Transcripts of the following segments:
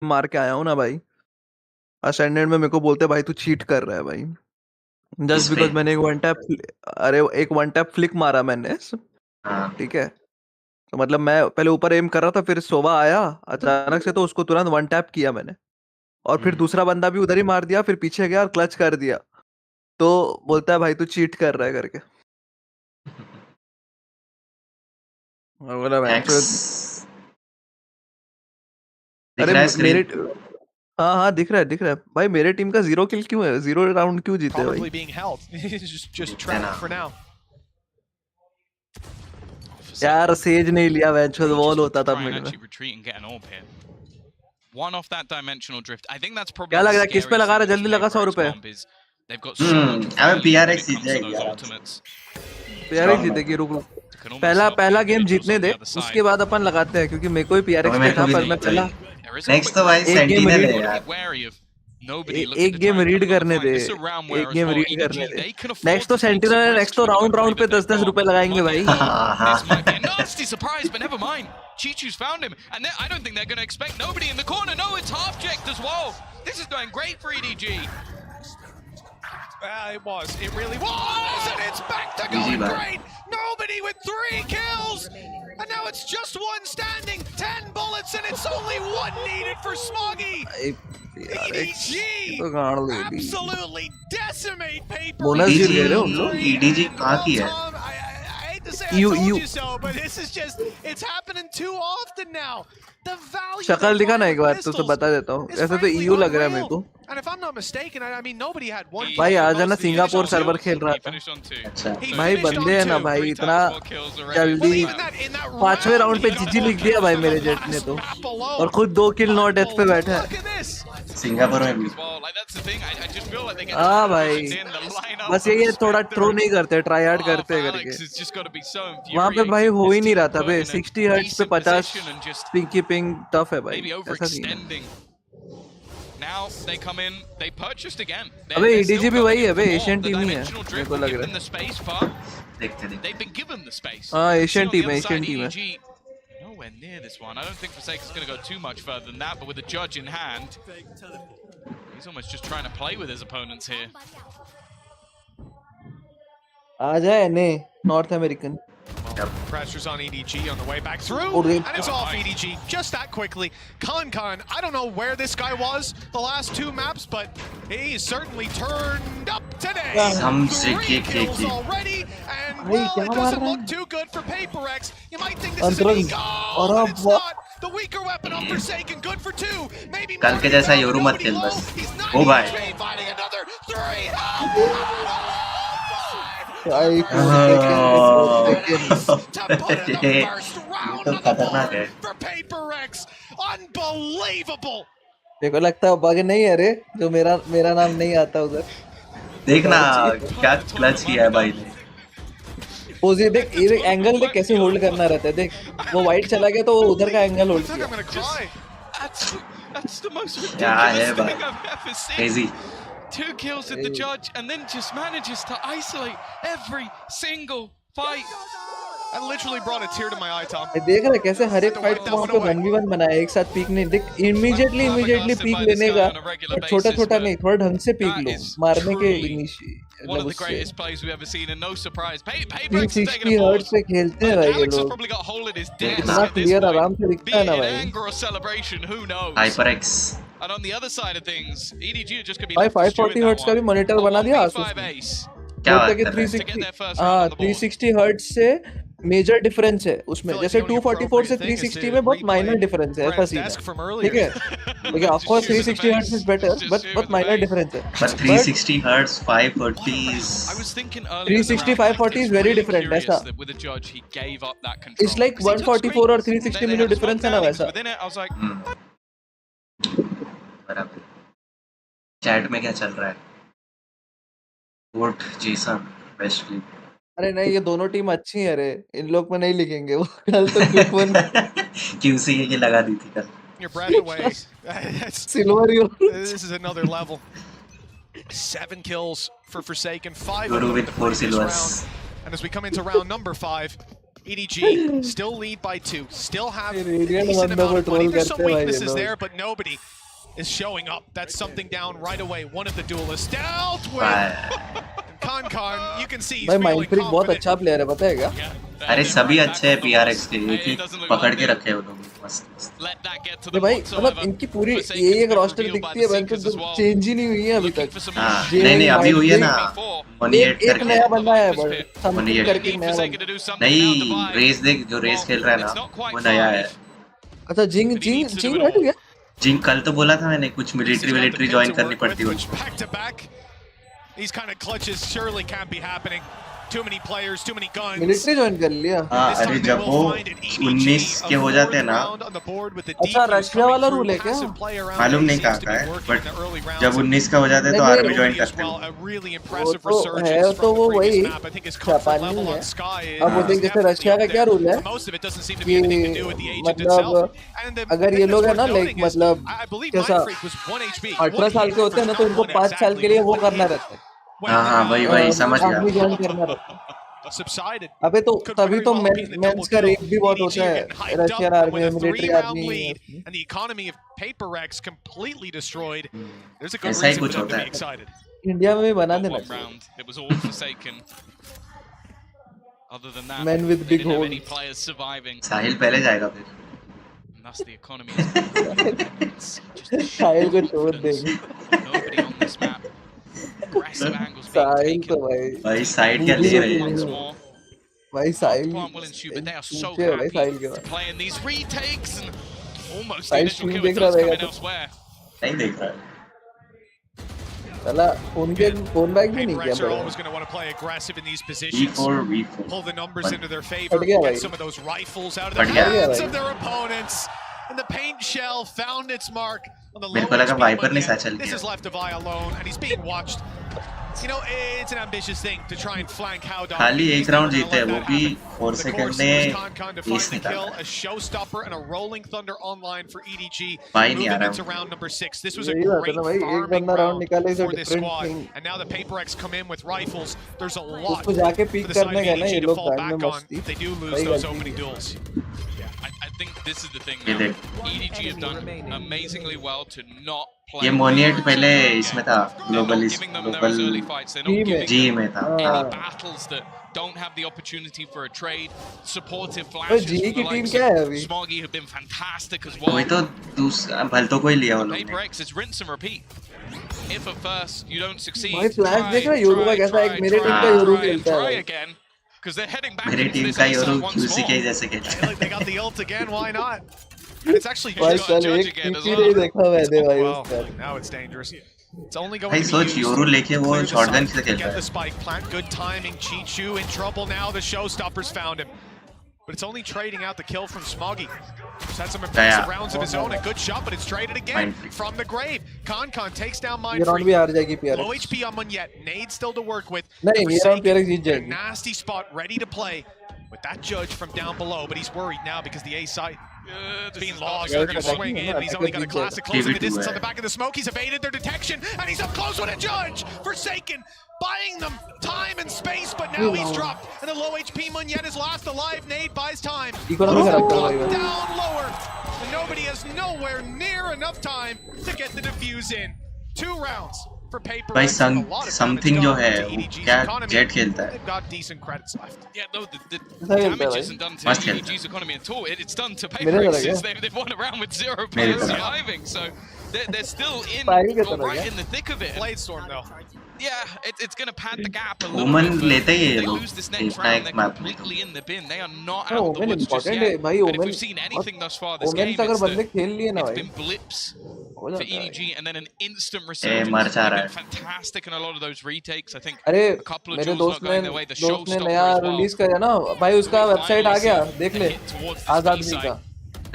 मार के आया हूँ ना भाई, असेंडेंट में मेरे को बोलते भाई तू चीट कर रहा है भाई, जस्ट बिकॉज मैंने एक वन टैप फ्लिक मारा मैंने, ठीक है। तो मतलब मैं पहले ऊपर एम कर रहा था, फिर सोवा आया अचानक से तो उसको तुरंत वन टैप किया मैंने, और फिर दूसरा बंदा भी उधर ही मार दिया, फिर पीछे गया और क्लच कर दिया, तो बोलता है भाई तू चीट कर रहा है करके। और बोला अरे मेरे हाँ दिख रहा है भाई, मेरे टीम का 0 किल क्यों है, 0 राउंड क्यों जीते भाई? यार सेज नहीं लिया, वेंचर वॉल होता तब मिड में। क्या लग रहा है किस पे लगा रहा है, जल्दी लगा 100 रुपए। पीआरएक्स जीतेगी, रुक पहला गेम जीतने दे, उसके बाद अपन लगाते हैं, क्योंकि मेरे को ही पीआरएक्स पे था, पर मैं पहला नेक्स्ट तो भाई सेंटिनल है यार, एक गेम रीड करने दे, नेक्स्ट तो सेंटिनल है, नेक्स्ट तो राउंड पे 10-10 रुपए लगाएंगे भाई। Chichu's found him, and I don't think they're going to expect nobody in the corner. No, it's half-checked as well. This is going great for EDG. It was. It really was, and it's back to going great. Nobody with 3 kills, and now it's just one standing. 10 bullets, and it's only one needed for Smoggy. EDG absolutely decimate paper. EDG कहाँ की है? It's happening too often now. The value शक्ल दिखा ना एक बार तो बता देता हूँ, ऐसे तो EU लग रहा है मेरे को। And if I'm not mistaken, I mean nobody had one. भाई आ जाना, सिंगापुर सर्वर खेल रहा था। अच्छा भाई बंदे हैं ना भाई, इतना जल्दी 5वें राउंड पे जीजी लिख दिया भाई मेरे जेट ने तो, और खुद 2 किल 9 डेथ पे बैठा है सिंगापुर में भी। हाँ भाई बस ये थोड़ा थ्रो नहीं करते, ट्राई हार्ड करते करके, वहाँ पे भाई हो ही नहीं रहा था बे। 60 हर्ट्ज पे 50 पिंकी पिंग टफ है भाई, ऐसा सीन है। Now they come in, they purchased again. अबे EDG भी वही है बे, एशियन टीम ही है मेरे को लग रहा है। They've been given the space. हाँ एशियन टीम है। Nowhere near this one. I don't think Forsaken's going to go too much further than that, but with the judge in hand, he's almost just trying to play with his opponents here. आ जाए ने north American. Pressure's on EDG on the way back through, and it's off EDG just that quickly. Khan, I don't know where this guy was the last 2 maps, but he's certainly turned up today. 3 kills already, and well, it doesn't look too good for PaperX. You might think this is an eco, but it's not. The weaker weapon on Forsaken, good for 2. Maybe कल के जैसा Yoru मत खेल बस। ओ भाई finding another 3. खतरनाक है। देखो लगता है बग नहीं है रे, जो मेरा नाम नहीं आता उधर। देखना क्या क्लच किया है भाई ने। पोजी देख, ये एंगल देख कैसे होल्ड करना रहता है, देख वो वाइट चला गया तो वो उधर का एंगल होल्ड किया। क्या है भाई, crazy. 2 kills with the judge, and then just manages to isolate every single fight. I literally brought a tear to my eye, Tom. देख रहा है कैसे हर एक फाइट को वहाँ पे 1v1 बनाया, एक साथ पीक नहीं, देख इमीडिएटली पीक लेने का, छोटा नहीं, थोड़ा ढंग से पीक लो मारने के One of the greatest plays we've ever seen, and no surprise. PaperX 360 hertz पे खेलते हैं भाई ये लोग, probably got a hole in his desk. इतना क्लियर आराम से दिखता है ना भाई। Anger or celebration, who knows? HyperX। And on the other side of things, EDG are just going to be भाई 540 हर्ट्ज का भी मॉनिटर बना दिया आसूस ने। क्या बात है? 360 हर्ट्ज से मेजर डिफरेंस है उसमें, जैसे 244 से 360 में बहुत माइनर डिफरेंस है, ऐसा सीन है, ठीक है। लेकिन of course 360 hertz is better, but बहुत माइनर डिफरेंस है। But 360 hertz 540 is 360 540 is very different, ऐसा। It's like 144 और 360 में जो डिफरेंस है ना वैसा। बराबर। चैट में क्या चल रहा है? Vote Jason best play. अरे नहीं, ये दोनों टीम अच्छी है रे, इन लोग में नहीं लिखेंगे वो, कल तो क्विक वन क्यूसी की लगा दी थी कल। Your breath away. Silver yo. This is another level. 7 kills for Forsaken, 5 Guru with 4 silvers. And as we come into round number 5, EDG still lead by 2, still have a Radiant decent बंदों amount को of money. troll There's some करते हैं भाई ये weaknesses लोग। there, but nobody is showing up. That's something down right away. One of the duelists dealt with. Con, you can see he's भाई feeling माइंडफ्रीक बहुत confident. अच्छा player है, पता है क्या? अरे सभी अच्छे हैं PRX के, एक ही पकड़ के रखे वो लोग मस्त। ये भाई मतलब इनकी पूरी ये एक रोस्टर दिखती है, बंद तो चेंज ही नहीं हुई है अभी तक। हाँ नहीं अभी हुई है ना, 1-8 एक नया बंदा है बट समथिंग करके नया बंदा। नहीं रेस देख, जो रेस खेल रहा है ना वो नया है। अच्छा जिंग हट गया। जिंग कल तो बोला था मैंने कुछ मिलिट्री ज्वाइन करनी पड़ती है। These kind of clutches surely can't be happening. Too many players, too many guns. Military join कर लिया। हाँ अरे जब वो 19 के हो जाते हैं ना। अच्छा रशिया वाला रूल है क्या? मालूम नहीं कहाँ का है, बट जब 19 का हो जाता है तो आर्मी ज्वाइन करते हैं। वो तो है, तो वो वही जापानी है। अब वो देख जैसे रशिया का क्या रूल है कि मतलब अगर ये लोग है ना लाइक मतलब कैसा 18 साल के होते हैं ना तो इनको 5 साल के लिए वो करना रहता है। हाँ वही समझ गया। अबे तो तभी तो मेंस का रेट भी बहुत होता है रशियन आर्मी में, military army. and the economy of PaperX completely destroyed. There's a good ऐसा ही reason कुछ for them to होता be है। excited. इंडिया में भी बना देना It was all forsaken. Other than that, Men with they big didn't have any holes. players surviving. साहिल पहले जाएगा फिर। And thus the economy is just साहिल को छोड़ देंगे। nobody on this map. Aggressive angles being साहिल तो taken. भाई side क्या ले रहे Once हैं? more. भाई साहिल Plant will ensue, but they are so ऊंचे है भाई साहिल happy के to बाद। play in these retakes and almost the Sahil initial stream kill देख with रहा those रहेगा coming तो। elsewhere. नहीं देख रहा है। साला फोन बैग भी नहीं किया PaperX are भाई। always going to want to play aggressive in these positions. V4 Pull the numbers into their But favor, yeah, get like- some of those rifles out of But the yeah, hands like- of their opponents. And the paint shell found its mark on the low मेरे को लगा HP wiper ने Munyet. साथ चल This गया। is left Avai alone, and he's being watched. You know, it's an ambitious thing to try and flank Howdog. खाली एक round जीते हैं, वो भी 4 The सेकंड course में was Con to find S the kill, निकाला। a showstopper and a rolling thunder online for EDG. भाई नहीं आ Moving रहा into हूँ। round number 6. This was a यही बात है great ना भाई, एक farming बंदा राउंड round निकाले तो for this different squad. thing। And now the PaperX come in with rifles. There's a lot उसको जाके for peak the side of करने गए ना ये EDG to लोग fall बैग में back on. मस्ती। They do lose भाई those गलती opening की। duels. I think this is the thing ये now. देख। EDG have done amazingly well to not play. ये मोनिएट पहले इसमें था, They're not giving them those early fights. They're not giving ji them में था। any battles that don't have the opportunity for a trade. Supportive flashes जी from की the team likes क्या है of अभी? Smoggy have been fantastic as well. वही तो दूसरा भलतों को ही लिया वो लोग ने। PaperX is rinse and repeat. If at first you don't succeed, भाई फ्लैश देख रहा है योरू का कैसा, एक मेरे टीम का योरू खेलता है try भाई। again, because they're heading back मेरी into टीम this का A Yoru side once QC के more. जैसे खेलता Hey, है। look, they got the ult again. Why not? And it's actually भाई just चल judge एक again as टीपी well. नहीं देखा मैंने भाई well. उसका। Now it's dangerous. It's only going भाई to be सोच used योरू लेके to वो clear the शॉटगन site, से खेल get रहा the है। spike plant. Good timing. Chichu in trouble now. The showstoppers found him. But it's only trading out the kill from Smoggy. He's had some impressive rounds of his own. A good shot, but it's traded again Mindfreak. from the grave. Con takes down ये round भी Mindfreak. हार जाएगी Low PRX। HP on Munyet. Nade still to work with. नहीं ये round PRX Jeet In a जाएगी। nasty spot, ready to play with that judge from down below. But he's worried now because the A site This being is lost. not They're a going good to one. swing in, and he's only got a classic close in the distance on the back of the smoke. He's evaded their detection, and he's up close with a judge. Forsaken, buying them time and space, but now he's dropped. And the low HP Munyet is last alive. Nade buys time. Economy का रखता है भाई वो। Down lower. And nobody has nowhere near enough time to get the defuse in. 2 rounds for PaperX. भाई and a lot of something damage जो done है to वो EDG's क्या economy. जेट खेलता है। They've got decent credits left. Yeah, no, the खेलता है damage भाई। isn't done to मस्त खेलता है। EDG's economy at all. It's done to मेरे तरह PaperX. क्या? They've won a round with 0 मेरे players तरह। surviving, so they're still in, साहिल के तरह right क्या? in the thick of it. And Blade Storm though. yeah, it's going to pad the gap a little Woman bit. but लेते ही ये they लोग lose this next एक ना round, एक they're map में तो। completely in the bin. They are not हाँ, out of the Omen woods just important yet. है भाई। But if Omen we've seen anything thus far this Omen game, से अगर it's बंदे खेल लिए ना it's भाई been blips हो for जाता है। EDG and then an instant मर resurgence. जा They've रहा been है। fantastic in a lot of those retakes. I think अरे a couple of मेरे duels not going their way. The showstopper नया as well. रिलीज किया ना भाई, उसका वेबसाइट आ गया देख ले, Hit towards this Azad B मी का। side.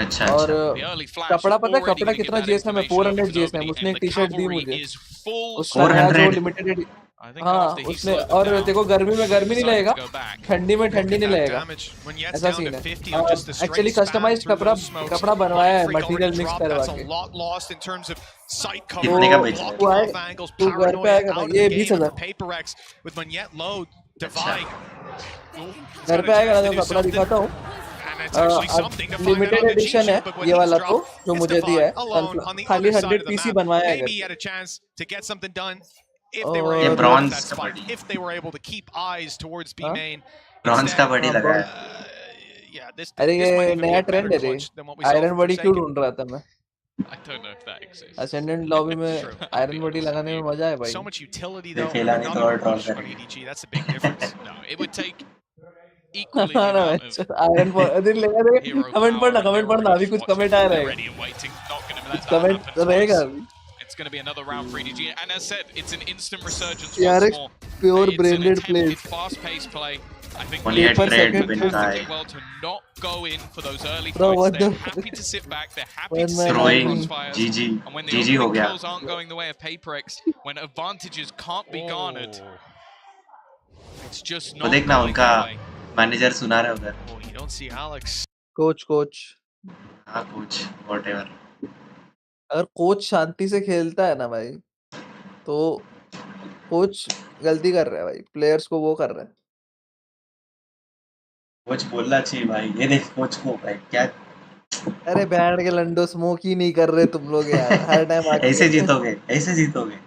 अच्छा और अच्छा। The early flash कपड़ा पता है already कपड़ा gonna give कितना that जीएसएम है? information 400 over to GSM. nobody, उसने and एक the टी-शर्ट दी cavalry मुझे is full उसका नया जो 400 लिमिटेड। I think हाँ after he उसने, slowed them और down, देखो गर्मी में गर्मी नहीं decided लगेगा, to go back. ठंडी में ठंडी नहीं लगेगा, Damage. Munyet's ऐसा down सीन to है। 50 on just the straight actually span customized through कपड़ा those smokes. कपड़ा बनवाया है, Mindfreak material already mix dropped. करवा That's के। a lot lost in terms of sight कितने का cover, बेच रहा है? blocking off angles, तू घर पे paranoia आएगा out ना, of ये the 20,000 game for PaperX with Munyet low, divide. घर पे आएगा ना तो कपड़ा दिखाता हूँ। लिमिटेड एडिशन है ये वाला तो जो मुझे दिया है, खाली 100 पीसी बनवाया है घर पे। ये ब्रॉन्ज का बॉडी, ब्रॉन्ज का बॉडी लगा है। अरे ये नया ट्रेंड है रे, आयरन बॉडी क्यों ढूंढ रहा था मैं। I don't know if that exists. Ascendant lobby में आयरन बॉडी लगाने में मजा है भाई। So much utility though. खेला नहीं तो और ड्रॉ on करेंगे। EDG. That's a big difference. No, it would take equally the amount of iron body लगा दे। hero कमेंट power पढ़ना अभी कुछ कमेंट आ रहा है। ready and waiting. Not going to let that comment happen रहेगा twice. अभी। It's going to be another round for EDG, and as said, it's an instant resurgence यार once एक more. Pure It's an ब्रेनेड attempted play. fast-paced play. I think Only at trade they're bin doing guy. well to not go in for those early Bro, fights. what They're the- happy to sit back. They're happy to When sit man in the Throwing crossfires. GG, And when the GG हो opening गया। kills aren't going the way of PaperX, when advantages can't be garnered, it's just वो not देखना going उनका their way. Manager सुना रहा है उधर। Oh, you don't see Alex. Coach हाँ कुछ whatever। अगर कोच शांति से खेलता है ना भाई तो कोच गलती कर रहा है भाई, प्लेयर्स को वो कर रहा है। कुछ बोलना चाहिए भाई, ये देख कोच को भाई क्या अरे बैंड के लंडो स्मोक ही नहीं कर रहे तुम लोग यार, हर टाइम आके ऐसे जीतोगे, ऐसे जीतोगे।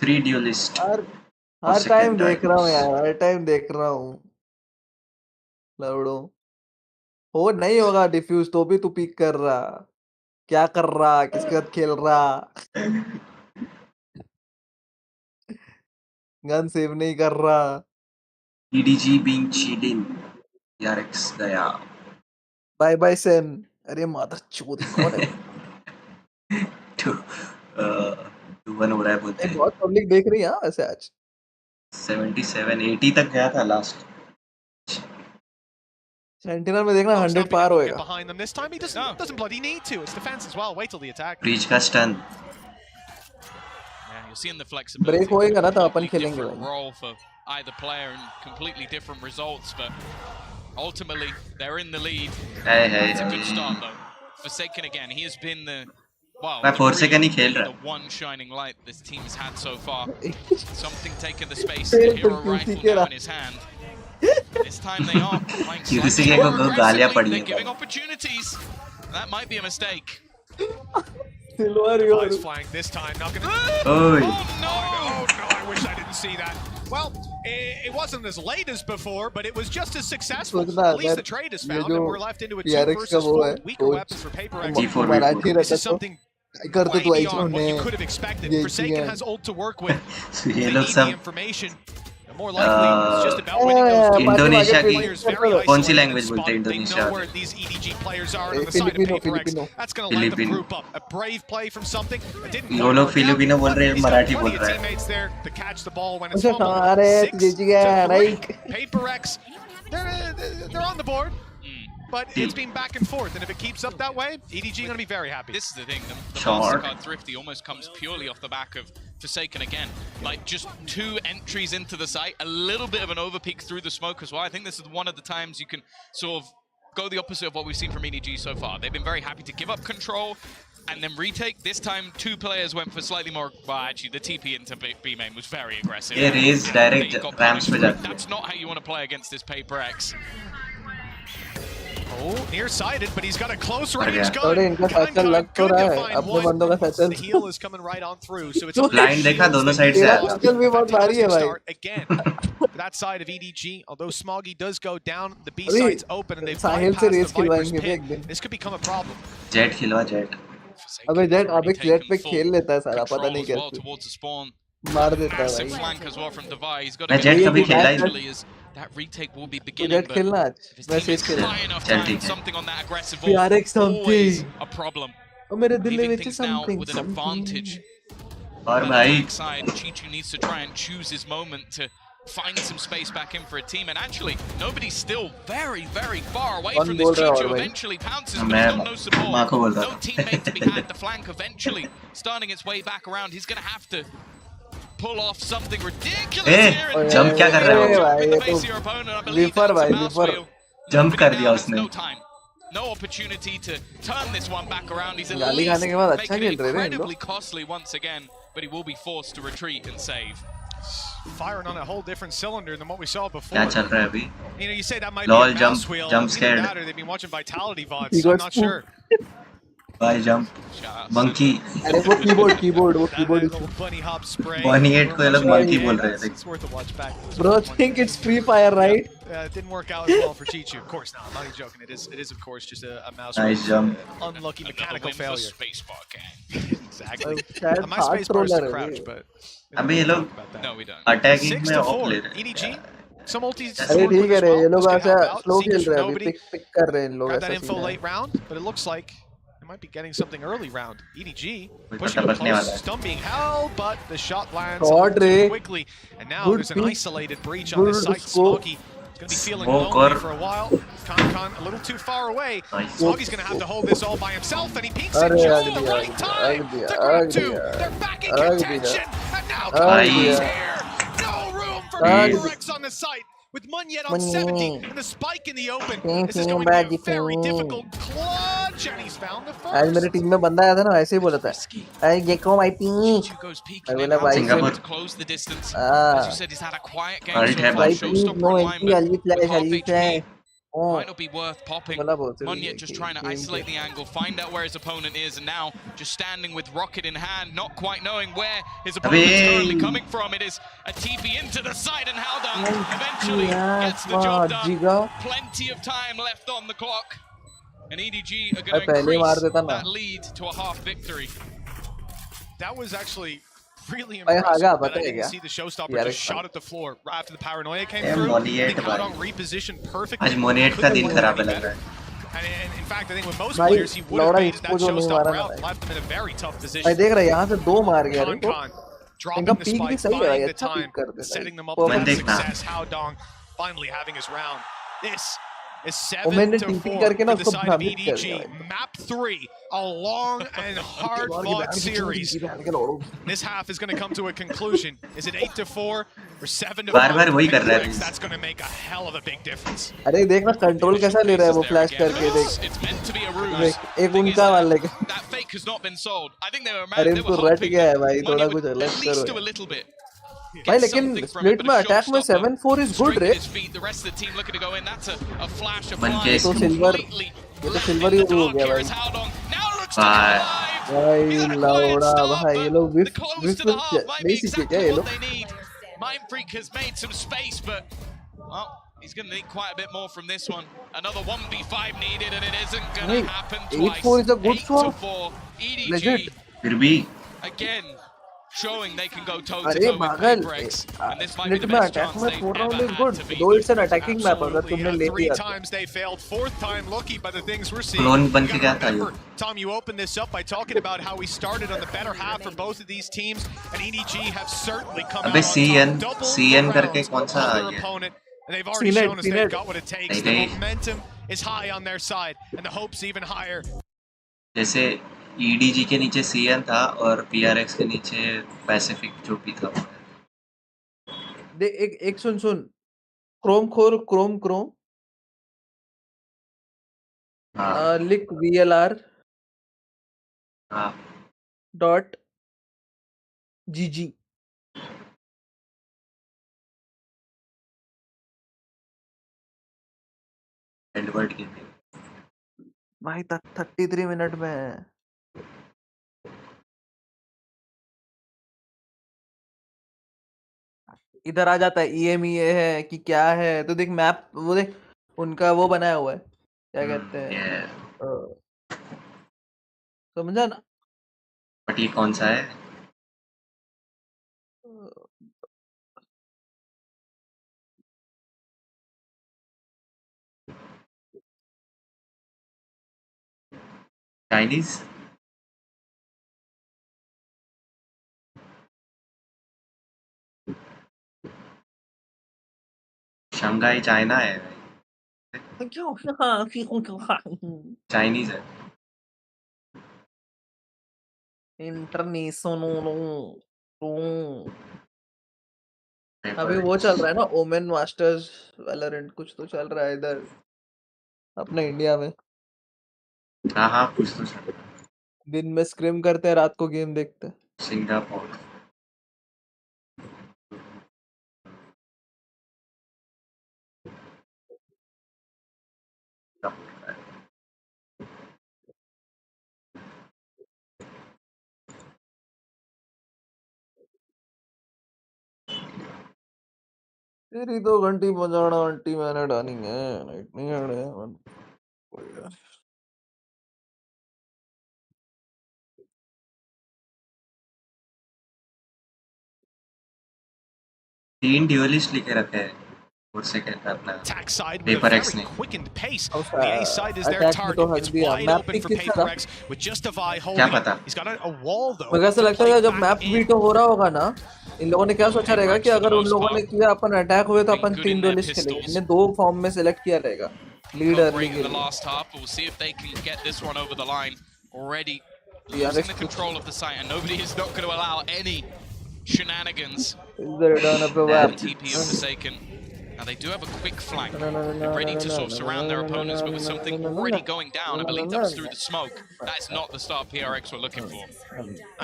3 ड्यूलिस्ट हर टाइम देख रहा हूँ यार, हर टाइम देख रहा हूँ लवड़ो। हो नहीं होगा डिफ्यूज तो भी तू पिक कर रहा, क्या कर रहा, किसके साथ खेल रहा, गन सेव नहीं कर रहा। EDG being cheating यार एक्स गया। Bye bye Sen. अरे माता चोदी कौन है? 2-1 हो रहा है बोलते हैं। बहुत पब्लिक देख रही है वैसे आज। 77-80 तक गया था लास्ट। सेंटिनल में देखना 100 पार होएगा। Behind them this time. He doesn't bloody need to. It's defense as well. Wait till the attack. Breach का stun. Yeah, you're seeing the flexibility. Break होएगा ना तो अपन Completely खेलेंगे different भाई। role for either player and completely different results, but ultimately they're in the lead. It's a good start though. Forsaken again. He has been the मैं 4 second ही खेल रहा। the one shining light this team has had so far. Something taking the space. The hero rifle now in his hand. This time they are playing slightly more aggressively. They're giving opportunities. That might be a mistake. Silver Nice flank this time. Not gonna. ओए Oh no! I wish I didn't see that. Well, it wasn't as late as before, but it was just as successful. At least the trade is found, and we're left into a 2 versus 4. Weaker weapons for PaperX. This is something way beyond what you could have expected. Forsaken has ult to work with. ये They लोग need the सब information. The more likely it's just about winning those two Indonesia की players very कौन सी isolated language spot. बोलते हैं They Indonesia know में? where these EDG players are on the side of PaperX. That's going to let them Filipino. group up. A brave play from something. It didn't ये quite लोग work out, Filipino बोल रहे हैं, but he's got Marathi plenty बोल of रहा है। teammates there to catch the ball when it's अच्छा, fumbled. अरे 6 जीत गया, to 3. Right. PaperX, they're on the board. But it's been back and forth, and if it keeps up that way, EDG going to be very happy. This is the thing, the Short. MasterCard Thrifty almost comes purely off the back of Forsaken again. Like, just 2 entries into the site, a little bit of an overpeak through the smoke as well. I think this is one of the times you can sort of go the opposite of what we've seen from EDG so far. They've been very happy to give up control and then retake. This time, 2 players went for slightly more... Well, actually, the TP into B main was very aggressive. ये race And direct they got रैम्स पे punished. जाती है। That's not how you want to play against this PaperX. Oh, nearsighted, but he's got a close Okay. range gun. अरे इनका satchel लग तो Good रहा to है, find अपने one. बंदों का satchel. The heal is coming right on through, so it's Blind देखा दोनों साइड से तेरा आया। सैचल भी बहुत भारी है भाई। again. That side of EDG, although Smoggy does go down, the B अरे, side's open and they've साहिल से bypassed the रेस Viper's खिलवाएंगे भी एक pit. दिन। This could become a problem. Jet खिलवा जेट। अबे जेट Already अबे जेट पे taken खेल full लेता है सारा, पता control नहीं as well कैसे towards the spawn. मार देता है Massive भाई। flank as well from Devi. He's got मैं to जेट कभी खेला ही carefully as that retake will be तो beginning. जेट But खेलना आज, if his मैं team शेष is खेलना। high enough चल time, ठीक है। something on that aggressive PRX ball, always something। a problem. और मेरे दिल में Leaving नीचे things now something with an advantage. और On the भाई backside, Chichu needs to try and choose his moment to find some space back in for a team. And actually, nobody's still very, very far away One from this. ball rहा Chichu और भाई। eventually pounces, but मैं he's got no support. माँ को बोल रहा No था। teammate to be had. The flank eventually starting its way back around. He's going to have to pull off something ridiculous A, here. And jump क्या कर रहा है वो? jump in the भाई, face ये of your opponent. I तो believe विफर that's a भाई, mouse विफर। wheel. Jump कर Now दिया has उसने। no time. no opportunity to turn this one back around. He's at गाली least खाने के बाद अच्छा making it खेल रहे थे इन लोग। incredibly costly once again, but he will be forced to retreat and save. Firing on a whole different cylinder than what we saw before. क्या चल रहा है अभी? You know, you say that might Lol, be a jump- mouse wheel. jump Either scared. that or they've been watching Vitality He VODs. got I'm not sure. Bye jump. Shout out Monkey. अरे वो keyboard वो That keyboard little bunny hop spray. Bunny head को ये लोग monkey बोल रहे थे। It's worth a watch back. Bro, think it's Free Fire, right? It didn't work out as well for Chichu. Of course not. I'm not even joking. It is of course just a mouse. Nice jump. Unlucky Another mechanical win for failure. Spacebar Gang. Exactly. शायद My heart space bar is roller to है crouch, ये। but अबे ये लोग No, we don't. attacking 6 में to off 4. ले रहे हैं। EDG. Some ultis. अरे ठीक है रे ये लोग This could ऐसा help out. स्लो Seekers खेल from रहे हैं अभी nobody. पिक कर रहे हैं इन लोग Grab that ऐसा info सीन है। late round, but it looks like they might be getting something early round. EDG pushing पता it पकड़ने वाला close, है। stun being held, but the shot lands Shot too रे। quickly. And now Good there's an pick. isolated breach on this Good site. scope. Smokey is going to be feeling Smoke lonely और- for a while. Con a little too far away. Nice. Smokey's going to have to hold this all by himself, and he peeks it अरे just आग the दिया, right आग time दिया, to grab आग two. दिया, They're back in आग दिया, contention, and now आग Connor's दिया। here. No room for आग P4X on the site. With Munyet on 70 and the spike in the open, this is Ping, going to be a baggy very ping. difficult clutch, and he's found the आज मेरे first. Team में बंदा आया था ना ऐसे ही बोला था Risky. अरे Gekko my ping Chichu goes peeking I in. will have How's he Singapore. able to close the distance? Ah. As you said, he's had a quiet game Alright, so have far. I भाई please Showstopper no online, anti but Ali with flash half Ali HP, flash oh might not be worth popping. बोला बहुत सही है Munyet just कि trying to game isolate के the angle, find out where his opponent is, and now just standing with rocket in hand, not quite knowing where his opponent is currently coming from. It is a TP into the side, and Haldun eventually gets the job done. जीगा Plenty of time left on the clock. And EDG are भाई going to पहले मार increase देता ना that lead to a half victory. That was actually really भाई impressive. हागा That पता I है didn't क्या see the showstopper यार just shot at the floor right after the paranoia came A, through. I Moniet think भाई। Haldun repositioned perfectly. आज मोनिएट का Couldn't दिन have खराब done any लग रहा better. है। And in fact, I think with most भाई, players, he would have लौड़ा baited that इसको जो नहीं showstopper मारा ना out, भाई। left them in a very tough भाई position. देख रहा है यहाँ से दो मार गया रे तो Con इनका dropping the पीक भी spike, सही है भाई buying the अच्छा पीक time, कर देता setting them है up for मैं that देखना। success. Haldong finally having his round. This is और मैंने 7 to TP 4 करके ना for the उसको side of भ्रमित कर EDG. दिया भाई। Map 3, a long and hard-fought series. This half is going to come to a conclusion. Is it 8 to 4 or 7 to 5? बार-बार वही कर रहा है। That's going to make a hell of a big difference. अरे देखना control कैसा ले रहा है वो फ्लैश करके देख It's meant to be a ruse. देख एक Thing is उनका that वाले का that fake has not been sold. I think they were अरे they were इनको रट hoping गया है that भाई थोड़ा Munyet कुछ would अलग at least do करो a little bit. भाई Get लेकिन something from it, split but में a अटैक में showstopper 7-4 इज गुड straight रे to his feet. The rest of the team looking to go in. That's a flash of बन flying. के तो silver Completely ये तो left silver in he the हो dark. गया Here भाई is Haldong. Now looks to be Bye. alive. भाई He's had a quiet लौड़ा start, भाई ये but लोग the विफ close विफ to the half might be नहीं सीखे क्या exactly ये what लोग they need. Mind Freak has made some space, but well, he's going to need quite a bit more from this one. Another 1v5 needed, and it isn't going Hey, to happen twice. 8-4 is a good 8 score. to 4. EDG Legit. फिर भी again showing they can go toe to अरे toe with पागल Paperex, and this might be split the में best attack chance में they've four ever round is had good to beat. दो it's an attacking map अगर Absolutely. तुमने ले 3 लिया times they failed, 4th time lucky by the things we're seeing. Clone बन You के gotta गया था ये। remember, Tom, you opened this up by talking about how we started on the better half for both of these teams, and EDG have certainly come अबे out on CN top. Double CN the करके rounds कौन सा of uh their गया? opponent, and they've already CNET, shown us they've CNET. got what it takes. नहीं, The नहीं। momentum is high on their side, and the hope's even higher. जैसे EDG के नीचे CN था और PRX के नीचे पैसिफिक जो भी था। दे एक सुन सुन क्रोम खोर क्रोम हाँ लिख VLR हाँ डॉट GG एडवर्ड गेमिंग भाई 33 मिनट में है। इधर आ जाता है EMEA है कि क्या है तो देख मैप वो देख उनका वो बनाया हुआ है क्या कहते हैं समझा ना बट ये कौन सा है? चाइनीज? शंघाई चाइना है, चाइनीज है। इंटरनेशनल अभी वो चल रहा है ना ओमेन मास्टर्स वैलोरेंट कुछ तो चल रहा है इधर अपने इंडिया में हाँ कुछ तो चल रहा है। दिन में स्क्रिम करते हैं, रात को गेम देखते हैं। सिंगापुर तेरी 2 घंटी बजाना आंटी मैंने डाली है, नाइट नहीं आने यार। तीन ड्यूलिस्ट लिखे रखे हैं और सेकंड अपना Attack side with a paper x very ने quickened pace. अब The A side is their attack में तो target. हक It's दिया। wide map open pick for किसका Paper था? X with just a Vi क्या holding पता it. He's got a wall though. मुझे ऐसा to लगता play है जब back मैप in. वीटो हो रहा होगा ना, इन लोगों ने क्या सोचा रहेगा कि अगर उन लोगों ने किया अपन अटैक हुए तो Been upon good in 3 their dualist खेलेंगे। pistols. इन्हें 2 फॉर्म में सिलेक्ट किया रहेगा, लीड Come अर्ली great के in the लिए। last half, but we'll see if they can get this one over the line. Already Yeah, losing the control of the site, and nobody is not going to allow any shenanigans. Is the return of the The web? TP of Forsaken. Now they do have a quick flank. They're ready to sort of surround their opponents, but with something already going down, I believe that was through the smoke. That is not the start PRX were looking for.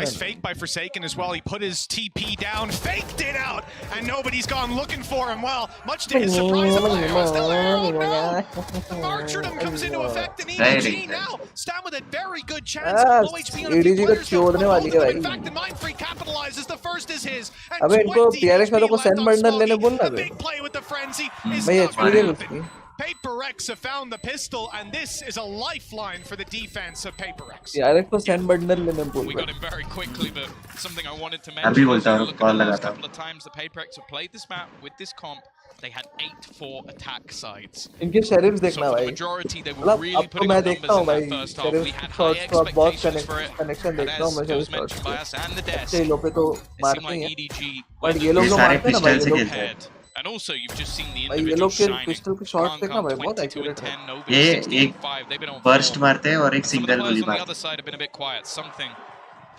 Nice fake by Forsaken as well. He put his TP down, faked it out, and nobody's gone looking for him. Well, much to his surprise, the player was still there. Oh no! The martyrdom comes into effect, and EDG now stand with a very good chance. Low HP on a few EDG players, को छोड़ने though. वाली Both है of them, in भाई। fact, the Mindfree capitalizes. The first is his, and अबे इनको 20 PRX वालों HP को left Sen on bundle लेने Smoggy. बोलना A बे। big play with the frenzy is भाई not HP going they to उसकी। happen. Paper X have found the pistol, and this is a lifeline for the defense of Paper X. PRX को Sen bundle लेने बोल We रहा got him very quickly, but something I wanted to अभी mention is बोलता you हूँ, look at call the last लगाता couple of times the Paper X have played this map with this comp, they had 8-4 attack sides. इनके शेरिफ्स So देखना for the भाई। majority, they were मतलब really अब तो putting मैं up देखता numbers हूँ in भाई, that first half. We शेरिफ्स had high shots का बहुत expectations for it, connection and देखता हूँ as मैं it शेरिफ्स was shots mentioned by us and the अच्छे desk, लोग पे तो it seemed मारते like ही हैं। EDG बट were ये लोग ये जो सारे मारते हैं ना भाई, पिस्टल ये से लोग खेलते हैं। ahead. And also, you've just seen the भाई ये individual लोग के shining. पिस्टल के शॉट्स देखना भाई, बहुत 22 एक्यूरेट and है। 10, Novi ये 16 एक and 5. They've been on burst form. मारते हैं और एक And some of the single players गोली on the मारते other हैं, side have been a bit quiet. Something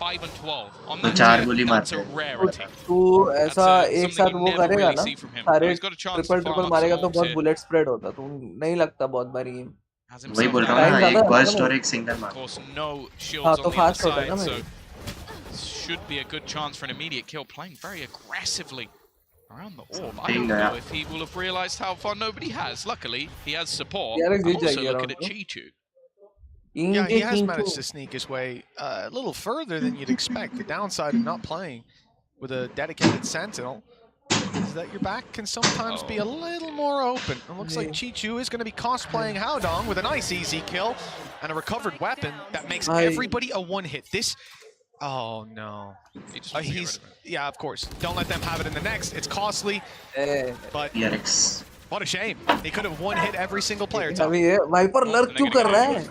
5 and 12 on तो that 4 tier, गोली that's मारते a हैं। rarity. तू That's ऐसा एक something साथ you वो never करेगा really ना, see from him. सारे He's got a chance to triple farm triple up some मारेगा तो ults बहुत here. बुलेट स्प्रेड होता, तो नहीं लगता बहुत बारी गेम। Has वही himself बोल रहा हूँ down. ना, टाइम ज्यादा एक लगता है बर्स्ट ना और भाई। एक सिंगल Of मार। course, no हाँ shields तो on the other फास्ट होता है side, ना so भाई। should be a good chance for an immediate kill. Playing very aggressively around the orb. I Something, don't know if he will have realized how far nobody has. Luckily, he has support. PRX I'm Jeet also जाएगी looking around at तो। Chichu. Yeah, he has king managed to sneak his way a little further than you'd expect. The downside of not playing with a dedicated sentinel is that your back can sometimes be a little more open. It looks like Chichu is going to be cosplaying Haodong with a nice easy kill and a recovered weapon that makes everybody a one-hit. This, oh no. He just wants to get rid of it. Yeah, of course. Don't let them have it in the next. It's costly, but PRX what a shame. He could have one-hit every single player. अभी ये wiper lurk क्यों कर रहा है?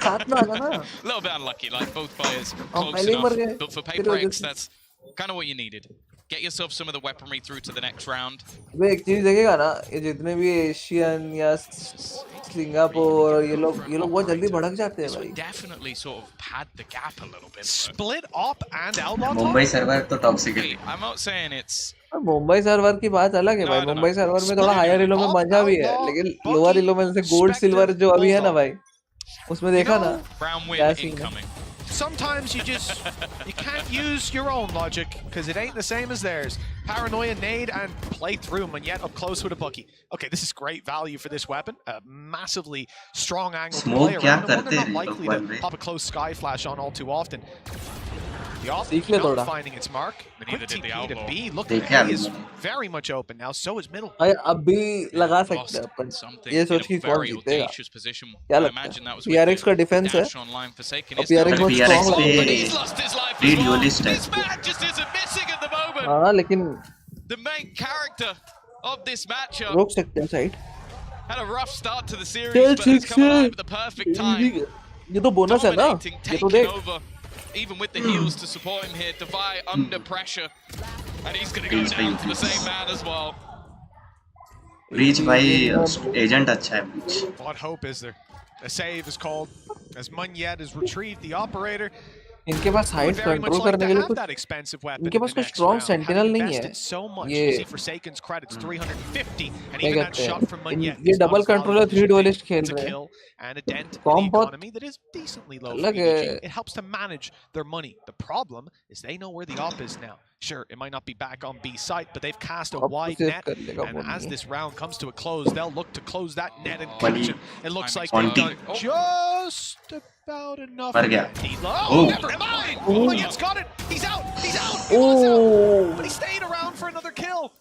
साथ में आ जाना। A little bit unlucky, like both players हम close पहले ही enough. मर गए। But for तेरे Paper वजह X, से। that's kind of what you needed. Get yourself some of the weaponry through to the next round. वे एक चीज देखेगा ना, ये जितने भी एशियन या सिंगापुर और ये लोग बहुत जल्दी भड़क जाते हैं This भाई। would definitely sort of pad the gap a little bit. Split op and outlaw Mumbai server तो टॉक्सिक है। Hey, I'm not saying it's Mumbai server की बात अलग है भाई। मुंबई सर्वर में थोड़ा हायर इलो में मजा भी है, लेकिन लोअर इलो में जैसे गोल्ड सिल्वर जो अभी है ना भाई, उसमें देखा ना brown win क्या सीन है। incoming. Sometimes you can't use your own logic because it ain't the same as theirs. Paranoia, nade, and play through them, and yet up close with a bucky. Okay, this is great value for this weapon. A massively strong angle to play Smoke क्या around, and one करते they're हैं not ये लोग likely one to में? pop a close sky flash on all too often. The off सीख ले not थोड़ा। finding its mark. But neither Quick did the TP to outlaw. B. Look, देखा A अभी is मैंने। very much open now. So is middle. भाई अब भी लगा सकते Lost हैं अपन। something ये in सोच a कि कौन very जीतेगा? audacious position. क्या I लगता imagine that है? was with PRX का the डिफेंस है। dash online Forsaken और is now PRX बहुत PRX स्ट्रांग पे but लगा। he's lost his life free as well. Dualist है। This man just isn't missing at the moment. हाँ लेकिन The main character of this matchup रोक सकते हैं side. had a rough start to the series, चल but ठीक has come से। alive at the perfect time. ये तो बोनस है ना, Dominating, ये तो taking देख। over, even with the heals to support him here. Devi under pressure, and he's going to go down to the same man as well. Breach भाई agent अच्छा है breach. What hope is there? A save is called as Munyet is retrieved, the operator. इनके पास I would height very much control like करने to के लिए have कुछ that expensive weapon इनके in pass the कोई next strong round. Sentinel Having नहीं है invested so much, ये you see Forsaken's credits 350, and क्या even that कहते shot from हैं Munyet ये is not double as valuable controller as 3 you think. Duellist खेल It's a रहे हैं kill and a dent in com the बहुत economy that is decently low for अलग EDG. है It helps to manage their money. The problem is they know where the op is now. Sure, it might not be back on B site, but they've cast a अब तो wide save net, कर लेगा and वो as नहीं this round comes to a close, they'll look to close that net and Money. catch him. It looks like Money. they've done just about enough. मर गया Oh, never mind! Oh. Munyet's got it! He's out! He's out! He was out! Oh But he stayed around for another kill.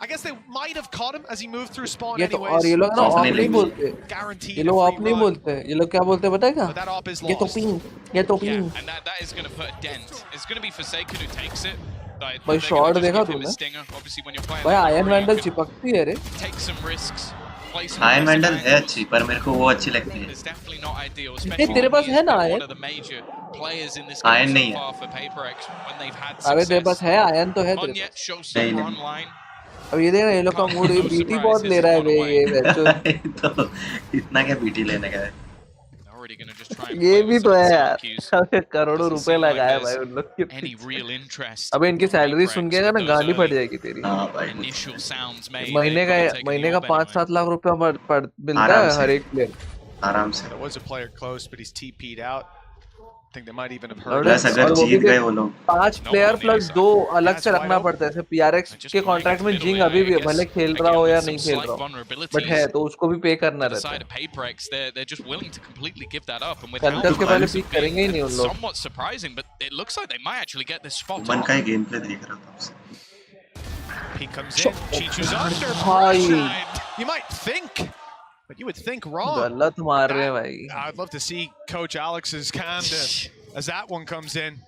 I guess they might have caught him as he moved through spawn ये तो anyways. और ये लोग ना Off of नहीं नहीं लेंगे। बोलते Guaranteed ये a लोग free ऑफ नहीं run. बोलते ये लोग क्या बोलते हैं पता है But that op is क्या ये तो lost. पिंग ये तो Yeah, ping and that is going to put a dent. It's going to be Forsaken who takes it. Like, भाई they're शॉट gonna just देखा give him a तूने stinger. Obviously, when you're playing भाई like iron Valorant, vandal you can चिपकती है रे take some risks. Play some iron aggressive vandal है angles. अच्छी पर मेरे को वो अच्छी लगती है It's definitely not ideal, ये especially तेरे when पास he है has ना been iron one of the major players in this iron game so नहीं है far for PaperX when they've had अबे तेरे पास success. है आयरन तो है तेरे Munyet पास shows नहीं Super नहीं online. अब ये देख ना ये लोग का मूड ये No बीटी बहुत surprises, ले रहा है it's बे one ये away. बच्चों तो इतना क्या बीटी लेने का है They're already going to just try and ये play भी with तो some है solo यार cues. अबे करोड़ों Doesn't रुपए seem like लगाए there's भाई उन लोग के any पीछे real interest अबे इनकी from सैलरी सुन PaperX के with ना those गांडी फट early जाएगी तेरी हाँ भाई initial sounds made. महीने They've का got to take a महीने का orb anyway. 5-7 लाख रुपया मिलता आराम है से हर एक प्लेयर आराम से There was a player close, but he's TP'd out. I think they might even have heard और प्लस it. अगर और वो भी जीत गए वो लोग 5 No player one plus is. 2 अलग That's से wide रखना open. पड़ता है जैसे पीआरएक्स Just के playing कॉन्ट्रैक्ट into में middle जिंग there, अभी भी I है भले guess, खेल रहा again, हो या with नहीं some खेल slight रहा हो बट vulnerabilities है तो उसको भी पे करना to the रहता side है of PaperX. They're just willing to completely give that up, and with कंकस how के पहले close पिक it करेंगे ही being, नहीं उन लोग somewhat surprising, but it looks like they might actually get this spot मन on. का ही game play देख रहा था उससे He comes in. Chichu's under भाई pressure. You might think, but you would think wrong. गलत मार रहे हैं भाई I'd love to see Coach Alex's cam as that one comes in.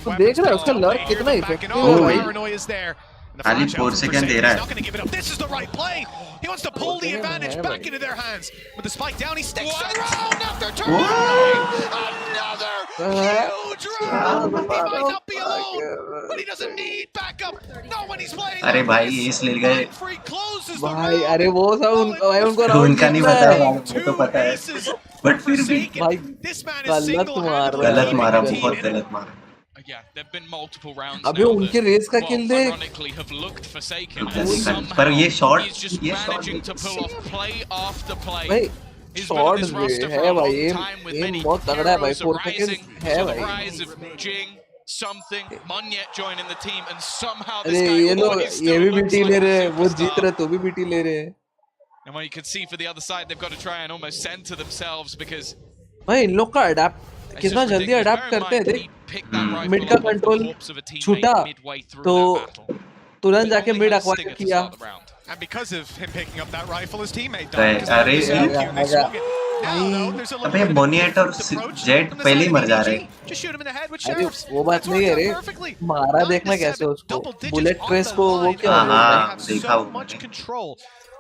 तो देख रहा है उसका लर्क कितना इफेक्टिव है भाई Paranoia is there. And the खाली flash 4 out from second they Forsaken, रहा he's है not going to give it up. This is the right play. He wants to pull the Forsaken advantage है back भाई into their hands. With the spike down, he sticks What? around after turning. Another huge round. He might not be alone, but he doesn't need backup. Not when he's playing अरे like भाई this. S ले गए Free closes the भाई round. अरे वो सब उनको भाई उनको राउंड उनका नहीं जीतना पता है भाई वो तो पता है बट फिर भी भाई This man is गलत मार single-handedly रहा है गलत मारा keeping the बहुत team in it. गलत मारा Yeah, there've been multiple rounds अबे now उनके that, रेस का well, किल देख ironically have looked Forsaken, देखा and देखा somehow पर ये शॉट he's just ये managing to shot pull off play after play. भाई He's been on shot this roster for है a भाई long time with एम many बहुत तगड़ा है भाई heroes 4 arising. सेकंड है So the भाई rise of Jing, something, Munyet joining the team, and somehow अरे this guy ये लोग always ये still भी looks बीटी like ले a रहे हैं वो जीत superstar. रहे तो भी बीटी ले रहे हैं And well, you can see for the other side, they've got to try and almost center themselves because भाई इन लोग का अडैप्ट it's कितना just जल्दी ridiculous. अडैप्ट Bear in करते हैं mind, देख he picked that rifle mid का up off the control corpse of a teammate छूटा midway through तो that battle. तुरंत जाके Only mid had acquire Stinger to किया start the round. And because of him picking up that rifle, his teammate अरे died. Because they missed out अरे and they swung it. Now, though, there's a little अबे bit of a मोनिएट और different approach jet from the पहले side he of मर जा रहे EDG. Just shoot him in the head with अरे sheriffs. वो बात That's नहीं है worked रे out perfectly. मारा 9 देखना to कैसे 7, उसको double digits bullet on trace the को वो line. क्या हाँ, They हाँ, have देखा so वो much मैंने। control.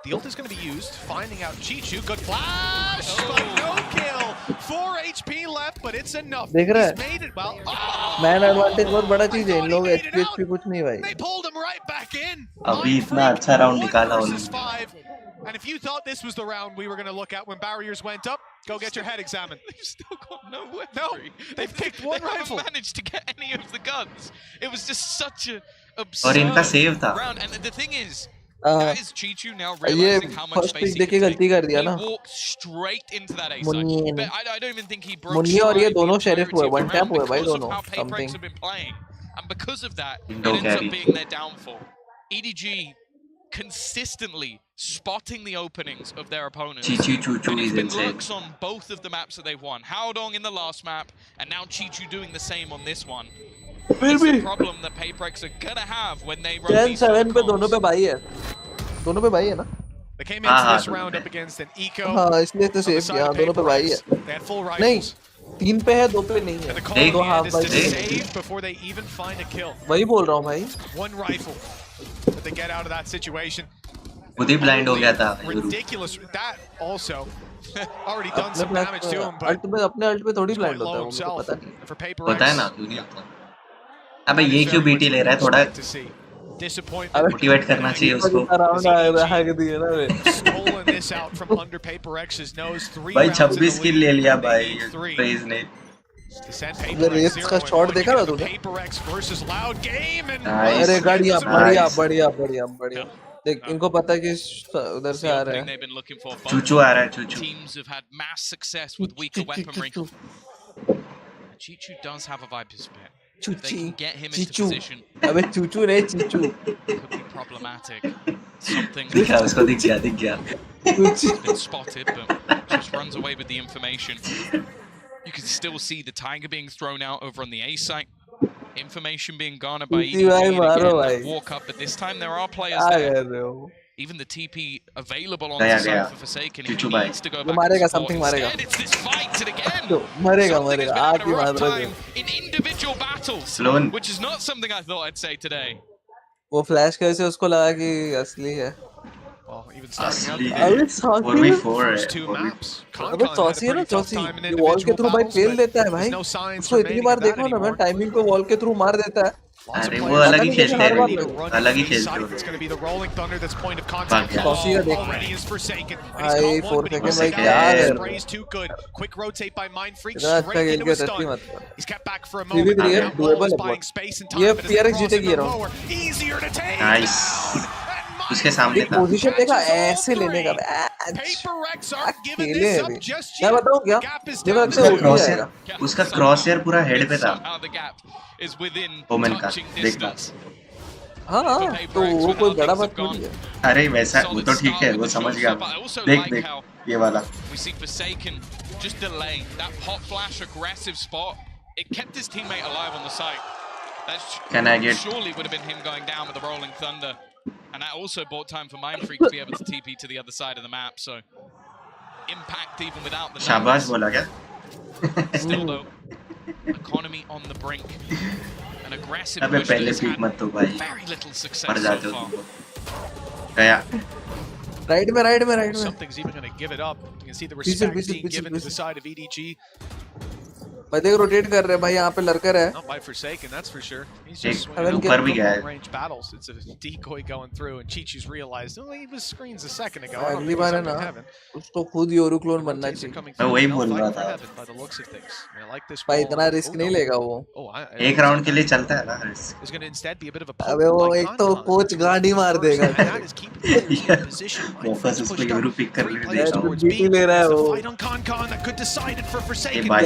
The ult is going to be used, finding out Chichu. Good flash, but no kill. 4 HP left, but it's enough. देख रहा He's है made it well. Oh! Man advantage बहुत बड़ा चीज है I इन thought लोग he made it HP out. कुछ नहीं भाई They pulled him right back in. अभी Mind इतना freak, अच्छा राउंड 1 निकाला versus उन्होंने 5. And if you thought this was the round we were going to look at when barriers went up, go get your head examined. They've still got no weaponry. No, they've picked one they rifle. haven't managed to get any of the guns. It was just such a और इनका absurd save था round. And the thing is, आ, that is Chichu now ये realizing how much first space pick he देके can गलती take. कर दिया He ना walked straight into that A side. Munni But I don't even think he broke Munni और ये stride the दोनों शेरिफ entirety हुए of the one tap round हुए भाई because of दोनों how PaperX something have been playing. And because of that, it Indo ends up carry. being their downfall. EDG consistently spotting the openings of their opponents. Chichu Chuchu And it's is been insane looks on both of the maps that they've won. Haodong in the last map, and now Chichu doing the same on this one. फिर It's भी the problem that PaperX are gonna have when they run 10 these sort 7 of पे दोनों पे calls. भाई है दोनों पे भाई है ना They came into हाँ, this हाँ, round दोनों up पे। against an eco. हाँ इसलिए तो on the सेव side किया of दोनों पे भाई है PaperX. They had full नहीं rifles. 3 पे है 2 पे नहीं And the है call They- at the तो हाफ end is to भाई they- save before they even find a kill. वही बोल रहा हूँ भाई One rifle. But they get out of that situation. खुद ही ब्लाइंड हो गया था Ridiculous. That also already done अपने some damage to him, but ult पे अपने अल्ट पे थोड़ी he's quite ब्लाइंड होता low है उनको himself. पता नहीं And for पता है ना PaperX, क्यों नहीं होता अबे ये क्यों बीटी ले रहा है थोड़ा to see. Disappointment. अबे मोटिवेट करना चाहिए उसको राउंड आया है दिए ना वे Stolen this out from under PaperX's nose. 3 भाई rounds in the 26 किल ले lead. लिया They भाई need 3. प्रेज ने अरे रेस का शॉट देखा ना तूने? अरे बढ़िया बढ़िया बढ़िया बढ़िया बढ़िया। देख इनको पता है कि उधर से आ रहा है। चूचू आ रहा है, चूचू। Teams have had mass success with weaker weaponry. Chichu does have a Viper's pit. If they can get him into position, अबे चूचू नहीं चीचू। could be problematic. Something दिखा, उसको दिख गया, दिख गया। has been spotted, but just runs away with the information. You can still see the Tiger being thrown out over on the A site. Information being garnered by EDG and again that walk up, but this time there are players there. Even the TP available on the side for Forsaken. He needs to go back and support. Instead, it's this fight and again. Something has been having a rough time in individual battles, which is not something I thought I'd say today. वो flash कैसे उसको लगा कि असली है। Well, even starting out, अबे saucy है। first two maps. अबे चौसी है ना चौसी। ये वॉल के थ्रू भाई फेल देता है भाई। उसको इतनी बार देखा ना मैं टाइमिंग पे वॉल के थ्रू मार देता है। अरे वो अलग ही खेलते हैं, अलग ही खेलते हैं। चौसी का देख भाई 4 सेकंड भाई क्या है? इतना अच्छा खेल के टच मत कर। 3v3 है डुएबल है। ये TRX जीतेगी ये राउंड। नाइस। उसके सामने था। पोजीशन देखा ऐसे लेने का। खेले अभी। मैं बताऊं क्या? मुझे लगता है उठ जाएगा। उसका क्रॉसहेयर पूरा हेड पे था। ओमेन का देखना। हाँ तो वो कोई बड़ा बात नहीं है। अरे वैसा वो तो ठीक है, वो समझ गया। देख देख ये वाला। We see Forsaken just delay that hot flash aggressive spot. It kept his teammate alive on the site. That surely would have been him going down with the Rolling Thunder. And that also bought time for Mindfreak to be able to TP to the other side of the map, so impact even without the शाबाश बोला क्या? Still though, economy on the brink. An aggressive अबे push पहले has peak had मत तो भाई। very little मर success so जाते हो far. तुम। गया। राइट में Something's even going to give it up. You can see the respect being given to the side of EDG. भाई देख रोटेट कर रहे हैं भाई, यहाँ पे लड़कर है। Not by Forsaken, that's for sure. He's एक just swinging ऊपर भी गया है। range battles. It's a decoy going through, and Chichu's realized, oh, he was screens a second ago. अगली बार है ना उसको खुद योरू क्लोन बनना चाहिए। मैं वही बोल रहा था। भाई इतना रिस्क नहीं लेगा वो। एक राउंड के लिए चलता है ना रिस्क। अबे वो एक तो कोच गाड़ी मार देगा। वापस उसको योरू पिक कर ले रहा है वो। ये भाई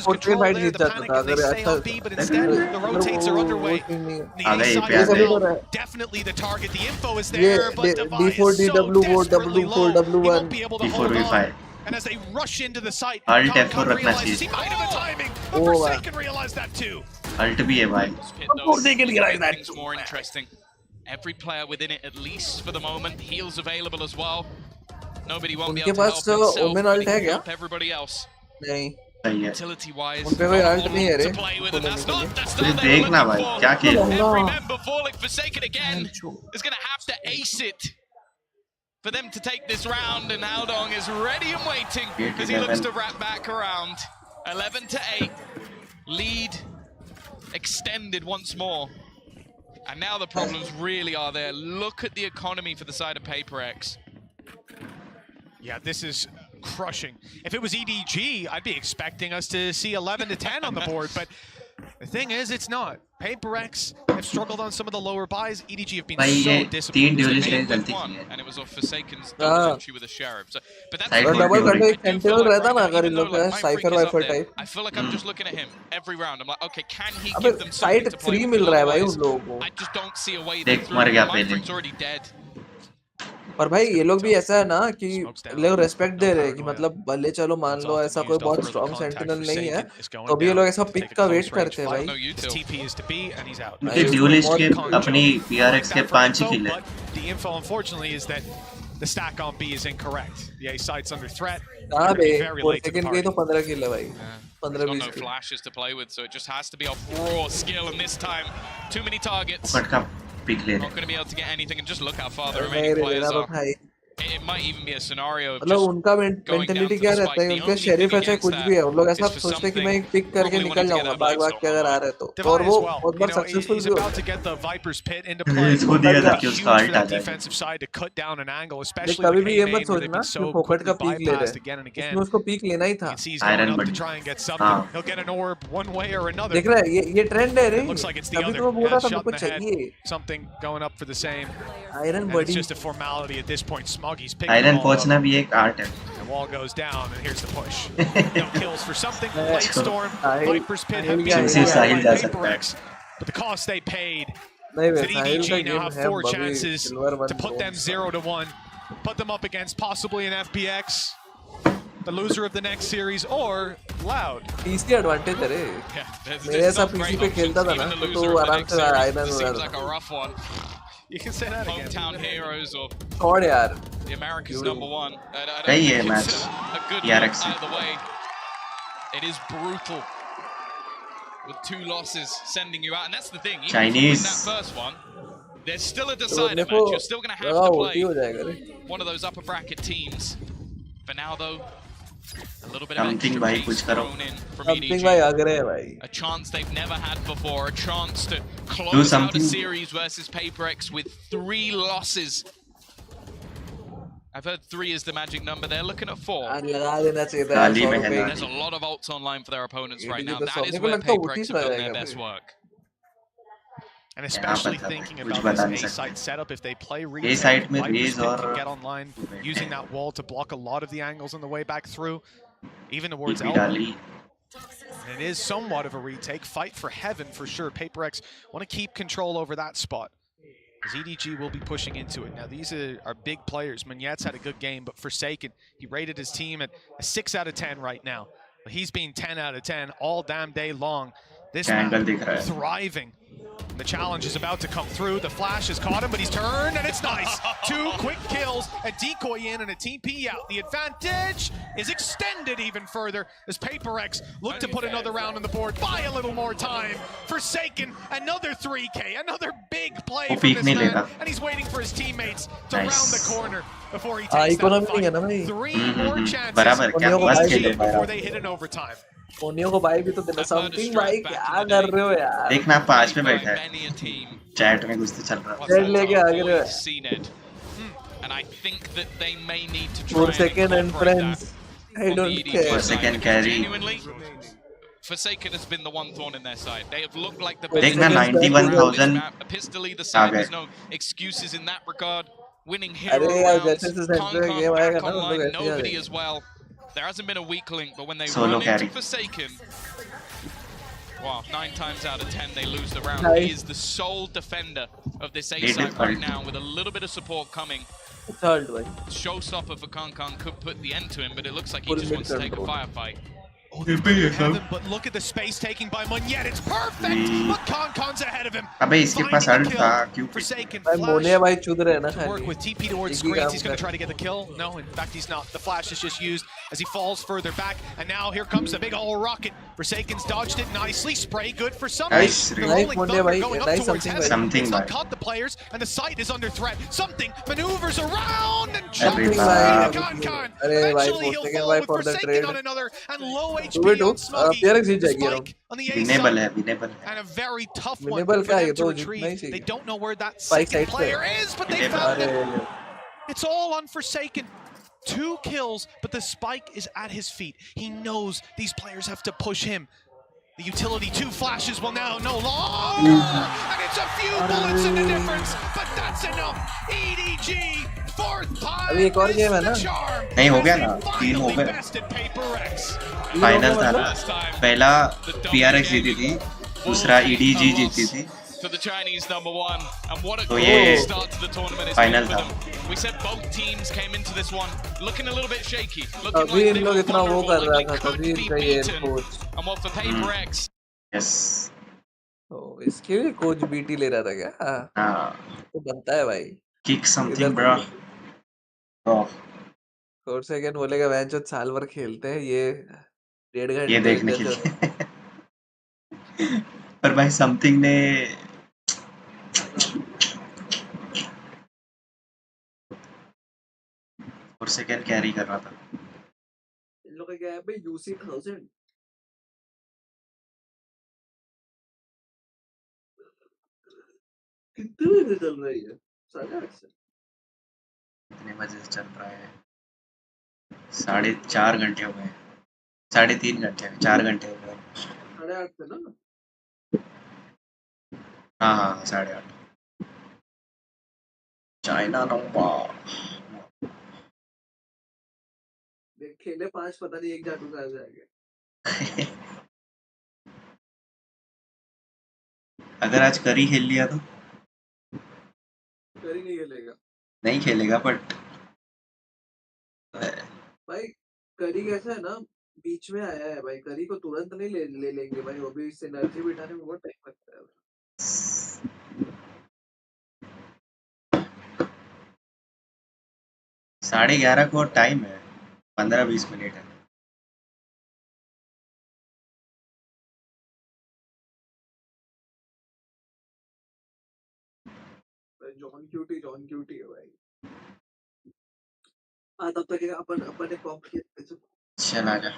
फोर्टी फाइट जीत जाता था अगर अच्छा ये D4 DW वो W4 W1 D4V5 And as they rush into the site, Alt F4 रखना चाहिए। Alt भी है भाई। Things more interesting. Every player within it, at least for the moment, heals available as well. Nobody won't be able to help himself, but he can help everybody else. नहीं Utility wise, उनपे कोई alt नहीं है रे। देखना भाई क्या खेल रहा है। Every member falling Forsaken again is going to have to ace it for them to take this round, and Aldong is ready and waiting as he looks to wrap back around. 11-8, lead extended once more, and now the problems really are there. Look at the economy for the side of PaperX. Yeah, this is crushing. If it was EDG, I'd be expecting us to see 11-10 on the board, but the thing is, it's not. PaperX have struggled on some of the lower buys. EDG have been so disciplined. And it was off Forsaken's double entry with a Sheriff. So, but that's double करके sentinel रहता ना अगर इन लोग का Cypher Viper type. I feel like I'm just looking at him every round. I'm like, okay, can he अबे give them something to play 3 with? मिल रहा है भाई उन लोगों को। I just don't see a way देख through. मर गया पहले। Mindfreak's already dead. पर भाई ये लोग भी ऐसा है ना कि लोग रेस्पेक्ट दे रहे हैं कि मतलब भले चलो मान लो ऐसा कोई बहुत स्ट्रॉन्ग सेंटिनल नहीं है तो भी ये लोग ऐसा पिक का वेट करते हैं भाई। क्योंकि ड्यूलिस्ट के अपनी PRX के 5 ही किल है। The info unfortunately is that the stack on B is incorrect. The A site's under threat. हाँ बे 4 सेकंड के तो 15 किल है भाई। 15-20 no flashes to play with, so it just has to be off raw skill, and this time too many targets. Pick ले Not going to be able to get anything, and just look how far the remaining players are. It it might even be a scenario of मतलब just उनका going down mentality to क्या the रहता spike. है, The उनका only sheriff thing है चाहे against कुछ that भी है, उन लोग ऐसा is for सोचते हैं कि मैं something एक पिक करके probably निकल wanting to get जाऊंगा that भाग भाग Blightstone के अगर आ online. रहे तो, Divine और वो as well. बहुत You bar know, successful he's भी about होता to है। get the Viper's pit into play. इसको It's दिया था gonna कि be उसका huge for अल्ट आ that जाएगा। defensive side to cut down an angle, देख especially कभी with भी A ये मत main where they've सोचना been कि so फोकट का quickly पीक ले bypassed रहे, again and इसमें again. उसको पीक लेना ही You था। can see he's going iron up to बड़ी try and get something. हाँ He'll get an orb one way or another. देख रहा है ये ट्रेंड है रे, It looks like it's the तभी other. तो मैं बोल Yeah, रहा था shot मेरे in को the head. चाहिए Something going up for the same. Iron And it's बड़ी। just a formality at this point. Smoggy's picking the iron ball पहुंचना up. भी एक आर्ट है। The wall goes down, and here's the push. No kills for something. Blightstorm, Sahil Viper's Pit Sahil have क्या been इसी won Sahil by जा सकता है। PaperX, but the cost they paid. नहीं वे That साहिल का EDG now गेम have है 4 अभी chances silver one to put them 0-1, put them up against possibly an FPX, the loser of the next series, or Loud. PC advantage है रे, Yeah, there's मेरे ऐसा not PC great पे खेलता options. था ना Even the तो loser of the आराम next से series आयरन just उड़ा seems like a rough one. You can say that again. Hometown heroes or छोड़ यार। the America's #1. I don't सही है think match it's a good TRX look out of the way. It is brutal with 2 losses sending you out, and that's the thing. Even if you win Chinese that first one, there's still a तो decider देखो match. You're still going to have लगा to OT हो play जाएगा रे। one of those upper bracket teams. For now, though, a little bit of something extra भाई pace कुछ करो। thrown in from something भाई EDG. आगे रहे भाई। A chance they've never had before. A chance to Do close out a something। series versus PaperX with 3 losses. I've heard 3 is the magic number. They're looking at 4. आज लगा देना चाहिए था गाली 100 में रुपए है There's a lot of ults online for their opponents right EDG now. तो That 100 is मेरे को where लगता है PaperX उठी have done जाएगा their best फिर। work. And especially पता thinking कुछ about बता this नहीं A सकते। site setup, if they play A retake, side में Viper's Raze Pit और can get online using that wall to block a lot of the angles on the way back through, even towards TP elbow. डाली। And it is somewhat of a retake. Fight for heaven for sure. PaperX want to keep control over that spot. As EDG will be pushing into it. Now these are big players. Magnet's had a good game, but Forsaken, he rated his team at a 6 out of 10 right now. But he's been 10 out of 10 all damn day long. This map angle दिख रहा है। thriving. The challenge is about to come through. The flash has caught him, but he's turned, and it's nice. 2 quick kills, a decoy in, and a TP out. The advantage is extended even further as PaperX look to put another round on the board. Buy a little more time. Forsaken, another 3K, another big play वो from peak this नहीं man, लेगा। and he's waiting for his teammates to Nice। round the corner before he takes that economy नहीं है ना fight. भाई। 3 more chances बराबर क्या उन्हीं को मस्त भाई खेले before भाई। they hit an overtime. कोनियों को भाई भी तो देना। I've heard a something strike भाई back क्या in the कर day. रहे हो यार? देखना 5 में By बैठा है। many a team. चैट में कुछ तो चल रहा है। What's Red that? लेके To आगे avoid रहे। CNED. And I think that they may need to try 4 and second and incorporate friends. that I on the don't EDG care. For side, second because carry। genuinely, Forsaken has been the one thorn in their side. They have looked like the For best देखना second team carry around this 91,000 map. Epistolally, the uh side, गए। there's no excuses in that regard. Winning अरे hero यार rounds, जैसे से centre में game Con आएगा back ना, हम लोग online, ऐसे ही आ nobody जाएंगे। as well. There hasn't been a weak link, but when they Solo run carry। into Forsaken, wow, 9 times out of 10 they lose the round. Nice। He is the sole defender of this A Needed side right ult। now with a little bit of support coming. Third भाई। Showstopper for Kankan could put the end to him, but it looks like he Full just wants to mid take a control। firefight. Heaven, but look at the space taking by Munyet. It's perfect, but Con's ahead of him. अबे इसके पास Finding alt the था kill. क्यों? Forsaken भाई flash. Moniya भाई चुद रहे हैं ना To work खाली। with TP towards एक ही screens, काम he's going to कर। try to get the kill. No, in fact he's not. The flash is just used as he falls further back, and now here comes the big old rocket. Forsaken's dodged it nicely. Spray good for something. Nice, They're nice rolling Monia thunder bhai, going up nice towards something heaven. bhai। Something It's not bhai। caught the players, and the site is under threat. Something maneuvers around and Every jumps bhai। into Con. अरे भाई Eventually he'll 4 second fall भाई with for the Forsaken trade। on another, and low 2v2 HP on Smuggy. PRX Jeet The जाएगी ये spike on the A winnable side. है winnable है। And a very tough one Winnable for क्या them ये to तो जीतना ही retrieve. चाहिए। They don't know where that Spike second side player पे। is, but they Winnable। found अरे him. It's all on Forsaken. 2 kills, but the spike is at his feet. He knows these players have to push him. The utility 2 flashes will now no longer, and it's a few bullets in the difference, but that's enough. EDG, 4th time अभी एक और is game है the ना? charm. नहीं हो गया As ना, they 3 हो finally गए। bested PaperX. फाइनल था ना, First time पहला PRX जीती थी, दूसरा EDG जीती थी। to the Chinese #1, and what a तो great ये start to the tournament it's final been for था। them. We said both teams came into this one looking a little bit shaky, looking अभी like in they लोग were इतना वो vulnerable, कर रहा like था they could तभी be इनका ये beaten. Coach. And what for PaperX? Yes. तो इसके लिए कोच बीटी ले रहा था क्या? हाँ। तो बनता है भाई। किक समथिंग इधर ब्रो। ओह 4 सेकंड बोलेगा वैन जो साल भर खेलते हैं ये 1.5 घंटे ये देखने के जैसे लिए। पर भाई समथिंग ने और सेकंड कैरी कर रहा था। इन लोगों का क्या है भाई, यूसी 1000 कितने बजे चल रही है? 8:30 से। कितने बजे से चल रहा है? 4.5 घंटे हो गए। 3.5 घंटे, 4 घंटे हो गए। 8:30 से ना। हाँ हाँ, 8:30। चाइना नंबा। देख खेले 5, पता नहीं एक जादू का आ जाएगा। अगर आज करी खेल लिया तो करी नहीं खेलेगा नहीं खेलेगा, बट भाई। करी कैसा है ना, बीच में आया है भाई। करी को तुरंत नहीं ले लेंगे भाई, वो भी इससे एनर्जी बिठाने में बहुत टाइम लगता है। 11:30 को टाइम है, 15-20 मिनट है। जॉन क्यूटी है भाई। हाँ तब तक अपन अपन एक कॉम्प खेलते हैं। चल आजा।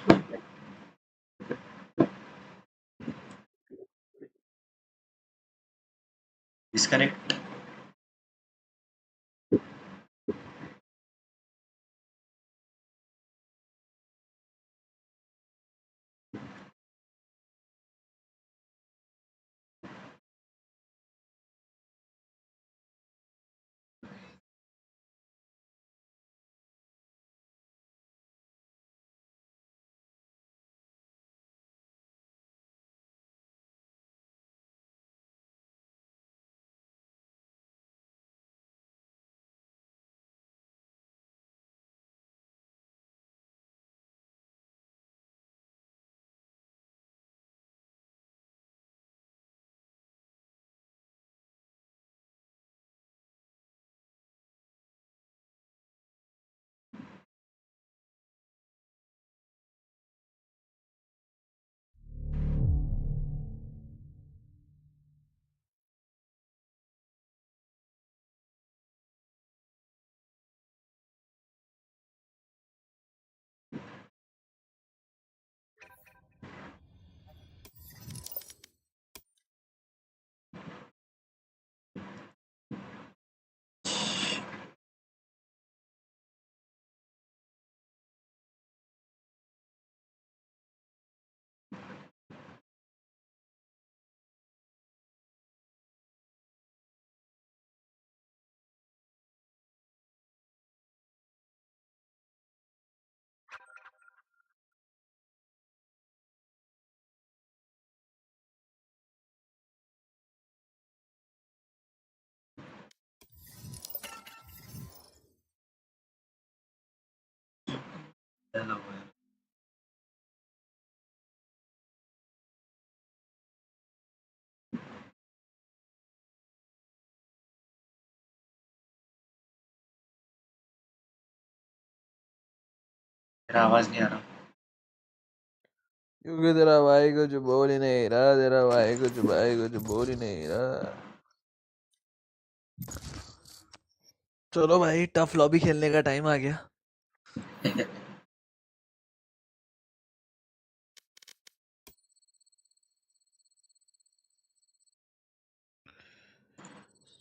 डिस्कनेक्ट। हेलो। तेरा आवाज नहीं आ रहा। क्योंकि तेरा भाई कुछ बोल ही नहीं रहा, तेरा भाई कुछ बोल ही नहीं रहा। चलो भाई, टफ लॉबी खेलने का टाइम आ गया।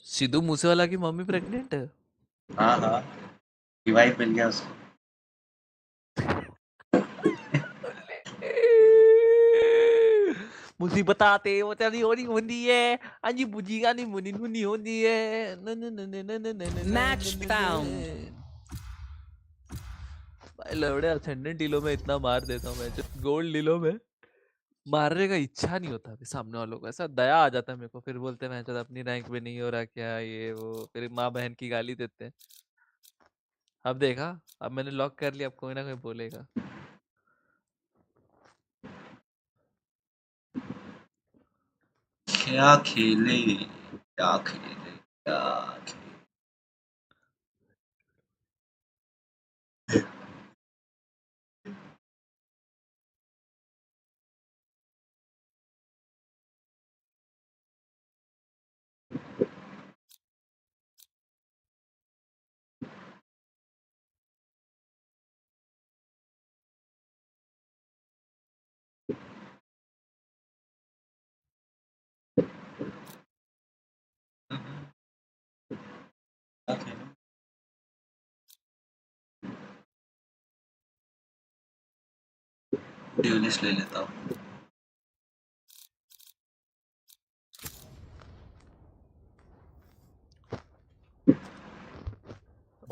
सिद्धू मूसेवाला की मम्मी प्रेग्नेंट है। हाँ हाँ, रिवाइव मिल गया उसको। मुसीबत आते वो तेरी होनी होती है। अंजी बुझी का नहीं मुनी मुनी होती है। न न न न न न न न Match found. भाई लवड़े असेंडेंट डीलो में इतना मार देता हूँ मैं, जो गोल्ड डीलो में मारने का इच्छा नहीं होता अभी सामने वालों को। ऐसा दया आ जाता है मेरे को, फिर बोलते हैं मैं तो अपनी रैंक पे नहीं हो रहा क्या ये वो, फिर माँ बहन की गाली देते हैं। अब देखा, अब मैंने लॉक कर लिया, अब कोई ना कोई बोलेगा। क्या खेले, क्या खेले, क्या खेले। ड्यूलिस्ट ले लेता हूँ।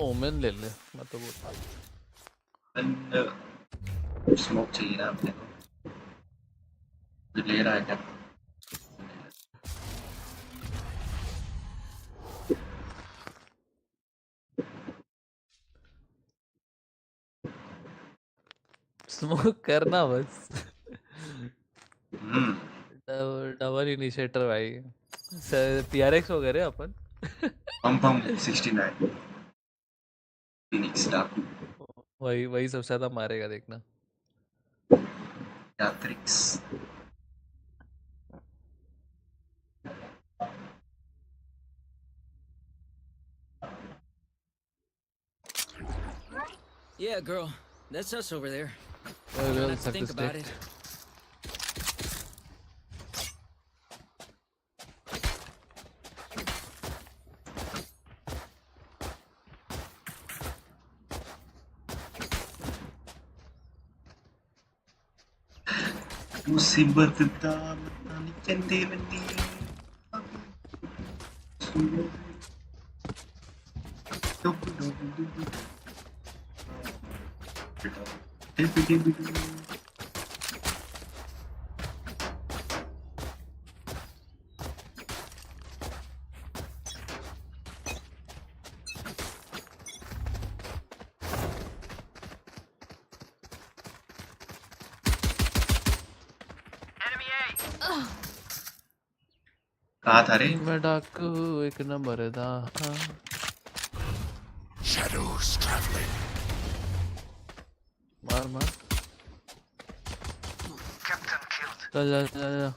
ओमेन ले ले, मैं तो बोलता स्मोक चाहिए ना अपने को, तो ले रहा है क्या? स्मोक करना बस। हम्म, डबल इनिशिएटर भाई, पीआरएक्स हो गए रे अपन। पम 69 फिनिक्स डाकू वही वही सबसे ज्यादा मारेगा देखना। यात्रिक्स। Yeah, girl, that's us over there. Well, Try not to suck think this about dick. it. मुसीबत दा मतानी चंदे बंदी कहा था रे? मैं डाकू एक नंबर दा। Shadows traveling. मार मार। चल चल चल।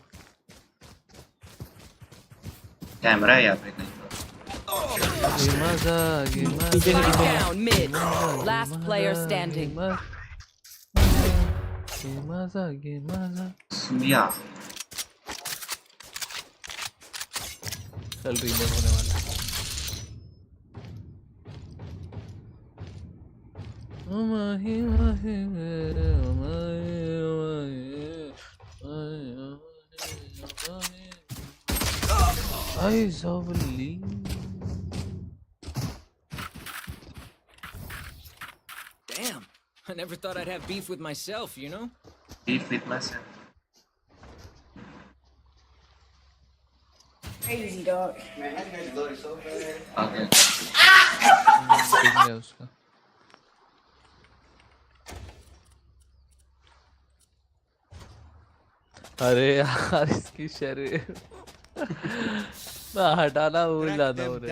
कैमरा है यहाँ पे कहीं पर। Spike down mid. Last player standing. सुनिया चल रीमेक होने वाला। Eyes of Lee. Damn, I never thought I'd have beef with myself, you know? beef with myself. Crazy dog. Okay. ठीक है उसका। अरे यार इसकी शरीर मैं हटाना भूल जाता हूँ रे।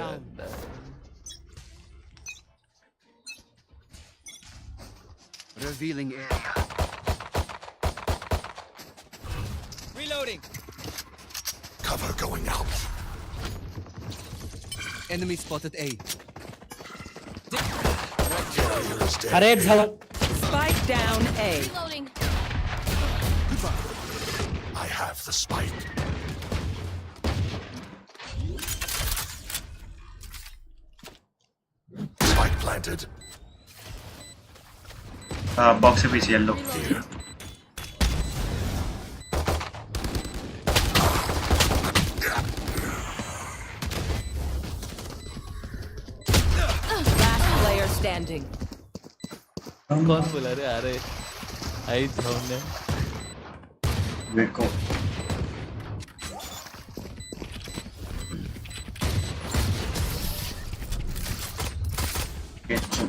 Revealing area. Reloading. Cover going out. Enemy spotted A. Carrier is dead. Spike down A. I have the spike. Spike planted. Box से पीछे yellow. Here. Last player standing. कौन बोला रे? अरे आई हमने देखो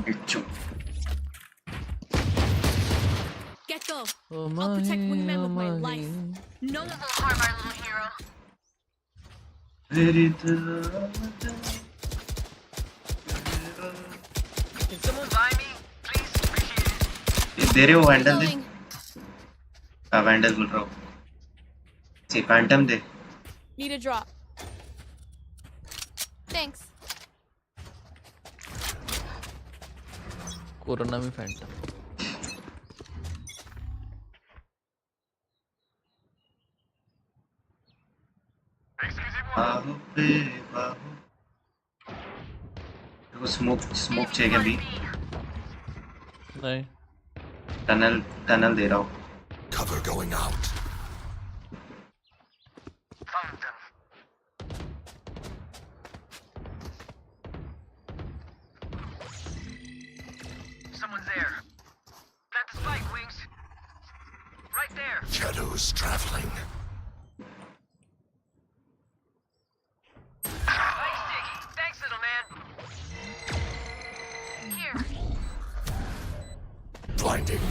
Kichchu Get go. O I'll protect wingman with my Mahi life. No one will harm our little hero. तेरी तरह Can someone buy me? Please, appreciate it. दे रहे हो हैंडल दे। Reloading. हाँ हैंडल बोल रहा हूँ। सी फैंटम दे। Need a drop. Thanks. Corona में फैंटम। बाहु पे बाहु। देखो स्मोक चाहिए भी। नहीं टनल दे रहा हूँ। Cover going out. Found them. Someone's there. Plant the spike, Wings. Right there. Shadows traveling. Spike sticky. Thanks, little man. Here. Blinding.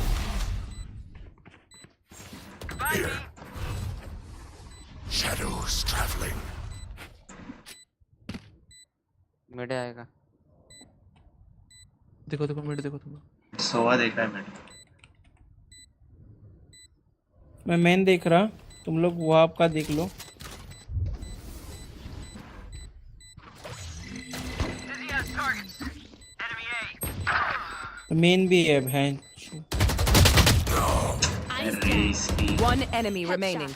Goodbye, Here. B. Shadows traveling. Mid आएगा। देखो देखो मिड देखो तुम। सोवा देख रहा है मैंने। मैं मेन देख रहा, तुम लोग वो आपका देख लो। Dizzy has targets. Enemy A. Main भी है बहन। अरे इसकी One enemy remaining.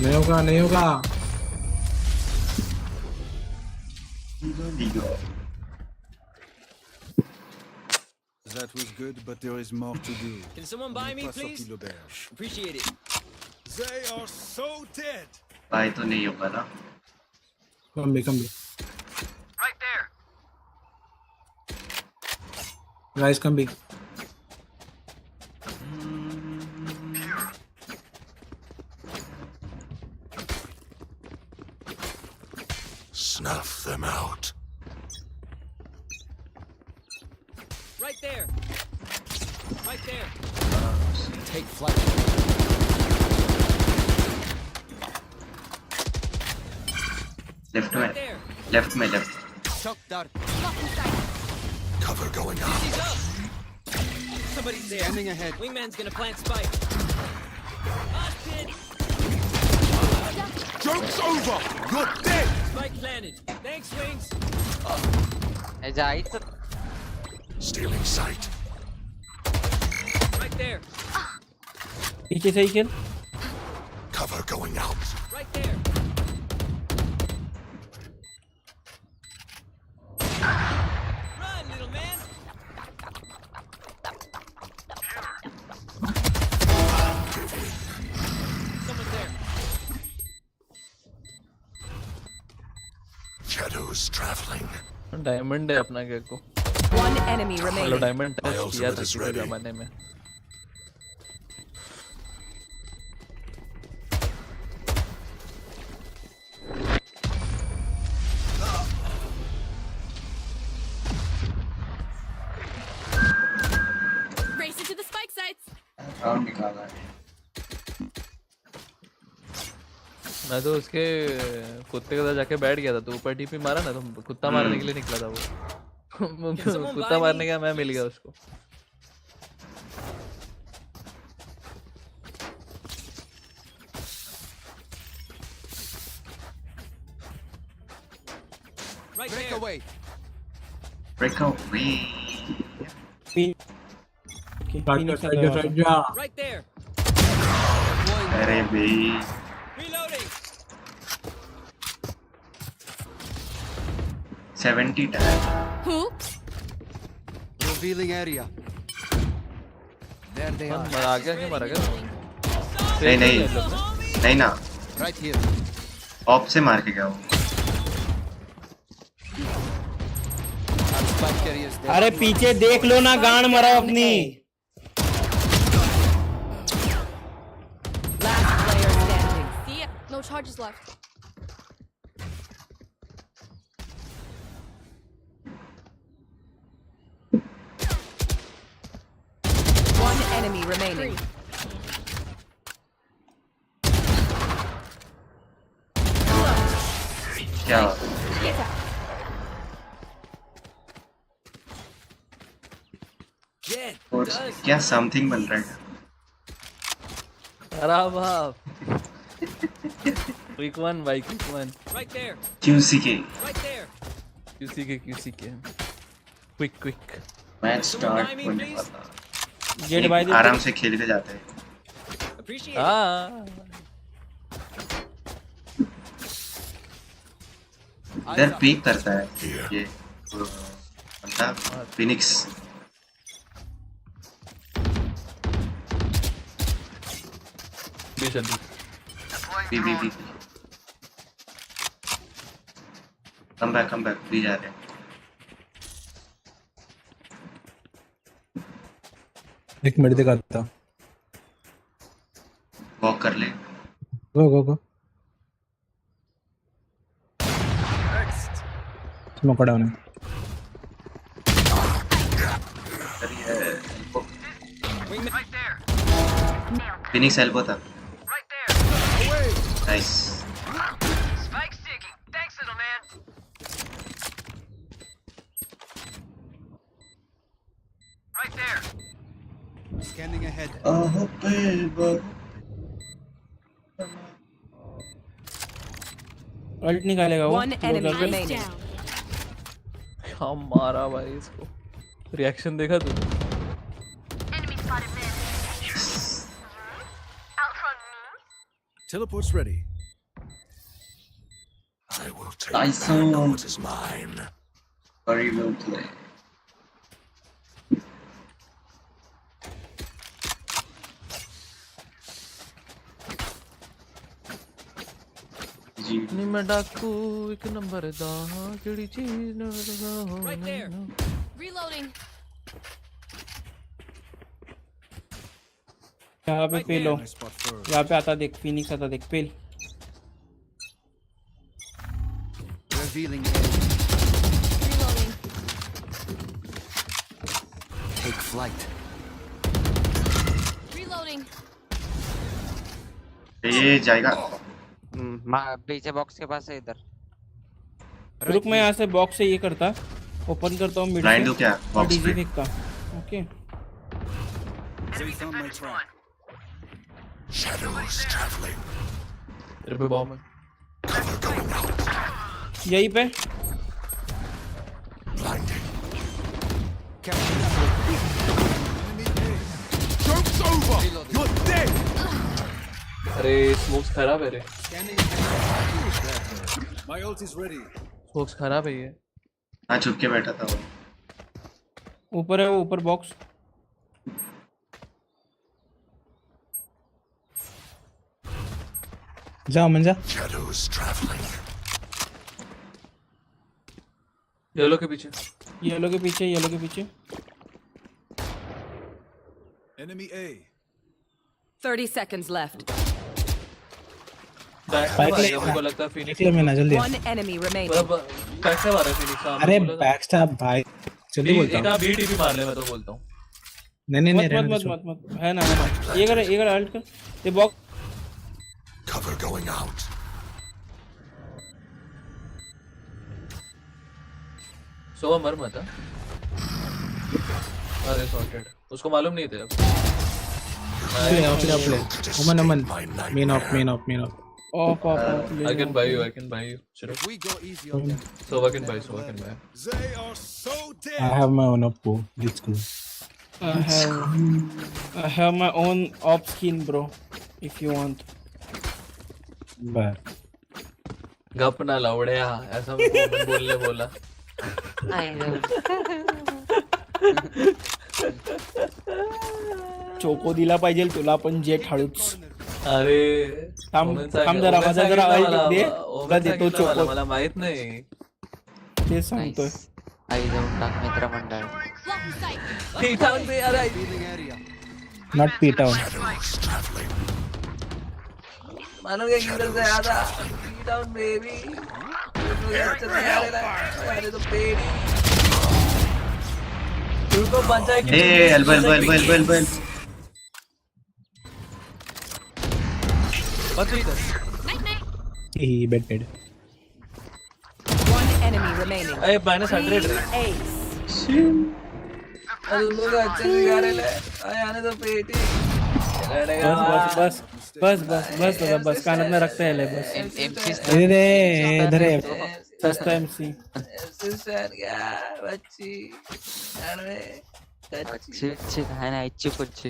नहीं होगा नहीं होगा। That was good, but there is more to do. Can someone buy me, please? Appreciate it. They are so dead. भाई तो नहीं होगा ना। कम भी Right there. गाइस कम भी। Snuff them out. Right there. Right there. Take flight. Left में Right there. Left Cover going out. He's up. Somebody's there. Standing ahead. Wingman's gonna plant spike. Austin! Joke's over. You're dead. Spike planted. Thanks, Wings. जाइए तो Stealing sight. Right there. पीछे से ही खेल। Cover going out. Right there. Run, little man. Someone's there. Shadows traveling. Diamond है अपना क्या को। One enemy hello remaining. Diamond My touch किया ultimate था is किसी ready. जमाने में। Race into the spike sites. Round निकाला है। मैं तो उसके कुत्ते के साथ जाके बैठ गया था, तो ऊपर टीपी मारा ना, तो कुत्ता मारने के लिए निकला था वो। कुत्ता मारने का मैं मिल गया उसको। Right there. away. Break away. Right there. अरे भाई Reloading. 70 tag. Who? Revealing area. There they are. मरा गया कि मरा गया? नहीं ना Right here. ऑप से मार के गया वो। Spike carriers there. अरे पीछे देख लो ना, गांड मराओ अपनी। Last player standing. See ya. No charges left. One enemy remaining. क्या Get out. Jet. कोर्स क्या समथिंग बन रहा है। अरे बाप। क्विक वन भाई, quick one. Right there. QC के Right there. क्यूसी के। Quick quick. Match Someone start buy me, होने please? वाला। जेड भाई आराम से खेल के जाते हैं। Appreciate it. हाँ। इधर पीक करता है ये बंदा फिनिक्स। चल बी कम बैक भी जा रहे हैं। एक मिनट दिखाता हूँ। वॉक कर ले। गो स्मोक डाउन है। फिनिक्स एल्बो था। Nice. Spike sticking. Thanks, little man. Right there. Scanning ahead. Ult निकालेगा वो। One enemy Closer पे। remaining. क्या मारा भाई इसको। रिएक्शन देखा तू? Enemy spotted mid. Outrun me. Teleport's ready. Nice. Very well played. जी नी मैं डाकू एक नंबर दा केड़ी चीज न Right there. Reloading. यहाँ पे पेलो। I spot first. यहाँ पे आता देख, फिनिक्स आता देख, पेल। Revealing Reloading. take flight. Reloading. ये जाएगा। पीछे बॉक्स के पास है इधर। रुक, मैं यहाँ से बॉक्स से ये करता, ओपन करता हूँ मिड ब्लाइंड से हो क्या और बॉक्स डीजी पे? फेंकता। Okay. They found my trap. तेरे पे बॉम्ब है। यहीं पे। Joke's over. You're dead. अरे स्मोक्स खराब है रे। My ult is ready. Smokes खराब है ये। हाँ छुप के बैठा था वो। ऊपर है वो, ऊपर बॉक्स। जा मंजा। येलो के पीछे। येलो के पीछे, येलो के पीछे। Enemy A. 30 seconds left. Back ले हमको लगता है फिनिक्स। निकले मैं ना जल्दी। One enemy remaining. मतलब बैक से मारा फिनिक्स। अरे बैकस्टैब भाई, जल्दी बोलता एक हूँ। आप बीटीपी मार ले मैं तो बोलता हूँ। नहीं मत है ना। ये कर अल्ट कर। ये बॉक्स सोवा मर मत। अरे सॉर्टेड। उसको मालूम नहीं थे अब। Aman main off off I can buy you. Sure. If we go easy on them, So I can buy. they are so dead. I have my own oppo. Let's go. I have my own op skin, bro. If you want. But गप ना लौड़या ऐसा बोलने बोला। Choco दिला पाहिजे तुला पण jet हळूच। अरे थांब जरा, माझा जरा अल्ट दे, तुला देतो चोको। मला माहित नाही। ते सांगतोय। आई जाऊन टाक मित्रमंडळ। Blocking sight. पीटाऊन पे अरे Revealing area. Not P-Town. मानो क्या किधर से आया था? पीटाऊन बेबी। अरे तो पेड़ी। तुमको बचा कि? Elbow. He bet. One enemy remaining. अरे -100 रे। Ace. अरे लोग अच्छे से गा रहे ले। आने तो पेटी। बस कानत में रखते हैं ले बस। एमसी इधर है सस्ता एमसी। बच्ची अरे अच्छी है ना अच्छी कुछ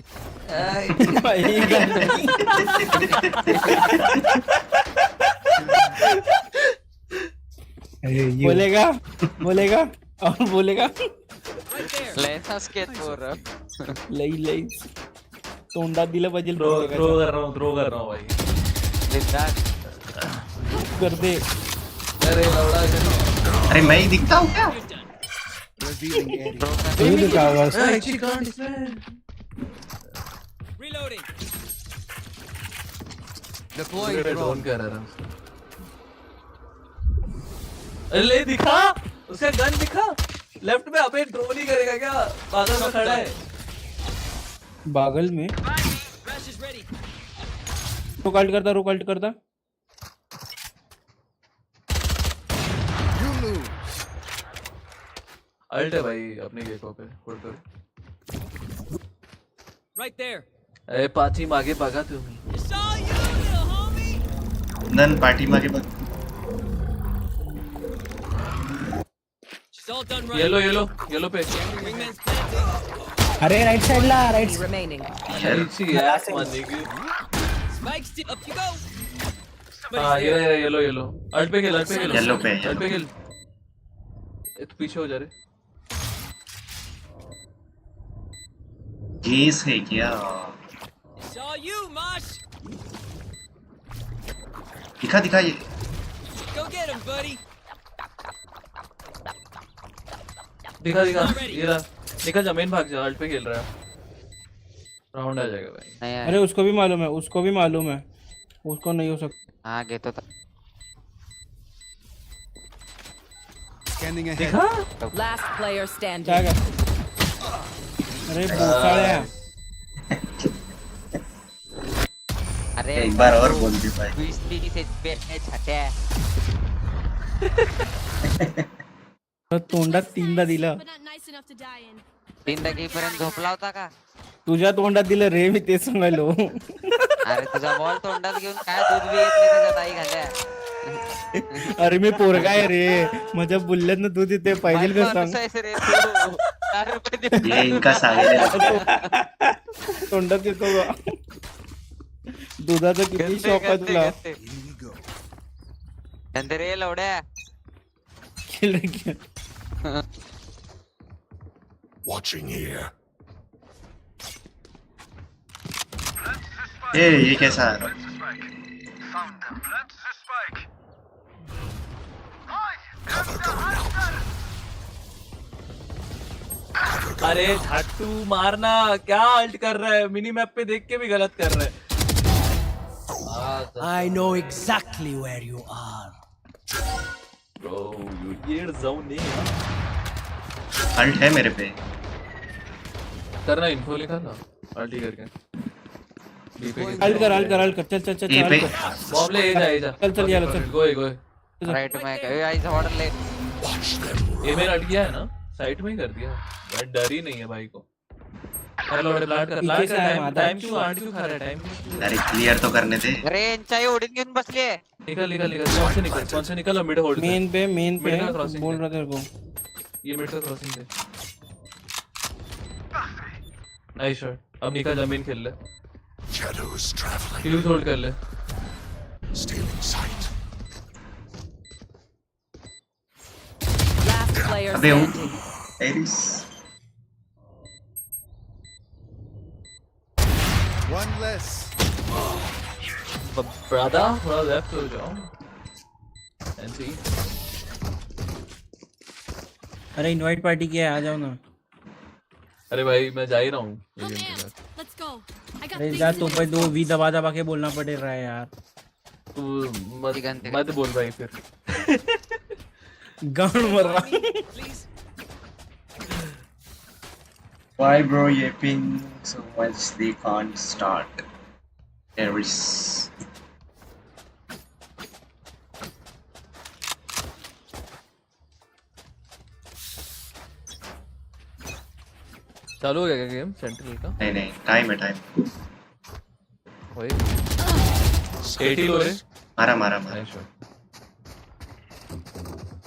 बोलेगा और बोलेगा। लेना स्केट बोल रहा लई तोंडात दिलं पाहिजे थ्रो कर रहा हूँ भाई कर दे. अरे लौड़ा अरे मैं ही दिखता हूँ क्या? Revealing area. तू दिखा बस. Reloading. Deploying drone drone. कर रहा है. अरे दिखा उसका गन दिखा लेफ्ट में. अबे ड्रोन ही करेगा क्या? पागल में खड़ा है. बागल में Flash is ready. रोक अल्ट करता. You lose. अल्ट है भाई अपने गेको पे. होल्ड कर. Right there. अरे पाची मागे भागा तुम्ही. It's all you, little homie. नन पार्टी मागे बघ. She's all done right. Yellow पे. Wingman's planting. अरे राइट साइड ला. Right Remaining. अच्छी यार मारने की. Spike stick. Up you go. हाँ ये येलो. अल्ट पे खेल. येलो पे. अल्ट पे खेल. तू पीछे हो जा रे. गेस है क्या? It's all you, Mosh. दिखा ये. Go get him, buddy. दिखा ये रहा. निकल जा. मेन भाग जा. अल्ट पे खेल रहा है. राउंड आ जाएगा भाई. अरे उसको भी मालूम है. उसको नहीं हो सकता. हाँ गे तो Scanning ahead. दिखा. Last player standing. क्या कर. अरे भूसाड़े. अरे एक बार और बोल दे भाई. 20 से बैठने छटे. तोंडात तीनदा दिलं. But not nice enough to die in. 3 पर्यंत झोपला होता का? तुझ्या तोंडात दिलं रे. मी ते सांगायलो. अरे तुझा बॉल तोंडात घेऊन काय दूध बी येत नाही त्याच्यात आई घाल्या. अरे मी पोरगा आहे रे. माझ्या बुल्ल्यात ना दूध येते पाहिजे का सांग. रे तू. 4 रुपये दे. ये इनका सागे. तोंडात येतो बा. दुधाचं किती शॉक आहे तुला. नंतर रे लवड्या. खेळ रे खेळ. Watching here. ये कैसा है? अरे झाटू मारना. क्या अल्ट कर रहा है? मिनी मैप पे देख के भी गलत कर रहा है. I know exactly where you are. Bro, ये zone नहीं है. अल्ट है मेरे पे. करना इन्फो लिखा ना. अल्ट ही करके. अल्ट कर. चल. ए पे. बॉम्ब ले ए जा. चल यार चल. गो. राइट में गए. आई जवाड़ ले. ये मेरा अट गया है ना. साइड में ही कर दिया. भाई डर ही नहीं है भाई को. लाट कर. टाइम क्यों खा रहा है? टाइम अरे क्लियर तो करने दे. अरे इंचाई ओढून घेऊन बसले. निकल. कौन से निकल. Mid hold. मेन पे का crossing बोल रहा तेरे को. ये मिड का क्रॉसिंग है. Nice shot. अब निकल. जमीन खेल ले. Shadows traveling. फ्यूज होल्ड कर ले. Still in sight. Last player अबे standing. एरिस. One less. ब्रदर थोड़ा लेफ्ट हो जाओ. एनसी. अरे इनवाइट पार्टी किया है. आ जाओ ना. अरे भाई मैं जा ही रहा हूँ. Oh man, let's go. I got अरे things जा to तो do. भाई 2 वी दबा के बोलना पड़ रहा है यार. तू मत बोल भाई फिर. गान मर रहा. Please. Why bro yapping so much they can't start? Aries. चालू हो गया गेम सेंट्रल का. नहीं टाइम है. वही 80 लो रे. मारा.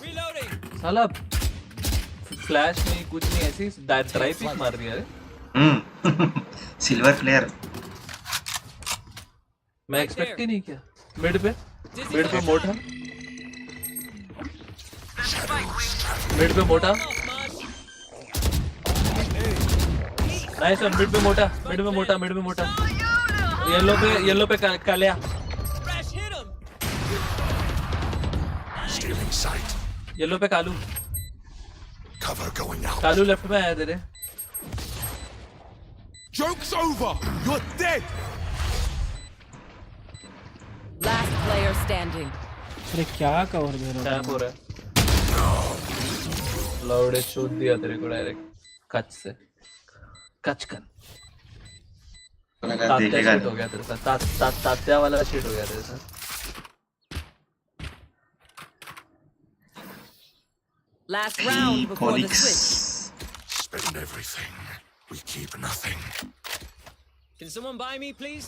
Reloading. साला फ्लैश नहीं कुछ नहीं. ऐसे ड्राइव पिक मार दिया रे. Silver flare. मैं एक्सपेक्ट ही नहीं किया. मिड पे मोटा. नाइस वन, मिड में मोटा, मिड में मोटा, मिड में मोटा, येलो पे कालिया, येलो पे कालू, कालू लेफ्ट में आया तेरे. Joke's over! You're dead! Last player standing. अरे क्या कवर दे रहा टैप हो रहा है. लाउडे शूट दिया तेरे को डायरेक्ट कच से. कच कर. तात्या शूट हो गया तेरे साथ. तात्या वाला शूट हो गया तेरे साथ. Last round before the switch. Spend everything. We keep nothing. Can someone buy me, please?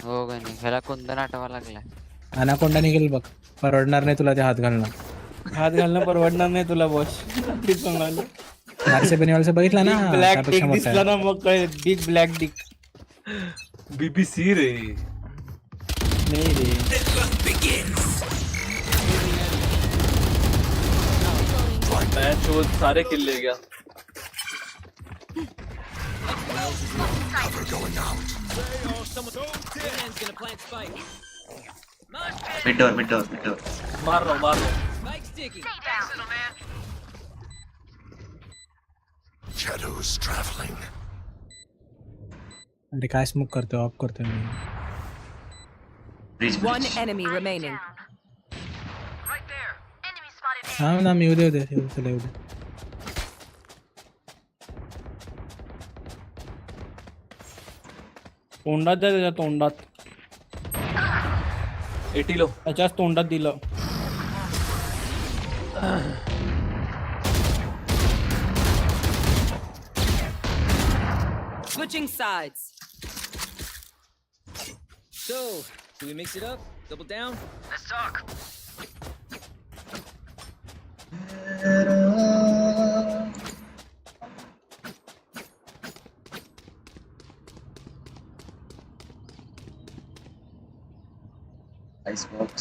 हो गई नाही ह्याला कुंदन आठवा लागलाय. अनाकोंडा निघेल बघ. परवडणार नाही तुला ते हात घालणं. हात घालणं परवडणार नाही तुला बॉस. आरसे बनेवाल से बघितला ना. ब्लॅक डिक दिसला ना मग काय बिग ब्लॅक डिक. बीबीसी रे. नहीं रे. मैच वो सारे किल ले गया. Gonna plant spike. Mid door. मार रहा हूँ. Spike sticky. Shadows traveling. अरे काय स्मोक करतोय. ऑफ करतोय मी. One enemy remaining. हाँ ना मी उद्या चला उद्या. तोंडात जा त्याच्या तोंडात. 80 लो. त्याच्याच तोंडात दिलं. Switching sides. So, do we mix it up? Double down? Let's talk. Icebox.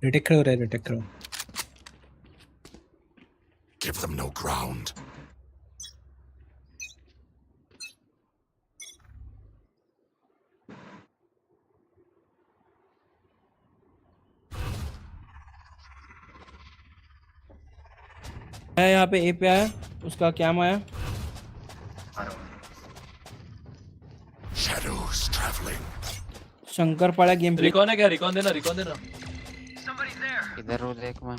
Retake खेळू रे. रिटेक खेळू. Give them no ground. यहाँ पे ए पे आया. उसका क्या आया. Shadows traveling. शंकर पाड़ा गेम प्ले. रिकॉन है क्या. रिकॉन देना. इधर रोज एक में.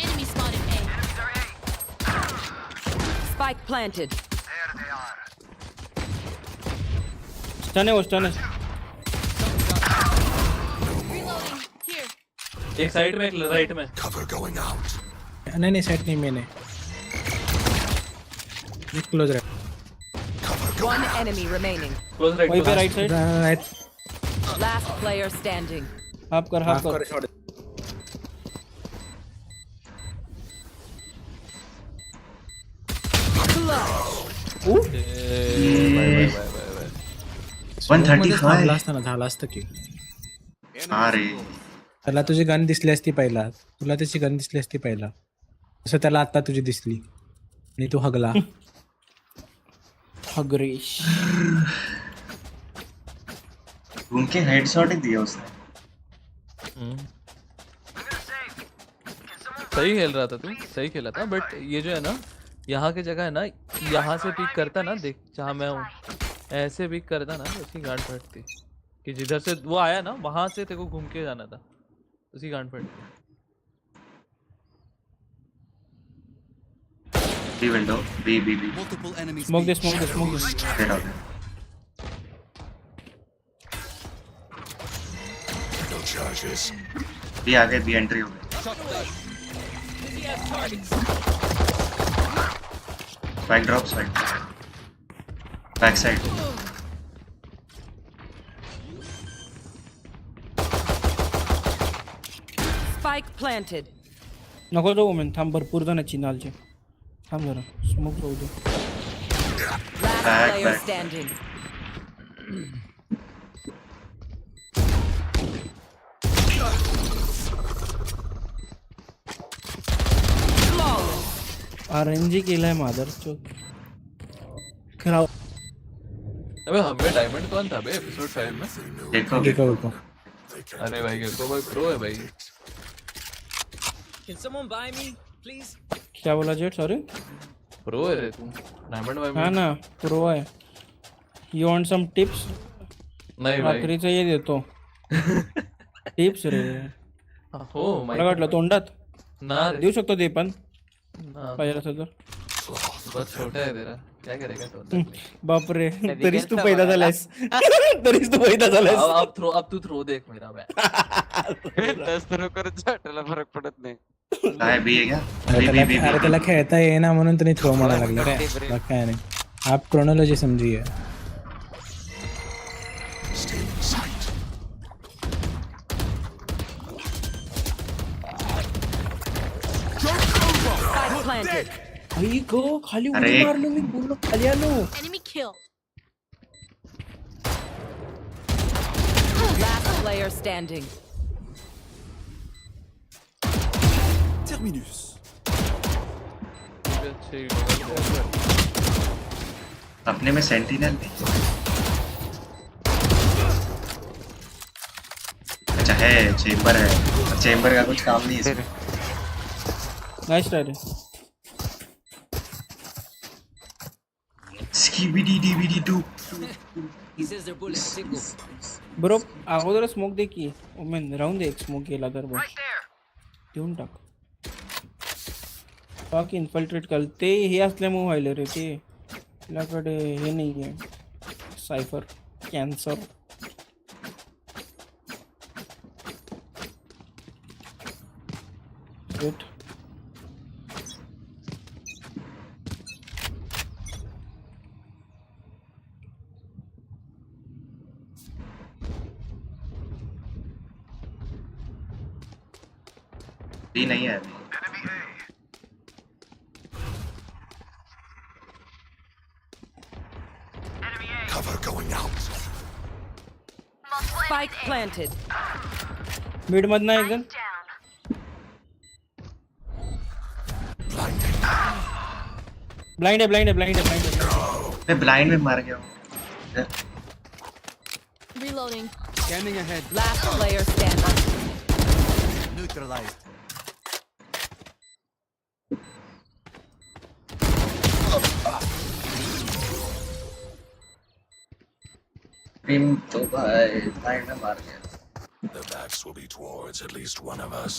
Enemy spotted A. Spike planted. Stun है वो. स्टन है. Reloading. Here. एक साइड में एक राइट में. Cover going out. नहीं साइड नहीं मैंने. Close right. One enemy remaining. Close right. वहीं पे right side. Right. Last player standing. Half कर. बाय. 135. झाला असतं की. अरे त्याला तुझी गन दिसली असती पहिला. तुला त्याची गन दिसली असती पहिला. असं त्याला आता तुझी दिसली आणि तू हगला. हगरेश. घूम के हेडशॉट ही दिया उसने. सही खेल रहा था तू. सही खेला था बट ये जो है ना यहाँ की जगह है ना. यहाँ से पिक करता ना. देख जहाँ मैं हूँ ऐसे पिक करता ना उसकी गांड फटती. कि जिधर से वो आया ना वहां से तेरे को घूम के जाना था. उसकी गांड फटती. B window. B. स्मोक दे. Straight out. No charges. B आ गए. B एंट्री हो गई. Spike drop. Back side. Spike planted. नको जाऊ ओमेन, थांब भरपूर जणांची नालचे. थांब जरा स्मोक जाऊ दे. Last player standing. RNG केलाय मादरचोद. खराब. अबे हमें डायमंड कौन था बे एपिसोड 5 में? देखो अरे भाई गेको भाई प्रो है भाई. Can someone buy me, please? क्या बोला जेट? सॉरी. प्रो है रे तू. डायमंड भाई. हाँ ना प्रो है. You want some tips? नहीं भाई. रात्रीचं ये देतो. टिप्स रे. हो मला वाटलं तोंडात. ना देऊ शकतो ते पण. पाहिजे असेल तर. बहुत छोटा है तेरा. क्या करेगा तो? बापरे तरीच तू पैदा झालास. तरीच तू पैदा झालास. अब तू थ्रो देख मेरा बे. 10 थ्रो करत जाटला फरक पडत नाही. काय बी है क्या? अरे त्याला खेळता येईना म्हणून तुम्ही थ्रो म्हणायला लागला रे. काय नाही. आप क्रोनोलॉजी समजिए. Spike planted. आई गो खाली उडी मारलो मी बोललो खाली आलो. Enemy kill. Last player standing. Terminus. अपने में सेंटिनल नहीं. अच्छा है चेंबर है. चेंबर का कुछ काम नहीं है इसमें. Nice try. Skibidi DBD 2. He says their bullets tickle. Bro अगोदर स्मोक दे की. ओमेन राहून दे एक स्मोक गेला तर बस. देऊन टाक. बाकी इन्फिल्ट्रेट कर. ते हे असल्यामुळे व्हायलं रे ते. आपल्याकडे हे नाही आहे. Cipher cancer. वेट. भी नहीं है अभी. Cover going out. Spike planted. Mid मधनं एक जण. ब्लाइंड है. मैं ब्लाइंड में मार गया हूँ. Reloading. Scanning ahead. Last player standing. Neutralized. तो भाई ब्लाइंड में मार गया. The backs will be towards at least one of us.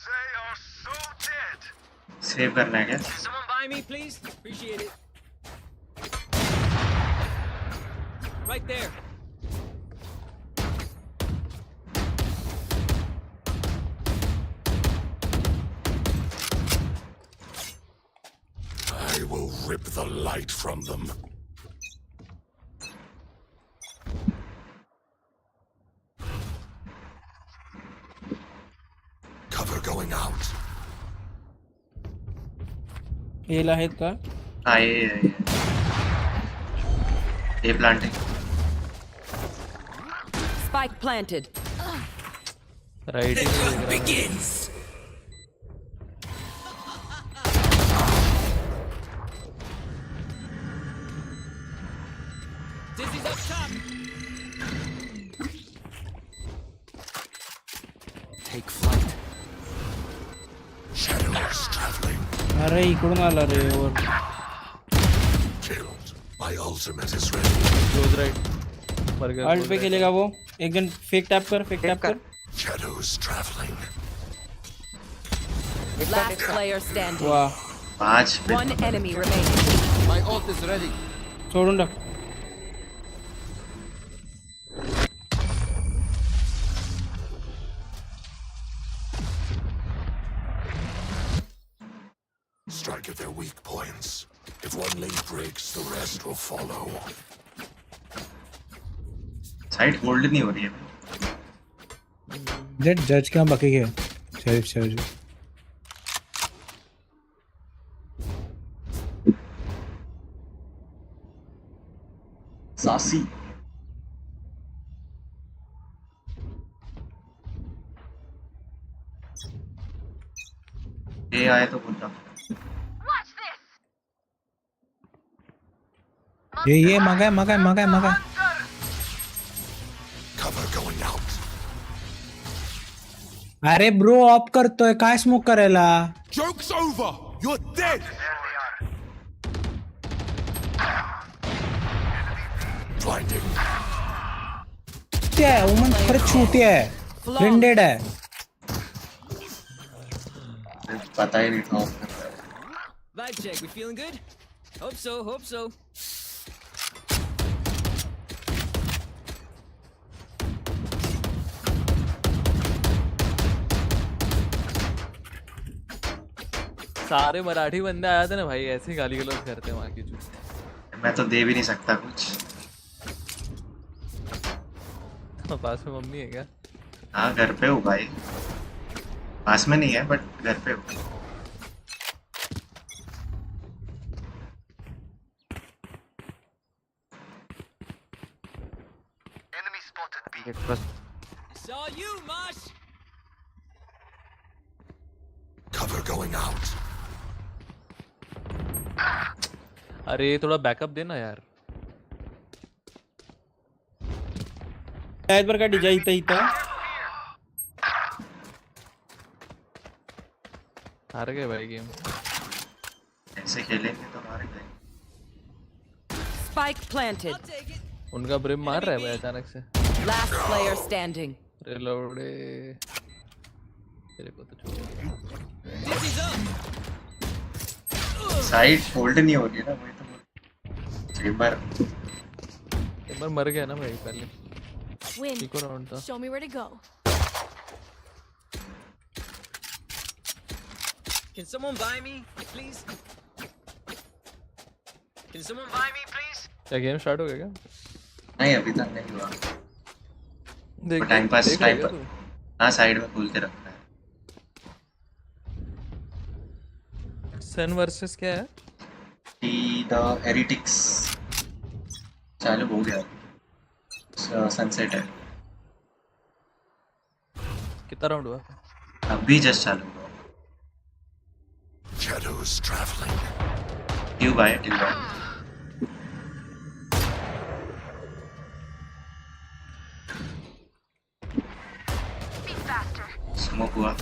They are so dead. Save करना है क्या? Can someone buy me, please? Appreciate it. Right there. I will rip the light from them. Cover going out. हेला आहेत का? ये planting. Spike planted. Writing Begins. Dizzy's up top. Take flight. Shadows traveling. अरे इकडून आला रे वर. Killed. My ultimate is ready. Close right. Ult पे खेलेगा वो. एक जन फेक टैप कर. Shadows traveling. Last player standing. वाह. 5. One enemy remaining. My ult is ready. सोडून टाक. Strike at their weak points. If one link breaks, the rest will follow. Side hold नहीं हो रही है. जेट जज क्या बाकी है शरीफ सासी ये आए तो बोलता ये मगा Cover going out. अरे ब्रो ऑफ करतोय काय स्मोक करायला Joke's over. You're dead. Blinding. क्या है वुमन खरंच छूती है ब्लेंडेड है पता ही नहीं था Vibe check. We feeling good? Hope so. सारे मराठी बंदे आए थे ना भाई, ऐसे ही गाली गलौज करते हैं वहाँ की जो। मैं तो दे भी नहीं सकता कुछ। तो पास में मम्मी है क्या? हाँ घर पे हूँ भाई, पास में नहीं है बट घर पे हूँ। It's all you, Mosh. Cover going out. अरे थोड़ा बैकअप देना यार। शायद बर का डिजाइन इथं हार गए भाई गेम। ऐसे खेलेंगे तो हार गए। Spike planted. उनका ब्रिम मार रहा है भाई अचानक से। Last player standing. रिलोडे तेरे को तो छोड़। साइड फोल्ड नहीं हो रही ना, वही तो चेंबर मर गया ना भाई पहले। Win. ठीक हो राउंड था। Show me where to go. Can someone buy me, please? Can someone buy me, please? क्या गेम स्टार्ट हो गया क्या? नहीं अभी तक नहीं हुआ। देख टाइम पास टाइम लेगा पर हाँ साइड में खोल के रखना है। सन वर्सेस क्या है? द हेरिटिक्स चालू हो गया, सनसेट है। कितना राउंड हुआ? अभी जस्ट चालू हुआ। Shadows traveling. ट्यूब आए ट्यूब आए। स्मोक हुआ।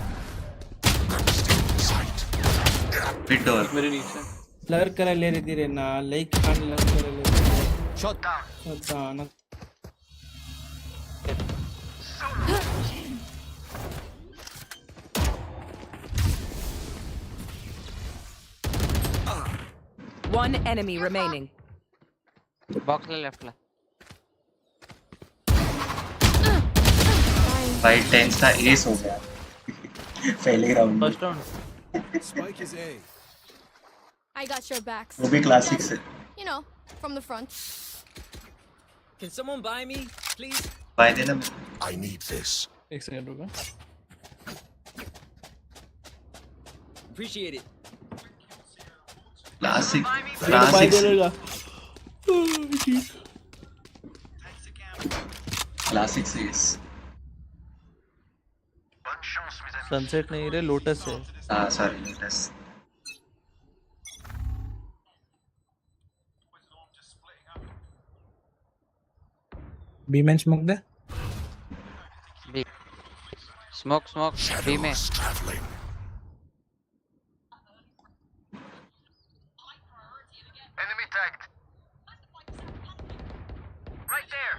मिड डोर मेरे नीचे। लर करायला रे रे ना लाईक खान लर करायला shot down. One enemy remaining. Box ला लेफ्ट ला भाई टेंस का एस हो गया पहले round. First round. Spike is A. I got your backs. वो भी क्लासिक से। You know, from the front. Can someone buy me, please? Buy देना। I need this. एक सेकंड रुको। Appreciate it. Classic buy classic देगा classic से एस। Sunset नहीं रे लोटस है। हाँ सॉरी लोटस। बी में स्मोक दे स्मोक बी में Shadows traveling. Enemy tagged. Right there.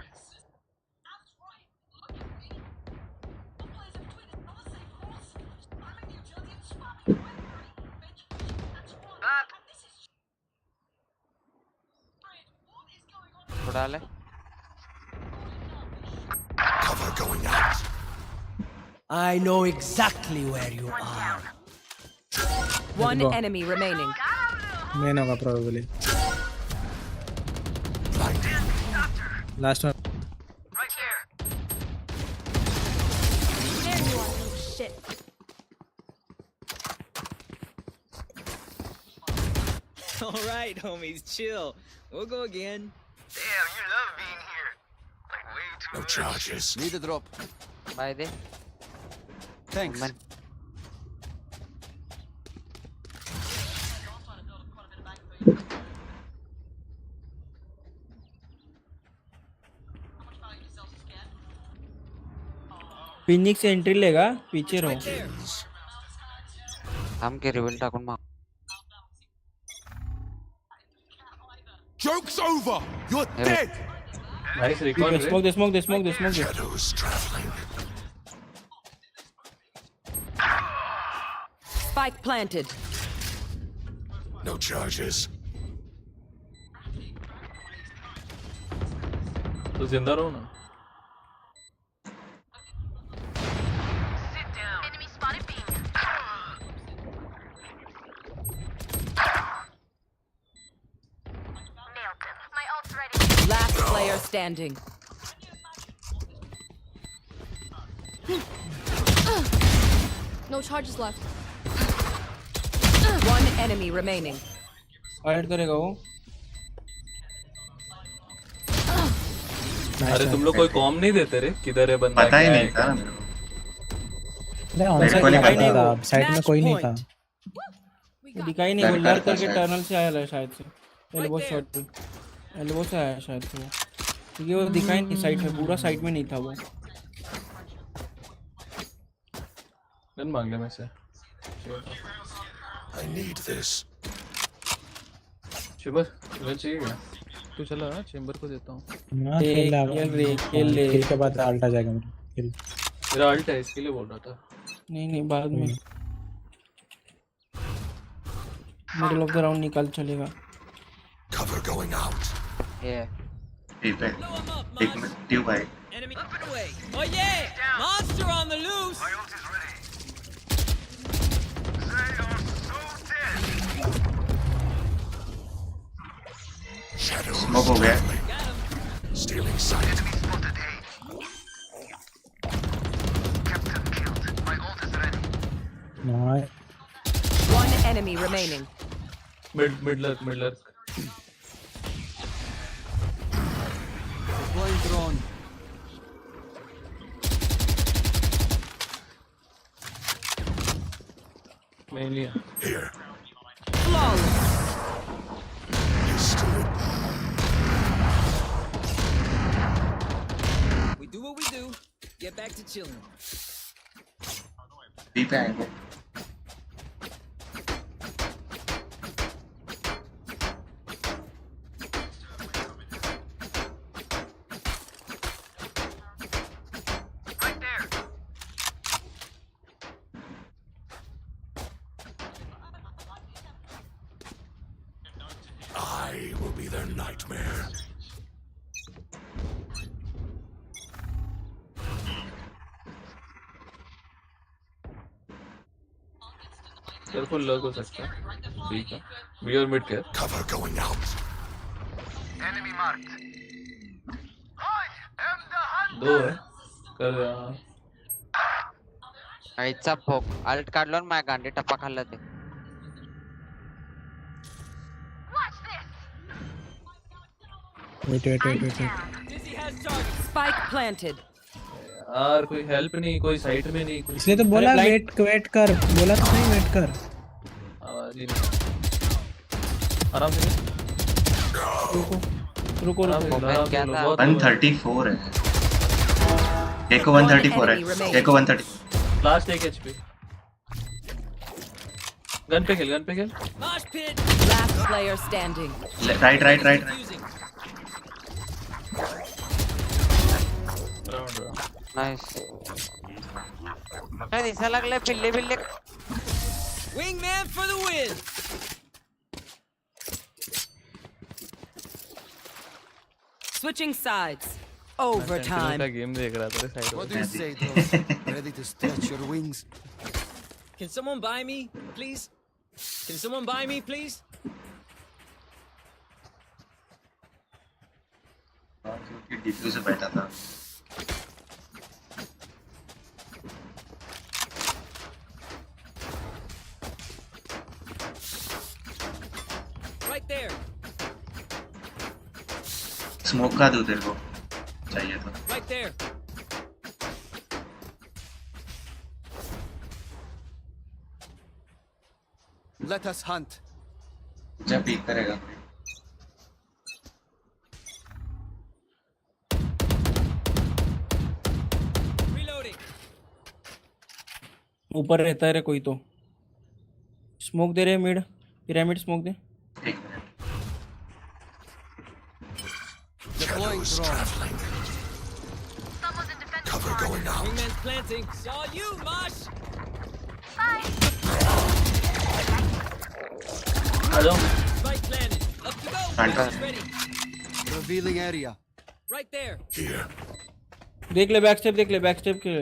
उड़ा ले Cover going out. I know exactly where you are. One enemy remaining. Main होगा probably last one Right there. There you All right, homies, chill. We'll go again. Damn, you love being here. Like way too No much. charges. Need a drop. By the Thanks. woman. Phoenix entry लेगा पीछे रहो हम के reveal टाकून मार Joke's over! You're dead! Nice recall. they smoke. Shadows traveling. Spike planted. No charges. तो जिंदा रहो ना. Sit down. Enemy spotted B. Nailed them. My ult's ready. Last player standing. No charges left. One enemy remaining. Fight करेगा वो अरे तुम लोग कोई कॉम नहीं देते रे किधर है बंदा पता ही क्या नहीं है? था मेरे को। ऑन साइड बिल्कुल में नहीं नहीं पता। था, साइड में कोई नहीं था. दिखाई नहीं वो बैक लड़ करता करके शायद। टनल से आया है शायद से एल्बो शॉट पे एल्बो से आया शायद से वो क्योंकि वो दिखाई नहीं साइड में पूरा साइड में नहीं था वो गन मांग ले मैं से. I need this. शिवर गन चाहिए क्या? तू चला ना चेंबर को देता हूँ. ना खेल ले खेल के बाद अल्ट आ जाएगा मेरा खेल. मेरा अल्ट है इसके लिए बोल रहा था. नहीं बाद में मिडिल ऑफ द राउंड निकाल चलेगा Cover going out. ये ठीक है एक मिनट ट्यूब भाई Enemy up and away. Oh yeah! Monster on the loose. My ult is ready. They are so dead. Shadows smoke हो गया traveling. Stealing sight. Enemy spotted A. Captain killed. My ult is ready. ना One enemy remaining. Mid lurk Deploying drone. मैं लिया. Here. Flawless. We do what we do. Get back to chilling. B पे आएंगे Right there. I will be their nightmare. Careful lurk हो सकता है. ठीक है. बी और mid care. Cover going out. Enemy marked. I am the hunter. दो है. कर आईचा भोक अल्ट काढलो आणि माझ्या गांडी टप्पा खाल्ला ते Watch this. wait. Dizzy has target. Spike planted. यार कोई हेल्प नहीं कोई साइड में नहीं कुछ. इसलिए तो बोला अरे वेट कर, बोला तो नहीं वेट कर. आवाज ही नहीं. आराम से. रुको मोमेंट क्या था 134 है एक को 134 है एक को 130 लास्ट एक एचपी. गन पे खेल. Mosh pit. Last player standing. Right Using. Round nice काय दिसायला लागले पिल्ले Wingman for the win. Switching sides. Overtime. का गेम देख रहा था साइड What में. do you say, bro? Ready to stretch your wings? Can someone buy me, please? Can someone buy me, please? क्योंकि diffuse से बैठा था Right there. स्मोक का दूं तेरे को चाहिए तो Right there. Let us hunt. जब पीक करेगा Reloading. ऊपर रहता है रे कोई तो स्मोक दे रहे मिड पिरामिड स्मोक दे एक minute Deploying drone. Cover going out. Wingman's planting. Saw you, Mosh. Hello Spike planted. Up to go. Hunter. Weapons ready. Revealing area. Right there. Here. देख ले बैक स्टेप के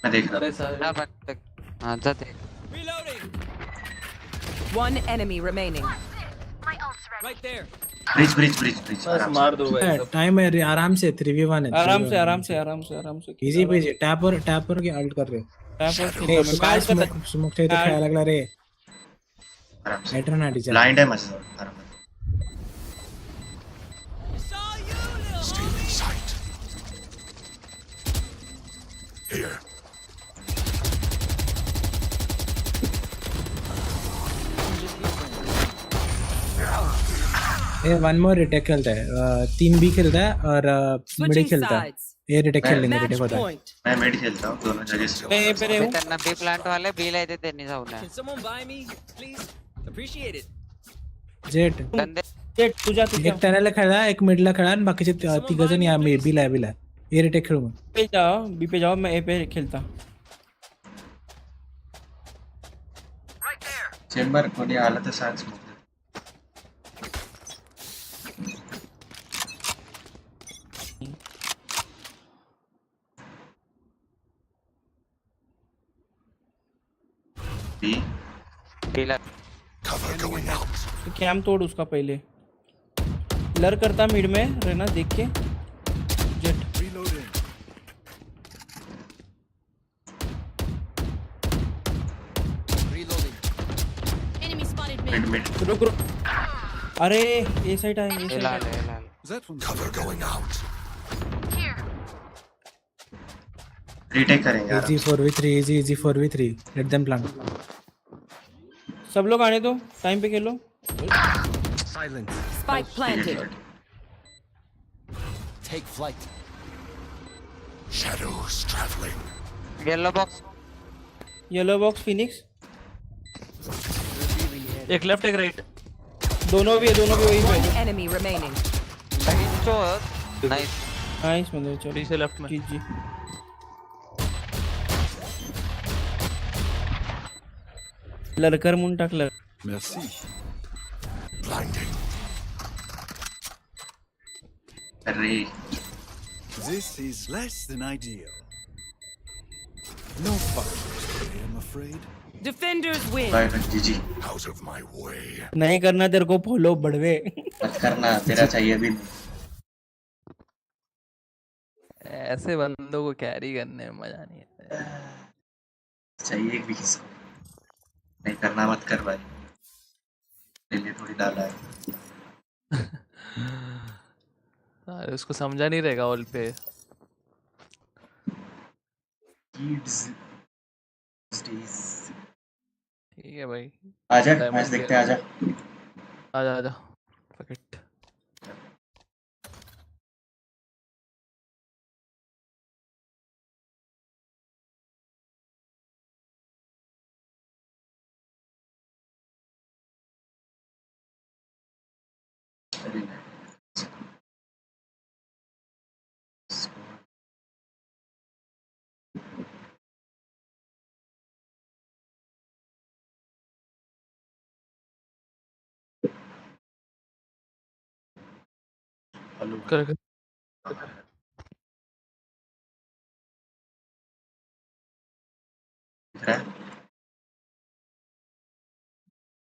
मैं देख रहा अरे हूँ सर ना बट हां जाते Reloading. One enemy remaining. Right there. Bridge बस मार दो भाई सब। टाइम है आराम से 3v1 है आराम से इजी पेज टैप और के अल्ट कर रहे हो स्मोक थे तो ख्याल लगला रे आराम से एटर ना टीचर ब्लाइंड है मस्त आराम से Saw you, little Stay in sight. Here. ये वन मोर रिटेक खेलता है 3B खेलता है और मिड Switching खेलता है sides. ये रिटेक खेल लेंगे Match रिटेक होता है point. मैं मिड खेलता हूँ दोनों जगह से मैं पे रे हूं त्यांना बी प्लांट वाले बी ला येते त्यांनी जाऊ ना Can someone buy me, please? Appreciate it. Jet गंदे जेट तुझा एक टनल खेळा एक मिडला खेळा आणि बाकीचे तिघ जण या बीला ये रिटेक खेळू मग पे जाओ मैं ए पे खेलता चेंबर कोणी आलं तर सांग स्मोक बी बीला Cover going out. तो कैम तोड़ उसका पहले लर करता मिड में रहना देख के jet Reloading. Reloading. Enemy spotted mid mid. Mid रुक अरे ए साइड आए ए लाल That one's Cover going out. Retake करेंगे यार easy 4v3 easy 4v3 let them plan सब लोग आने दो टाइम पे खेलो silent. Spike planted. Take flight. Shadows traveling. Yellow box yellow box Phoenix एक लेफ्ट एक राइट दोनों भी वही पे One enemy remaining. हिंचो नाइस नाइस मतलब चलो पीछे लेफ्ट में जी लड़कर मुंड टाकलं Merci. Blinding. अरे This is less than ideal. No fucking today, I'm afraid. Defenders win. Bye GG Out of my way. नहीं करना तेरे को फॉलो बढ़वे मत करना तेरा चाहिए भी नहीं ऐसे बंदों को कैरी करने में मजा नहीं आता है। चाहिए भी किसको नहीं करना मत कर भाई तेरे लिए थोड़ी डाला है अरे उसको समझा नहीं रहेगा ऑल पे किड्स ठीक है भाई आजा मैच देखते हैं आजा आजा आजा फकिट अरे हेलो कर कर दिख रहा है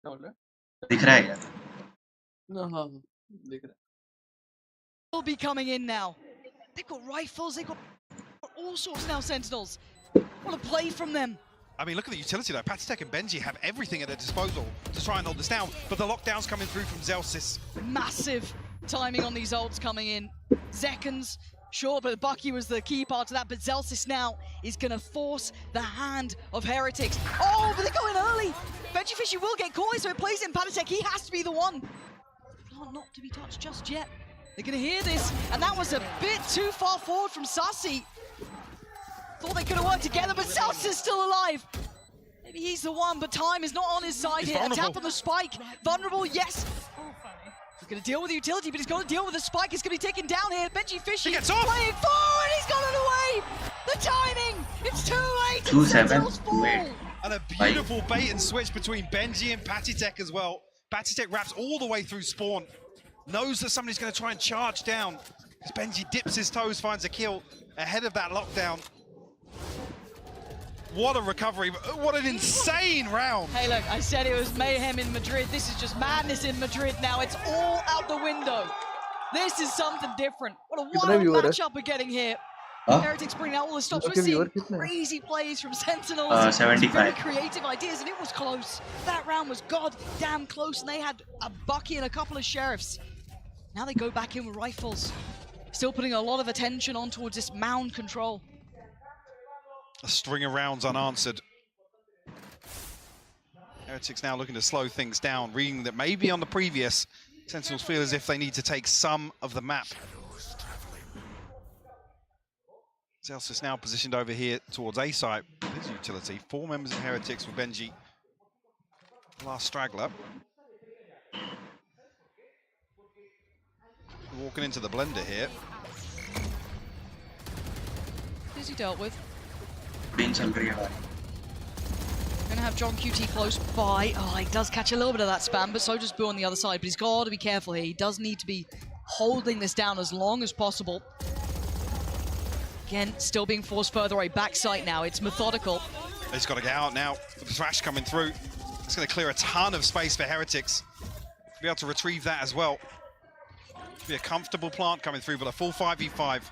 क्या बोल रहा है दिख रहा है क्या हाँ दिख रहा है Will be coming in now. They've got rifles. They've got all sorts now. Sentinels. What a play from them. I mean, look at the utility though. Patitech and Benji have everything at their disposal to try and hold this down, but the lockdown's coming through from Zelsis. Massive timing on these ults coming in. Zekans, sure, but Bucky was the key part of that. But Zelsis now is going to force the hand of Heretics. Oh, but they go in early. Benji Fishy will get caught, so it plays in Patatek. He has to be the one. Not to be touched just yet. They're going to hear this, and that was a bit too far forward from Sassy. Thought they could have worked together, but Zelsis is still alive. Maybe he's the one, but time is not on his side here. A tap on the spike. Vulnerable, yes. He's going to deal with the utility, but he's got to deal with the spike. He's going to be taken down here. Benji Fishy gets off. playing forward. He's got it away. The timing. It's too late. 2-7. And a beautiful bait and switch between Benji and Patatek as well. Patatek wraps all the way through spawn. Knows that somebody's going to try and charge down. As Benji dips his toes, finds a kill ahead of that lockdown. What a recovery. What an insane round. Hey, look, I said it was mayhem in Madrid. This is just madness in Madrid now. It's all out the window. This is something different. What a wild matchup we're getting here. Heretics bringing out all the stops. We're seeing crazy plays from Sentinels. 75. Very creative ideas, and it was close. That round was goddamn close, and they had a Bucky and a couple of Sheriffs. Now they go back in with rifles. Still putting a lot of attention on towards this mound control. A string of rounds unanswered. Heretics now looking to slow things down, reading that maybe on the previous, Sentinels feel as if they need to take some of the map. Zelsis now positioned over here towards A site. His utility. 4 members of Heretics with Benji. Last straggler. Walking into the blender here. Who's he dealt with? We're gonna have John QT close by. Oh, he does catch a little bit of that spam, but so does Boo on the other side. But he's got to be careful here. He does need to be holding this down as long as possible. Again, still being forced further away. Backside now. It's methodical. He's got to get out now. The thrash coming through. It's going to clear a ton of space for Heretics. Be able to retrieve that as well. Be a comfortable plant coming through, but a full 5v5.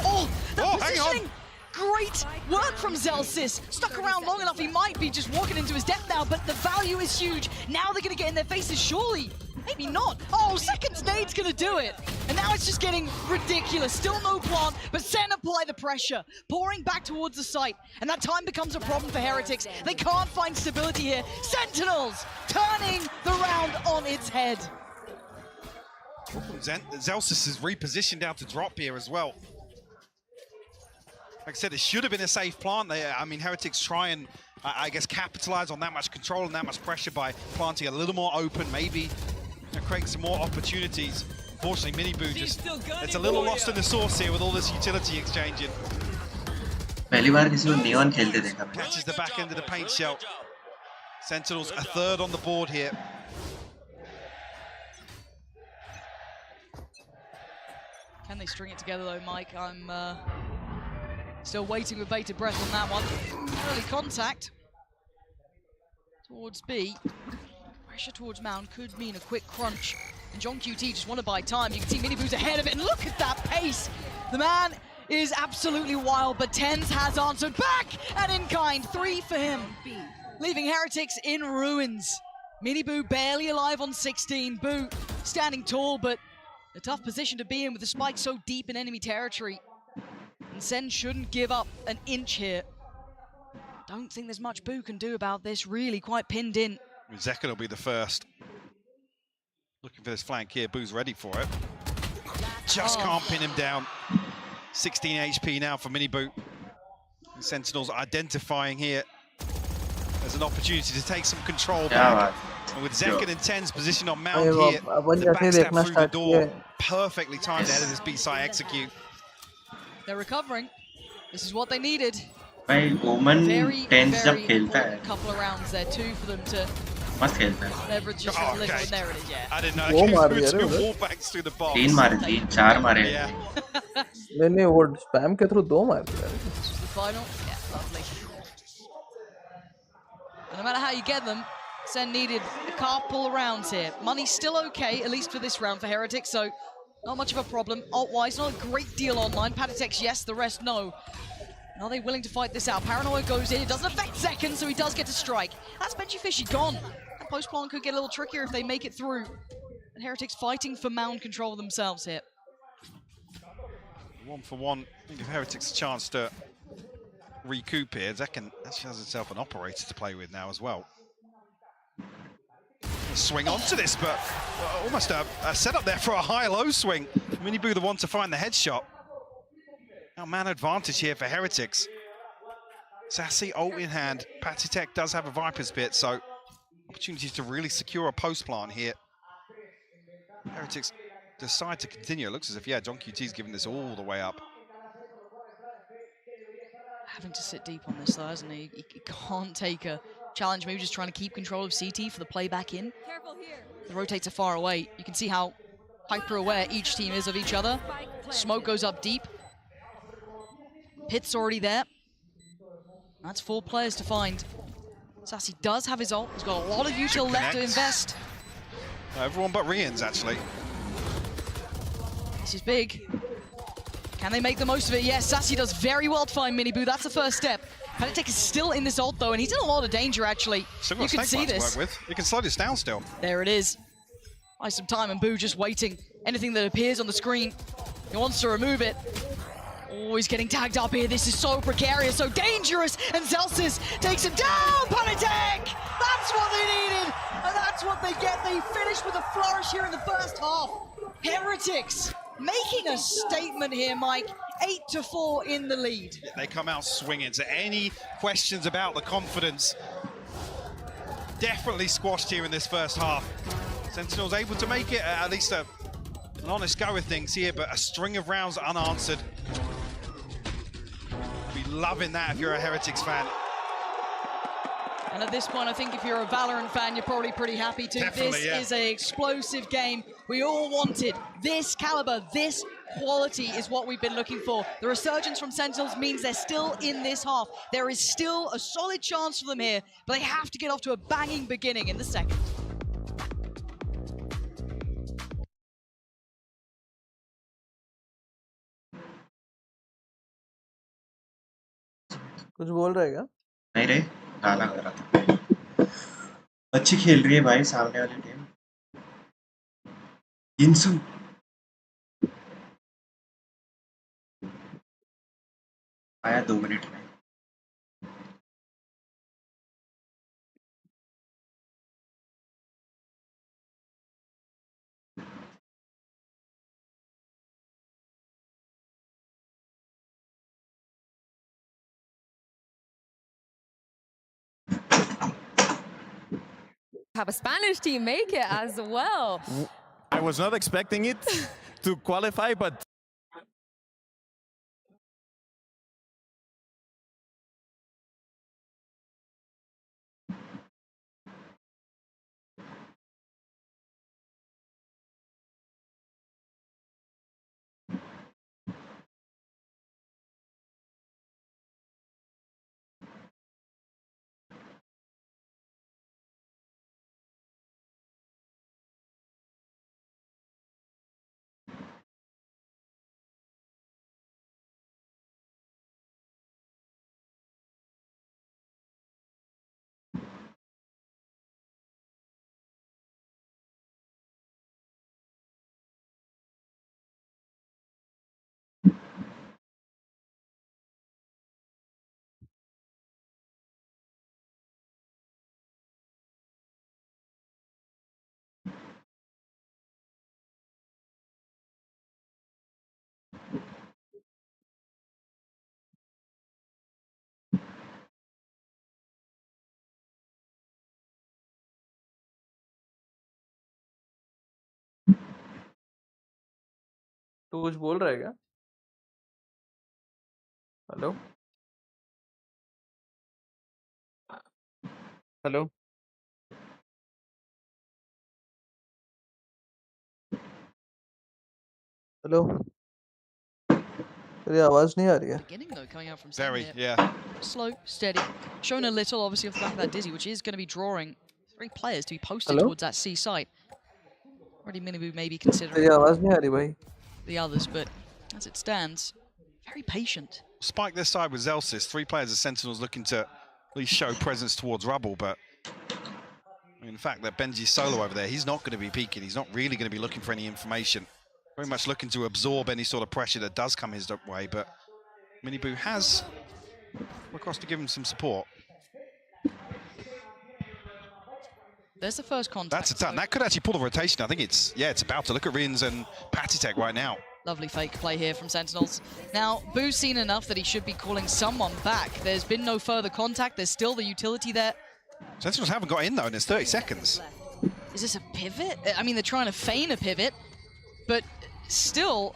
Oh, that hang positioning! on. Great work from Zelsis. Stuck around long enough, he might be just walking into his death now, but the value is huge. Now they're going to get in their faces, surely. Maybe not. Oh, Second's nade's going to do it. And now it's just getting ridiculous. Still no plant, but Sen apply the pressure. Pouring back towards the site. And that time becomes a problem for Heretics. They can't find stability here. Sentinels turning the round on its head. Zelsis is repositioned out to drop here as well. Like I said, it should have been a safe plant there. I mean, Heretics try and, I guess, capitalize on that much control and that much pressure by planting a little more open, maybe creating some more opportunities. Unfortunately, Miniboo just, it's a little lost in the sauce here with all this utility exchanging. Catches the back end of the paint shell. Sentinels a third on the board here. Can they string it together though, Mike? I'm still waiting with bated breath on that one. Early contact towards B. Pressure towards Mound could mean a quick crunch. And John QT just want to buy time. You can see Miniboo's ahead of it, and look at that pace. The man is absolutely wild, but Tens has answered back, and in kind, 3 for him. Leaving Heretics in ruins. Miniboo barely alive on 16. Boo standing tall, but a tough position to be in with the spike so deep in enemy territory. And Sen shouldn't give up an inch here. Don't think there's much Boo can do about this, really quite pinned in. Zekan will be the first. Looking for this flank here, Boo's ready for it. Just can't pin him down. 16 HP now for Miniboo. Sentinels identifying here as an opportunity to take some control back. And with Zekan and Tens positioned on Mount here, the backstab through the door, perfectly timed ahead of this B-side execute. They're recovering. This is what they needed. भाई ओमन tense जब खेलता है couple of rounds there too for them to मस्त खेलता है leverage just a little. There it is, yeah. I didn't know I came through 2 wallbangs through the box. 3 मारे 4 मारे नहीं वो स्पैम के थ्रू 2 मार दिया. This is the final. Yeah, lovely. And no matter how you get them, Sen needed a couple of rounds here. Money's still okay, at least for this round for Heretics, so not much of a problem. Alt-wise, not a great deal online. Patatex, yes, the rest, no. Are they willing to fight this out? Paranoia goes in. It doesn't affect Zekan, so he does get to strike. That's Benji Fishy gone. That post plant could get a little trickier if they make it through. But Heretics fighting for mound control themselves here. 1 for 1. Give Heretics a chance to recoup here. Zekken actually has himself an operator to play with now as well. Swing onto this, but almost a setup there for a high-low swing. Miniboo the one to find the headshot. Now man advantage here for Heretics. Sassy ult in hand. Patitek does have a Viper's Pit, so opportunities to really secure a post plant here. Heretics decide to continue. It looks as if, yeah, John QT's giving this all the way up. Having to sit deep on this though, hasn't he? He can't take a challenge, maybe just trying to keep control of CT for the play back in. Careful here. The rotates are far away. You can see how hyper-aware each team is of each other. Smoke goes up deep. Pit's already there. That's 4 players to find. Sassy does have his ult. He's got a lot of util left to invest. Everyone but Rians, actually. This is big. Can they make the most of it? Yes, Sassy does very well to find Miniboo. That's the first step. Patitek is still in this ult, though, and he's in a lot of danger, actually. You can see this. To work with. You can slow this down still. There it is. Buy some time, and Boo just waiting. Anything that appears on the screen, he wants to remove it. Oh, he's getting tagged up here. This is so precarious, so dangerous. And Zelsis takes him down. Patitek! That's what they needed, and that's what they get. They finish with a flourish here in the first half. Heretics making a statement here, Mike. 8-4 in the lead. They come out swinging, so any questions about the confidence definitely squashed here in this first half. Sentinel's able to make it at least an honest go with things here, but a string of rounds unanswered. Be loving that if you're a Heretics fan. And at this point, I think if you're a Valorant fan, you're probably pretty happy too. Definitely, this is an explosive game. We all wanted this caliber, this quality is what we've been looking for. The resurgence from Sentinels means they're still in this half. There is still a solid chance for them here, but they have to get off to a banging beginning in the second. कुछ बोल रहा है क्या? नहीं रे, गाना गा रहा था। अच्छी खेल रही है भाई सामने वाली टीम। इंसु आया 2 मिनट में। Have a Spanish team make it as well. I was not expecting it to qualify, but तू कुछ बोल रहा है क्या? हेलो? हेलो? हेलो? तेरी आवाज नहीं आ रही है. Beginning though, coming out from Very, here. yeah. Slow, steady, shown a little obviously off the back of that Dizzy, which is going to be drawing 3 players to be posted Hello? towards that C site. Already Miniboo maybe considering तेरी आवाज नहीं आ रही भाई. the others, but as it stands, very patient. Spike this side with Zelsis. 3 players of Sentinels looking to at least show presence towards Rubble, but In fact, that Benji's solo over there, he's not going to be peeking. He's not really going to be looking for any information. Very much looking to absorb any sort of pressure that does come his way, but Miniboo has across to give him some support. There's the first contact. That's a ton. That could actually pull the rotation. I think it's about to look at Rins and Patitek right now. Lovely fake play here from Sentinels. Now, Boo's seen enough that he should be calling someone back. There's been no further contact. There's still the utility there. Sentinels haven't got in though, and it's 30 seconds. Is this a pivot? I mean, they're trying to feign a pivot, but still,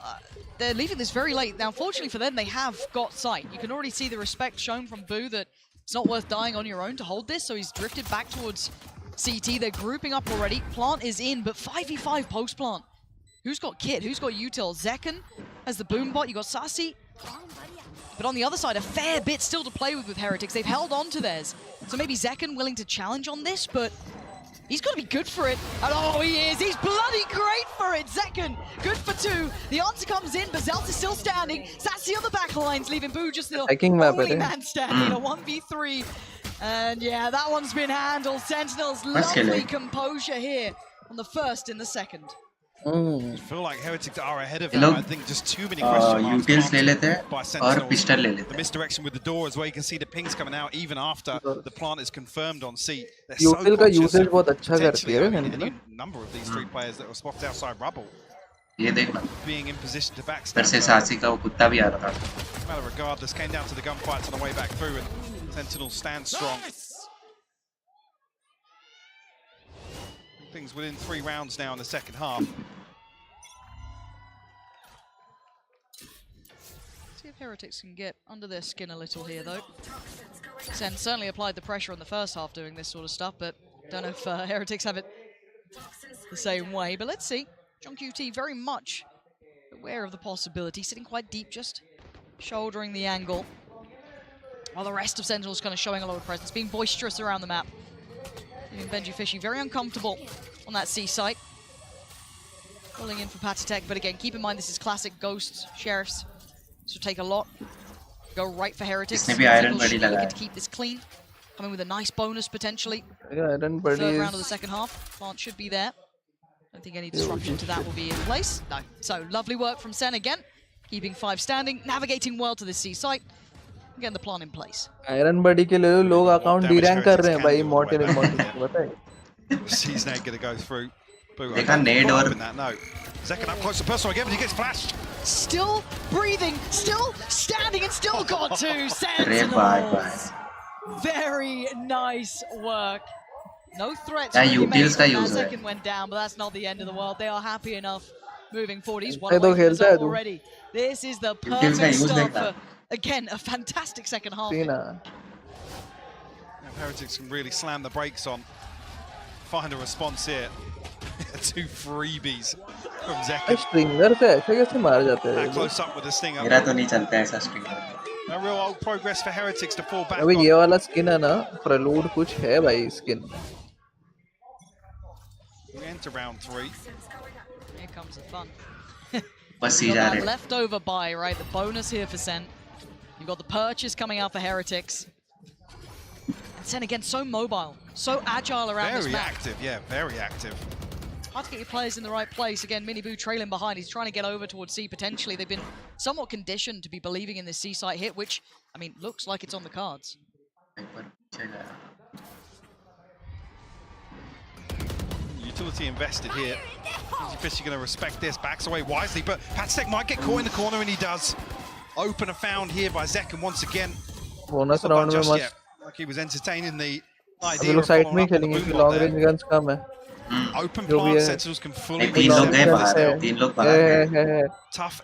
they're leaving this very late. Now, fortunately for them, they have got sight. You can already see the respect shown from Boo that it's not worth dying on your own to hold this, so he's drifted back towards CT. They're grouping up already. Plant is in, but 5v5 post-plant. Who's got Kit? Who's got Util? Zekken has the boom bot. You got Sassy. But on the other side, a fair bit still to play with Heretics. They've held on to theirs. So maybe Zekken willing to challenge on this, but he's got to be good for it. And oh, he is. He's bloody great for it. Zekken, good for 2. The answer comes in, but Zelt is still standing. Sassy on the back lines, leaving Boo just the only man standing. A 1v3. And yeah, that one's been handled. Sentinels, lovely composure here on the first and the second. I feel like Heretics are ahead of them. I think just too many question marks by Sentinels. The misdirection with the door as well. You can see the pings coming out even after the plant is confirmed on C. They're so conscious of potentially any number of these 3 players that were spotted outside rubble. Being in position to backstab. Matter regardless, came down to the gunfights on the way back through, and Sentinels stand strong. Things within 3 rounds now in the second half. See if Heretics can get under their skin a little here, though. Sen certainly applied the pressure on the first half doing this sort of stuff, but don't know if Heretics have it the same way. But let's see. John QT very much aware of the possibility, sitting quite deep, just shouldering the angle. While the rest of Sentinels kind of showing a lot of presence, being boisterous around the map. Benji Fishy very uncomfortable on that C site. Rolling in for Patitek, but again, keep in mind this is classic Ghosts, Sheriffs. So take a lot. Go right for Heretics. Looking to keep this clean. Coming with a nice bonus potentially. Third round of the second half. Plant should be there. Don't think any disruption to that will be in place. No. So lovely work from Sen again. Keeping 5 standing, navigating well to the C site. Getting the plan in place. Iron Buddy के लिए लोग account de-rank कर रहे हैं भाई Mortal बताए. He's now going to go through. They can nade or that no. Zekken up close to personal again, but he gets flashed. Still breathing, still standing, and still got 2 Sentinels. Very nice work. No threats. Zekken went down, but that's not the end of the world. They are happy enough moving forward. He's one away from the result already. This is the perfect start for. Again, a fantastic second half. Now Heretics can really slam the brakes on. Find a response here. 2 freebies from Zekken. Stringer से ऐसे कैसे मार जाते हैं? Close up with the stinger. मेरा तो नहीं चलता ऐसा stringer. No real old progress for Heretics to fall back. अबे ये वाला skin है ना, prelude कुछ है भाई skin. We enter round 3. Here comes the fun. That leftover buy, right? The bonus here for Sen. You've got the purchase coming out for Heretics. And Sen again, so mobile, so agile around this map. Very active, yeah, very active. It's hard to get your players in the right place. Again, Miniboo trailing behind. He's trying to get over towards C potentially. They've been somewhat conditioned to be believing in this C site hit, which, I mean, looks like it's on the cards. Utility invested here. Benji Fishy going to respect this, backs away wisely, but Patitek might get caught in the corner, and he does. Opener found here by Zekken once again. Bonus round में मस्त. Like he was entertaining the idea of side में खेलेंगे कि long range guns कम है. Open plant, Sentinels can fully be tough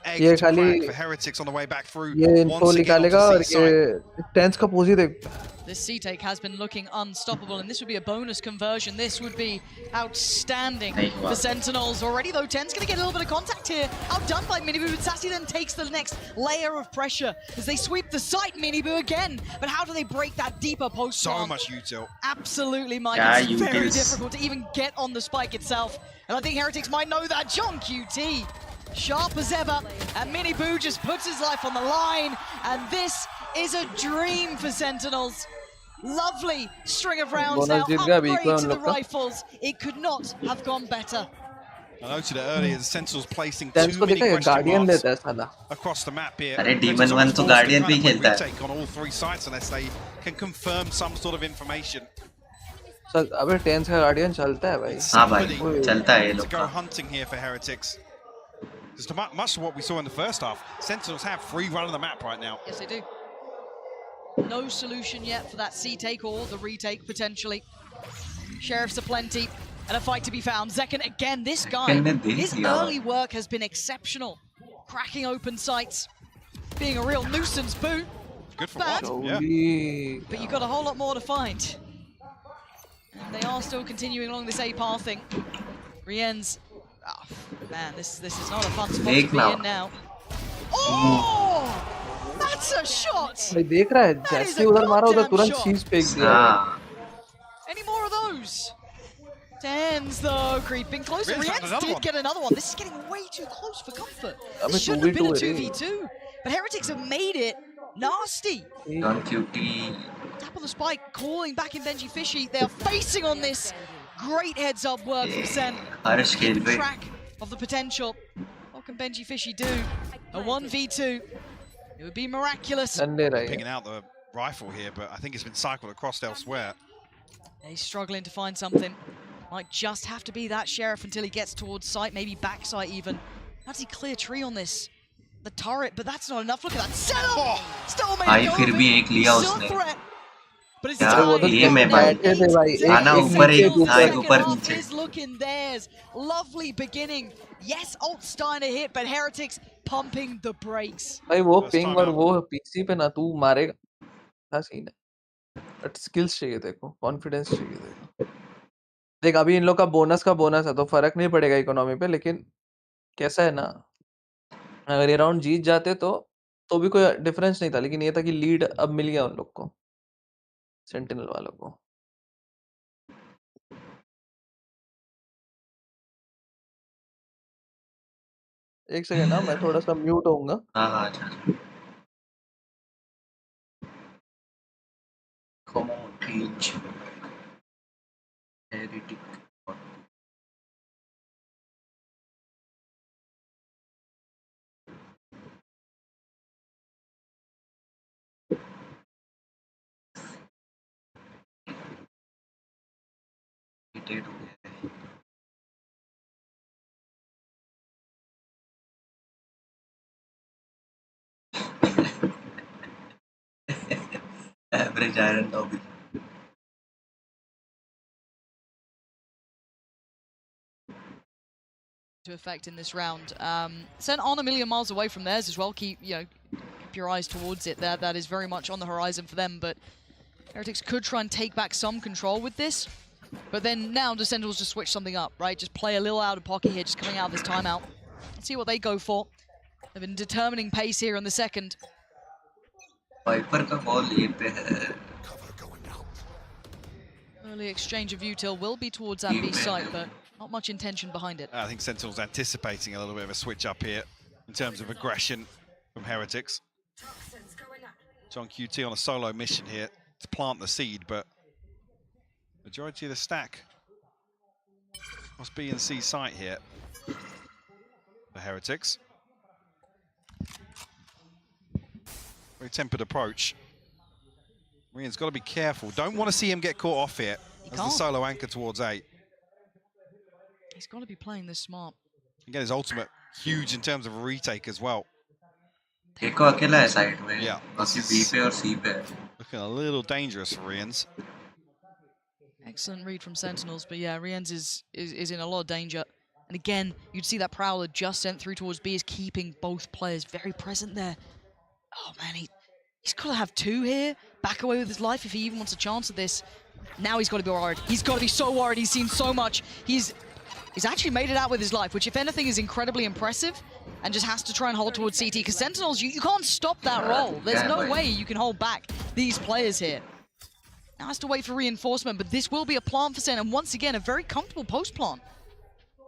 egg to crack for Heretics on the way back through. ये info निकालेगा और ये tense का pose ही देख. This C-take has been looking unstoppable, and this would be a bonus conversion. This would be outstanding for Sentinels. Already, though, Ten's going to get a little bit of contact here. Outdone by Miniboo, but Sassy then takes the next layer of pressure as they sweep the site, Miniboo again. But how do they break that deeper post? So much util. Absolutely, Mike. It's very difficult to even get on the spike itself. And I think Heretics might know that. John QT, sharp as ever, and Miniboo just puts his life on the line. And this is a dream for Sentinels. Lovely string of rounds Bonus now. जीत गया अभी Upgrade उन to the लोग का। rifles. It could not have gone better. I noted it earlier, the Sentinels placing Sense too को many देखा ये question Guardian marks लेता है साला। across the map here. अरे Sentinels Demon are 1 तो forced to Guardian kind पे of he play खेलता है। retake on all 3 sites unless they can confirm some sort of information. Sir अबे 10 का Guardian चलता है भाई। हाँ भाई चलता है ये To लोग go का। hunting here for Heretics. Just much of what we saw in the first half. Sentinels have free run of the map right now. Yes, they do. No solution yet for that C take or the retake potentially. Sheriffs aplenty and a fight to be found. Zekken again, this guy, his early work has been exceptional. Cracking open sights, being a real nuisance boot. Good for bad, one, yeah. but you've got a whole lot more to find. And they are still continuing along this A path thing. Rien's, oh man, this is not a fun spot to be in now. Oh! That's a shot! भाई देख रहा है जैसे उधर मारा उधर तुरंत चीज फेंक दिया। Any more of those? Tens though, creeping closer. Rien's did get another one. This is getting way too close for comfort. This shouldn't have been a 2v2. But Heretics have made it nasty. Don QT. Tap on the spike, calling back in Benji Fishy. They are facing on this. Great heads up work from Sen. Keeping track of the potential. What can Benji Fishy do? A 1v2. It would be miraculous. Picking out the rifle here, but I think it's been cycled across elsewhere. He's struggling to find something. Might just have to be that Sheriff until he gets towards sight, maybe back sight even. How does he clear tree on this? The turret, but that's not enough. Look at that setup! Still made it फिर भी एक लिया Still उसने। threat. But it's ये मैं भाई आना ऊपर ही था ऊपर नीचे is looking theirs. Lovely beginning. Yes, Alt starting to hit, but Heretics pumping the brakes. भाई वो पिंग और वो पीसी पे ना तू मारेगा क्या सीन है बट स्किल्स चाहिए देखो कॉन्फिडेंस चाहिए देखो देख अभी इन लोग का बोनस है तो फर्क नहीं पड़ेगा इकोनॉमी पे लेकिन कैसा है ना अगर ये राउंड जीत जाते तो भी कोई डिफरेंस नहीं था लेकिन ये था कि लीड अब मिल गया उन लोग को सेंटिनल वालों को एक सेकंड ना मैं थोड़ा सा म्यूट होऊंगा हाँ अच्छा Come on, TH. Heretic. Irritated हो गया है। Average iron lobby. To effect in this round. Sen on a million miles away from theirs as well. Keep your eyes towards it there. That is very much on the horizon for them, but Heretics could try and take back some control with this. But then now the Sentinels just switch something up, right? Just play a little out of pocket here, just coming out of this timeout. Let's see what they go for. They've been determining pace here in the second. Viper का ball ये पे है। Early exchange of util will be towards that B site, but not much intention behind it. I think Sentinel's anticipating a little bit of a switch up here in terms of aggression from Heretics. John QT on a solo mission here to plant the seed, but majority of the stack must be in C site here for Heretics. Very tempered approach. Rian's got to be careful. Don't want to see him get caught off here as the solo anchor towards A. He's got to be playing this smart. Again, his ultimate huge in terms of a retake as well. देखो अकेला है side में। Yeah. बाकी B पे और C पे। Looking a little dangerous for Rian's. Excellent read from Sentinels, but yeah, Rienz is in a lot of danger. And again, you'd see that Prowler just sent through towards B is keeping both players very present there. Oh man, he's got to have two here. Back away with his life if he even wants a chance at this. Now he's got to be worried. He's got to be so worried. He's seen so much. He's actually made it out with his life, which if anything is incredibly impressive, and just has to try and hold towards CT. Because Sentinels, you can't stop that roll. There's no way you can hold back these players here. Now has to wait for reinforcement, but this will be a plant for Sen, and once again, a very comfortable post plant.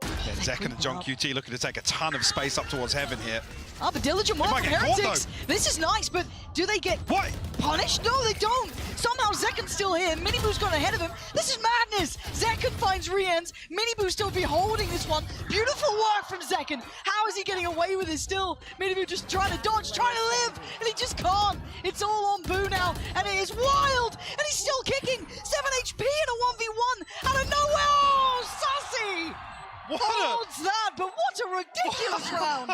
Yeah, Zekken and John QT looking to take a ton of space up towards heaven here. But diligent work from Heretics. This is nice, but Do they get punished? No, they don't. Somehow Zekan's still here. Miniboo's gone ahead of him. This is madness. Zekan finds Rien's. Miniboo still beholding this one. Beautiful work from Zekan. How is he getting away with it still? Miniboo just trying to dodge, trying to live, and he just can't. It's all on Boo now, and it is wild, and he's still kicking. 7 HP in a 1v1 out of nowhere. Oh, Sassy! Holds that, but what a ridiculous round.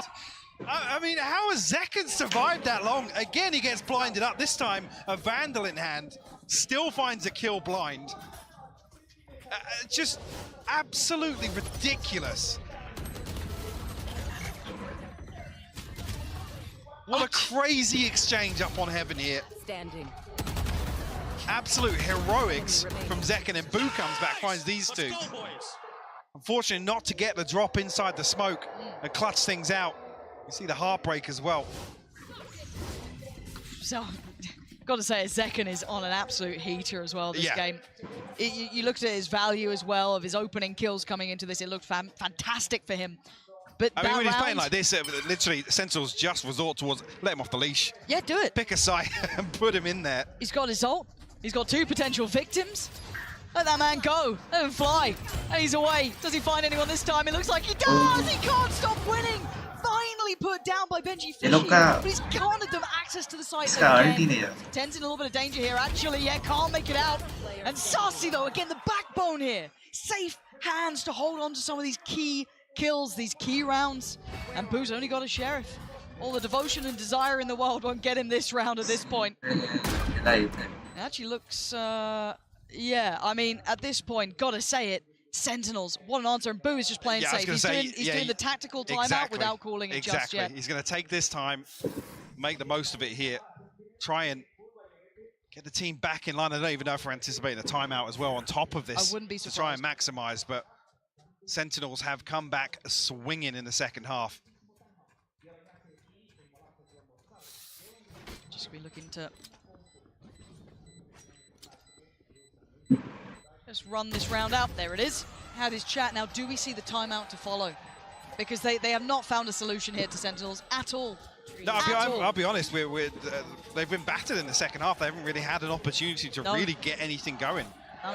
I mean, how has Zekan survived that long? Again, he gets blinded up. This time, a Vandal in hand. Still finds a kill blind. Just absolutely ridiculous. What a crazy exchange up on Heaven here. Standing. Absolute heroics from Zekan, and Boo comes back, finds these two. Unfortunately, not to get the drop inside the smoke and clutch things out. You see the heartbreak as well. So, got to say, Zekan is on an absolute heater as well this game. You looked at his value as well of his opening kills coming into this. It looked fantastic for him. But I mean, when he's playing like this, literally, Sentinels just resort towards let him off the leash. Yeah, do it. Pick a side and put him in there. He's got his ult. He's got 2 potential victims. Let that man go. Let him fly. And he's away. Does he find anyone this time? It looks like he does. He can't stop winning. Finally put down by Benji Fishy. But he's granted them access to the site again. Ten's in a little bit of danger here, actually. Yeah, can't make it out. And Sassy, though, again, the backbone here. Safe hands to hold on to some of these key kills, these key rounds. And Boo's only got a Sheriff. All the devotion and desire in the world won't get him this round at this point. It actually looks, yeah, I mean, at this point, gotta say it, Sentinels, what an answer, and Boo is just playing safe. He's doing the tactical timeout without calling it just yet. He's going to take this time, make the most of it here, try and get the team back in line. I don't even know if we're anticipating a timeout as well on top of this. I wouldn't be surprised. To try and maximize, but Sentinels have come back swinging in the second half. Just be looking to just run this round out. There it is. Had his chat. Now, do we see the timeout to follow? Because they have not found a solution here to Sentinels at all. No, I'll be honest. They've been battered in the second half. They haven't really had an opportunity to really get anything going.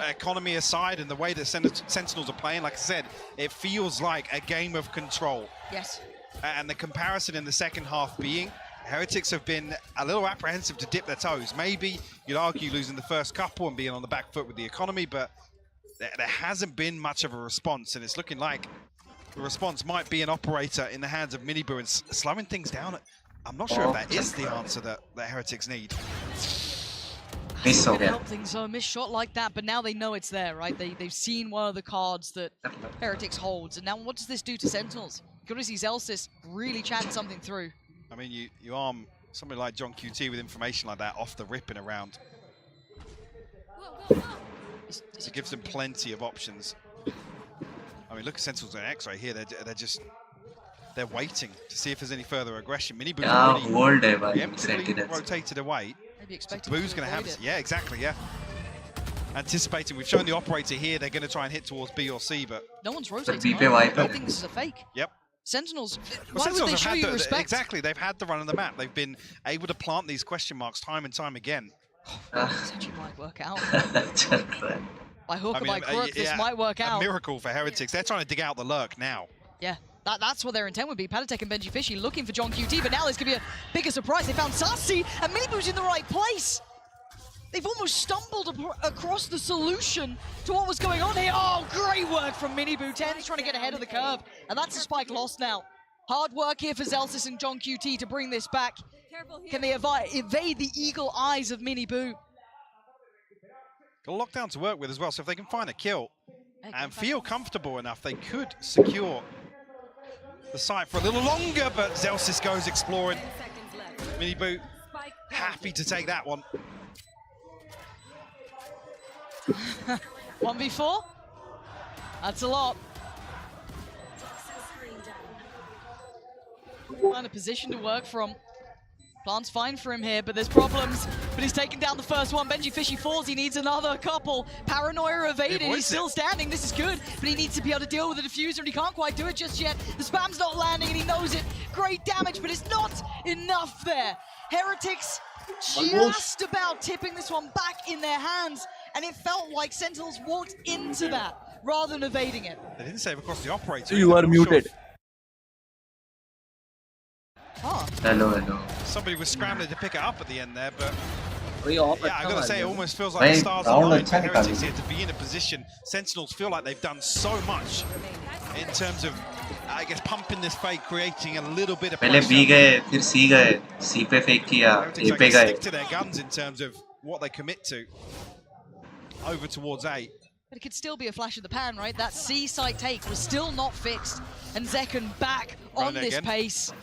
Economy aside, and the way that Sentinels are playing, like I said, it feels like a game of control. Yes. And the comparison in the second half being, Heretics have been a little apprehensive to dip their toes. Maybe you'd argue losing the first couple and being on the back foot with the economy, but there hasn't been much of a response, and it's looking like the response might be an operator in the hands of Miniboo and slowing things down. I'm not sure if that is the answer that Heretics need. Miss so miss shot like that, but now they know it's there, right? They've seen one of the cards that Heretics holds, and now what does this do to Sentinels? Good to see Zelsis really chatting something through. I mean, you arm somebody like John QT with information like that off the rip in a round. It gives them plenty of options. I mean, look at Sentinels and X right here. They're waiting to see if there's any further aggression. Miniboo's already preemptively rotated away. Maybe expecting Boo's going to have it. Yeah, exactly. Yeah. Anticipating. We've shown the operator here. They're going to try and hit towards B or C, but no one's rotating. I think this is a fake. Yep. Sentinels, well, why would they show you respect? Exactly, they've had the run of the map. They've been able to plant these question marks time and time again. This actually might work out. By hook or by crook, this might work out. A miracle for Heretics. They're trying to dig out the lurk now. Yeah, that's what their intent would be. Patatek and Benji Fishy looking for John QT, but now there's going to be a bigger surprise. They found Sassy, and Miniboo's in the right place. They've almost stumbled across the solution to what was going on here. Oh, great work from Miniboo. 10's trying to get ahead of the curve, and that's a spike lost now. Hard work here for Zelsis and John QT to bring this back. Can they evade the eagle eyes of Miniboo? Got a lockdown to work with as well, so if they can find a kill and feel comfortable enough, they could secure the site for a little longer, but Zelsis goes exploring. Miniboo happy to take that one. 1v4? That's a lot. Find a position to work from. Plan's fine for him here, but there's problems. But he's taken down the first one. Benji Fishy falls. He needs another couple. Paranoia evaded. He's still standing. This is good, but he needs to be able to deal with the diffuser, and he can't quite do it just yet. The spam's not landing, and he knows it. Great damage, but it's not enough there. Heretics just about tipping this one back in their hands, and it felt like Sentinels walked into that rather than evading it. They didn't save across the operator. You are muted. Hello. Somebody was scrambling to pick it up at the end there, but yeah, I gotta say, it almost feels like the stars aligned for Heretics here to be in a position. Sentinels feel like they've done so much in terms of, I guess, pumping this fake, creating a little bit of pressure. पहले B गए, फिर C गए, C पे fake किया, A पे गए. Stick to their guns in terms of what they commit to. Over towards A. But it could still be a flash in the pan, right? That C site take was still not fixed, and Zekken back on this pace.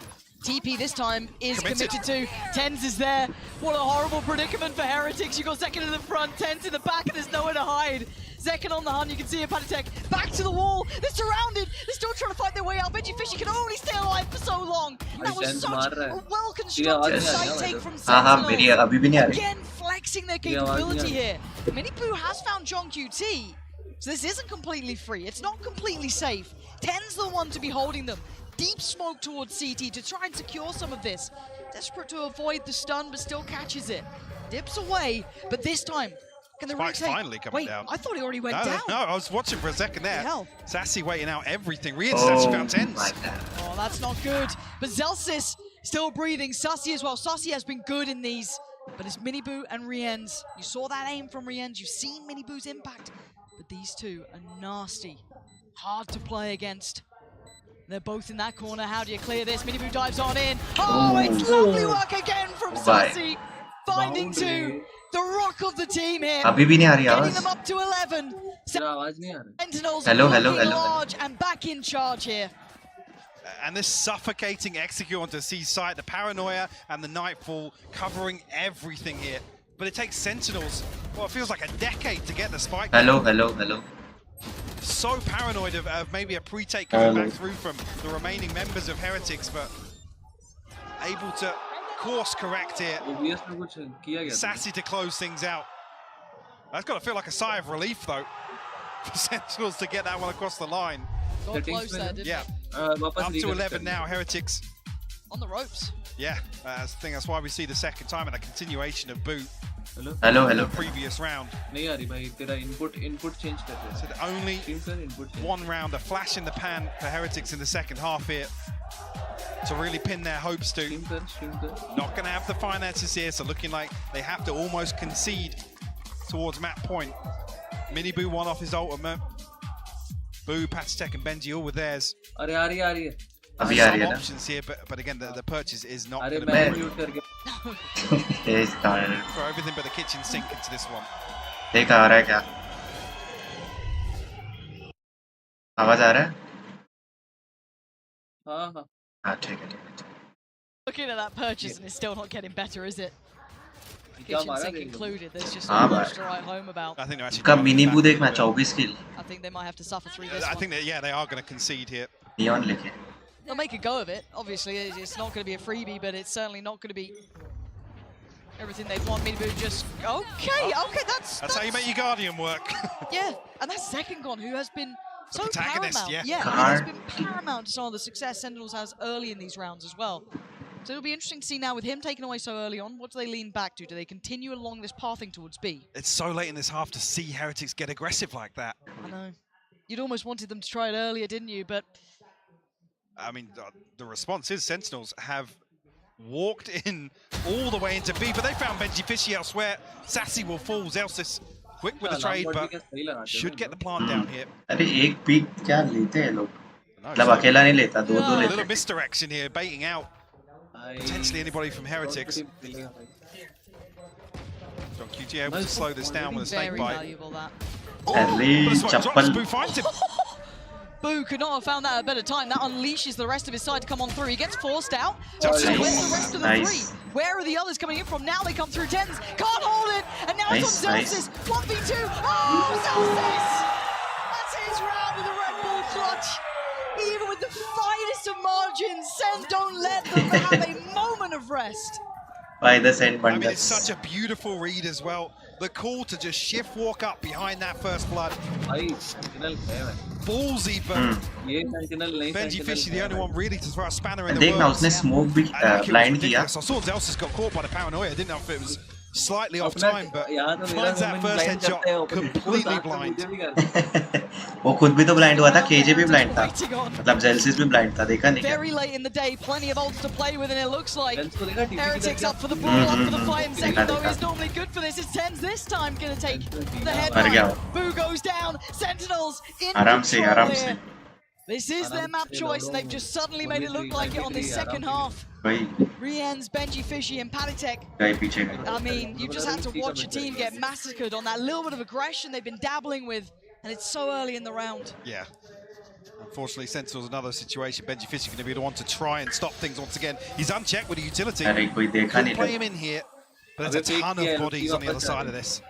TP this time is committed to. Tens is there. What a horrible predicament for Heretics. You got Zekken in the front, Tens in the back, and there's nowhere to hide. Zekken on the hunt, you can see it, Panatek back to the wall. They're surrounded. They're still trying to fight their way out. VeggiFishy can only stay alive for so long. That was such a well-constructed side take from Sentinels. Again, flexing their capability here. Minipoo has found John QT, so this isn't completely free. It's not completely safe. Ten's the one to be holding them. Deep smoke towards CT to try and secure some of this. Desperate to avoid the stun, but still catches it. Dips away, but this time, can the retake? Finally coming down. I thought he already went down. No, I was watching for a second there. Hell. Sassy waiting out everything. Sassy found Tens. Oh, that's not good. But Zelsis still breathing. Sassy as well. Sassy has been good in these, but it's Miniboo and Rienz. You saw that aim from Rienz. You've seen Miniboo's impact, but these two are nasty. Hard to play against. They're both in that corner. How do you clear this? Miniboo dives on in. Oh, it's lovely work again from Sassy. Finding two. The rock of the team here. Getting them up to 11. Sentinels looking large and back in charge here. And this suffocating execute onto C site, the paranoia and the nightfall covering everything here. But it takes Sentinels, well, it feels like a decade to get the spike. Hello. So paranoid of maybe a pre-take coming back through from the remaining members of Heretics, but able to course correct here. Sassy to close things out. That's got to feel like a sigh of relief, though, for Sentinels to get that one across the line. Got close there, didn't it? Up to 11 now, Heretics. On the ropes. Yeah, I think that's why we see the second time and a continuation of boot. Hello. The previous round. So only one round, a flash in the pan for Heretics in the second half here to really pin their hopes to. Not going to have the finances here, so looking like they have to almost concede towards map point. Miniboo one off his ultimate. Boo, Patatek and Benji all with theirs. Some options here, but again, the purchase is not going to be throw everything but the kitchen sink into this one. देख आ रहा है क्या? आवाज आ रहा है? हाँ ठीक है. Looking at that purchase and it's still not getting better, is it? Kitchen sink included. There's just so much to write home about. I think they're actually. उसका Miniboo देखना 24 kill. I think they might have to suffer through this. I think that they are going to concede here. Neon लिखे. They'll make a go of it. Obviously, it's not going to be a freebie, but it's certainly not going to be everything they want. Miniboo just okay. That's how you make your Guardian work. Yeah, and that's second Gon, who has been so protagonist, paramount. yeah. He has been paramount to some of the success Sentinels has early in these rounds as well. So it'll be interesting to see now with him taken away so early on, what do they lean back to? Do they continue along this pathing towards B? It's so late in this half to see Heretics get aggressive like that. I know. You'd almost wanted them to try it earlier, didn't you? But I mean, the response is Sentinels have walked in all the way into B, but they found VeggiFishy elsewhere. Sassy will fall. Zelsis quick with the trade, but should get the plant down here. अरे एक pick क्या लेते हैं लोग? मतलब अकेला नहीं लेता, दो लेते. A little misdirection here, baiting out potentially anybody from Heretics. John QT able to slow this down with a snake bite. Valuable, that. Boo finds him. Boo could not have found that at a better time. That unleashes the rest of his side to come on through. He gets forced out. Where's the rest of the three? Where are the others coming in from? Now they come through Tens. Can't hold it. And now it's on Zelsis. 1v2. Oh, Zelsis! That's his round with the Red Bull clutch. Even with the finest of margins, Sen don't let them have a moment of rest. by the SEN I mean, it's bundles. such a beautiful read as well. The call to just shift walk up behind that first blood. Ballsy, but Benji Fishy the only one really to throw a spanner in the देखना works. उसने smoke भी And that kill was blind किया. ridiculous. I saw Zelsis got caught by the paranoia. I didn't know if it was slightly off time, but finds that first headshot completely blind. वो खुद भी तो blind हुआ था, KJ भी blind था. मतलब Zelsis भी blind था, देखा नहीं क्या? Very late in the day, plenty of ults to play with, and it looks like Heretics up for the ball, up for the fight. And second though is normally good for this. It's Tens this time gonna take the headline. Boo goes down. Sentinels in control here. This is their map choice, and they've just suddenly made it look like it on this second half. Rien's, Benji Fishy, and Panitek. I mean, you just had to watch your team get massacred on that little bit of aggression they've been dabbling with, and it's so early in the round. Yeah. Unfortunately, Sentinel's another situation. Benji Fishy going to be the one to try and stop things once again. He's unchecked with a utility. Could play him in here, but there's a ton of bodies on the other side of this.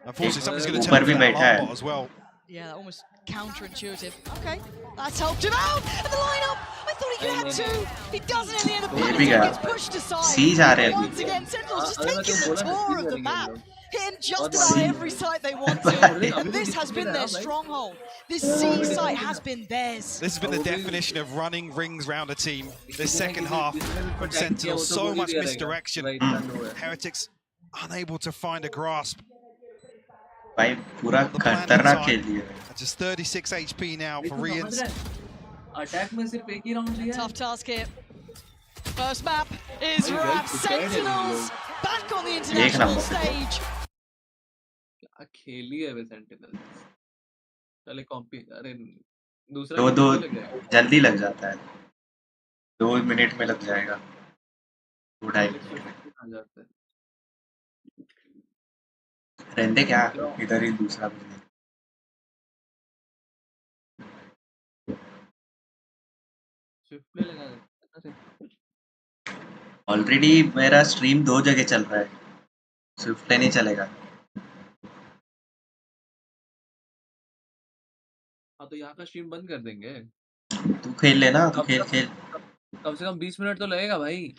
Unfortunately, somebody's going to turn that alarm bot as well. Yeah, almost counterintuitive. Okay, that's helped him out. And the lineup, I thought he could have two. He doesn't in the end. The Panitek gets pushed aside. Once again, Sentinel's just taking the tour of the map. Hitting just about every site they want to. And this has been their stronghold. This C site has been theirs. This has been the definition of running rings round a team. This second half from Sentinel, so much misdirection. Heretics unable to find a grasp. Just 36 HP now for Rien's. Tough task here. First map is wrapped. Sentinels back on the international stage. क्या खेली है वे sentinel? चले कॉम्पी अरे दूसरा दो जल्दी लग जाता है. 2 मिनट में लग जाएगा. 2-2.5 मिनट में आ जाता है. रहते क्या इधर ही दूसरा भी. स्विफ्ट प्ले लगा. ऑलरेडी मेरा स्ट्रीम 2 जगह चल रहा है. स्विफ्ट प्ले नहीं चलेगा. हाँ तो यहाँ का स्ट्रीम बंद कर देंगे. तू खेल लेना. तू खेल कम से कम 20 मिनट तो लगेगा भाई.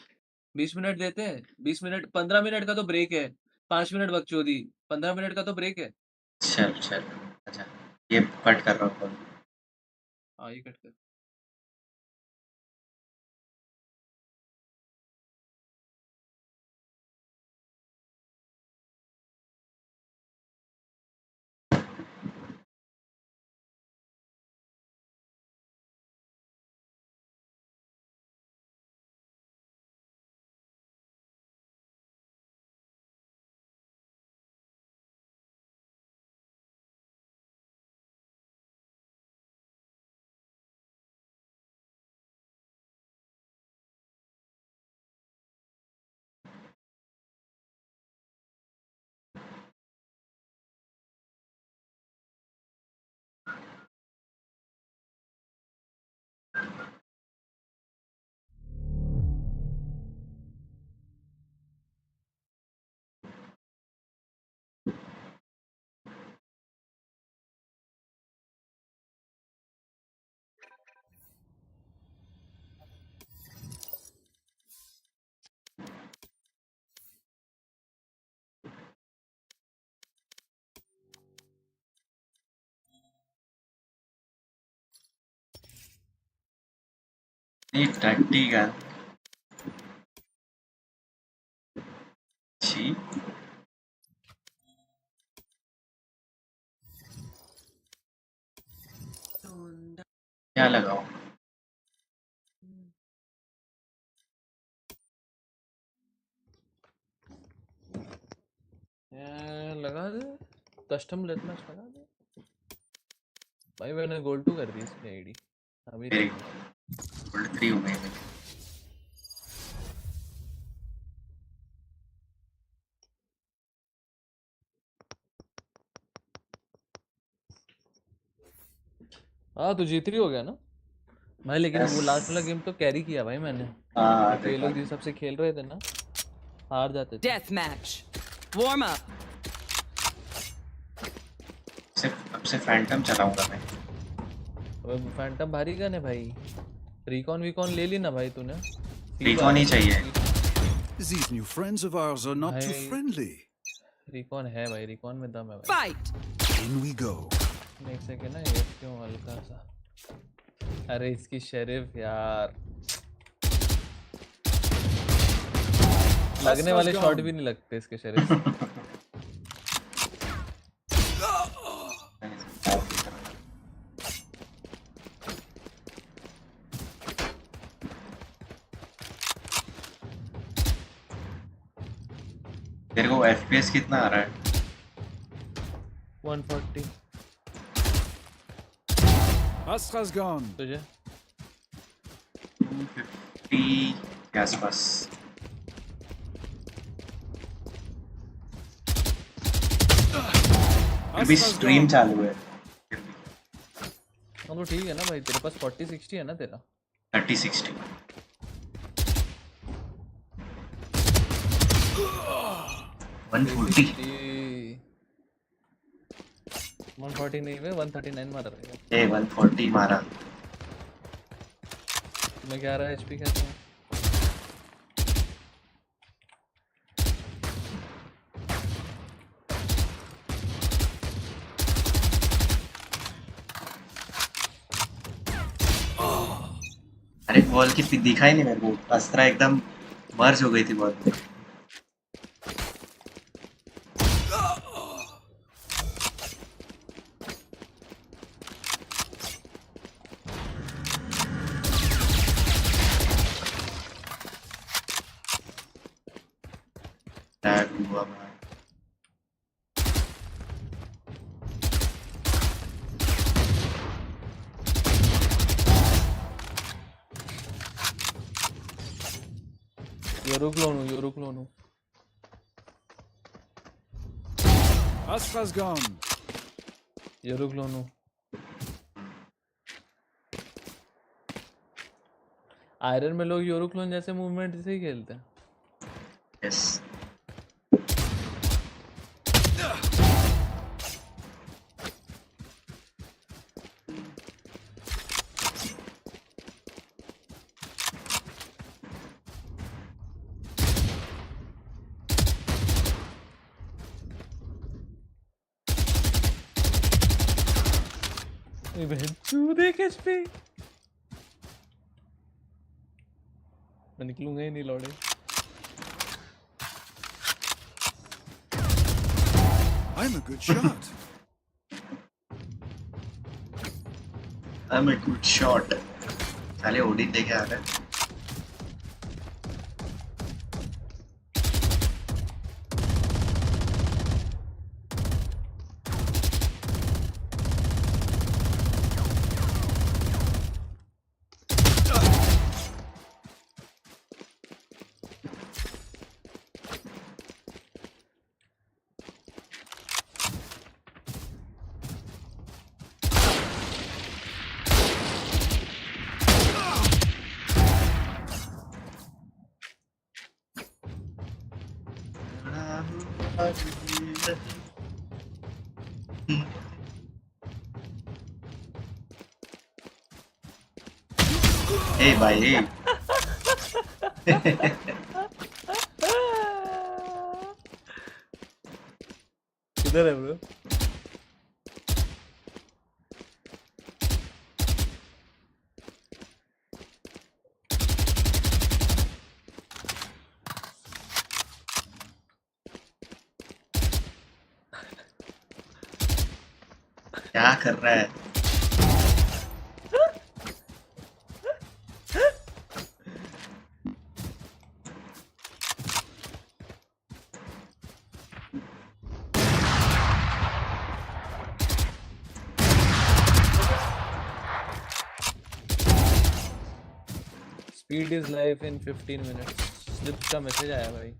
20 मिनट देते हैं. 20 मिनट 15 मिनट का तो ब्रेक है. 5 मिनट बकचोदी. 15 मिनट का तो ब्रेक है. चल अच्छा ये कट कर रहा हूँ. हाँ ये कट कर. नहीं टट्टी का छी. क्या लगाओ. लगा दे. कस्टम लेट मैच लगा दे भाई. मैंने गोल्ड 2 कर दी इसमें आईडी. अभी गोल्ड 3 हो गई. हाँ तो G3 हो गया ना भाई. लेकिन वो लास्ट वाला गेम तो कैरी किया भाई मैंने. ये लोग जिस सबसे खेल रहे थे ना हार जाते थे. Death match. Warm up. अब से फैंटम चलाऊंगा मैं. फैंटम भारी गन है भाई. रिकॉन ले ली ना भाई तूने. रिकॉन ही चाहिए. These new friends of ours are not too friendly. Recon है भाई, रिकॉन में दम है भाई। Fight. In we go. एक सेकंड ना, ये क्यों हल्का सा। अरे इसकी शेरिफ यार, लगने वाले शॉट भी नहीं लगते इसके शेरिफ से। तेरे को FPS कितना आ रहा है? 140। Astra's gone. तुझे 250 के आसपास। अभी स्ट्रीम चालू है। तो ठीक है ना भाई, तेरे पास 40-60 है ना तेरा? 30-60। 140 नहीं है, 139 मारा रहेगा। 140 मारा। मैं 11 HP कैसे हूँ? अरे बॉल की दिखा ही नहीं मेरे को, अस्त्रा एकदम मर्ज हो गई थी बॉल में। हुआ भाई। रुक लो नू। Astra's gone. ये रुक लो नू। आयरन में लोग योरुक्लोन जैसे मूवमेंट से ही खेलते हैं। यस। देख HP, मैं निकलूंगा ही नहीं लौड़े। I'm a good shot. I'm a good shot. साले ओडिन देके आ रहे हैं। ए भाई किधर है ब्रो? क्या कर रहा है? Speed is life in 15 minutes. Slip का मैसेज आया भाई।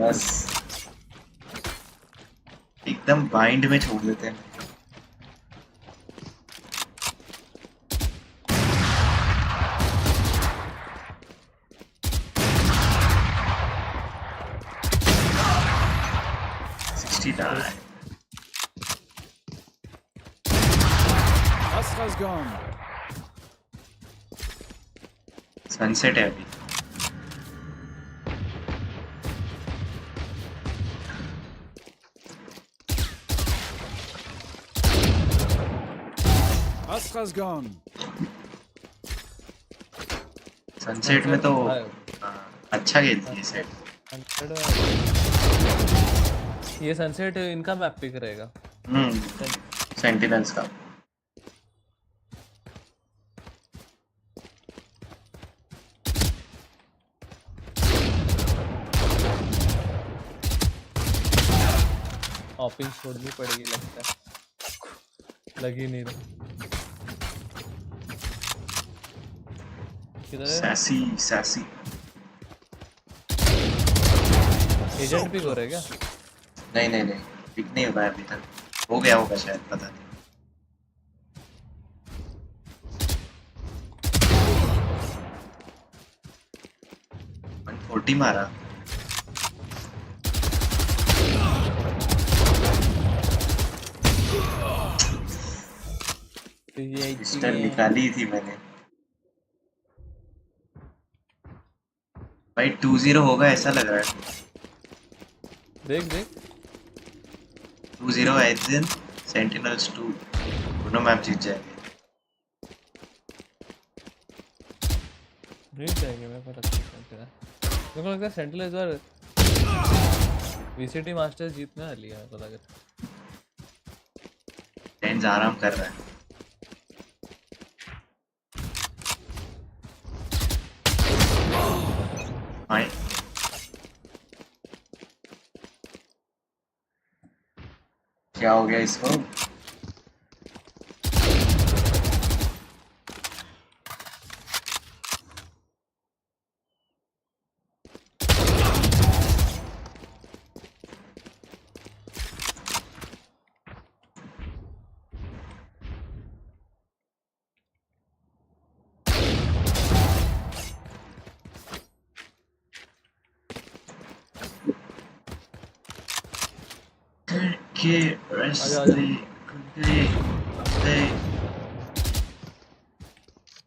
बस एक एकदम बाइंड में छोड़ देते हैं। Astra's gone. सनसेट है अभी। Astra's gone. सनसेट में तो अच्छा खेलती है सेट। ये सनसेट इनका मैप पिक रहेगा। सेंटिनल्स का। ऑपिंग छोड़नी पड़ेगी लगता है, लगी नहीं रही। किधर है? सैसी एजेंट पिक हो रहा है क्या? नहीं पिक नहीं हुआ अभी तक। हो गया होगा शायद, पता नहीं। 140 मारा। पिस्टल निकाली थी मैंने। भाई 2-0 होगा ऐसा लग रहा है। देख 2-0 एजेंट सेंटिनल्स 2 दोनों मैच जीत जाएंगे। जीत जाएंगे, मैं पता नहीं। मेरे को लगता है सेंटिनल इस बार वीसीटी मास्टर्स जीतने वाली है, मेरे को लग रहा है। लेंस आराम कर रहा है। हाय क्या हो गया इसको?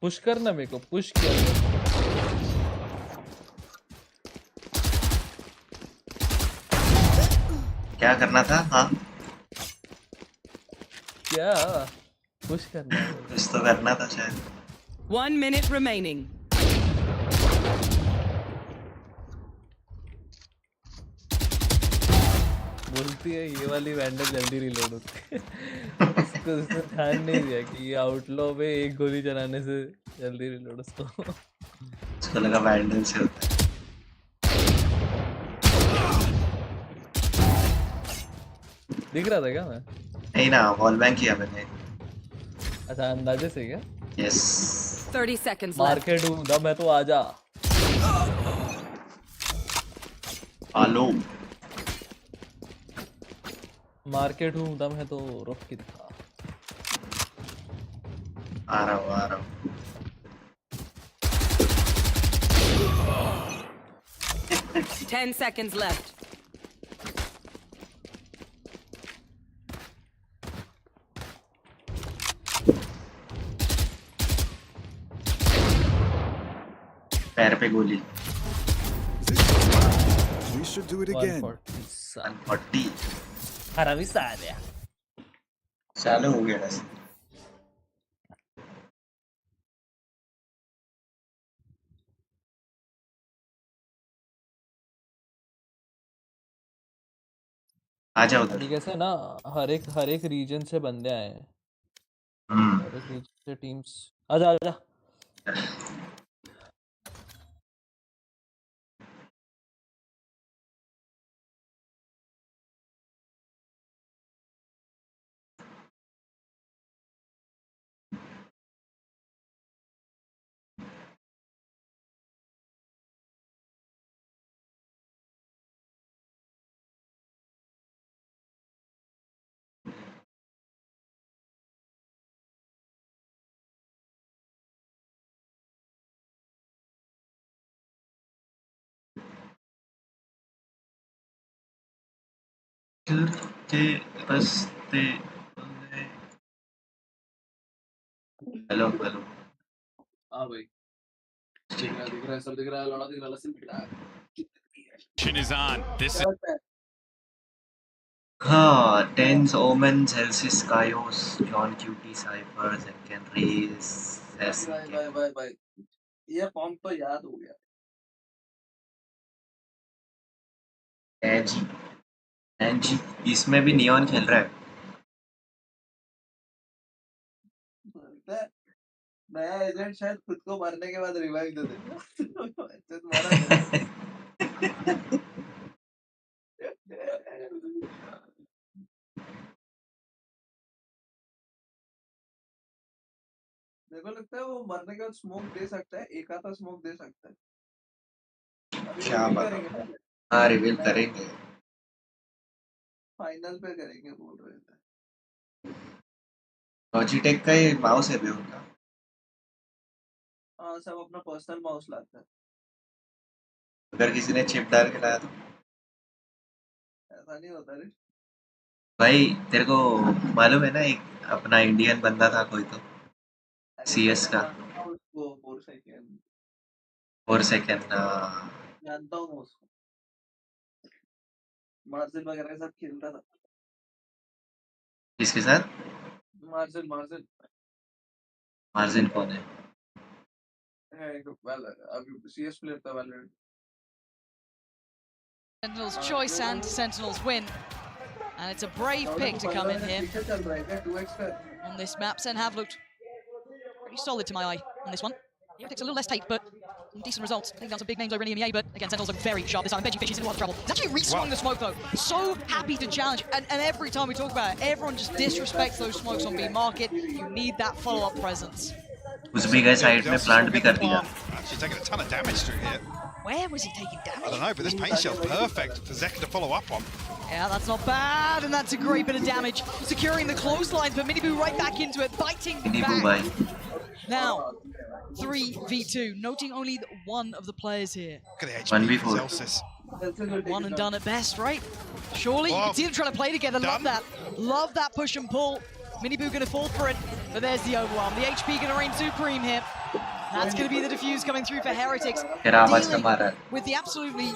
पुश करना, मेरे को पुश किया। क्या करना था? हाँ क्या पुश करना? कुछ तो करना था शायद। 1 minute remaining. बोलती है ये वाली वैंडल जल्दी रिलोड होती है। उसको ध्यान नहीं दिया कि ये आउटलो में एक गोली चलाने से जल्दी रिलोड उसको लगा वैंडल से होता है। दिख रहा था क्या? मैं नहीं ना, वॉल बैंक किया मैंने। अच्छा, अंदाजे से क्या? यस 30 seconds मार left. के डूब दम है तो आजा। आलो मार्केट हूँ, दम है तो रुक के दिखा। आ रहा हूँ। 10 seconds left. पैर पे गोली। We should do it again. 140 हरामी साले। चालू हो गया बस। आ जाओ उधर। अभी कैसे ना, हर एक रीजन से बंदे आए हैं। हर एक रीजन से टीम्स। आजा। करते बसते हेलो हेलो हाँ भाई दिख रहा है सब दिख रहा है लड़ा दिख रहा है लसन दिख रहा है Is on. This is हाँ टेंस ओमेंस हेल्सिस कायोस John QT Cypher Zekken Raze भाई ये फॉर्म तो याद हो गया एजी इसमें भी नियॉन खेल रहा है नया एजेंट शायद खुद को मरने के बाद रिवाइव दे देगा मेरे को लगता है वो मरने के बाद स्मोक दे सकता है एक आधा स्मोक दे सकता है क्या पता हाँ रिवील करेंगे फाइनल पे करेंगे बोल रहे थे लॉजिटेक का ही माउस है भी उनका हाँ सब अपना पर्सनल माउस लाता है अगर किसी ने चिप डाल के लाया तो ऐसा नहीं होता रे भाई तेरे को मालूम है ना एक अपना इंडियन बंदा था कोई तो CS का उसको 4 सेकंड जानता हूँ उसको मार्जिन वगैरह के साथ खेलता था किसके साथ मार्जिन मार्जिन कौन है अभी CS प्लेयर था Valorant Sentinel's choice and Sentinel's win. And it's a brave pick to come in here on this map. Sen have looked pretty solid to my eye on this one. It takes a little less tape, but some decent results. Taking down some big names over in EMEA, but again, Sentinels look very sharp this time. Benji Fish is in a lot of trouble. He's actually re-swung the smoke though. So happy to challenge, and every time we talk about it, everyone just disrespects those smokes on B market. You need that follow-up presence. उस भी गए side में plant भी कर दिया She's taking a ton of damage through here. Where was he taking damage? I don't know, but this paint shell's perfect for Zeka to follow up on. Yeah, that's not bad, and that's a great bit of damage. Securing the clothesline, but Miniboo right back into it, biting back. Now, 3v2, noting only one of the players here. Look at the HP for Zelsis. One and done at best, right? Surely, you can see them trying to play together. Love that. Love that push and pull. Miniboo going to fall for it, but there's the overwhelm. The HP going to reign supreme here. That's going to be the defuse coming through for Heretics. Dealing with the absolutely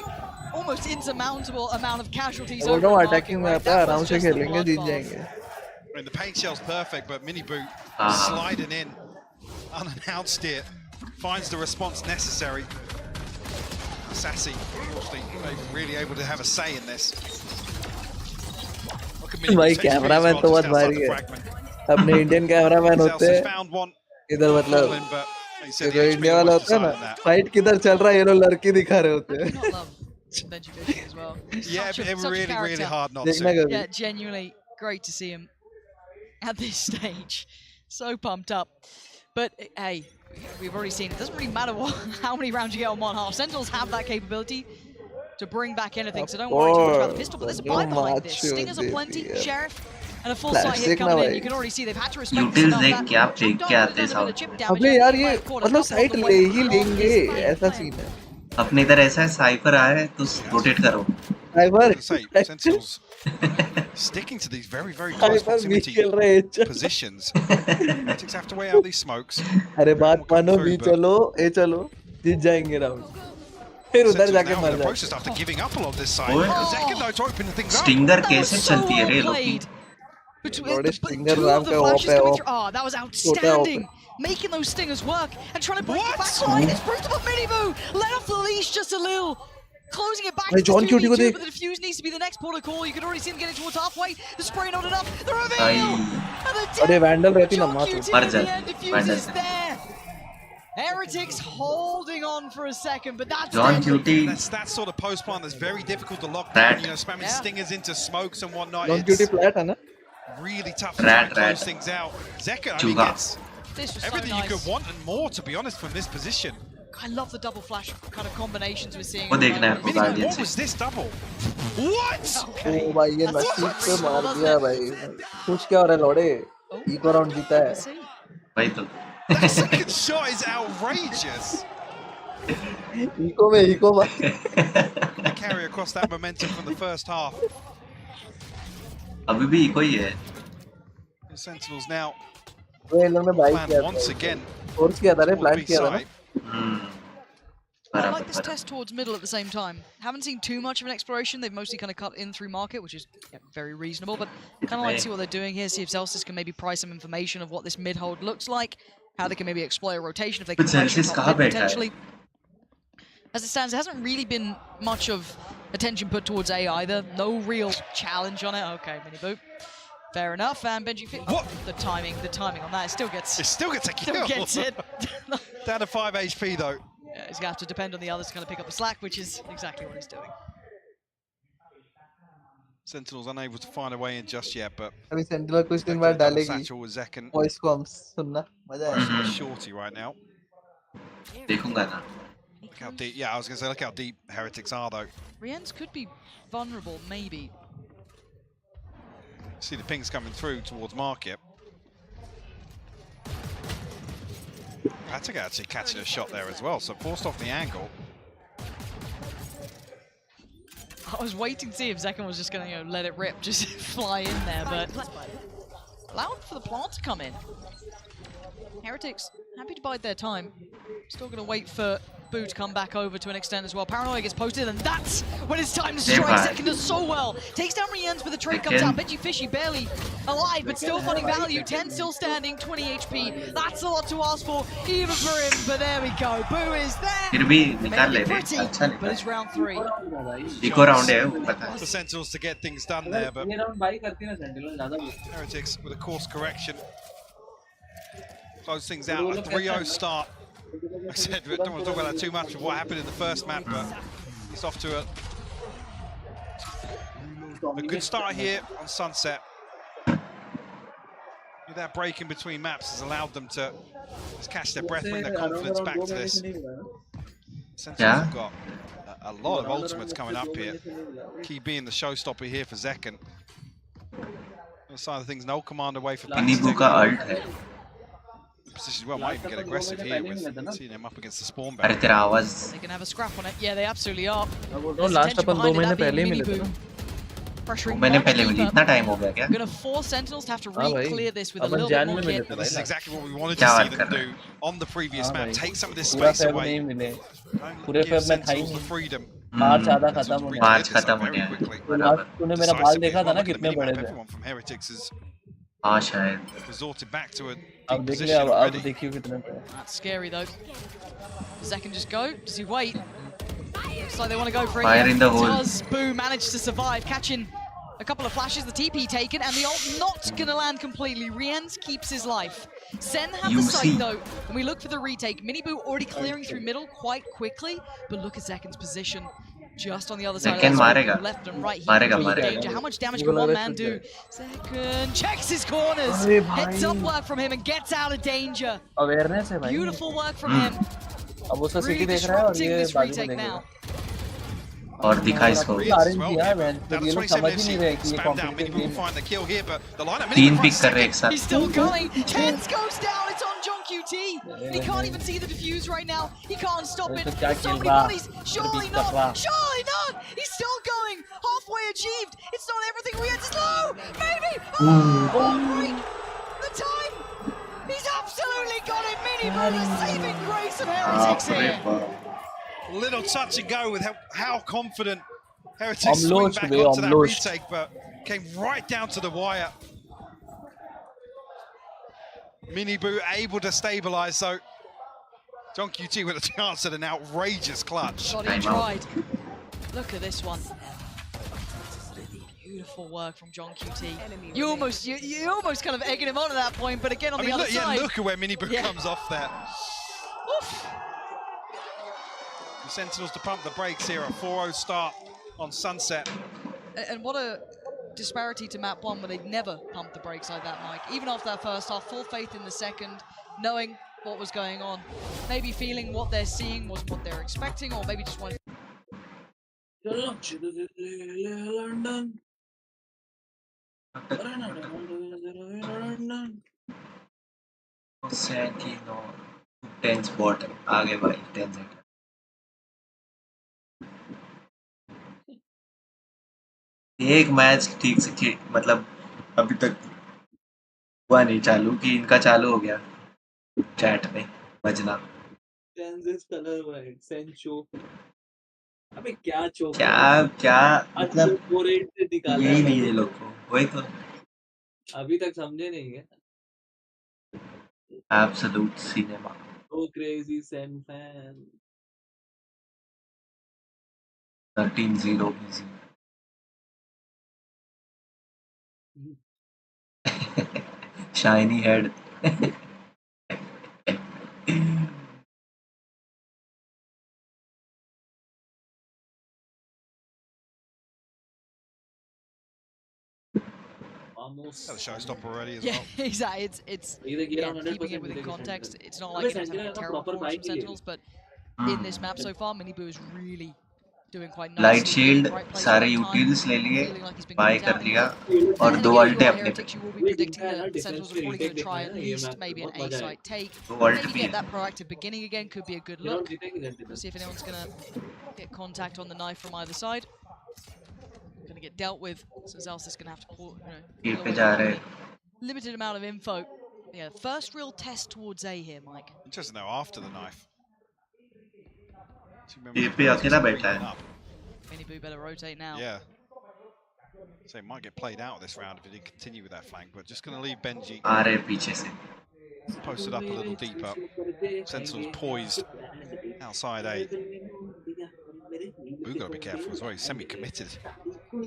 almost insurmountable amount of casualties. Attacking map है आराम से खेलेंगे जीत जाएंगे. I mean, the paint shell's perfect, but Miniboo sliding in unannounced here finds the response necessary. Sassy, unfortunately, really able to have a say in this. भाई cameraman तो बहुत भारी है अपने इंडियन कैमरामैन होते हैं इधर मतलब जो इंडिया वाला होता है ना फाइट किधर चल रहा है ये लोग लड़की दिखा रहे होते हैं really hard not to. Yeah, genuinely great to see him at this stage. So pumped up. But hey, we've already seen it doesn't really matter how many rounds you get on one half. Sentinels have that capability to bring back anything, so don't worry too much about the pistol, but there's a buy behind this. Stingers are plenty, Sheriff, and a full sight hit coming in. You can already see they've had to respect this enough that अबे यार ये मतलब site ले ही लेंगे ऐसा scene है अपने इधर ऐसा है साइफर आ रहा है तो रोटेट करो Sentinels sticking to these very close proximity positions. Heretics have to weigh out these smokes. अरे बात मानो भी चलो ए चलो जीत जाएंगे राउंड फिर उधर जाके मर जाए after giving up a lot this side. Zeka though to open things up. Stinger कैसे चलती है रे लोग स्टिंगर राम का ऑफ है of that was outstanding. Making those stingers work and trying to break the back line. It's brutal, but Miniboo let off the leash just a little. Closing it back to John Cutie, but the defuse needs to be the next port of call. You can already see them getting towards halfway. The spray not enough. The reveal! And the अरे vandal रहती ना मार defuse is there. Heretics holding on for a second, but that's John Cutie. That's that sort of post plant that's very difficult to lock down. You know, spamming stingers into smokes and whatnot. John Cutie flat है ना really tough to try and close things out. Zeka, I mean, gets everything you could want and more, to be honest, from this position. I love the double flash kind of combinations we're seeing. What was this double? What? Okay. ओ भाई ये नसीब पे मार दिया भाई कुछ क्या हो रहा है लौड़े इको राउंड जीता है भाई तो that second shot is outrageous. Eco में eco They carry across that momentum from the first half. अभी भी इको ही है. Sentinels now वो इन लोगों ने बाइक plan किया once था again फोर्स किया था रे toward प्लान B किया था ना side. I like this test towards middle at the same time. Haven't seen too much of an exploration. They've mostly kind of cut in through market, which is very reasonable. But kind of like to see what they're doing here. See if Zelsis can maybe price some information of what this mid hold looks like, how they can maybe exploit a rotation if they can pressure top mid potentially. As it stands, there hasn't really been much of attention put towards A either. No real challenge on it. Okay, mini boot. Fair enough. And Benji, the timing on that. It still gets a kill. Still gets it. Down to 5 HP though. Yeah, he's gonna have to depend on the others to kind of pick up the slack, which is exactly what he's doing. Sentinels unable to find a way in just yet, but अभी sentinel कुछ दिन बाद डालेगी satchel with Zekken. Voice को हम सुनना मजा आएगा Shorty right now. देखूंगा ना. Look how deep. Yeah, I was gonna say look how deep Heretics are though. Rienz could be vulnerable, maybe. See the pings coming through towards market. Patrick actually catching a shot there as well, so forced off the angle. I was waiting to see if Zekken was just going to let it rip, just fly in there, but allowed for the plant to come in. Heretics happy to bide their time. Still going to wait for Boo to come back over to an extent as well. Paranoia gets posted, and that's when it's time to strike. Zekken does so well. Takes down Rienz, but the trade comes out. Benji Fishy barely alive, but still finding value. 10 still standing, 20 HP. That's a lot to ask for, even for him, but there we go. Boo is there. फिर भी निकाल लेते. Pretty, but it's round 3. Eco round है वो पता है. The Sentinels to get things done there, but Heretics with a course correction. Close things out. A 3-0 start. I said we don't want to talk about that too much of what happened in the first map, but it's off to a good start here on Sunset. With that break in between maps has allowed them to just catch their breath, bring their confidence back to this. Sentinels have got a lot of ultimates coming up here. Key being the showstopper here for Zekken. On the side of things, no command away for Pacific. Position well, might even get aggressive here with seeing him up against the spawn barrier. They can have a scrap on it. Yeah, they absolutely are. Last अपन 2 महीने पहले ही मिले थे ना मैंने पहले मिली इतना time हो गया क्या? Going to force Sentinels to have to re-clear this with a little bit more kit. This is exactly what we wanted to see them do on the previous map. Take some of this space away. पूरे Feb में था ही नहीं freedom. मार्च आधा खत्म हो गया मार्च खत्म हो गया. तूने मेरा बाल देखा था ना कितने बड़े थे From Heretics is हाँ शायद. resorted back to a अब देख ले अब देखियो कितने बड़े. That's scary though. Zekken just go. Does he wait? Looks like they want to go for it. Fire in the hole. Does Boo manage to survive, catching a couple of flashes, the TP taken, and the ult not gonna land completely. Rienz keeps his life. Sen have the sight though, and we look for the retake. Mini Boo already clearing through middle quite quickly, but look at Zekken's position. Just on the other side of that, left and right, he in danger. How much damage can one man do? Zekken checks his corners, heads up work from him and gets out of danger. Awareness है भाई. Beautiful work from him. अब उसका Really city देख रहा है और disrupting ये this बाजू में retake देखेगा. now. और दिखा इसको. ये लोग समझ ही नहीं रहे कि ये कॉम्पिटिटिव गेम. 3 पिक कर रहे एक साथ. He's still going. Tens goes down. It's on John QT. He can't even see the defuse right now. He can't stop it. There's so many bodies. Surely not. Surely not. He's still going. Halfway achieved. It's not everything we had to know. Maybe. Oh, great. The time. He's absolutely got it. Mini Boo, the saving grace of Heretics here. Little touch and go with how confident Heretics swing back onto that retake, but came right down to the wire. Mini Boo able to stabilize, so John QT with a chance at an outrageous clutch. God, he tried. Look at this one. Beautiful work from John QT. You almost kind of egging him on at that point, but again on the other side. Yeah, look at where Mini Boo comes off there. Oof. The Sentinels to pump the brakes here, a 4-0 start on Sunset. And what a disparity to map 1 where they'd never pumped the brakes like that, Mike. Even after that first half, full faith in the second, knowing what was going on. Maybe feeling what they're seeing was what they're expecting, or maybe just wanted TenZ bot आगे भाई 10 second. एक match ठीक से मतलब अभी तक हुआ नहीं चालू कि इनका चालू हो गया चैट में बजना। अबे क्या चोक क्या क्या मतलब 4-8 से निकाला यही है नहीं भाई। है ये लोग को, वही तो अभी तक समझे नहीं है। Absolute cinema. So crazy Sen fan. 13-0 easy. Shiny head. Almost. Got a showstopper already as Yeah, well. exactly. It's again, keeping it within context. It's not like it was having a terrible performance from Sentinels, but in this map so far, Miniboo is really doing quite light nicely. Shield Right place, सारे right time. Utils ले लिए, Feeling like he's been buy called कर out लिया enough. और And दो again, if अल्टे you're अपने पे। Heretics, you will be predicting that the Sentinels are probably going to try at least maybe an A site take. दो alt Maybe भी get है। that proactive beginning again, could be a good look. See if anyone's going to get contact on the knife from either side. Going to get dealt with, so Zelsis is going to have to pull, A pull पे away जा from रहे any limited amount of info. Yeah, first real test towards A here, Mike. Interesting though, after the knife. ए पे अकेला बैठा है। Miniboo better rotate now. Yeah. So it might get played out this round if it didn't continue with that flank, but just going to leave Benji आ रहे पीछे से। posted up a little deeper. Sentinel's poised outside A. Boo got to be careful as well, he's semi-committed.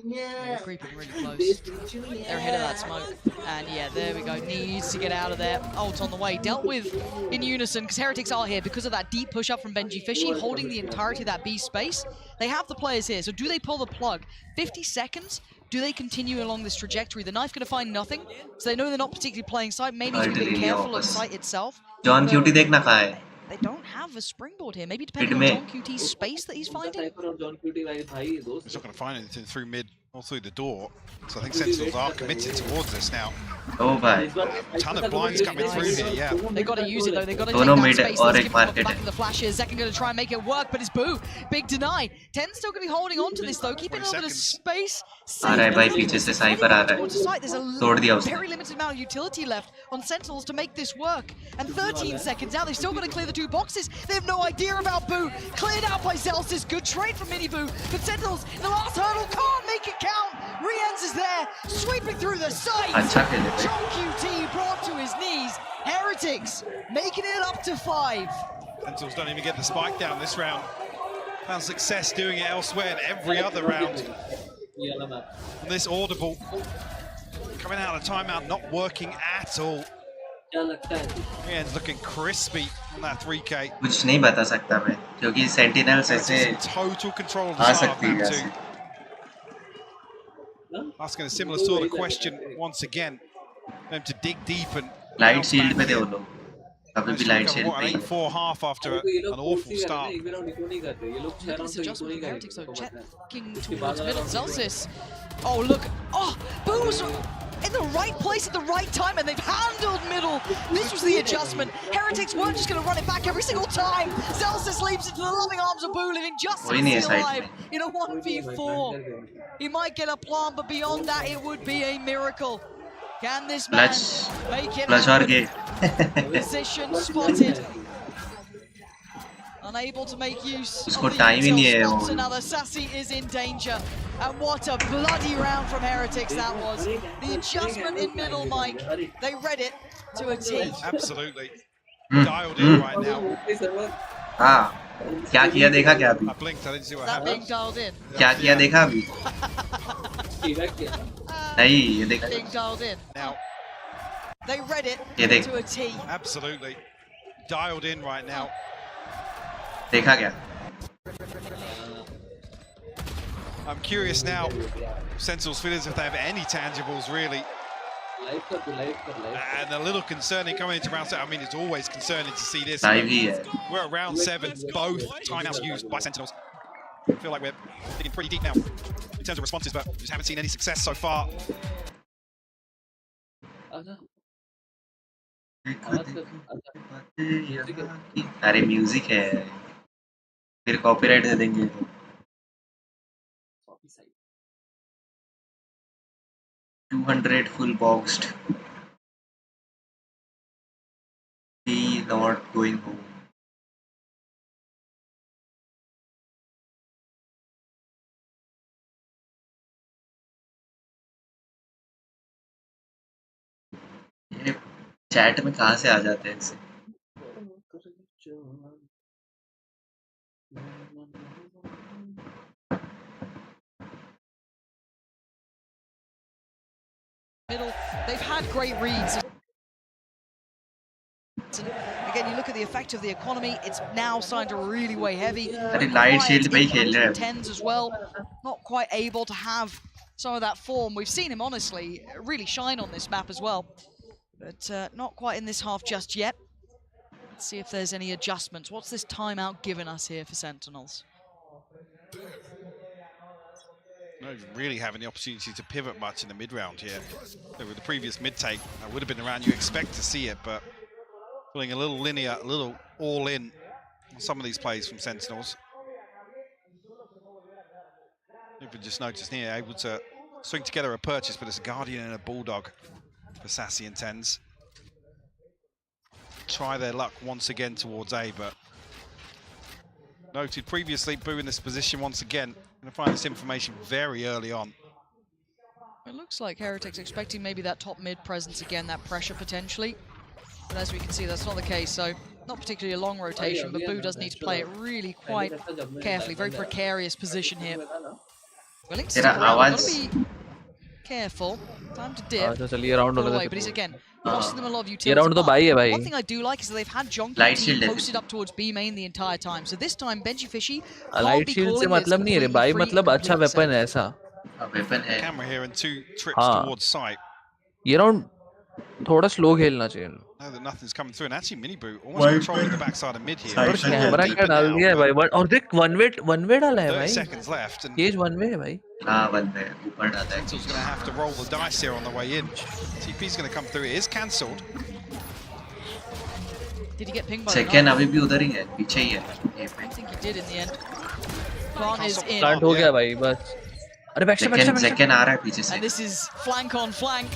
Yeah, they're creeping really close. They're ahead of that smoke. And yeah, there we go. Needs to get out of there. Ult on the way. Dealt with in unison, because Heretics are here because of that deep push up from Benji Fishy, holding the entirety of that B space. They have the players here, so do they pull the plug? 50 seconds? Do they continue along this trajectory? The knife going to find nothing, so they know they're not particularly playing site. May need to be a bit careful of site itself. जॉन क्यूटी देखना कहाँ है? They don't have a springboard here. Maybe depending on John QT's space that he's finding. He's not going to find anything through mid or through the door, so I think Sentinels are committed towards this now. Oh भाई। A ton of blinds coming through here, yeah. They got to use it though. They got to take दोनों that mid space. और Let's एक give them off the market back है। of the flashes. Second going to try and make it work, but it's Boo. Big deny. 10 still going to be holding on to this though, keeping a little bit of space. आ रहा है भाई पीछे से साइपर आ रहा है। There's a तोड़ दिया उसने। very limited amount of utility left on Sentinels to make this work. And 13 seconds out, they've still got to clear the 2 boxes. They have no idea about Boo. Cleared out by Zelsis. Good trade from Miniboo. But Sentinels in the last hurdle can't make it count. Rienz is there, sweeping through the site. अच्छा खेले थे। John QT brought to his knees. Heretics making it up to 5. Sentinels don't even get the spike down this round. Found success doing it elsewhere in every other round. And this audible coming out of timeout, not working at all. Rien's looking crispy on that 3K. कुछ नहीं बता सकता मैं, क्योंकि Sentinels ऐसे Total control of the uh start सकती है map ऐसे। too. Asking a similar sort of question once again. Them to dig deep and light shield पे थे वो लोग। अभी भी लाइट शील्ड पे ही an है। 8-4 half after an awful start. This adjustment from Heretics, so checking towards middle. Zelsis. Oh, look. Oh, Boo's in the right place at the right time, and they've handled middle. This was the adjustment. Heretics weren't just going to run it back every single time. Zelsis leaps into the loving arms of Boo, living just to be alive in a 1v4. He might get a plant, but beyond that, it would be a miracle. Can this man make it happen? Position spotted. Unable to make use उसको of the time ही नहीं है intel वो। spots. Another Sassy is in danger. And what a bloody round from Heretics that was. The adjustment in middle, Mike. They read it to a T. Absolutely. Dialed in right now. हाँ, क्या किया देखा क्या अभी? I blinked, I didn't see what That being happened. dialed in. क्या किया देखा अभी? नहीं, ये देखा। Being dialed in. Now, They read it ये देख। to a T. absolutely. Dialed in right now. देखा क्या? I'm curious now, Sentinels feelings if they have any tangibles really. And a little concerning coming into round 7. I mean, it's always concerning to see this. Live ही है। We're at round 7, both timeouts used by Sentinels. I feel like we're digging pretty deep now in terms of responses, but just haven't seen any success so far. अरे music है, फिर copyright दे देंगे। 200 full boxed. He not going home. ये chat में कहाँ से आ जाते हैं ऐसे? Middle, they've had great reads. And again, you look at the effect of the economy, it's now starting to really weigh heavy. Light shield में ही खेल रहे हैं. Tens as well, not quite able to have some of that form. We've seen him honestly really shine on this map as well, but not quite in this half just yet. Let's see if there's any adjustments. What's this timeout given us here for Sentinels? Not even really having the opportunity to pivot much in the mid round here. With the previous mid take, that would have been around. You expect to see it, but feeling a little linear, a little all in on some of these plays from Sentinels. You can just notice here, able to string together a purchase, but it's a Guardian and a Bulldog for Sassy and Tens. Try their luck once again towards A, but noted previously, Boo in this position once again. Going to find this information very early on. It looks like Heretics expecting maybe that top mid presence again, that pressure potentially. But as we can see, that's not the case. So not particularly a long rotation, but Boo does need to play it really quite carefully. Very precarious position here. Willing to stick around, got to be careful. Time to dip. Pull away, but he's again costing them a lot of utility. One thing I do like is that they've had Jonky posted up towards B main the entire time. So this time Benji Fishy light shield से मतलब नहीं है रे भाई, मतलब अच्छा weapon है ऐसा. Camera here and 2 trips towards site. ये राउंड थोड़ा स्लो खेलना चाहिए. Know that nothing's coming through, and actually Mini Boo almost controlling the backside of mid here. Camera क्या डाल दिया है भाई, और देख वन वे डाला है 30 भाई. seconds left, and cage one way है भाई. हाँ वन पे ऊपर डालता है. Sentinel's going to have to roll the dice here on the way in. TP's going to come through. It is cancelled. Did he get pinged by Second अभी भी उधर ही है, पीछे ही है. I think he did in the end. Plant is in. Plant हो गया भाई बस. अरे बैक Second आ रहा है पीछे से. And this is flank on flank.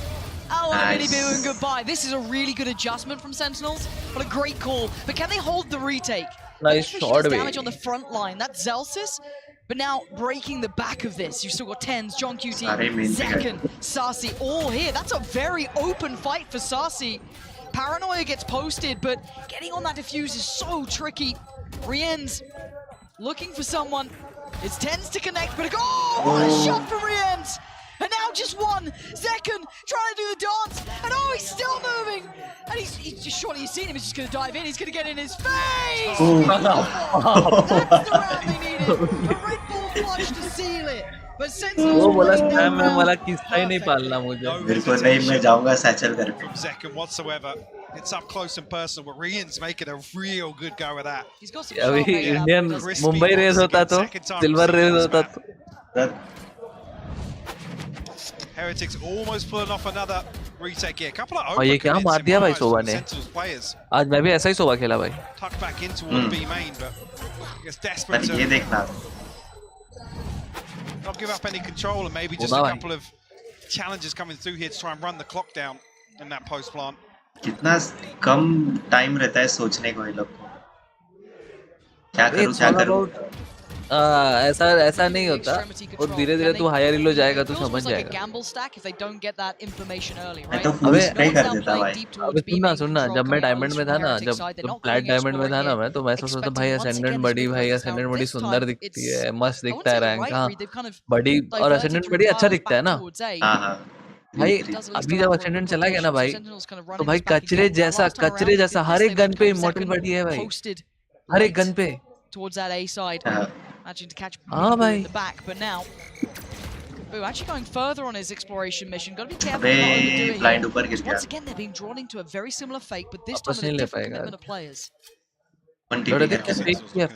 Oh, Mini Boo and goodbye. This is a really good adjustment from Sentinels. What a great call. But can they hold the retake? Nice shot. Damage on the front line. That's Zelsis. But now breaking the back of this. You've still got Tens, John QT, Zekken, Sassy, all here. That's a very open fight for Sassy. Paranoia gets posted, but getting on that defuse is so tricky. Rien's looking for someone. It's Tens to connect, but what a shot from Rien's! And now just one. Zekken trying to do the dance. And he's still moving. And he's just, surely you've seen him, he's just going to dive in. He's going to get in his face. That's the round they needed. A Red Bull clutch to seal it. But Sentinels वो बोला spam में वाला किस्सा ही नहीं पालना मुझे. मेरे को नहीं, मैं जाऊंगा सैचल करके. From Zekken whatsoever. It's up close and personal, but Rian's making a real good go of that. He's got some अभी इंडियन मुंबई रेस होता तो सिल्वर रेस होता तो. Heretics almost pulling off another retake here. A couple of ये क्या मार दिया भाई सोवा ने. Sentinels players आज मैं भी ऐसा ही सोवा खेला भाई. tucked back in towards B main, but I guess desperate to ये देखना. not give up any control, and maybe just a couple of challenges coming through here to try and run the clock down in that post plant. कितना कम time रहता है सोचने को ये लोग को. क्या करूं. ऐसा नहीं होता. और धीरे-धीरे तू हायर इलो जाएगा तो समझ जाएगा. अबे नहीं कर देता भाई. अबे सुनना जब मैं डायमंड में था ना, जब फ्लैट डायमंड में था ना मैं, तो मैं सोचता भाई असेंडेंट बड़ी सुंदर दिखती है, मस्त दिखता है रैंक. हाँ बड़ी, और असेंडेंट बड़ी अच्छा दिखता है ना. भाई अभी जब असेंडेंट चला गया ना भाई, तो भाई कचरे जैसा हर एक गन पे इमॉर्टल बड़ी है भाई, हर एक गन पे. Towards that A side, managing to catch in the back, but now Boo actually going further on his exploration mission. Got to be careful not overdoing it. Once again, they're being drawn into a very similar fate, but this time with a different commitment of players.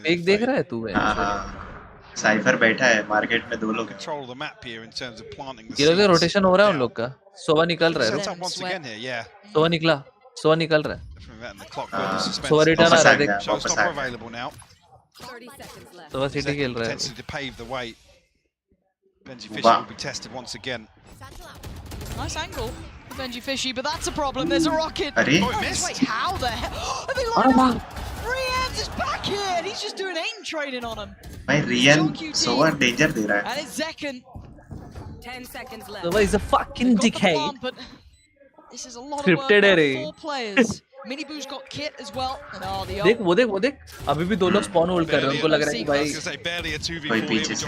Fake देख रहा है तू? Cipher बैठा है market में, दो लोग. Control the map here in terms of planting the. ये लोग रोटेशन हो रहा है उन लोग का. सोवा निकल रहा है. सोवा निकल रहा है. सोवा रिटर्न आ रहा है. Showstopper available now. 30 seconds left. So City खेल रहा है. Intensity to pave the way. Benji Fisher will be tested once again. Nice angle for Benji Fishy, but that's a problem. There's a rocket. Are Oh, wait, how the hell? Are they lining up? Rians is back here, and he's just doing aim trading on him. भाई rayon so danger दे रहा है. And it's Zekken. 10 seconds left. So he's a fucking dickhead. But this is a lot Scripted of work है for 4 players. Miniboo's got kit as well. And oh, the देख वो देख अभी भी 2 लोग spawn hold कर रहे हैं उनको लग रहा है कि भाई कोई पीछे से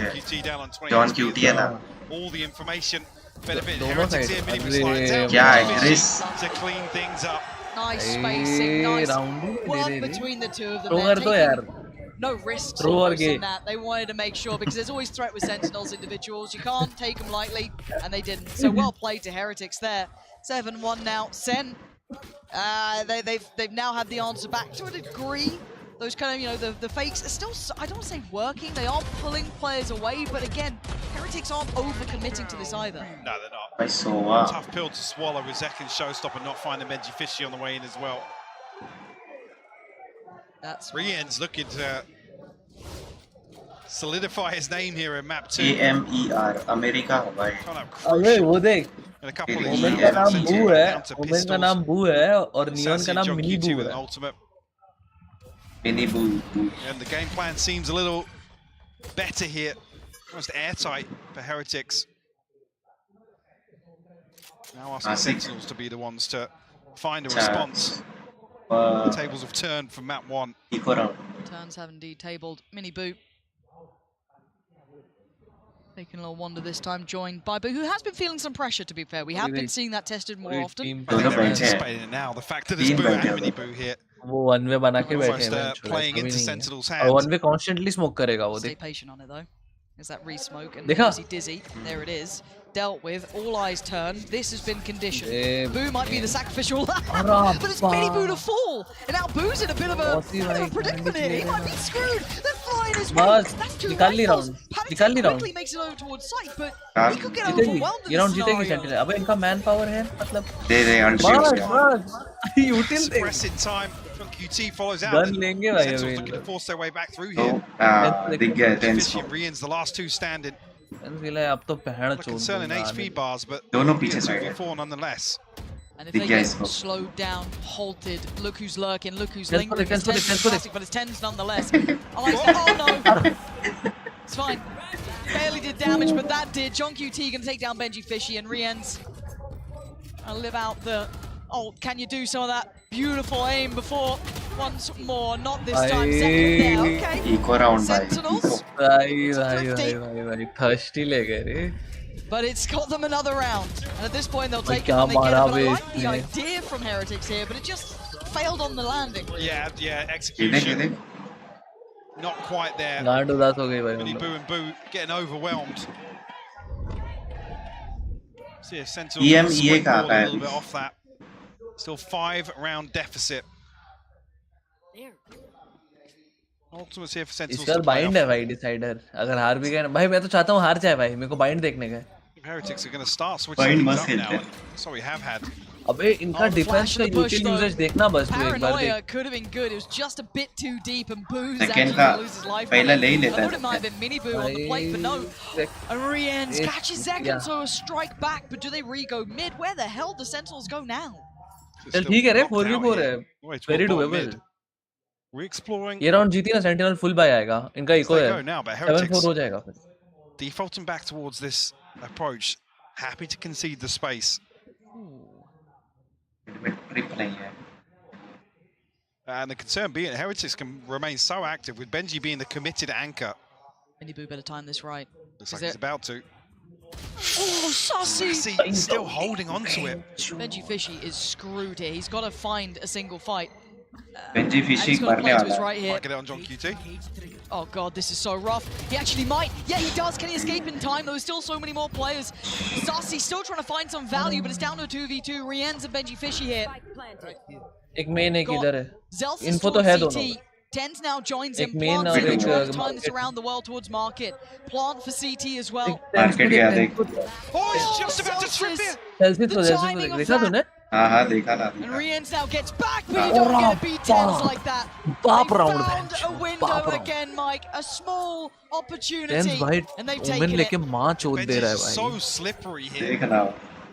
जॉन क्यूटी है ना. All the information benefit दोनों Heretics here. Side Miniboo slides out. क्या है Chris? To clean things up. nice spacing, nice round work between the two of them. Throw They're कर दो taking यार no risks Throw or almost in gay. that. They wanted to make sure, because there's always threat with Sentinels individuals. You can't take them lightly, and they didn't. So well played to Heretics there. 7-1 now. Sen, they've now had the answer back to a degree. Those kind of, you know, the fakes are still, I don't want to say working. They are pulling players away, but again, Heretics aren't over-committing to this either. No, they're not. भाई so Tough pill to swallow with Zekken's showstopper not finding Benji Fishy on the way in as well. That's Rien's looking to solidify his name here in map 2. AMER America भाई. अबे वो देख And a couple of Omen का नाम बू है women का नाम बू है और नियॉन का नाम मिनी बू है ultimate. Miniboo. And the game plan seems a little better here. Almost airtight for Heretics. Now asking Sentinels to be the ones to find a response. The tables have turned from map 1. turns have indeed tabled. Miniboo taking a little wander this time, joined by Boo, who has been feeling some pressure, to be fair. We have been seeing that tested more often. I think they're anticipating it now. The fact that there's Boo and Miniboo here. वो one way बना के बैठे हैं playing into Sentinel's और hands. One way constantly smoke करेगा वो Stay देख patient on it though. There's that re-smoke and देखा? Dizzy. There it is. Dealt with. All eyes turned. This has been conditioned. Boo might be the sacrificial lamb, but it's Miniboo to fall. And now Boo's in a bit of a predicament here. He might be screwed. They're flying his way. That's 2 rifles. Panic quickly makes it over towards sight, but he could get overwhelmed in ये this round जीतेगी scenario. Sentinel अबे इनका man power है मतलब दे util Suppressing time from QT follows out. Gun लेंगे भाई Sentinels अभी looking to force their way back through here. दिख गया Fishy and Rien's the last 2 standing. अब तो पहड़ चोट Concerning HP bars, but दोनों पीछे साइड है. 4 nonetheless. And if they get slowed down, halted, look who's lurking, look who's lingering. It's Tens is classic, but it's Tens nonetheless. Oh no! It's fine. Barely did damage, but that did. John QT gonna take down Benji Fishy, and Rien's live out the... Oh, can you do some of that beautiful aim before? Once more, not this time. Second there, okay. Eco round Sentinels. भाई thirsty ले गए रे But it's got them another round. And at this point, they'll take it क्या when they get it. मारा But I like bay the idea from Heretics here, but it just failed on the landing. Yeah, execution. Not quite there. गांड उदास हो गई भाई Miniboo and Boo getting overwhelmed. See if Sentinels can springboard a little bit off that. Still 5-round deficit. Ultimate's here for Sentinels इसका to play bind है भाई decider अगर हार भी गए भाई मैं तो चाहता हूँ हार जाए भाई मेरे को बाइंड देखने का Heretics are going to start switching things up now. That's what we have had. अबे इनका डिफेंस का यूटिल यूजेज देखना बस तू एक बार Paranoia देख could have been good. It was just a bit too deep, and Boo's Second actually का going to lose his life. पहला ले ही I लेता thought it है. might have been Miniboo on the plate, but no. And Rien's catches Zekken, so a strike back, but do they re-go mid? Where the hell do Sentinels go now? चल ठीक है रे 4v4 है very doable Re-exploring. ये round जीती ना sentinel full bye आएगा इनका इको है 7-4 हो जाएगा फिर Defaulting back towards this approach. Happy to concede the space. And the concern being Heretics can remain so active with Benji being the committed anchor. Miniboo better time this right. Looks like he's about to. Oh, Sussy! Still holding on to it. Benji Fishy is screwed here. He's got to find a single fight. Benji Fishy मरने वाला है. Right here. Might get it on John QT. Oh god, this is so rough. He actually might. Yeah, he does. Can he escape in time? There are still so many more players. Sassy still trying to find some value, but it's down to a 2v2. Rien's and Benji Fishy here. एक main एक इधर है Zelsis info तो है दोनों Tens now joins him. एक main Plant's और really एक trying to turn this around the world towards market. Plant for CT as well. Market गया देख. Oh, he's just about to trip here. Celsius तो देखा तूने हाँ देखा था. And Rien's now gets back, but you don't get a beat Tens like that. बाप They round found a window again, Mike. A small opportunity, TenZ भाई and they've Omen taken लेके it. मां चोद दे रहा है Benji's भाई so slippery here. देखना.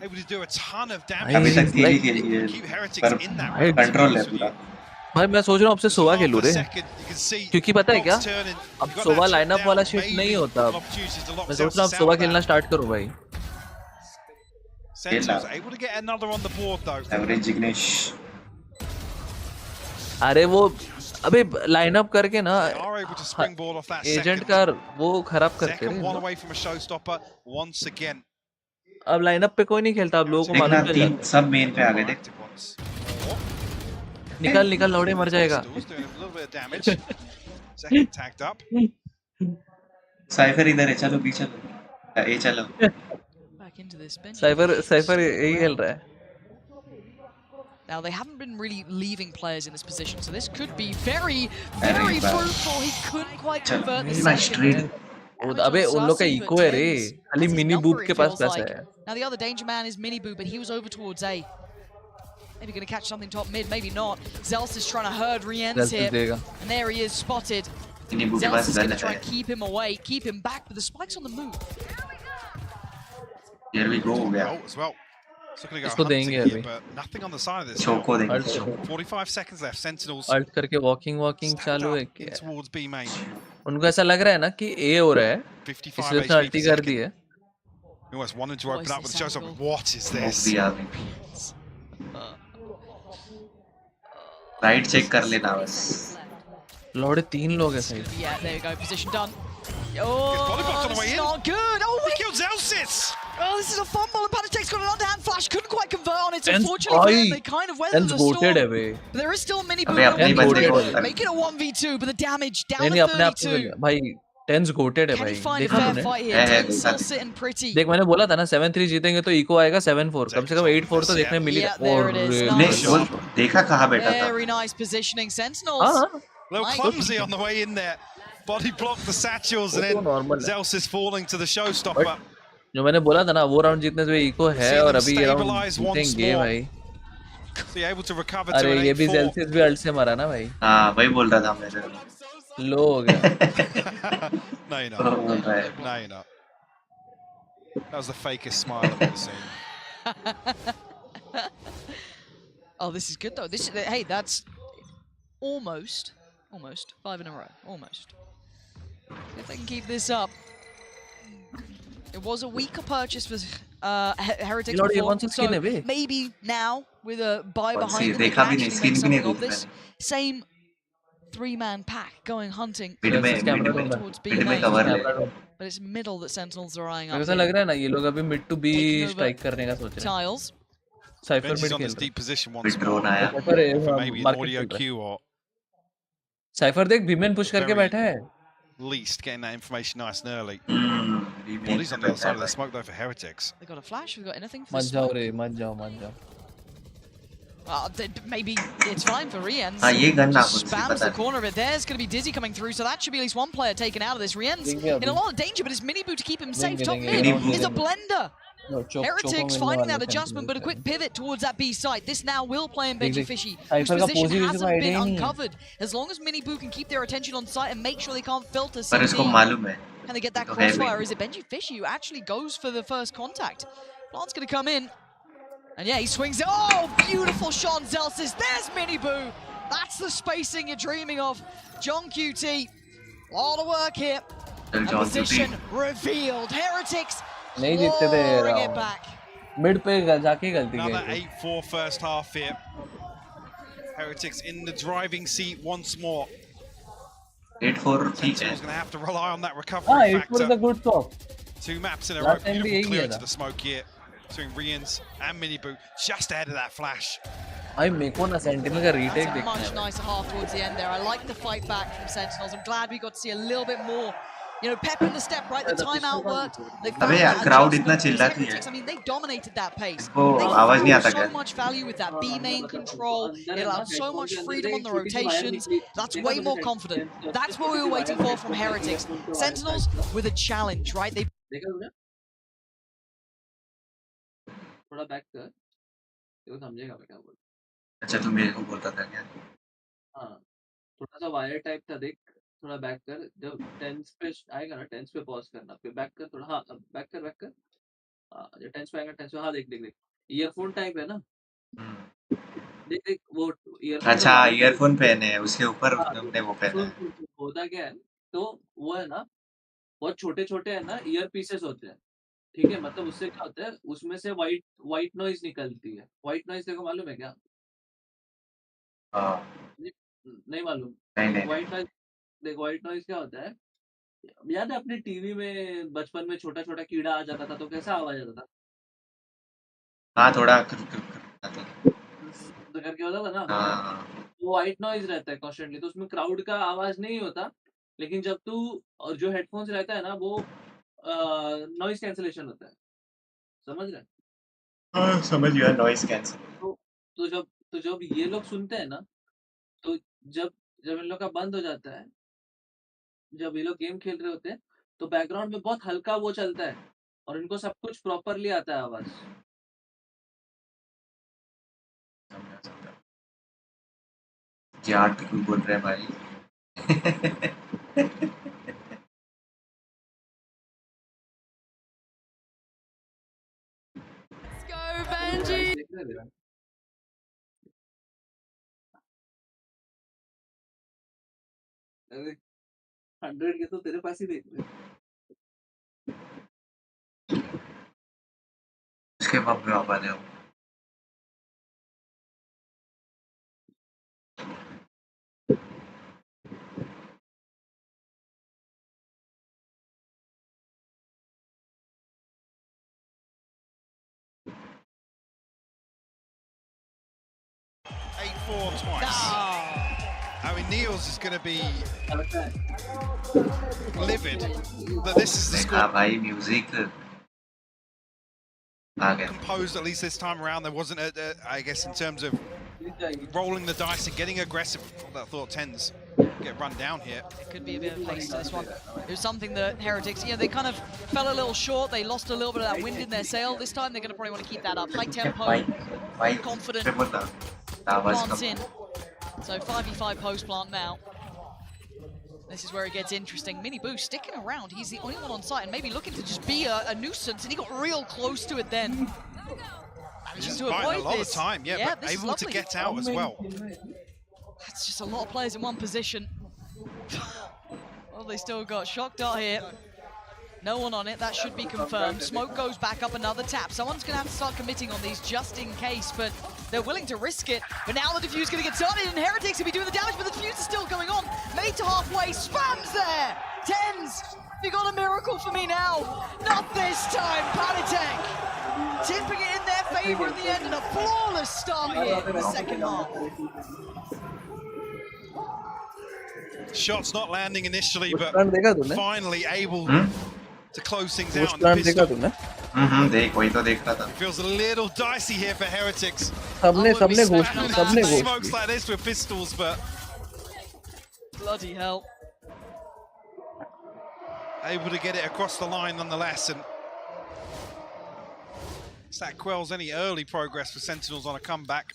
able to do a ton of I damage. अभी तक like खेली खेली है Keep Heretics पर in that round, to be control है honest with पूरा. you. भाई मैं सोच रहा हूँ अब से Just सोवा half खेलूं a रे, second, you can see क्योंकि पता है क्या, cogs turning. अब You've got Sova that chip lineup वाला down, शिट नहीं maybe होता an अब। opportunity to lock मैं सोच रहा हूँ अब Zelsis सोवा out of खेलना that. स्टार्ट करूँ भाई। Sentinels able to get another on the board though. Average Ignish. अरे वो अबे लाइनअप करके ना They are able to springboard off that agent second. का वो खराब करते Second रहे one ना। away from a showstopper once again. अब लाइनअप पे कोई नहीं खेलता, अब लोगों को देखना मालूम चल तीन जाता सब मेन पे आ गए थे. Active ones. है। निकल निकल लौड़े मर जाएगा। Pistols doing a little bit of damage. Second tagged up. Cipher इधर है, चलो पीछे चलो. ए चलो. Back into this bench. Cipher यही खेल रहा है। Now they haven't been really leaving players in this position, so this could be very, very fruitful. He couldn't quite convert the second. अबे उन लोग का इको है रे, खाली मिनी बूब के पास पैसा है। Now the other danger man is Mini Boo, but he was over towards A. Maybe going to catch something top mid, maybe not. Zels is trying to herd Rienz here, and there he is spotted. Zels is going to try and keep him away, keep him back, but the spike's on the move. Here we go. As well. So gonna go इसको hunting देंगे here, अभी। but nothing on the side of this. Choco देंगे. 45 seconds left. Sentinels alt करके walking चालू है in क्या? towards B main. उनको ऐसा लग रहा है ना कि ए हो रहा है, 55 इसलिए उसने अल्टी कर दी है। He almost wanted to open up with the showstopper. What is Smoke this? दिया अभी. राइट चेक कर लेना बस. लौड़े तीन लोग हैं सही। Yeah, there you go, position done. His body blocked on the This way is in. not good. Oh, He killed Zelsis. oh, this is a fumble, and Panatek's got an underhand flash. Couldn't quite convert on it. So Ten's unfortunately for them, भाई, they kind of weathered Ten's the storm. goated है बे। But there is still Mini Boo. अबे अपने बंदे को. Make it a 1v2, but the damage down नहीं to अपने आप 32. भाई टेंस गोटेड है Can भाई। he find a देखा fair तूने? fight here? Ten's still sitting pretty. देख मैंने बोला था ना 7-3 जीतेंगे तो इको आएगा 7-4, कम से कम 8-4 तो देखने मिली। Yeah, there it is. नहीं Nice. वो देखा कहाँ बैठा था. Very nice positioning. Sentinels. हाँ Little Nice. clumsy on the way in there. Body blocked the satchels and then Zelsis falling to the showstopper. जो मैंने बोला था ना वो राउंड जीतने से इको है और अभी ये राउंड जीतेंगे भाई। So you're able to recover to अरे an ये भी 8-4. जेल्सिस भी अल्ट से मरा ना भाई। हाँ वही बोल रहा था मेरे. लो हो गया। No, you're not. No, you're not. That was the fakest smile I've ever seen. Oh, this is good though. This is, hey, that's almost 5 in a row. Almost. If they can keep this up. It was a weaker purchase for Heretics Lord, he before, wants a skin so away. maybe now with a buy Let's see, behind them, they देखा can भी नहीं, actually skin make भी something नहीं of this. Same 3-man pack going hunting mid में towards B mid में main, cover ले. but it's middle that Sentinels are eyeing मेरे up को लग here. रहा है ना ये लोग अभी mid to B Taking over strike करने का सोच रहे हैं। Tiles. Cypher Benji's mid on खेल this रहा deep position Mid once drone more. आया. For maybe an market audio खेल रहा है। cue or साइफर देख भीमेन पुश करके Very- बैठा है। least getting that information nice and early. Remain Bodies on the other side of the बैठा smoke though for Heretics. They got a flash. We got anything for मत this? जाओ रे मत जाओ मत जाओ। Maybe it's fine for Rienz. हाँ ये गन ना Just spams the corner of it. There's going to be Dizzy coming through, so that should be at least one player taken out of this. Rienz in a lot of danger, but it's Mini Boo to keep him safe. Top mid is a blender. Heretics finding that adjustment, but a quick pivot towards that B site. This now will play in Benji Fishy, whose position hasn't been uncovered. As long as Mini Boo can keep their attention on site and make sure they can't filter पर इसको CT, मालूम है. can they get that crossfire? Is it Benji Fishy who actually goes for the first contact? Plant's going to come in. And yeah, he swings it. Oh, beautiful shot on Zelsis. There's Mini Boo. That's the spacing you're dreaming of. John QT. A lot of work here. And John position QT. revealed. Heretics नहीं जीतते थे clawing it round. back. Mid पे जाके गलती Another की। 8-4 first half here. Heretics in the driving seat once more. 8-4 ठीक है. Sentinel's going to have to rely on that हाँ recovery 8 for factor. the good stop। 2 maps in a row. Last time भी Beautiful यही clear किया into था। the smoke here between Rienz and Mini Boo. Just ahead of that flash. भाई मेरे को ना sentinel का रीटेक That's a देखना much है। nicer half towards the end there. I like the fight back from Sentinels. I'm glad we got to see a little bit more. You know, pep in the step, right? The timeout worked. They found अबे यार that crowd adjustment. इतना चिल्लाती है. Heretics, I mean, they dominated that pace. इसको They आवाज नहीं threw आता so क्या? much value with that B main control. It allowed so much freedom on the rotations. That's way more confident. That's what we were waiting for from Heretics. Sentinels with a challenge, right? They देखा तूने? थोड़ा back कर, तो समझेगा मैं क्या बोल। अच्छा तू मेरे को बोलता था क्या? हाँ, थोड़ा सा वायर टाइप था देख, थोड़ा बैक कर, जब टेंस पे आएगा ना टेंस पे पॉज करना, फिर बैक कर थोड़ा, हाँ बैक कर टेंस पे आएगा, टेंस पे, हाँ देख देख देख, ईयरफोन टाइप है ना, देख देख वो ईयरफोन अच्छा ईयरफोन पहने हैं उसके ऊपर तुमने वो पहना है। होता क्या है, तो वो है ना बहुत छोटे छोटे है ना ईयर पीसेस होते हैं, ठीक है, मतलब उससे क्या होता है, उसमें से व्हाइट नॉइज निकलती है। व्हाइट नॉइज देखो मालूम है क्या? नहीं मालूम। व्हाइट नॉइज, देख व्हाइट नॉइज क्या होता है, याद है अपने टीवी में बचपन में छोटा छोटा कीड़ा आ जाता था तो कैसा आवाज आता था? हाँ थोड़ा तो करके होता था ना, वो व्हाइट नॉइज रहता है कॉन्स्टेंटली, तो उसमें क्राउड का आवाज नहीं होता, लेकिन जब तू और जो हेडफोन्स रहता है ना वो नॉइज कैंसलेशन होता है, समझ रहे? हाँ समझ गया नॉइस कैंसिल। तो जब ये लोग सुनते हैं ना, तो जब जब इन लोग का बंद हो जाता है, जब ये लोग गेम खेल रहे होते हैं, तो बैकग्राउंड में बहुत हल्का वो चलता है और इनको सब कुछ प्रॉपरली आता है आवाज। क्या क्यों बोल रहे हैं भाई? Let's go, Benji! अरे 100 के तो तेरे पास ही देख ले। उसके बाद में आप आ जाओ। Twice. I mean, Niels is going to be livid that this is the score. हाँ भाई म्यूजिक आ गया। Composed at least this time around. There wasn't I guess in terms of rolling the dice and getting aggressive. I thought tens get run down here. It could be a bit of pace to this one. It was something that Heretics, they kind of fell a little short. They lost a little bit of that wind in their sail. This time they're going to probably want to keep that up. High tempo, confident, plants in. So 5v5 post plant now. This is where it gets interesting. Mini Boo sticking around. He's the only one on site and maybe looking to just be a nuisance, and he got real close to it then. Manages to avoid a lot this. of time, yeah, but able to get out as well. That's just a lot of players in one position. Well, they still got shock dart here. No one on it, that should be confirmed. Smoke goes back up another tap. Someone's going to have to start committing on these just in case, but they're willing to risk it. But now the defuse is going to get started, and Heretics will be doing the damage, but the defuse is still going on. Made to halfway, spams there! Tens, you got a miracle for me now. Not this time, Panitek. Tipping it in their favor at the end, and a flawless start here in the second half. Shots not landing initially, but finally able to close things out. देख वही तो देख रहा था। Feels a little dicey here for Heretics. सबने Smokes like this with pistols, but bloody hell. Able to get it across the line nonetheless, and that quells any early progress for Sentinels on a comeback.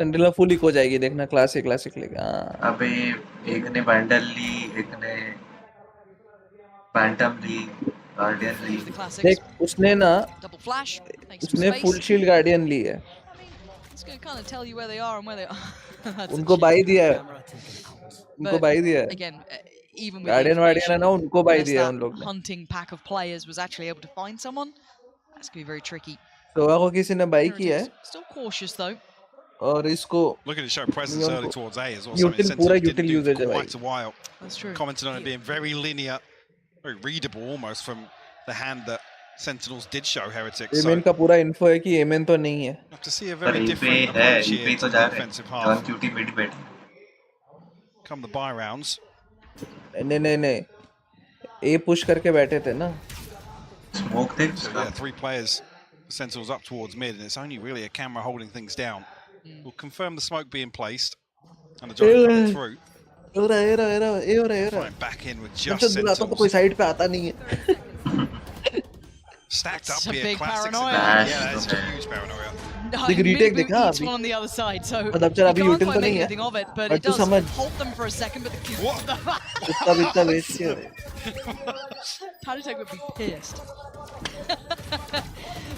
सेंटिनला full eco जाएगी देखना, classic लेके। अबे एक ने बैंडल ली, एक ने पैंटम ली, guardian ली। देख उसने ना फुल शील्ड गार्डियन ली है। उनको बाई दिया है, गार्डियन है ना, उनको बाई दिया है उन लोग ने। Hunting pack of players was actually able to find someone. That's going to be very tricky. सोवा को किसी ने बाई किया है। Still cautious though. और इसको looking to show presence early towards A as well. Something didn't do for quite a while. That's true. Commented on it being very linear, very readable almost from the hand that Sentinels did show Heretics. MN का पूरा info है कि MN तो नहीं है। Have to see a very different approach here to the defensive half. Come the buy rounds. नहीं ए push करके बैठे थे ना। Smoke देख। So yeah, 3 players. Sentinels up towards mid, and it's only really a camera holding things down. We'll confirm the smoke being placed and the drone coming through. Flying back in with just Sentinels. कोई side पे आता नहीं है। Stacked up That's a here, big classics. paranoia. Yeah, that's a huge paranoia. retake Mini Boot देखा eats अभी one on the other side, so you मतलब चल अभी can't util quite तो make नहीं है anything of it, but but it तू does समझ halt them for a second. But कुत्ता बित्ता बेच के Paratech would be pissed.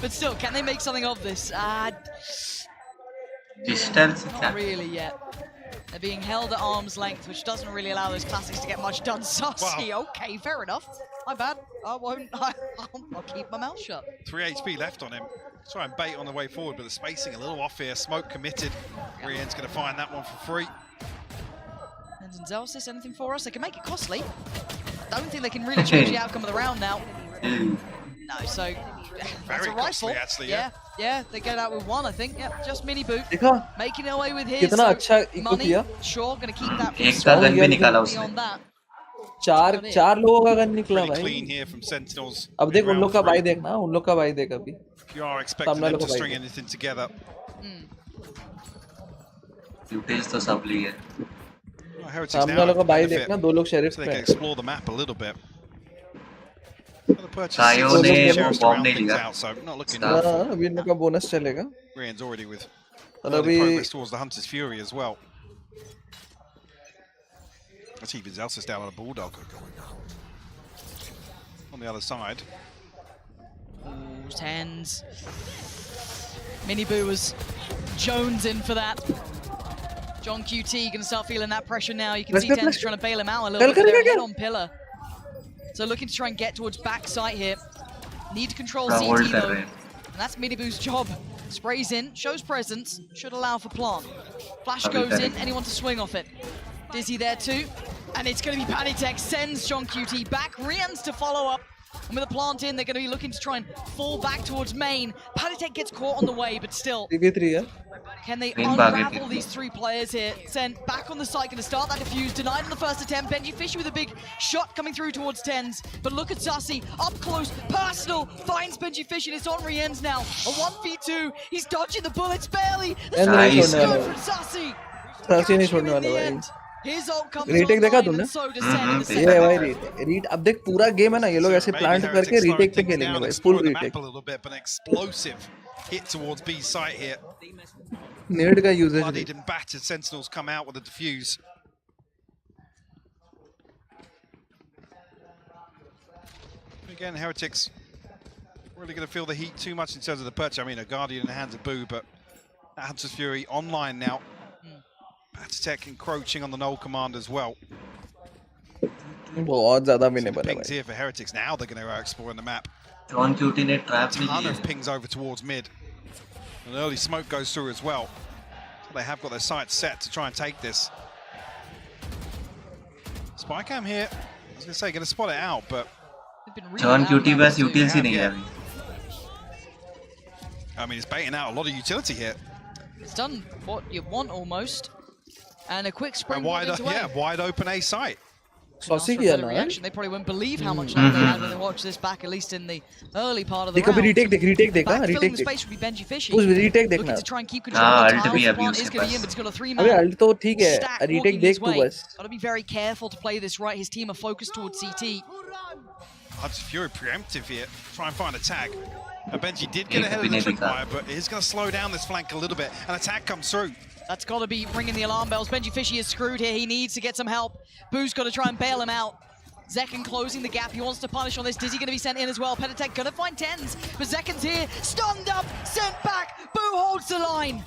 But still, can they make something of this? Distance Not really yet. They're being held at arm's length, which doesn't really allow those classics to get much done. Saucy, okay, fair enough. My bad. I won't. I'll keep my mouth shut. 3 HP left on him. Try and bait on the way forward, but the spacing a little off here. Smoke committed. Rian's going to find that one for free. And Zelsis, anything for us? They can make it costly. Don't think they can really change the outcome of the round now. No, so that's a rifle. Costly, actually, yeah, they get out with one, I think. Yep, just Mini Boot. देखा Making their way with his. कितना अच्छा eco money. किया Sure, gonna keep that. एक का gun भी निकाला उसने Beyond that. चार लोगों का गन निकला Pretty भाई clean here from Sentinels. अब देख उन लोग का भाई देखना उन लोग का भाई देख अभी If you are expecting them to string anything together. Utils तो सब लिए सामने वालों का भाई देखना दो लोग शेरिफ So they पे can explore the map a little bit. Kayo ने वो bomb नहीं लिया So not looking हाँ अभी इन लोग का बोनस चलेगा Rian's already with और early अभी progress towards the Hunter's Fury as well. That's even Zelsis down on a Bulldog. On the other side. Ooh, tens. Mini Boo was Jones in for that. John QT gonna start feeling that pressure now. You can see Tens trying to bail him out a little bit. They're head on pillar. So looking to try and get towards backside here. Need to control CT though. And that's Mini Boo's job. Sprays in, shows presence, should allow for plant. Flash goes in, anyone to swing off it. Dizzy there too. And it's going to be Panitek, sends John QT back. Rians to follow up. And with a plant in, they're going to be looking to try and fall back towards main. Panitek gets caught on the way, but still. 3v3 Can they unravel these three players here? Sen back on the site, going to start that defuse. Denied on the first attempt. Benji Fisher with a big shot coming through towards Tens. But look at Sassy, up close, personal, finds Benji Fisher, and it's on Riens now. A 1v2, he's dodging the bullets barely. Nice. Good from Sassy. सासी नहीं छोड़ने वाला भाई retake देखा तुमने ये भाई रीट अब देख पूरा गेम है ना ये लोग ऐसे प्लांट करके रीटेक पे खेलेंगे भाई full retake hit towards B site here. नेड का usage Bloodied and battered Sentinels come out with a defuse. Again, Heretics really going to feel the heat too much in terms of the perch. I mean, a Guardian in the hands of Boo, but that Hunter's Fury online now. Panitek encroaching on the null command as well. बहुत ज़्यादा winnable है Pings here for Heretics. Now they're going to explore the map. John QT ने trap भी Ton लिए of pings over towards mid. An early smoke goes through as well. So they have got their sights set to try and take this. Spy cam here. I was going to say, going to spot it out, but John QT बस utils ही नहीं है अभी. I mean, it's baiting out a lot of utility here. It's done what you want almost. And a quick spring wide open A site. Saucy किया ना they probably won't believe how much lag they had when they watched this back, at least in the early part of the देख round. अभी retake देखा Backfilling the space would be Benji Fishy. उस retake देखना Looking to try and keep control of the tiles. Plant is going to be in, but it's got a 3-man अबे ult तो ठीक है stack retake walking देख his तू way. बस Got to be very careful to play this right. His team are focused towards CT. Hunter's Fury preemptive here. Try and find a tag. And Benji did get ahead of the tripwire, but it is going to slow down this flank a little bit. An attack comes through. That's got to be ringing the alarm bells. Benji Fishy is screwed here. He needs to get some help. Boo's got to try and bail him out. Zekken closing the gap. He wants to punish on this. Dizzy going to be sent in as well. Penitek going to find Tens. But Zekken's here. Stunned up. Sent back. Boo holds the line.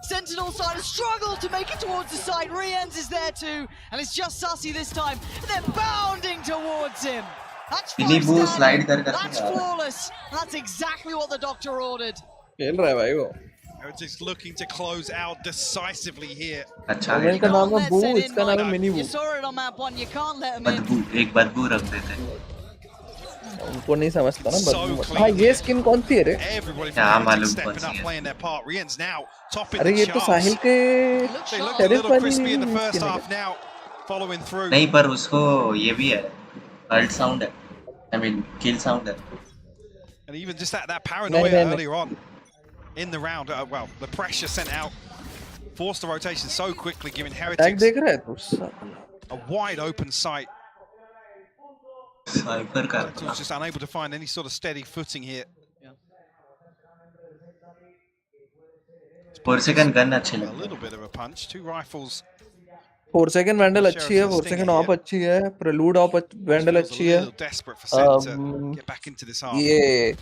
Sentinel side has struggled to make it towards the side. Riens is there too. And it's just Sassy this time. And they're bounding towards him. That's That's flawless. That's exactly what the doctor ordered. खेल रहा है भाई वो Heretics looking to close out decisively here. Moment का नाम है बू इसका नाम है मिनी बू You saw it on map 1. You can't let him in. एक बदबू रख देते उनको नहीं समझता ना बदबू हाँ ये स्किन कौन सी है रे क्या मालूम कौन सी है अरे ये तो साहिल के टेरिस वाली नहीं पर उसको ये भी है ult sound है I mean kill sound है and even just that paranoia earlier on in the round well the pressure sent out forced the rotation so quickly giving Heretics देख रहा है तू a wide open sight. Sentinel's just unable to find any sort of steady footing here. 4 second gun अच्छे A लगते हैं। little bit of a punch. 2 rifles. 4 second Vandal अच्छी है, Sheriff's 4 stinger second op here. अच्छी है, Prelude op Vandal Feels a अच्छी है. little desperate for SEN to get back into this half. ये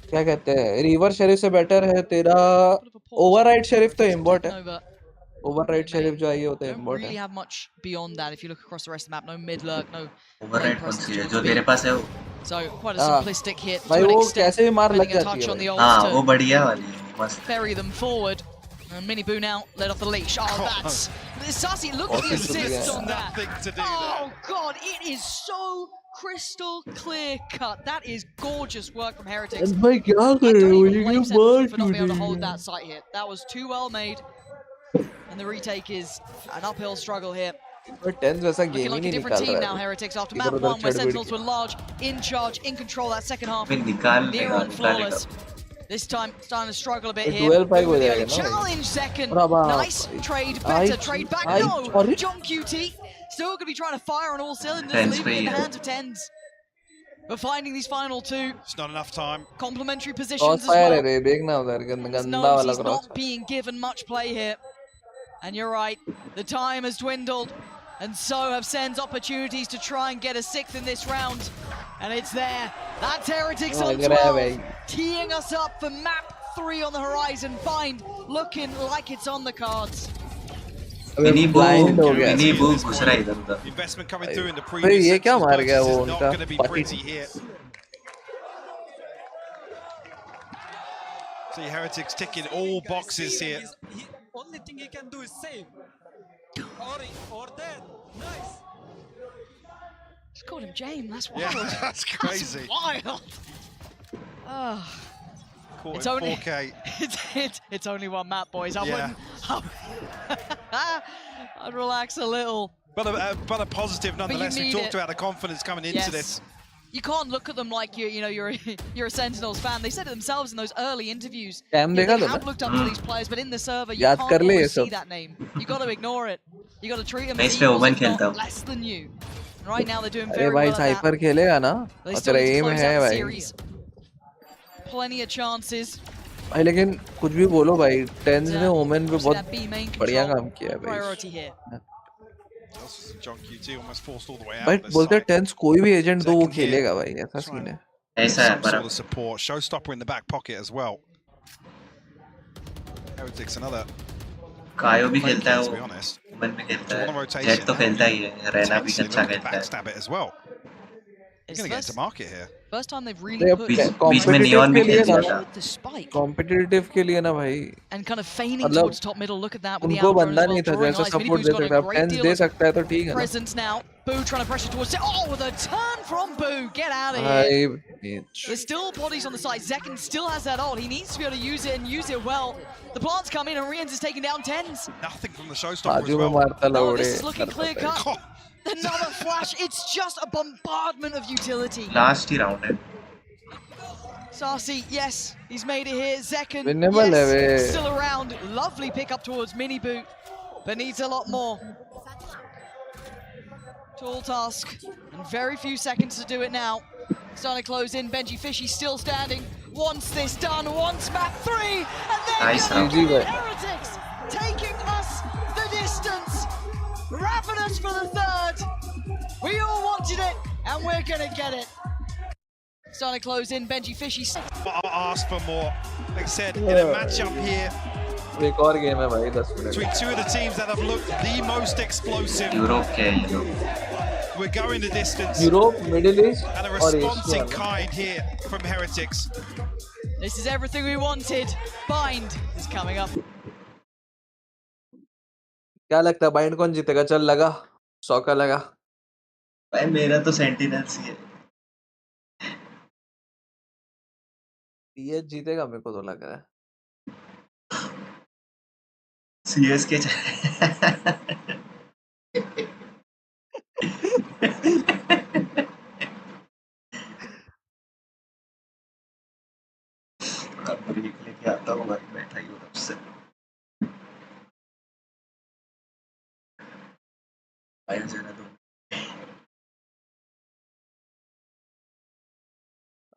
क्या कहते हैं, रिवर शेरिफ से बेटर है तेरा ओवरराइड शेरिफ तो इम्बॉट है. ओवरराइड शेरिफ जो आई है वो तो Don't इम्बॉट really है. have much beyond that if you look across the rest of the map. No mid lurk, no lane Override कौन presence सी है towards जो B. तेरे पास है वो? So quite a हाँ. simplistic hit to भाई an वो extent. कैसे भी मार लग Spending a जाती touch है on the भाई. ults हाँ वो to बढ़िया वाली है, मस्त। ferry them forward. And Mini Boo now led off the leash. Oh, that's Sassy. Look at the assists on that. Nothing to do Oh there. God, it is so crystal clear cut. That is gorgeous work from Heretics. भाई क्या I कर रहे don't हो, even ये blame क्या Sentinel मार for not क्यों being able to रही hold है. that site hit. That was too well made. And the retake is an uphill struggle here. पर 10 वैसा Looking game he like a नहीं different निकाल team रहा now, है. Heretics, after इधर map उधर 1 where चढ़ बढ़ Sentinels के. were large, in charge, in control that second half. फिर निकाल Near लेगा, on निकालेगा। flawless. This time, starting to struggle a bit ये here. 12 5 Boo हो with the जाएगा early ना भाई. challenge second. अरे बाप Nice रे. trade, better trade back. No! अरे John QT still going to be trying to fire on all cylinders, Tens leaving it in पे the ही है। hands of Tens. But finding these final two It's not enough time. complementary cross positions as fire है well. रे, देखना उधर गंदा Knows वाला he's cross not being given much play here. And you're right, the time has dwindled. And so have Sen's opportunities to try and get a sixth in this round. And it's there. That's Heretics on 12, teeing us up for map 3 on the horizon. Find looking like it's on the cards. Mini blind Boo, हो गया. Mini Boo घुस रहा है इधर उधर। Investment coming through in the भाई previous ये क्या sections, मार but गया this वो is not उनका going to be पति. pretty here. See Heretics ticking all boxes here. Only thing he can do is save. Or dead. Nice. Just called him James, that's wild. Yeah, that's crazy. That's wild. Ah. Caught It's in only 4K. it's only one map, boys. I Yeah. wouldn't. I'd relax a little. But a positive nonetheless. We need talked it. about the confidence coming into Yes. this. You can't look at them like you're you're a Sentinels fan. They said it themselves in those early interviews. Time Yeah, देखा they तुमने? have looked up to these players, but in the server you याद can't कर ले ये always see सब. that name. You got to ignore it. You got to treat them मैं as इस पे equals, ओवन if खेलता not हूँ। less than you. And right now they're doing अरे very भाई well at that. साइपर खेलेगा ना, They और still तेरा need to एम close है out the भाई. series. Plenty of chances. भाई लेकिन कुछ भी बोलो भाई, टेंस ने ओमेन पे Obviously बहुत that B main बढ़िया control, काम किया है भाई. priority here. John QT almost forced all the way out. भाई of this बोलते हैं site. टेंस कोई भी एजेंट दो वो Second here. खेलेगा भाई, ऐसा सीन है. ऐसा है Some पर sort of support. Showstopper in the back pocket as well. Heretics another. कायो भी Flank खेलता है here, to वो, be honest. ओवन भी खेलता On the है, rotation. जेट तो खेलता ही है, रैना भी Potentially अच्छा looking to खेलता है। backstab it as well. You're It's going the to get into first, market here. first time they've really अरे put बीच में कॉम्पिटिटिव नियॉन के भी लिए खेल ना, दिया था। with the spike. कॉम्पिटिटिव के लिए ना भाई, And kind of feigning मतलब towards top middle. Look at that with the उनको out drone बंदा as well, नहीं था जो drawing ऐसा eyes. Mini सपोर्ट Boo's दे got सकता a है. अब great टेंस deal दे of सकता है तो ठीक है ना. presence now. Boo trying to pressure towards it. Oh, with a turn from Boo. Get out of here. भाई bitch. There's still bodies on the side. Zekken still has that ult. He needs to be able to use it and use it well. The plants come in and Rians is taking down Tens. Nothing from the Showstopper as बाजू में well. मारता No, लौड़े. this is looking clear cut. Another flash. It's just a bombardment of utility. Last he round है। Sarsi, yes, he's made it here. Zekken, Winnable है yes, way. still around. Lovely pick up towards Mini Boot, but needs a lot more. Tall task, and very few seconds to do it now. Starting to close in. Benji Fishy still standing. Wants this done. Wants map 3, and then Nice round. Heretics taking us the distance, wrapping us for the third. We all wanted it, and we're gonna get it. Starting to close in. Benji Fishy. I'll ask for more. Like I said, in a matchup here एक और game है भाई 10 minute. between two of the teams that have looked the most explosive, Europe के हैं ये लोग। we're going the distance. Europe, middle east And a और response in Asia. kind here from Heretics. This is everything we wanted. Bind is coming up. क्या लगता है bind कौन जीतेगा? चल लगा 100 का लगा. भाई मेरा तो सेंटिनल्स ही है। टीएच जीतेगा मेरे को तो लग रहा है. सीएस के ब्रेक लेके आता हूँ भाई, बैठा ही हूँ तब से। भाई जाना तो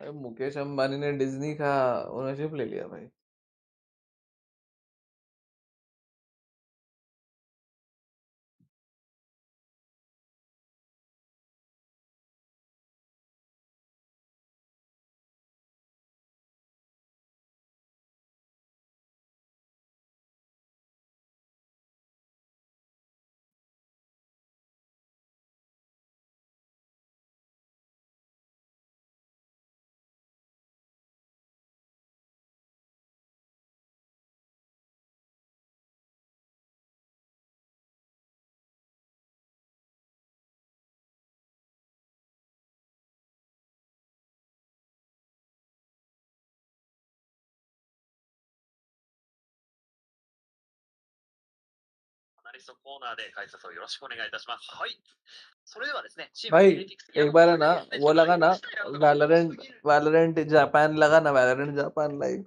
अरे मुकेश अंबानी ने डिज्नी का ओनरशिप ले लिया भाई. भाई एक बार है ना वो लगा ना वैलोरेंट जापान लगा ना Valorant Japan live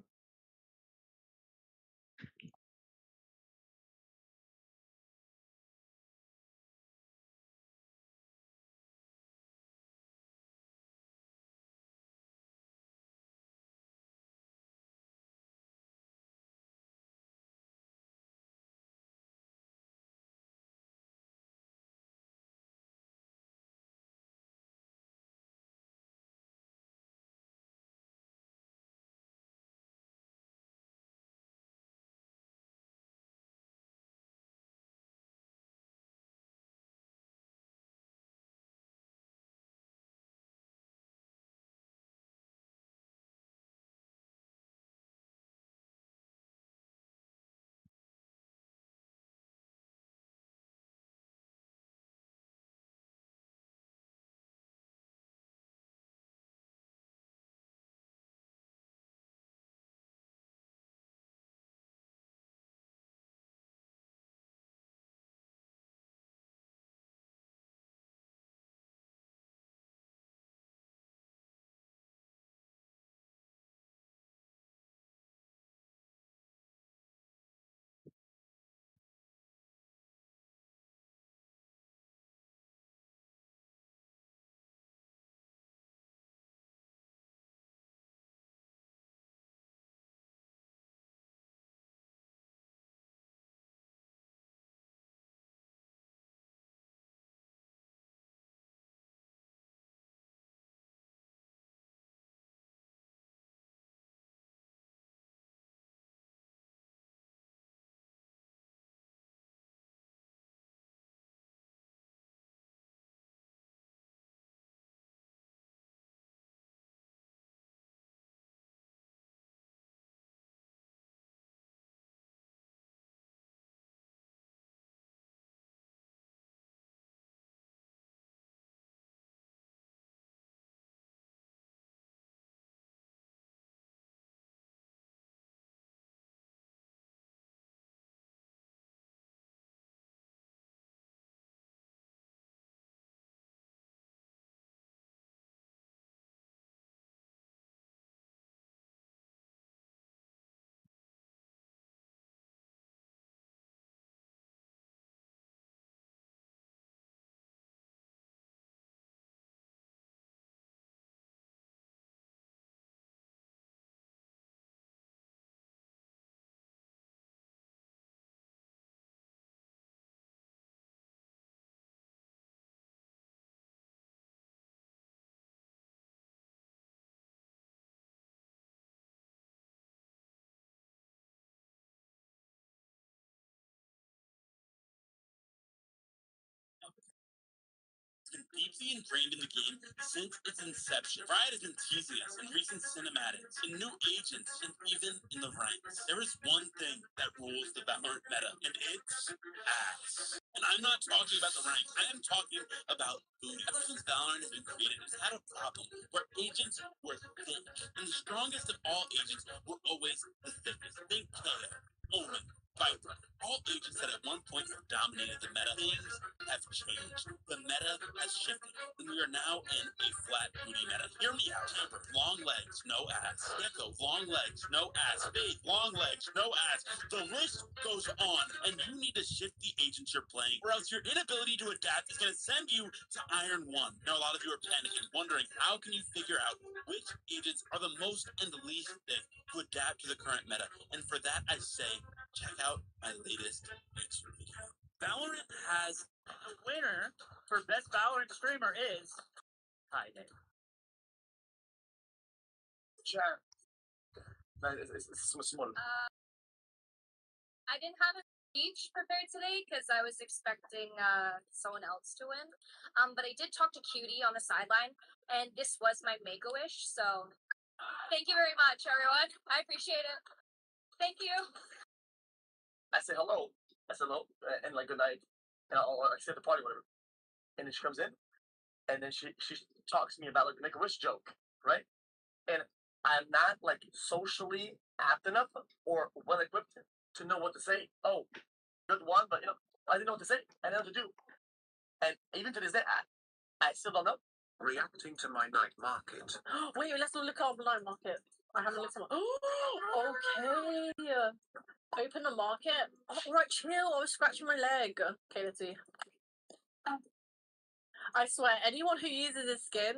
Been deeply ingrained in the game since its inception. Riot has been teasing us in recent cinematics, in new agents, and even in the ranks. There is one thing that rules the Valorant meta, and it's ass. And I'm not talking about the rank. I am talking about booty. Ever since Valorant has been created, it's had a problem where agents were thick, and the strongest of all agents were always the thickest. Think KO, Omen, Viper. All agents that at one point have dominated the meta. Things have changed. The meta has shifted, and we are now in a flat booty meta. Hear me out. Camper, long legs, no ass. Gecko, long legs, no ass. Fade, long legs, no ass. The list goes on, and you need to shift the agents you're playing, or else your inability to adapt is going to send you to Iron 1. Now, a lot of you are panicking, wondering how can you figure out which agents are the most and the least fit to adapt to the current meta. And for that, I say, check out my latest YouTube video. Valorant has the winner for best Valorant streamer is Kaide. Chat. It's small. I didn't have a speech prepared today because I was expecting someone else to win. But I did talk to Cutie on the sideline, and this was my make-a-wish. So thank you very much, everyone. I appreciate it. Thank you. I say hello. I said hello and like good night. And I'll say the party, whatever. And then she comes in, and then she talks to me about like make a wish joke, right? And I'm not like socially apt enough or well equipped to know what to say. Oh, good one, but I didn't know what to say. I didn't know what to do. And even to this day, I still don't know. Reacting to my night market. Wait, let's look up the night market. I haven't looked at my... Okay. Open the market. Oh, right, chill. I was scratching my leg. Okay, let's see. I swear, anyone who uses this skin,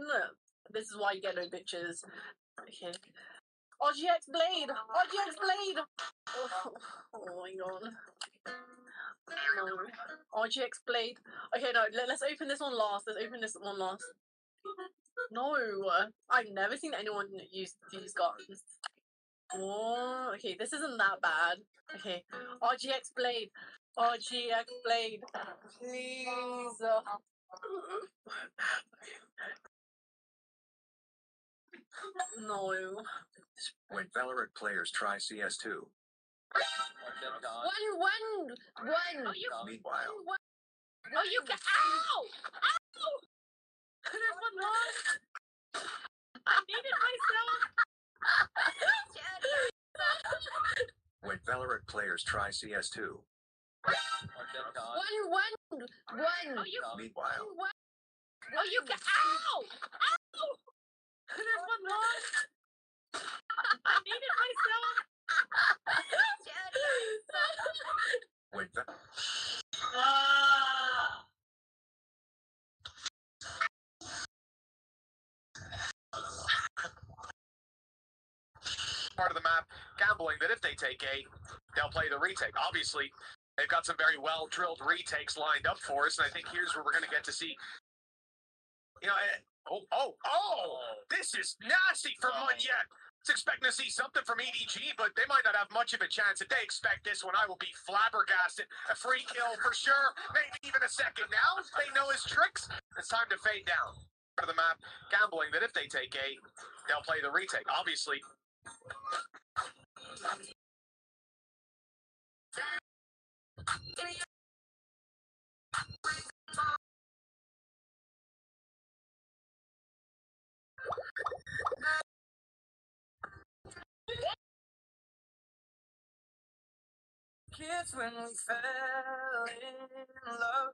this is why you get no bitches. Okay. RGX Blade! RGX Blade! Oh my god. No. RGX Blade. Okay, no, let's open this one last. Let's open this one last. No, I've never seen anyone use these guns. Oh, okay, this isn't that bad. Okay, RGX Blade. RGX Blade. Please. No. When Valorant players try CS2. When? Meanwhile. Oh, you can. Ow! Ow! There's one lost. I needed myself. When Valorant players try CS2. When? Oh, you. Meanwhile. Oh, you can. Ow! Ow! There's one lost. I needed myself. When part of the map, gambling that if they take A, they'll play the retake. Obviously, they've got some very well-drilled retakes lined up for us, and I think here's where we're going to get to see. You know, this is nasty for Munyet. It's expecting to see something from EDG, but they might not have much of a chance. If they expect this one, I will be flabbergasted. A free kill for sure, maybe even a second now. They know his tricks. It's time to fade down. Part of the map, gambling that if they take A, they'll play the retake. Obviously. Kids when we fell in love,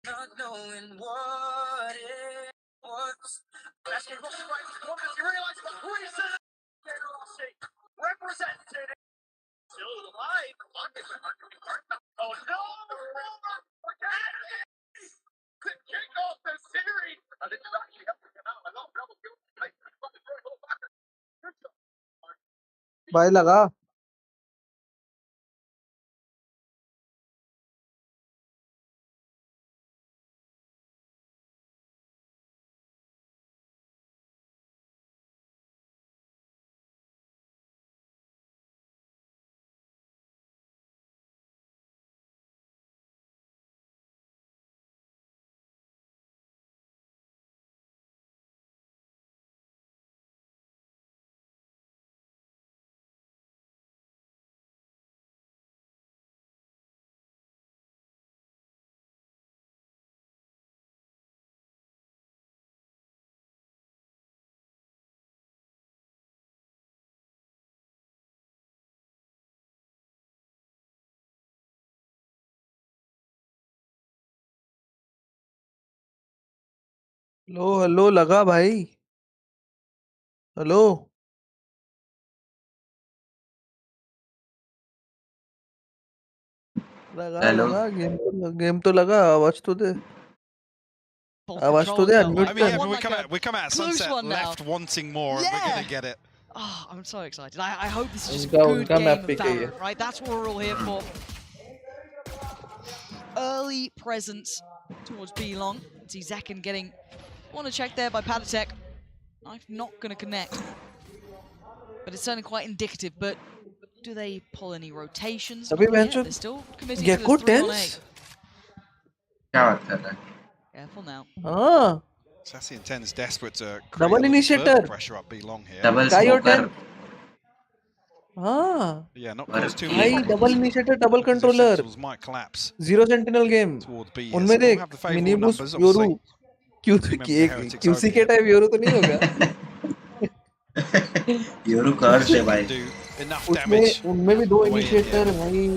not knowing what it was. Basketball strikes, you realize who is it? Represented. Still alive. Oh no! Could kick off the series. I didn't actually have to get out. I love double kill. भाई लगा लो hello लगा भाई hello लगा game तो लगा आवाज तो दे आवाज तो दे unmute I mean, yeah, but we come out of Sunset left wanting more, and we're going to get it. Oh, I'm so excited. I hope this is just a good game of Valorant, right? That's what we're all here for. Early presence towards B-Long. See Zekken getting one check there by Patatek. Knife not going to connect. But it's certainly quite indicative. But do they pull any rotations? They're still committing to the 3-on-8. Careful now. Ah. Sassy and 10 is desperate to create double initiator pressure up B-Long here. Double smoker. Ah. Yeah, not close too High double initiator, double controller. Might collapse. Zero sentinel game. उनमें देख minibus yoru QC के type yoru तो नहीं होगा. Yoru कर्स है भाई. enough damage. उनमें भी 2 इनिशिएटर भाई,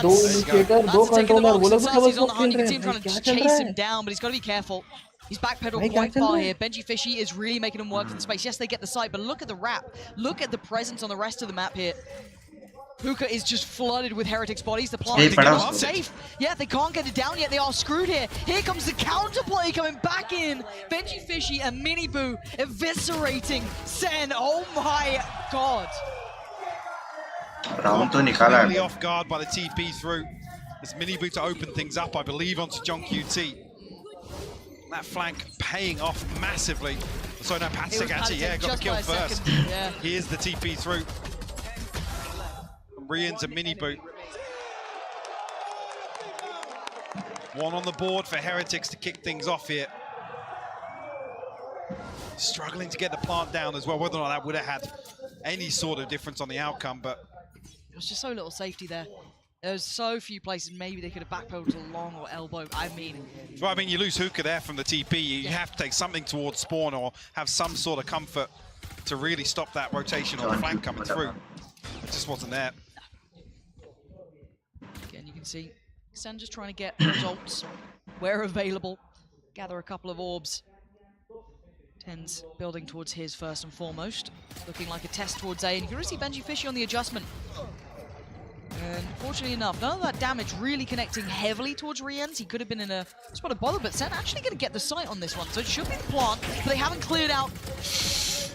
2 इनिशिएटर 2 कंट्रोलर, वो लोग भी डबल स्मोक खेल रहे हैं भाई, क्या चल रहा है? Down, but he's got to be careful. He's backpedaled quite far here. Benji Fishy is really making him work in space. Yes, they get the site, but look at the wrap. Look at the presence on the rest of the map here. Hookah is just flooded with Heretics bodies. The plant is not safe. Yeah, they can't get it down yet. They are screwed here. Here comes the counterplay coming back in. Benji Fishy and Miniboo eviscerating SEN. Oh my god. Completely off guard by the TP through. There's Miniboo to open things up, I believe, onto John QT. That flank paying off massively. So no, Patsik actually, yeah, got the kill first. Yeah. Here's the TP through. From Rian to Miniboo. One on the board for Heretics to kick things off here. Struggling to get the plant down as well, whether or not that would have had any sort of difference on the outcome, but it was just so little safety there. There's so few places maybe they could have backpedaled to long or elbow. I mean, well, I mean, you lose Hookah there from the TP. You have to take something towards spawn or have some sort of comfort to really stop that rotation or the flank coming through. It just wasn't there. Again, you can see SEN just trying to get results where available, gather a couple of orbs. Tens building towards his first and foremost, looking like a test towards A, and you can really see Benji Fishy on the adjustment. And fortunately enough, none of that damage really connecting heavily towards Rien's. He could have been in a spot of bother, but SEN actually going to get the sight on this one. So it should be the plant, but they haven't cleared out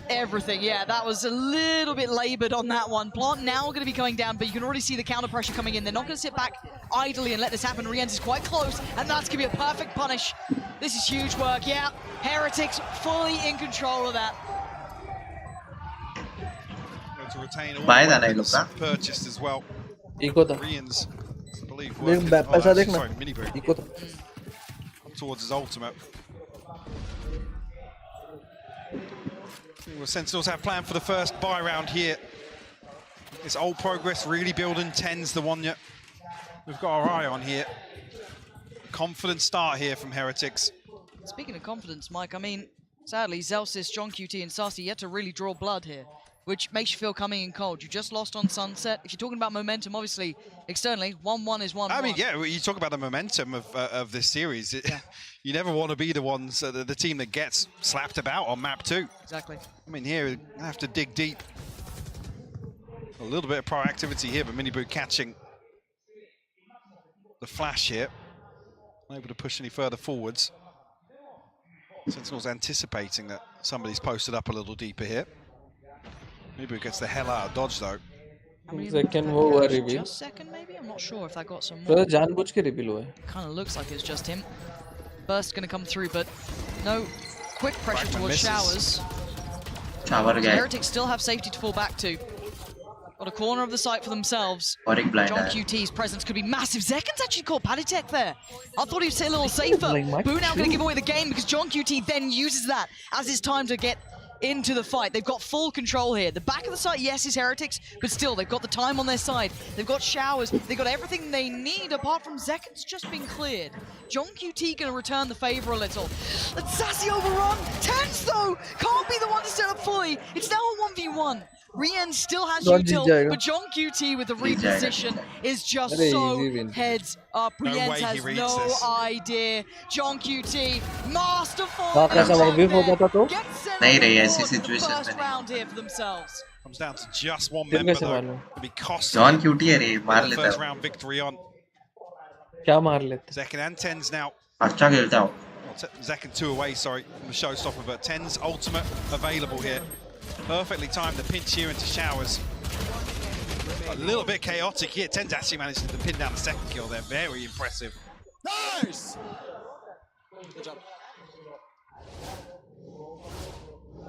everything. Yeah, that was a little bit labored on that one. Plant now going to be coming down, but you can already see the counter pressure coming in. They're not going to sit back idly and let this happen. Rien's is quite close, and that's going to be a perfect punish. This is huge work, yeah. Heretics fully in control of that. Going to retain all the purchased as well. Eco था. Rian's, I believe, पैसा देखना. sorry, Miniboo. Eco था. Up towards his ultimate. Well, Sentinels have planned for the first buy round here. This old progress really building. Tens the one we've got our eye on here. Confident start here from Heretics. Speaking of confidence, Mike, I mean, sadly, Zelsis, John QT, and Sassy yet to really draw blood here, which makes you feel coming in cold. You just lost on Sunset. If you're talking about momentum, obviously, externally, 1-1 is 1-1. I mean, yeah, you talk about the momentum of this series. You never want to be the ones, the team that gets slapped about on map 2. Exactly. I mean, here, you have to dig deep. A little bit of proactivity here, but Miniboo catching the flash here. Not able to push any further forwards. Sentinel's anticipating that somebody's posted up a little deeper here. Miniboo gets the hell out of dodge though. Second वो हुआ reveal. Just second maybe? I'm not sure if that got some more. तो जानबूझ के reveal हुआ है. Kind of looks like it's just him. Burst going to come through, but no quick pressure towards Showers. Heretics still have safety to fall back to. Got a corner of the site for themselves. John QT's presence could be massive. Zekan's actually caught Paditek there. I thought he'd sit a little safer. Boo now going to give away the game because John QT then uses that as his time to get into the fight. They've got full control here. The back of the site, yes, is Heretics, but still, they've got the time on their side. They've got Showers. They've got everything they need, apart from Zekan's just been cleared. John QT going to return the favor a little. Let's Sassy overrun. Tens, though, can't be the one to set up fully. It's now a 1v1. Rien still has util, but John QT with the reposition is just so heads up. Rien has no idea. John QT, masterful. Gets sent the first round here for themselves. Comes down to just one member though. It'll be costly. John QT the first round victory on. Zekan and Tens now. Zekan 2 away, sorry, from the showstopper, but Tens ultimate available here. Perfectly timed the pinch here into Showers. A little bit chaotic here. Tens actually managed to pin down the second kill there. Very impressive. Nice! Good job.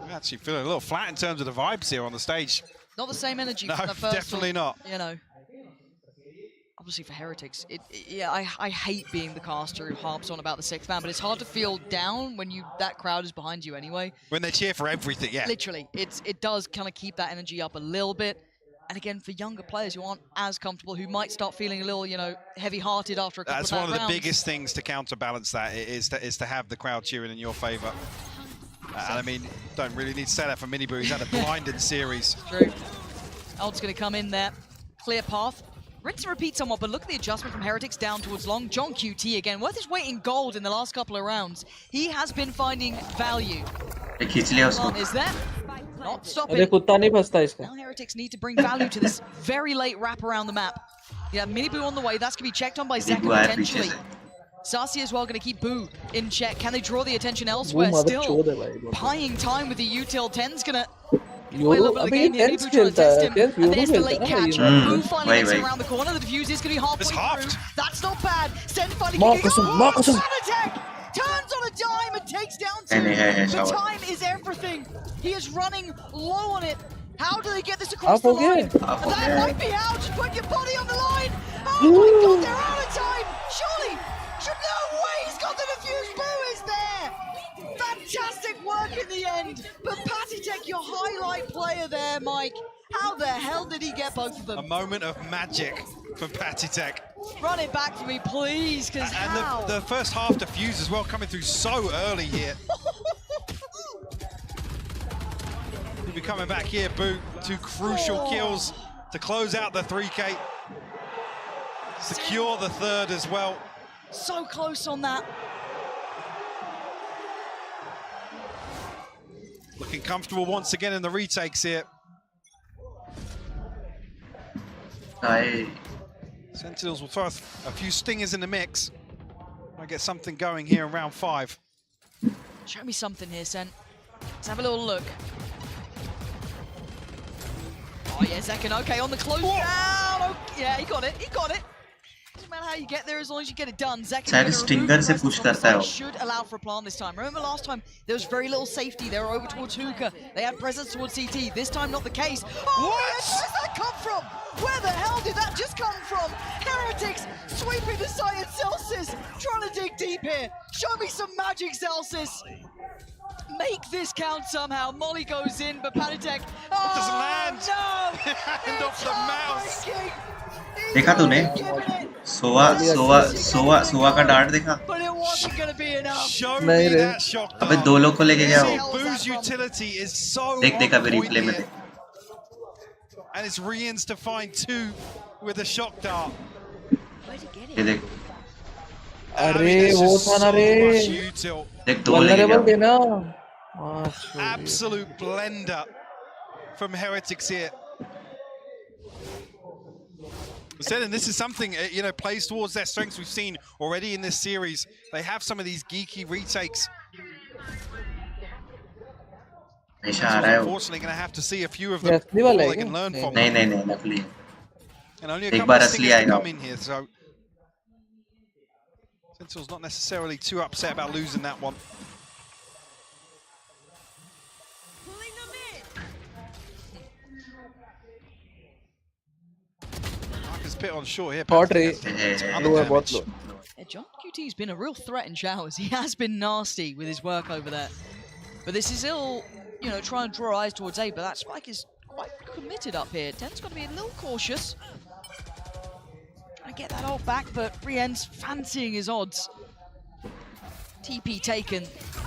I'm actually feeling a little flat in terms of the vibes here on the stage. Not the same energy no, from the first definitely not. You know, obviously for Heretics, I hate being the caster who harps on about the 6th man, but it's hard to feel down when that crowd is behind you anyway. When they cheer for everything, yeah. Literally, it does kind of keep that energy up a little bit. And again, for younger players who aren't as comfortable, who might start feeling a little, heavy-hearted after a couple That's of one of the rounds. biggest things to counterbalance that is to have the crowd cheering in your favour. And I mean, don't really need to say that for Miniboo. He's had a blinded series. True. Ult's going to come in there. Clear path. Rinse and repeat somewhat, but look at the adjustment from Heretics down towards long. John QT again. Worth his weight in gold in the last couple of rounds. He has been finding value. Is there? Not stopping. Now Heretics need to bring value to this very late wrap around the map. Yeah, mini Boo on the way. That's going to be checked on by Zekken potentially. Sassy as well going to keep Boo in check. Can they draw the attention elsewhere? Still buying time with the util. 10's going to play a little bit of the game here. Boo trying to test him. And there's the late catch. Boo finally gets him around the corner. The defuse is going to be halfway through. That's not bad. Sen finally kicking. Attack! Turns on a dime and takes down 2. The time is everything. He is running low on it. How do they get this across the line? That might be out. Just put your body on the line. Oh my god, they're out of time. Surely. No way. He's got the defuse. Boo is there. Fantastic work in the end. But PattyTech, your highlight player there, Mike. How the hell did he get both of them? A moment of magic for PattyTech. Run it back for me, please, because how? And the first half defuse as well, coming through so early here. He'll be coming back here, Boo. 2 crucial kills to close out the 3K. Secure the 3rd as well. So close on that. Looking comfortable once again in the retakes here. Sentinels will throw a few stingers in the mix. Might get something going here in round 5. Show me something here, Sen. Let's have a little look. Oh yeah, Zekken, okay, on the close down. Oh, yeah, he got it, Doesn't matter how you get there as long as you get it done. Zekken should allow for a plant this time. Remember last time, there was very little safety. They were over towards Hookah. They had presence towards CT. This time, not the case. Oh, where does that come from? Where the hell did that just come from? Heretics sweeping the site at Celsius. Trying to dig deep here. Show me some magic, Celsius. Make this count somehow. Molly goes in, but PattyTech. Oh, doesn't land. No! Hand off the mouse. देखा तूने? सोवा का dart देखा? But it wasn't gonna be enough. Show me that shock dart. अबे 2 लोग को लेके जाओ. Boo's utility is so देख अबे replay में देख. And it's Rians to find 2 with a shock dart. Where'd he get it? ये देख. अरे वो था ना रे. देख 2 लेके जाओ. Absolute blender from Heretics here. And this is something, plays towards their strengths we've seen already in this series. They have some of these geeky retakes. Unfortunately, going to have to see a few of them before they can learn from them. नहीं. And only a couple of stingers to come in here, so Sentinel's not necessarily too upset about losing that one. Pit on short here. John QT's been a real threat in showers. He has been nasty with his work over there. But this is still, trying to draw eyes towards A, but that spike is quite committed up here. Ten's got to be a little cautious. Trying to get that ult back, but Rien's fancying his odds. TP taken.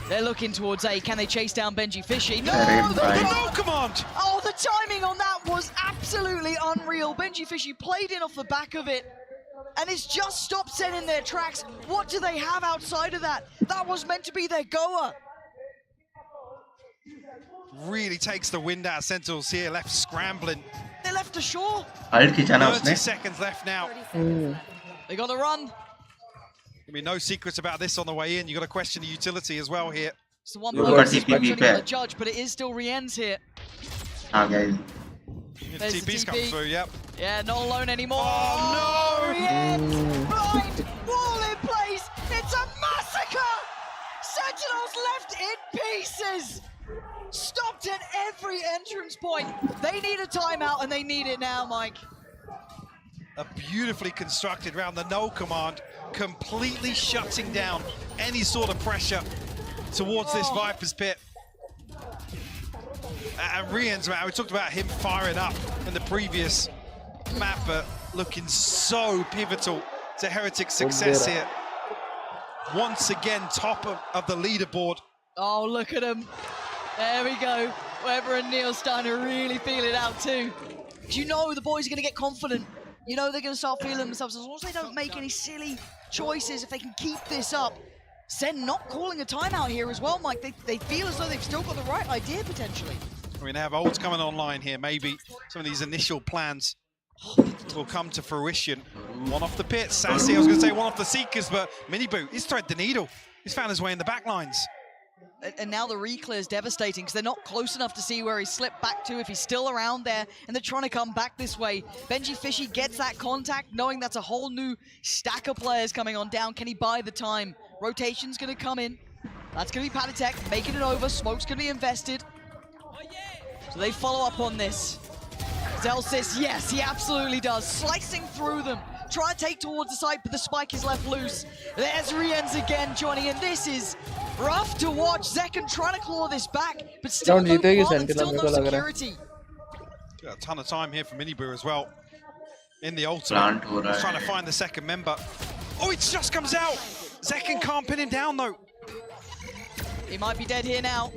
They're looking towards A. Can they chase down Benji Fishy? No! No command! Oh, the timing on that was absolutely unreal. Benji Fishy played in off the back of it, and it's just stopped Sen in their tracks. What do they have outside of that? That was meant to be their goer. Really takes the wind out of Sentinels here, left scrambling. They left ashore. 30 seconds left now. They got to run. I mean, no secrets about this on the way in. You got to question the utility as well here. It's the one the judge, but it is still Rien's here. TP's come through, yep. Yeah, not alone anymore. Oh, no! Rien's blind, wall in place. It's a massacre. Sentinels left in pieces. Stopped at every entrance point. They need a timeout, and they need it now, Mike. A beautifully constructed round. The null command completely shutting down any sort of pressure towards this Viper's pit. And Rian's, man, we talked about him firing up in the previous map, but looking so pivotal to Heretics' success here. Once again, top of the leaderboard. Oh, look at him. There we go. Weber and Neil starting to really feel it out too. Because you know the boys are going to get confident. You know they're going to start feeling themselves. As long as they don't make any silly choices, if they can keep this up. SEN not calling a timeout here as well, Mike. They feel as though they've still got the right idea, potentially. We're going to have ults coming online here. Maybe some of these initial plans will come to fruition. One off the pit. Sassy, I was going to say one off the Seekers, but Miniboo, he's thread the needle. He's found his way in the back lines. And now the reclear is devastating because they're not close enough to see where he slipped back to, if he's still around there, and they're trying to come back this way. Benji Fishy gets that contact, knowing that's a whole new stack of players coming on down. Can he buy the time? Rotation's going to come in. That's going to be Patatek, making it over. Smoke's going to be invested. So they follow up on this. Zelsis, yes, he absolutely does. Slicing through them. Try to take towards the side, but the spike is left loose. There's Rienz again joining in. This is rough to watch. Zekken trying to claw this back, but still no plant, still no security. Got a ton of time here for Miniboo as well. In the ultimate, he's trying to find the second member. Oh, it just comes out. Zekken can't pin him down though. He might be dead here now.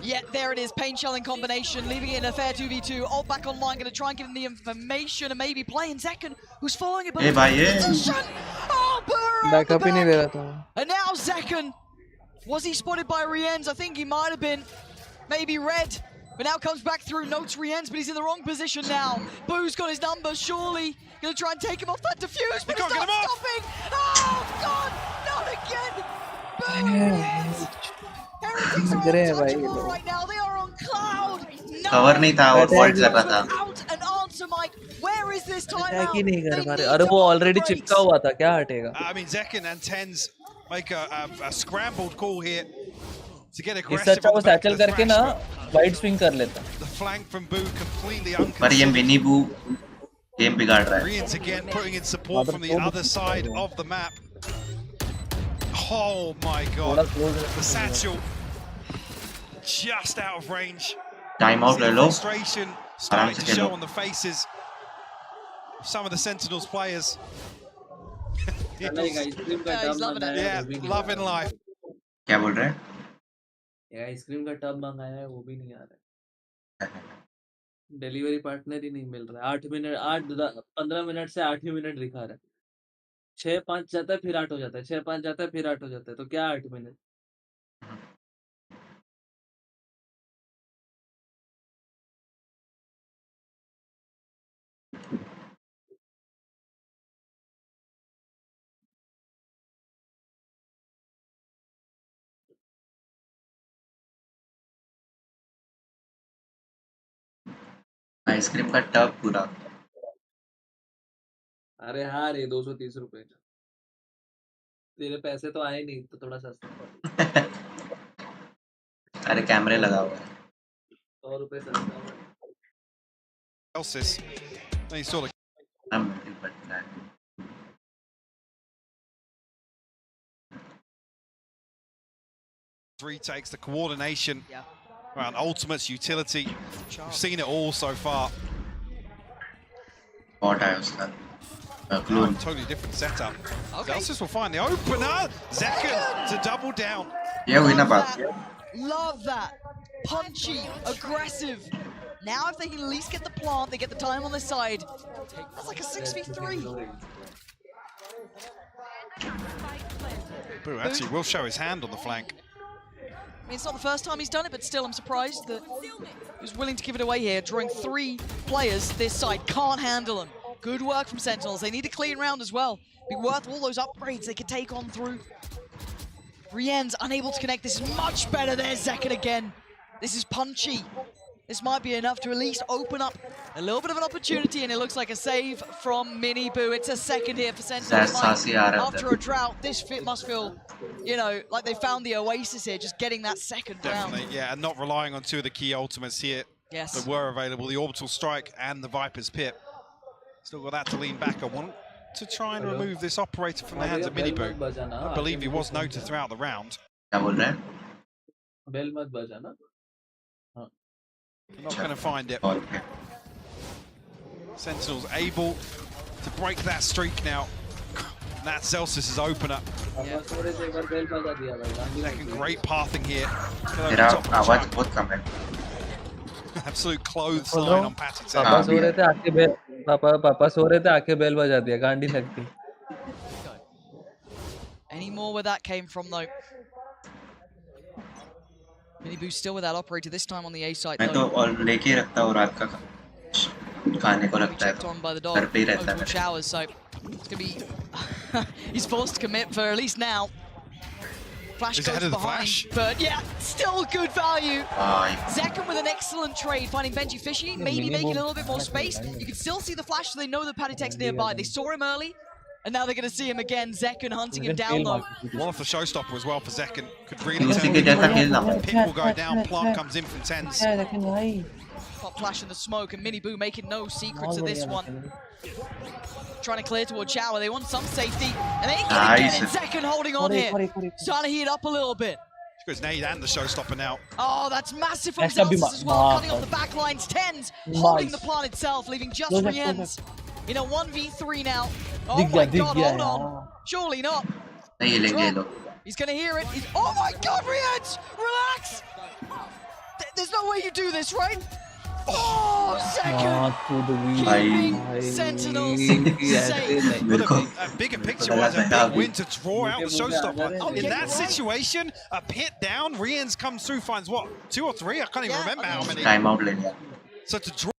Yeah, there it is, pain shelling combination, leaving it in a fair 2v2. Ult back online, gonna try and give him the information and maybe play in Zekken, who's following it. But oh, back up. And now Zekken, was he spotted by Rienz? I think he might have been, maybe red, but now comes back through, notes Rienz, but he's in the wrong position now. Boo's got his number, surely gonna try and take him off that defuse, but it's not stopping. Oh God, not again. Boo, Heretics are untouchable right now. They are on cloud. Cover नहीं था और vault कर रहा था. Out an answer, Mike. Where is this timeout? ही नहीं कर पा रहे. अरे वो already चिपका हुआ था. क्या हटेगा? I mean, Zekken and Tens make a scrambled call here to get aggressive. इससे अच्छा वो satchel करके ना wide swing कर लेता. The flank from Boo completely uncontrolled. पर ये Miniboo game बिगाड़ रहा है. Rienz again putting in support from the other side of the map. Oh my God, the satchel just out of range. Timeout ले लो. Frustration starting to show on the faces of some of the Sentinels players. Yeah, loving life. क्या बोल रहे हैं? ये ice cream का tub मंगाया है वो भी नहीं आ रहा है. डिलीवरी पार्टनर ही नहीं मिल रहा है. 15 मिनट से 8 ही मिनट दिखा रहा है. 6-5 जाता है फिर 8 हो जाता है. 6-5 जाता है फिर 8 हो जाता है. तो क्या 8 मिनट? आइसक्रीम का टब पूरा. अरे हाँ रे 230 रुपए. तेरे पैसे तो आए नहीं तो थोड़ा सस्ता. अरे कैमरे लगा हुआ है. 100 रुपए सस्ता. Elsis, he saw the retakes, the coordination around ultimate's utility. We've seen it all so far. Totally different setup. Elsis will find the opener. Zekken to double down. Yeah, we know Love that. Punchy, aggressive. Now if they can at least get the plant, they get the time on their side. That's like a 6v3. Boo actually will show his hand on the flank. I mean, it's not the first time he's done it, but still I'm surprised that he was willing to give it away here, drawing 3 players this side. Can't handle them. Good work from Sentinels. They need a clean round as well. Be worth all those upgrades they could take on through. Rienz unable to connect. This is much better. There's Zekken again. This is punchy. This might be enough to at least open up a little bit of an opportunity, and it looks like a save from Miniboo. It's a second here for Sentinels. After a drought, this must feel, you know, like they found the oasis here, just getting that second round. Definitely, yeah, and not relying on 2 of the key ultimates here that were available, the Orbital Strike and the Viper's Pit. Still got that to lean back on. Want to try and remove this operator from the hands of Miniboo. I believe he was noted throughout the round. Not going to find it. Sentinel's able to break that streak now. That's Zelsis' opener. Second great pathing here. Absolute clothesline on Patty. पापा सो रहे थे आके bell पापा सो रहे थे आके bell बजा दिया गांडी लगती. Any more where that came from though? Miniboo still without operator this time on the A site. मैं तो और लेके रखता हूँ रात का खाने को रखता है Checked on by the घर dog पे ही रहता over है showers, so it's gonna be he's forced to commit for at least now. Flash He's goes ahead of the behind, flash. but yeah, still good value. Aye. Zekken with an excellent trade, finding Benji Fishy, maybe making a little bit more space. You can still see the flash, so they know the Patitech's nearby. They saw him early, and now they're going to see him again. Zekken hunting him down low. One off the showstopper as well for Zekken. Could really turn the Pit will go down, Plant comes in from tens. Pop flash in the smoke, and Miniboo making no secrets of this one. Trying to clear towards Shower, they want some safety, and they ain't gonna get it. Zekken holding on here, starting to heat up a little bit. She goes Nade and the showstopper now. Oh, that's massive from Zelsis as well, cutting off the back lines. Tens holding the plant itself, leaving just Rienz in a 1v3 now. Oh my god, hold on. Surely not. He's gonna hear it. Oh my god, Rienz! Relax! There's no way you do this, right? Oh, Zekken! Keeping Sentinels safe. Look, a bigger picture was a big win to draw out the showstopper. In that situation, a pit down, Rienz comes through, finds what, 2 or 3? I can't even remember how many. Time out ले लिया. So to draw.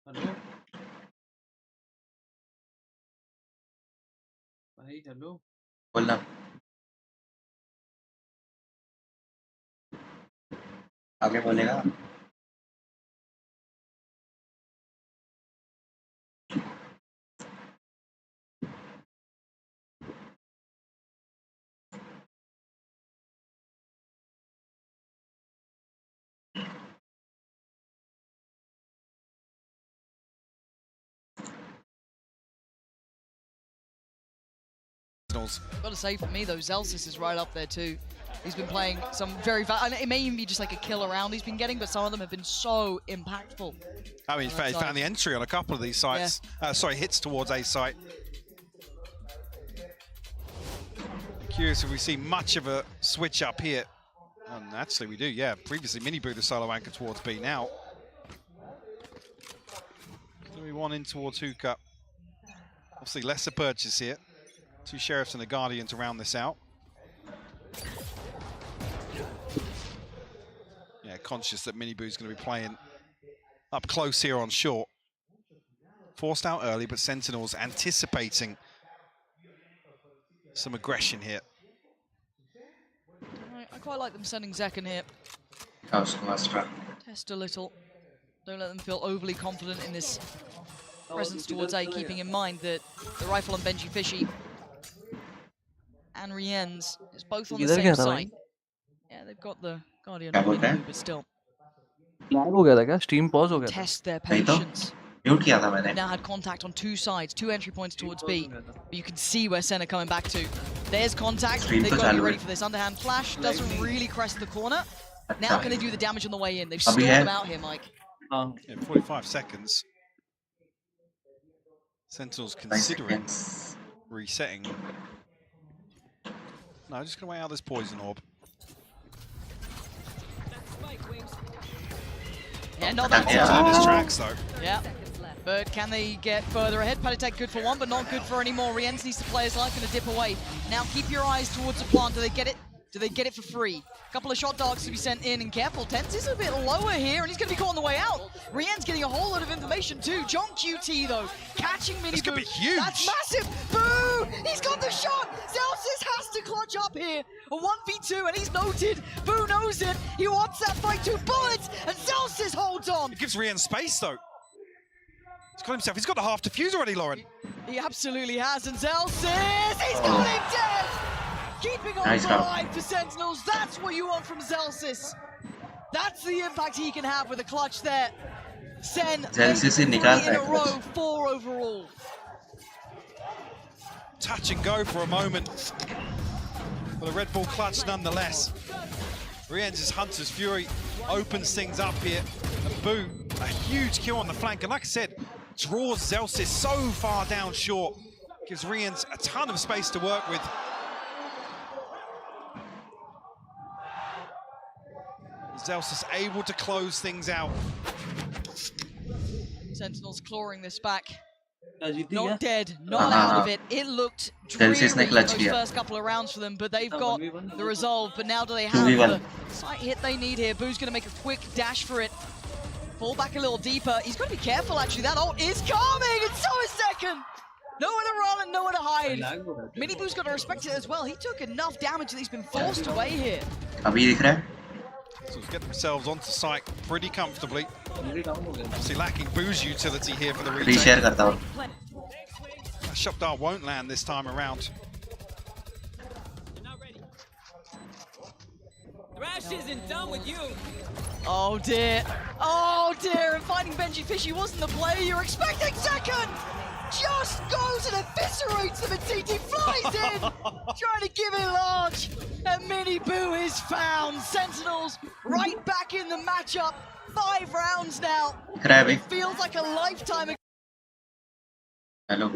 Hello भाई hello बोलना आगे बोलेगा Gotta say, for me though, Zelsis is right up there too. He's been playing some very, and it may even be just like a kill around he's been getting, but some of them have been so impactful. I mean, he found the entry on a couple of these sites. Yeah. Sorry, hits towards A site. Curious if we see much of a switch up here. And actually we do, yeah. Previously, Miniboo the solo anchor towards B now. Do we want in towards Hookah? Obviously, lesser purchase here. 2 Sheriffs and a Guardian to round this out. Yeah, conscious that Miniboo's going to be playing up close here on short. Forced out early, but Sentinels anticipating some aggression here. I quite like them sending Zekken here. Test a little. Don't let them feel overly confident in this presence towards A, keeping in mind that the rifle on Benji Fishy and Rienz is both on the same site. Yeah, they've got the Guardian on Miniboo, but still. Lag हो गया था क्या? Stream pause हो गया था? Test their patience. Mute किया था मैंने. Now had contact on 2 sides, 2 entry points towards B. But you can see where Sen are coming back to. There's contact. They've got to be ready for this. Underhand flash doesn't really crest the corner. Now can they do the damage on the way in? They've stalled them out here, Mike. Yeah, 45 seconds. Sentinels considering resetting. No, just gonna wait out this poison orb. Yeah, not that turn his tracks though. Yeah. But can they get further ahead? Patitech good for one, but not good for any more. Rienz needs to play his life, gonna dip away. Now keep your eyes towards the plant. Do they get it? Do they get it for free? A couple of shot dogs to be sent in, and careful, Tens is a bit lower here, and he's gonna be caught on the way out. Rienz getting a whole lot of information too. John QT though, catching Miniboo. This could be huge. That's massive. Boo! He's got the shot. Zelsis has to clutch up here. A 1v2, and he's noted. Boo knows it. He wants that fight. 2 bullets, and Zelsis holds on. It gives Rienz space though. He's got himself. He's got the half defuse already, Lauren. He absolutely has, and Zelsis, he's got him dead. Keeping on alive for Sentinels. That's what you want from Zelsis. That's the impact he can have with a clutch there. Sen, 3 in a row, 4 overall. touch and go for a moment. But a Red Bull clutch nonetheless. Rien's Hunter's Fury opens things up here. And Boo, a huge kill on the flank. And like I said, draws Zelsis so far down short. Gives Rien's a ton of space to work with. Zelsis able to close things out. Sentinels clawing this back. जीती Not क्या? dead, not out of it. It looked dreary those first couple of rounds for them, but they've got the resolve. But now do they have the sight hit they need here? Boo's going to make a quick dash for it. Fall back a little deeper. He's got to be careful, actually. That ult is coming, and so is Second. Nowhere to run and nowhere to hide. Mini Boo's got to respect it as well. He took enough damage that he's been forced away here. So get themselves onto site pretty comfortably. Obviously lacking Boo's utility here for the retake. Shopdar won't land this time around. Thrash isn't done with you. Oh dear. Oh dear. And finding Benji Fishy wasn't the play you're expecting. Second just goes and eviscerates them, and TT flies in, trying to give it large. And Mini Boo is found. Sentinels right back in the matchup. 5 rounds now. It feels like a lifetime ago. Hello.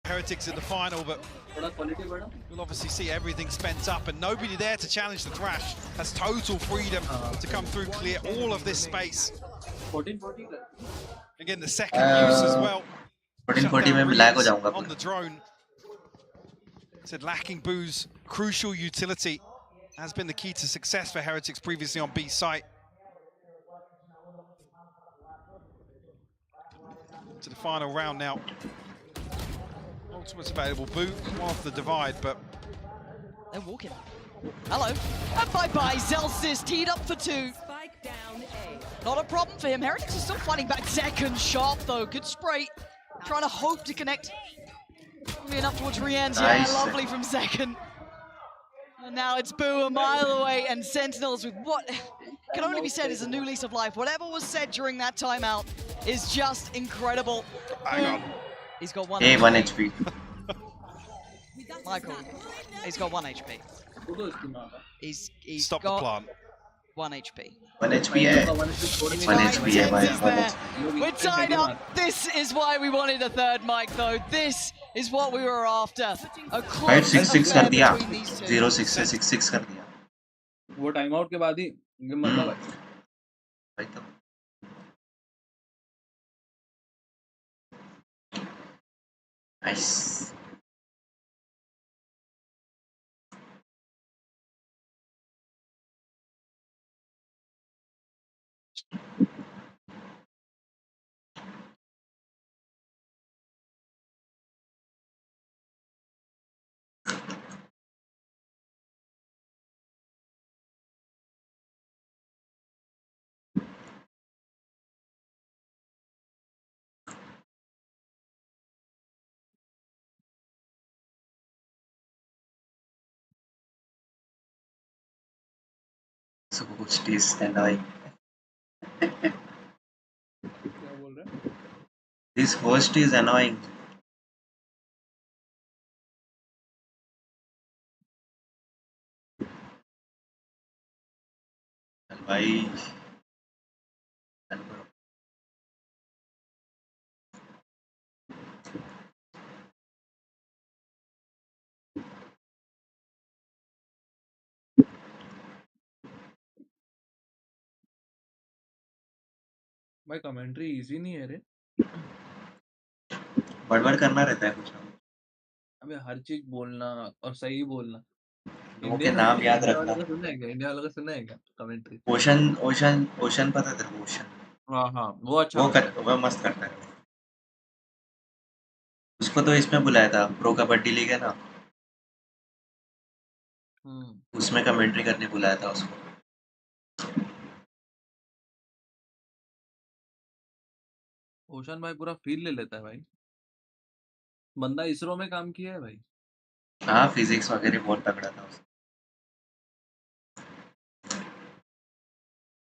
Heretics in the final, but we'll obviously see everything spent up and nobody there to challenge the Thrash. Has total freedom to come through, clear all of this space. Again, the second use as well. 1440 में lag हो जाऊंगा on the drone. Said lacking Boo's crucial utility has been the key to success for Heretics previously on B site. To the final round now. Ultimate's available. Boo off the divide, but they're walking. Hello. And bye-bye. Zelsis teed up for 2. Spike down A. Not a problem for him. Heretics is still fighting back. Second sharp though. Good spray. Trying to hope to connect. Moving up towards Rien's. Nice. Yeah, lovely from Second. And now it's Boo a mile away, and Sentinels with what can only be said is a new lease of life. Whatever was said during that timeout is just incredible. Hang on. He's got 1 1 HP. Michael, he's got 1 HP. He's Stop got the plant. 1 HP. 1 HP है. 1 HP है भाई. 1 HP. We're tied up. This is why we wanted a third mic, though. This is what we were after. A fight close 6-6 कर affair दिया. between these two. 0-6 से 6-6 कर दिया. वो time out के बाद ही मतलब है. भाई तो nice. So host is annoying. This host is annoying. भाई भाई कमेंट्री इजी नहीं है रे. बड़बड़ करना रहता है कुछ ना. अबे हर चीज बोलना और सही बोलना. ओके नाम याद रखना. सुना है क्या? इंडिया वाला का सुना है क्या कमेंट्री? ओशन पता है तेरे को? ओशन. हाँ वो अच्छा. वो मस्त करता है. उसको तो इसमें बुलाया था, प्रो कबड्डी लीग है ना, उसमें कमेंट्री करने बुलाया था उसको. ओशन भाई पूरा फील ले लेता है भाई. बंदा इसरो में काम किया है भाई. हाँ फिजिक्स वगैरह बहुत तगड़ा था उसका.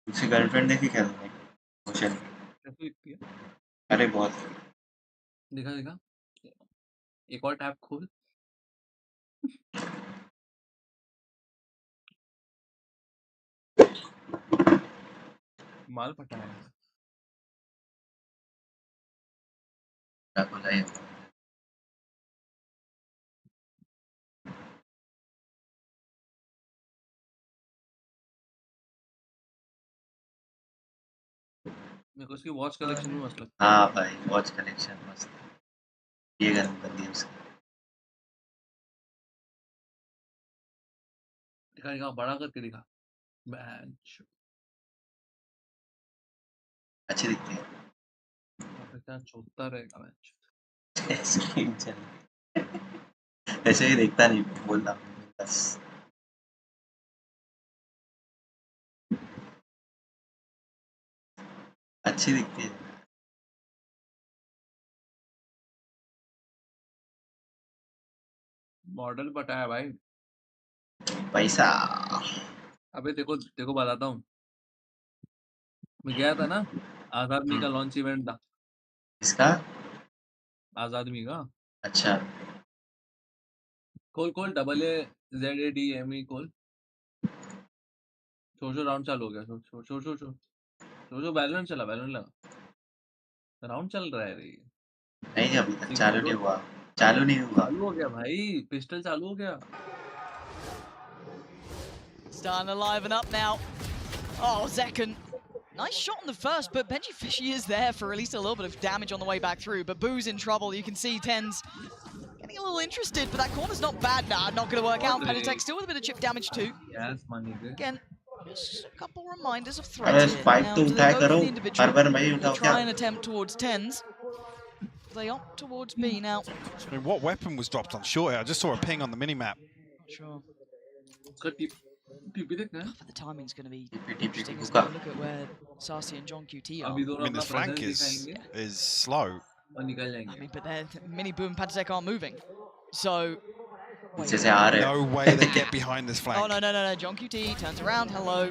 उसकी गर्लफ्रेंड देखी क्या तुमने? ओशन कैसे दिखती है? अरे बहुत दिखा दिखा एक और टैब खोल माल पटाया बोला है। मेरे को उसकी वॉच कलेक्शन भी मस्त लगता हाँ भाई वॉच कलेक्शन मस्त ये गर्म कर दिया उसका दिखा दिखा बड़ा करके दिखा बेंच अच्छी दिखती है क्या चौथा रहेगा बेंच स्क्रीन चल ऐसे ही देखता नहीं बोल रहा हूँ बस अच्छी दिखती है मॉडल पटाया भाई पैसा अबे देखो देखो बताता हूँ मैं गया था ना आजादमी का लॉन्च इवेंट था इसका आजादमी का अच्छा खोल खोल AAZADME खोल शो राउंड चालू हो गया शो वैलोरेंट चला वैलोरेंट लगा राउंड चल रहा है रे नहीं अभी तक चालू नहीं हुआ चालू हो गया भाई पिस्टल चालू हो गया Starting to liven up now. Oh, Zekken. Nice shot on the first, but Benji Fishy is there for at least a little bit of damage on the way back through. But Boo's in trouble. You can see Ten's getting a little interested, but that corner's not bad. Nah, not going to work out. Penitech still with a bit of chip damage too. Yes, money. Again, just a couple reminders of threats here. Now, do they go for the individual? Try and attempt towards Tens. They opt towards B now. I mean, what weapon was dropped on short here? I just saw a ping on the minimap. Not sure. TP देखना है The timing's going to be interesting. Look at where Sasi and John QT are. I mean, the flank is slow. I mean, but Mini Boom and Patek aren't moving. So... No way they get behind this flank. Oh, no. John QT turns around. Hello.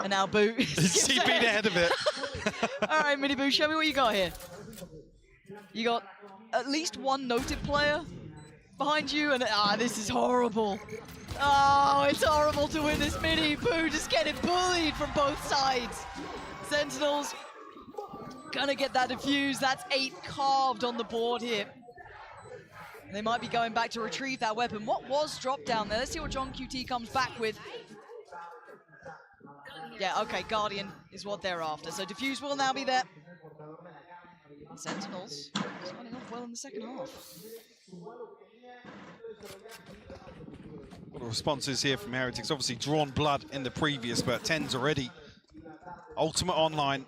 And now Boo. He beat ahead of it. All right, Mini Boo, show me what you got here. You got at least one noted player behind you, and this is horrible. Oh, it's horrible to witness Mini Boo just getting bullied from both sides. Sentinels gonna get that defuse. That's 8 carved on the board here. They might be going back to retrieve that weapon. What was dropped down there? Let's see what John QT comes back with. Yeah, okay, Guardian is what they're after. So defuse will now be there. Sentinels starting off well in the second half. What are responses here from Heretics? Obviously drawn blood in the previous, but 10's already. Ultimate online.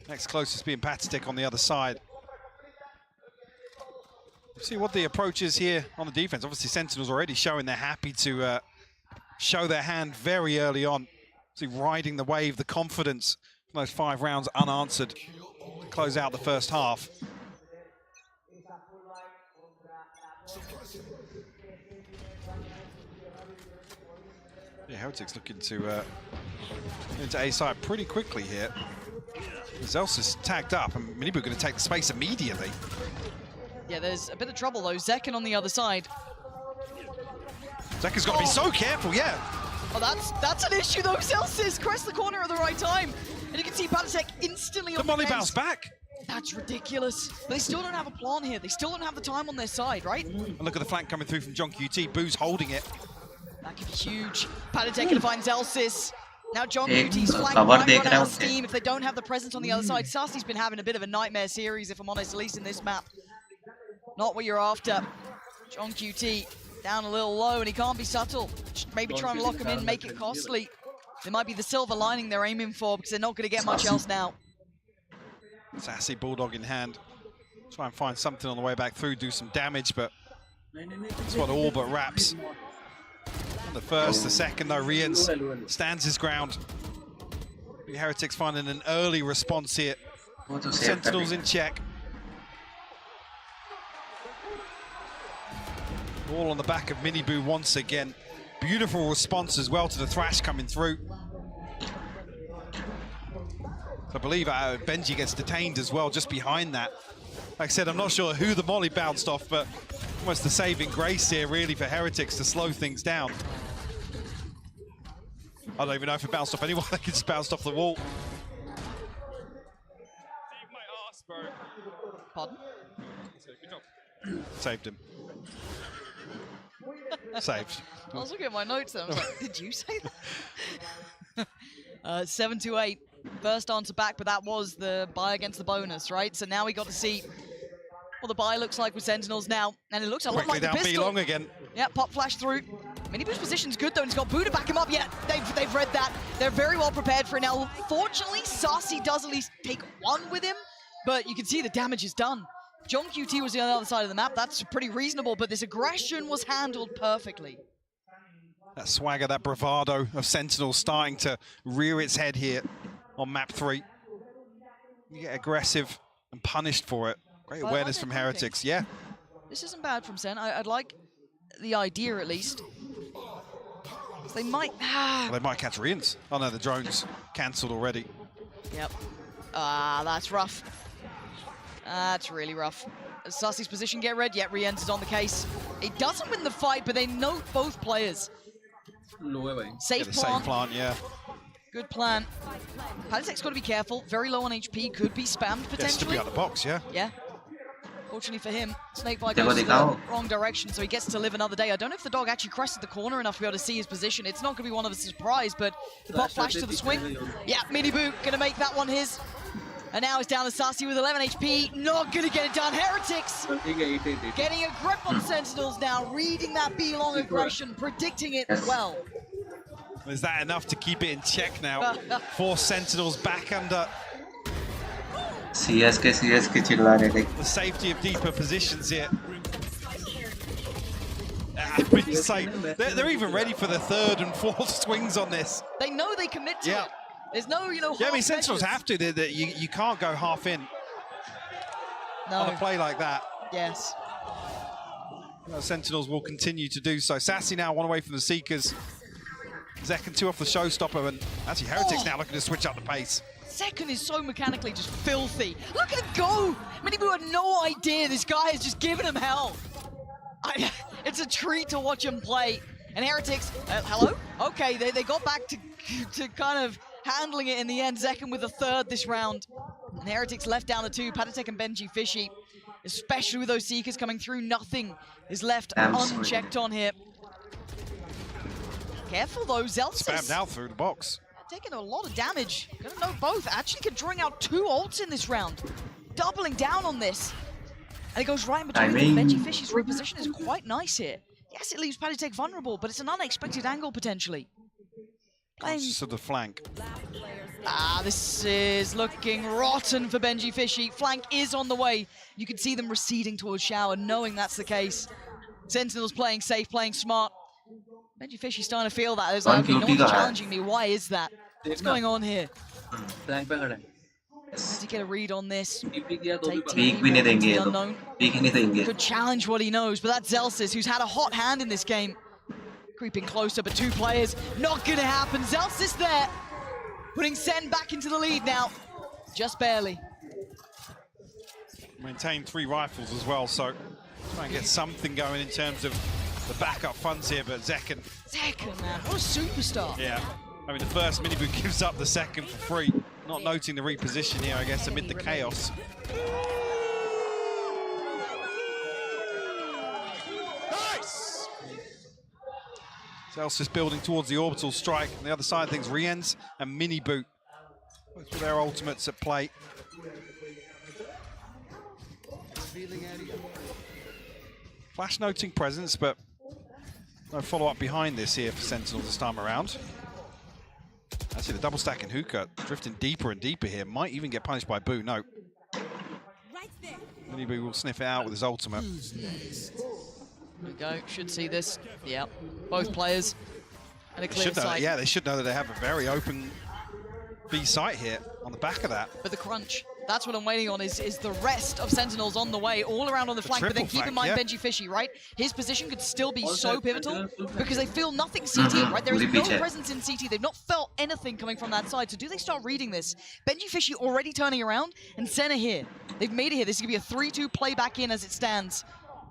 Next closest being Patek on the other side. See what the approach is here on the defense. Obviously Sentinels already showing they're happy to show their hand very early on. See, riding the wave, the confidence from those 5 rounds unanswered. Close out the first half. Yeah, Heretics looking to into A side pretty quickly here. Zels is tagged up, and Minibu going to take the space immediately. Yeah, there's a bit of trouble though. Zekken on the other side. Zekken's got to be so careful, yeah. Oh, that's an issue though. Celsius crest the corner at the right time, and you can see Patek instantly on the molly bounce back. That's ridiculous. But they still don't have a plan here. They still don't have the time on their side, right? And look at the flank coming through from John QT. Boo's holding it. That could be huge. Patek gonna find Zelsis. Now John QT's flank might run out of steam if they don't have the presence on the other side. Sasi's been having a bit of a nightmare series, if I'm honest, at least in this map. Not what you're after. John QT down a little low, and he can't be subtle. Maybe try and lock him in, make it costly. There might be the silver lining they're aiming for, because they're not going to get much else now. Sassy Bulldog in hand. Try and find something on the way back through, do some damage, but it's what all but wraps. The first, the second, though, Rians stands his ground. The Heretics finding an early response here. Sentinels in check. All on the back of Miniboo once again. Beautiful response as well to the thrash coming through. I believe Benji gets detained as well, just behind that. Like I said, I'm not sure who the molly bounced off, but almost the saving grace here, really, for Heretics to slow things down. I don't even know if it bounced off anyone. I think it just bounced off the wall. Pardon? Saved him. Saved. I was looking at my notes and I was like, did you say that? 7-8. First answer back, but that was the buy against the bonus, right? So now we got to see what the buy looks like with Sentinels now. And it looks a lot like the down pistol. B long again. Yeah, pop flash through. Mini Boo's position's good though, and he's got Boo to back him up. Yeah, they've read that. They're very well prepared for it now. Fortunately, Sassy does at least take one with him, but you can see the damage is done. John QT was on the other side of the map. That's pretty reasonable, but this aggression was handled perfectly. That swagger, that bravado of Sentinel starting to rear its head here on map 3. You get aggressive and punished for it. Great awareness from Heretics, yeah. This isn't bad from Sen. I'd like the idea at least. They might... They might catch Rians. Oh no, the drone's cancelled already. Yep. That's rough. That's really rough. Sassy's position get red, yet re-enters on the case. It doesn't win the fight, but they note both players. Safe plant. Yeah. Good plan. Palisec's got to be careful. Very low on HP, could be spammed potentially. Gets to be out of the box, yeah. Yeah. Fortunately for him, Snakebite goes in the wrong direction, so he gets to live another day. I don't know if the dog actually crested the corner enough to be able to see his position. It's not going to be one of a surprise, but the pop flash to the swing. Yeah, Mini Boo going to make that one his. And now it's down to Sassy with 11 HP. Not going to get it done. Heretics getting a grip on Sentinels now, reading that B-long aggression, predicting it well. Is that enough to keep it in check now? Force Sentinels back under CSK the safety of deeper positions here. They're even ready for the third and fourth swings on this. They know they commit to it. There's no, Yeah, I mean, Sentinels have to. You can't go half in on a play like that. Yes. Sentinels will continue to do so. Sassy now 1 away from the Seekers. Zekken 2 off the showstopper, and actually Heretics now looking to switch up the pace. Second is so mechanically just filthy. Look at him go! Mini Boo had no idea this guy has just given him hell. It's a treat to watch him play. And Heretics, hello? Okay, they got back to kind of handling it in the end. Zekken with the third this round. And Heretics left down to 2. Patatek and Benji Fishy, especially with those Seekers coming through, nothing is left unchecked on here. Careful though, Zelsis. Spam now through the box. Taking a lot of damage. Gonna know both. Actually can drawing out 2 ults in this round. Doubling down on this. And it goes right in between them. Benji Fishy's reposition is quite nice here. Yes, it leaves Patatek vulnerable, but it's an unexpected angle potentially. Conscious of the flank. This is looking rotten for Benji Fishy. Flank is on the way. You can see them receding towards Shower, knowing that's the case. Sentinels playing safe, playing smart. Benji Fishy starting to feel that. It's like, okay, no one's challenging me. Why is that? What's going on here? Does he get a read on this? Could challenge what he knows, but that's Zelsis, who's had a hot hand in this game. Creeping closer, but 2 players. Not gonna happen. Zelsis there. Putting Sen back into the lead now. Just barely. Maintain 3 rifles as well, so try and get something going in terms of the backup funds here, but Zekken, man, what a superstar. Yeah, I mean, the first Mini Boo gives up the second for free. Not noting the reposition here, I guess, amid the chaos. Nice! Zelsis building towards the orbital strike. On the other side of things, Riens and Mini Boo, both with their ultimates at play. Flash noting presence, but no follow-up behind this here for Sentinel this time around. Actually, the double stack and Hookah drifting deeper and deeper here. Might even get punished by Boo. No. Mini Boo will sniff it out with his ultimate. There we go. Should see this. Yeah. Both players. And a clear sight. Yeah, they should know that they have a very open B site here on the back of that. But the crunch. That's what I'm waiting on is the rest of Sentinels on the way, all around on the flank. But then keep in mind Benji Fishy, right? His position could still be so pivotal because they feel nothing CT, right? There is no presence in CT. They've not felt anything coming from that side. So do they start reading this? Benji Fishy already turning around, and Sen are here. They've made it here. This is going to be a 3-2 play back in as it stands.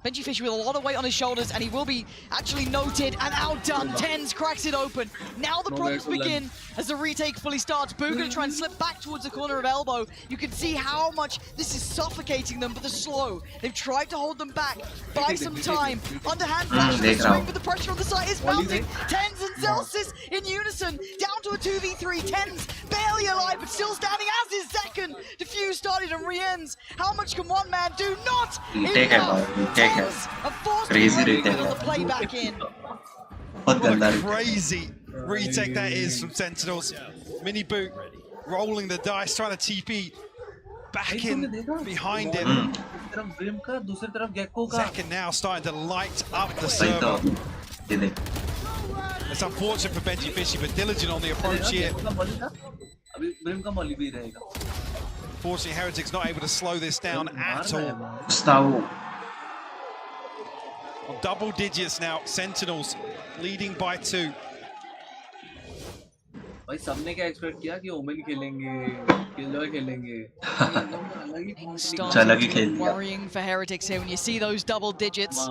Benji Fishy with a lot of weight on his shoulders, and he will be actually noted and outdone. TenZ cracks it open. Now the problems begin as the retake fully starts. Boo gonna try and slip back towards the corner of elbow. You can see how much this is suffocating them, but they're slow. They've tried to hold them back, buy some time. Underhand flash the swing, but the pressure on the side is mounting. TenZ and Zellsis in unison, down to a 2v3. TenZ barely alive, but still standing, as is Zekken. Diffuse started and re-ends. How much can one man do? Not enough! Crazy retake. What a crazy retake that is from Sentinels. Mini Boot rolling the dice, trying to TP back in behind him. Zekken now starting to light up the server. It's unfortunate for Benji Fishy, but diligent on the approach here. Fortunately, Heretic's not able to slow this down at all. On double digits now, Sentinels leading by 2. भाई सबने क्या expect किया कि women खेलेंगे, killjoy खेलेंगे. Worrying for Heretics here when you see those double digits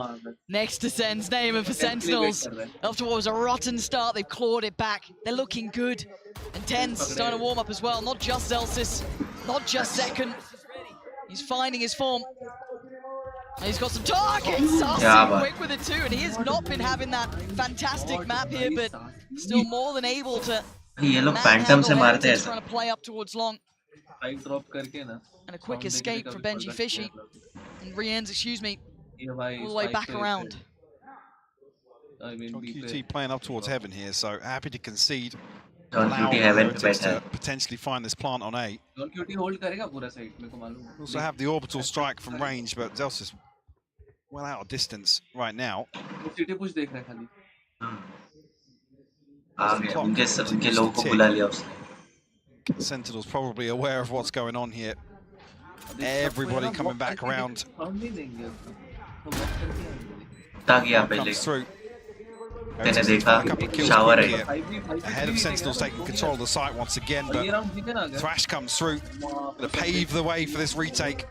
next to Sen's name, and for Sentinels, after what was a rotten start, they've clawed it back. They're looking good, and TenZ starting to warm up as well. Not just Zellsis, not just Zekken. He's finding his form. And he's got some targets. Quick with it too, and he has not been having that fantastic map here, but still more than able to. ये लोग Phantom से मारते हैं. Trying to play up towards long. And a quick escape for Benji Fishy. And re-ends, excuse me, all the way back around. QT playing up towards heaven here, so happy to concede. Allow Heretics to potentially find this plant on A. Also have the orbital strike from range, but Zellsis well out of distance right now. Sentinel's probably aware of what's going on here. Everybody coming back around. Comes through. A couple of kills here. Ahead of Sentinels taking control of the site once again, but Thrash comes through to pave the way for this retake.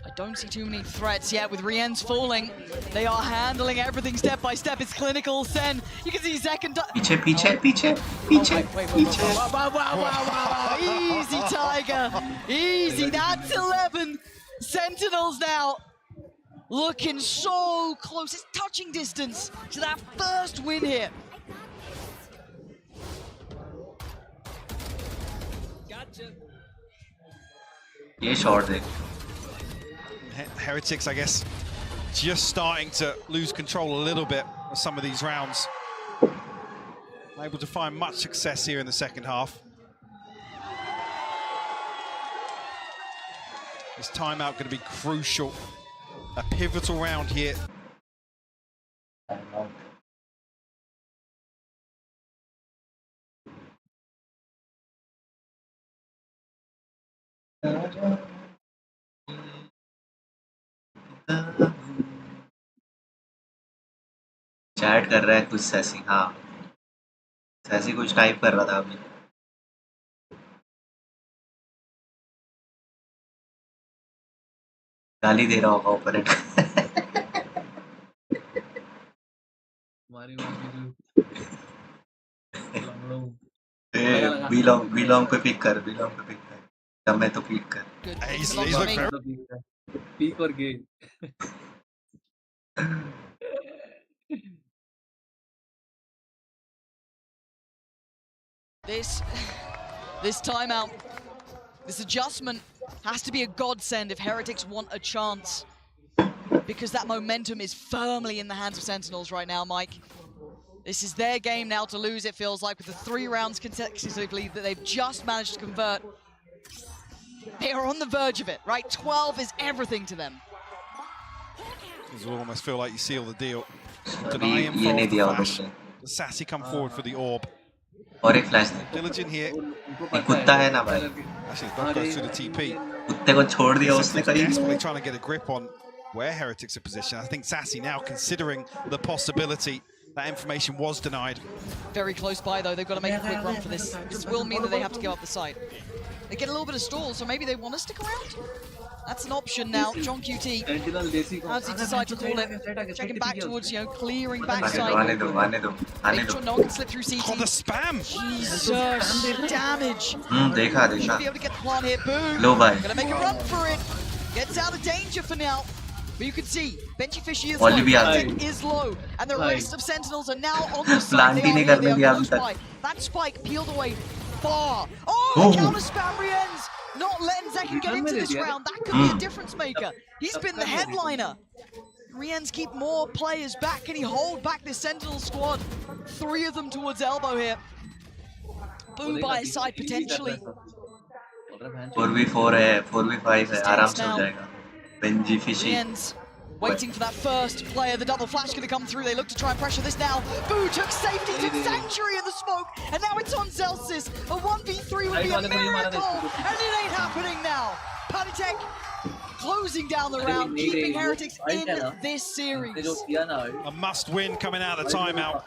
I don't see too many threats yet with re-ends falling. They are handling everything step by step. It's clinical. Sen, you can see Zekken. Wow. Easy, Tiger. Easy. That's 11. Sentinels now looking so close. It's touching distance to that first win here. Gotcha. ये short है. Heretics, I guess, just starting to lose control a little bit of some of these rounds. Able to find much success here in the second half. This timeout going to be crucial. A pivotal round here. Chat कर रहा है कुछ sassy. हाँ, sassy कुछ type कर रहा था अभी. गाली दे रहा होगा ओपोनेंट. बिलोंग पे पिक कर. तब मैं तो पिक कर. पीक और gate. This timeout, this adjustment has to be a godsend if Heretics want a chance, because that momentum is firmly in the hands of Sentinels right now, Mike. This is their game now to lose, it feels like, with the 3 rounds consecutively that they've just managed to convert. They are on the verge of it, right? 12 is everything to them. You almost feel like you seal the deal. Deny him for the flash. The Sassy come forward for the orb. और एक flash. Diligent here. एक कुत्ता है ना भाई. Actually, the goes through the TP. कुत्ते को छोड़ दिया He's उसने कहीं desperately trying to get a grip on where Heretics are positioned. I think Sassy now considering the possibility that information was denied. Very close by though, they've got to make a quick run for this. This will mean that they have to give up the site. They get a little bit of stall, so maybe they want to stick around? That's an option now. John QT, how does he decide to call it? Checking back towards, clearing backside. Making sure no one can slip through CT. Oh, the spam! Jesus, damage. देखा Should be able to get the plant here. Boom. Low buy. Gonna make a run for it. Gets out of danger for now. But you can see, Benji Fishy is Volley low, भी आ Tech गई। is low, and the rest of Sentinels are now on the side. Plant ही नहीं करने दिया अभी तक। That spike peeled away far. Oh, the counter spam re-ends. Not letting Zekken get into this round. That could be a difference maker. He's been the headliner. Re-ends keep more players back. Can he hold back this Sentinel squad? 3 of them towards elbow here. Boo by his side potentially. 4v4 है 4v5 है आराम से हो जाएगा Benji Fishy waiting for that first player. The double flash going to come through. They look to try and pressure this now. Boo took safety to Sanctuary in the smoke, and now it's on Zelsis. A 1v3 would be a miracle, and it ain't happening now. Panitek closing down the round, keeping Heretics in this series. A must-win coming out of the timeout.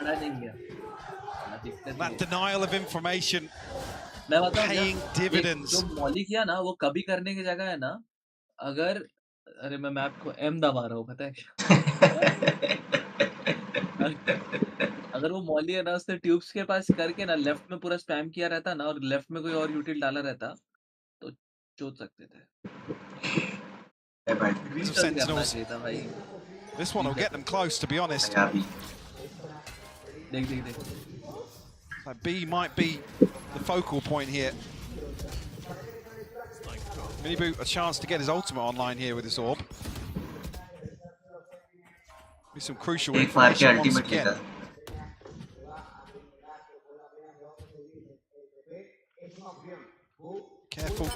That denial of information paying dividends. जो Molly किया ना वो कभी करने की जगह है ना अगर अरे मैं मैप को एम दबा रहा हूँ पता है अगर वो मॉली है ना उसने ट्यूब्स के पास करके ना लेफ्ट में पूरा स्पैम किया रहता ना और लेफ्ट में कोई और यूटिल डाला रहता तो चोट सकते थे Sentinels. This one will get them close, to be honest. B might be the focal point here. Miniboo, a chance to get his ultimate online here with this orb. Be some crucial information once again. Careful,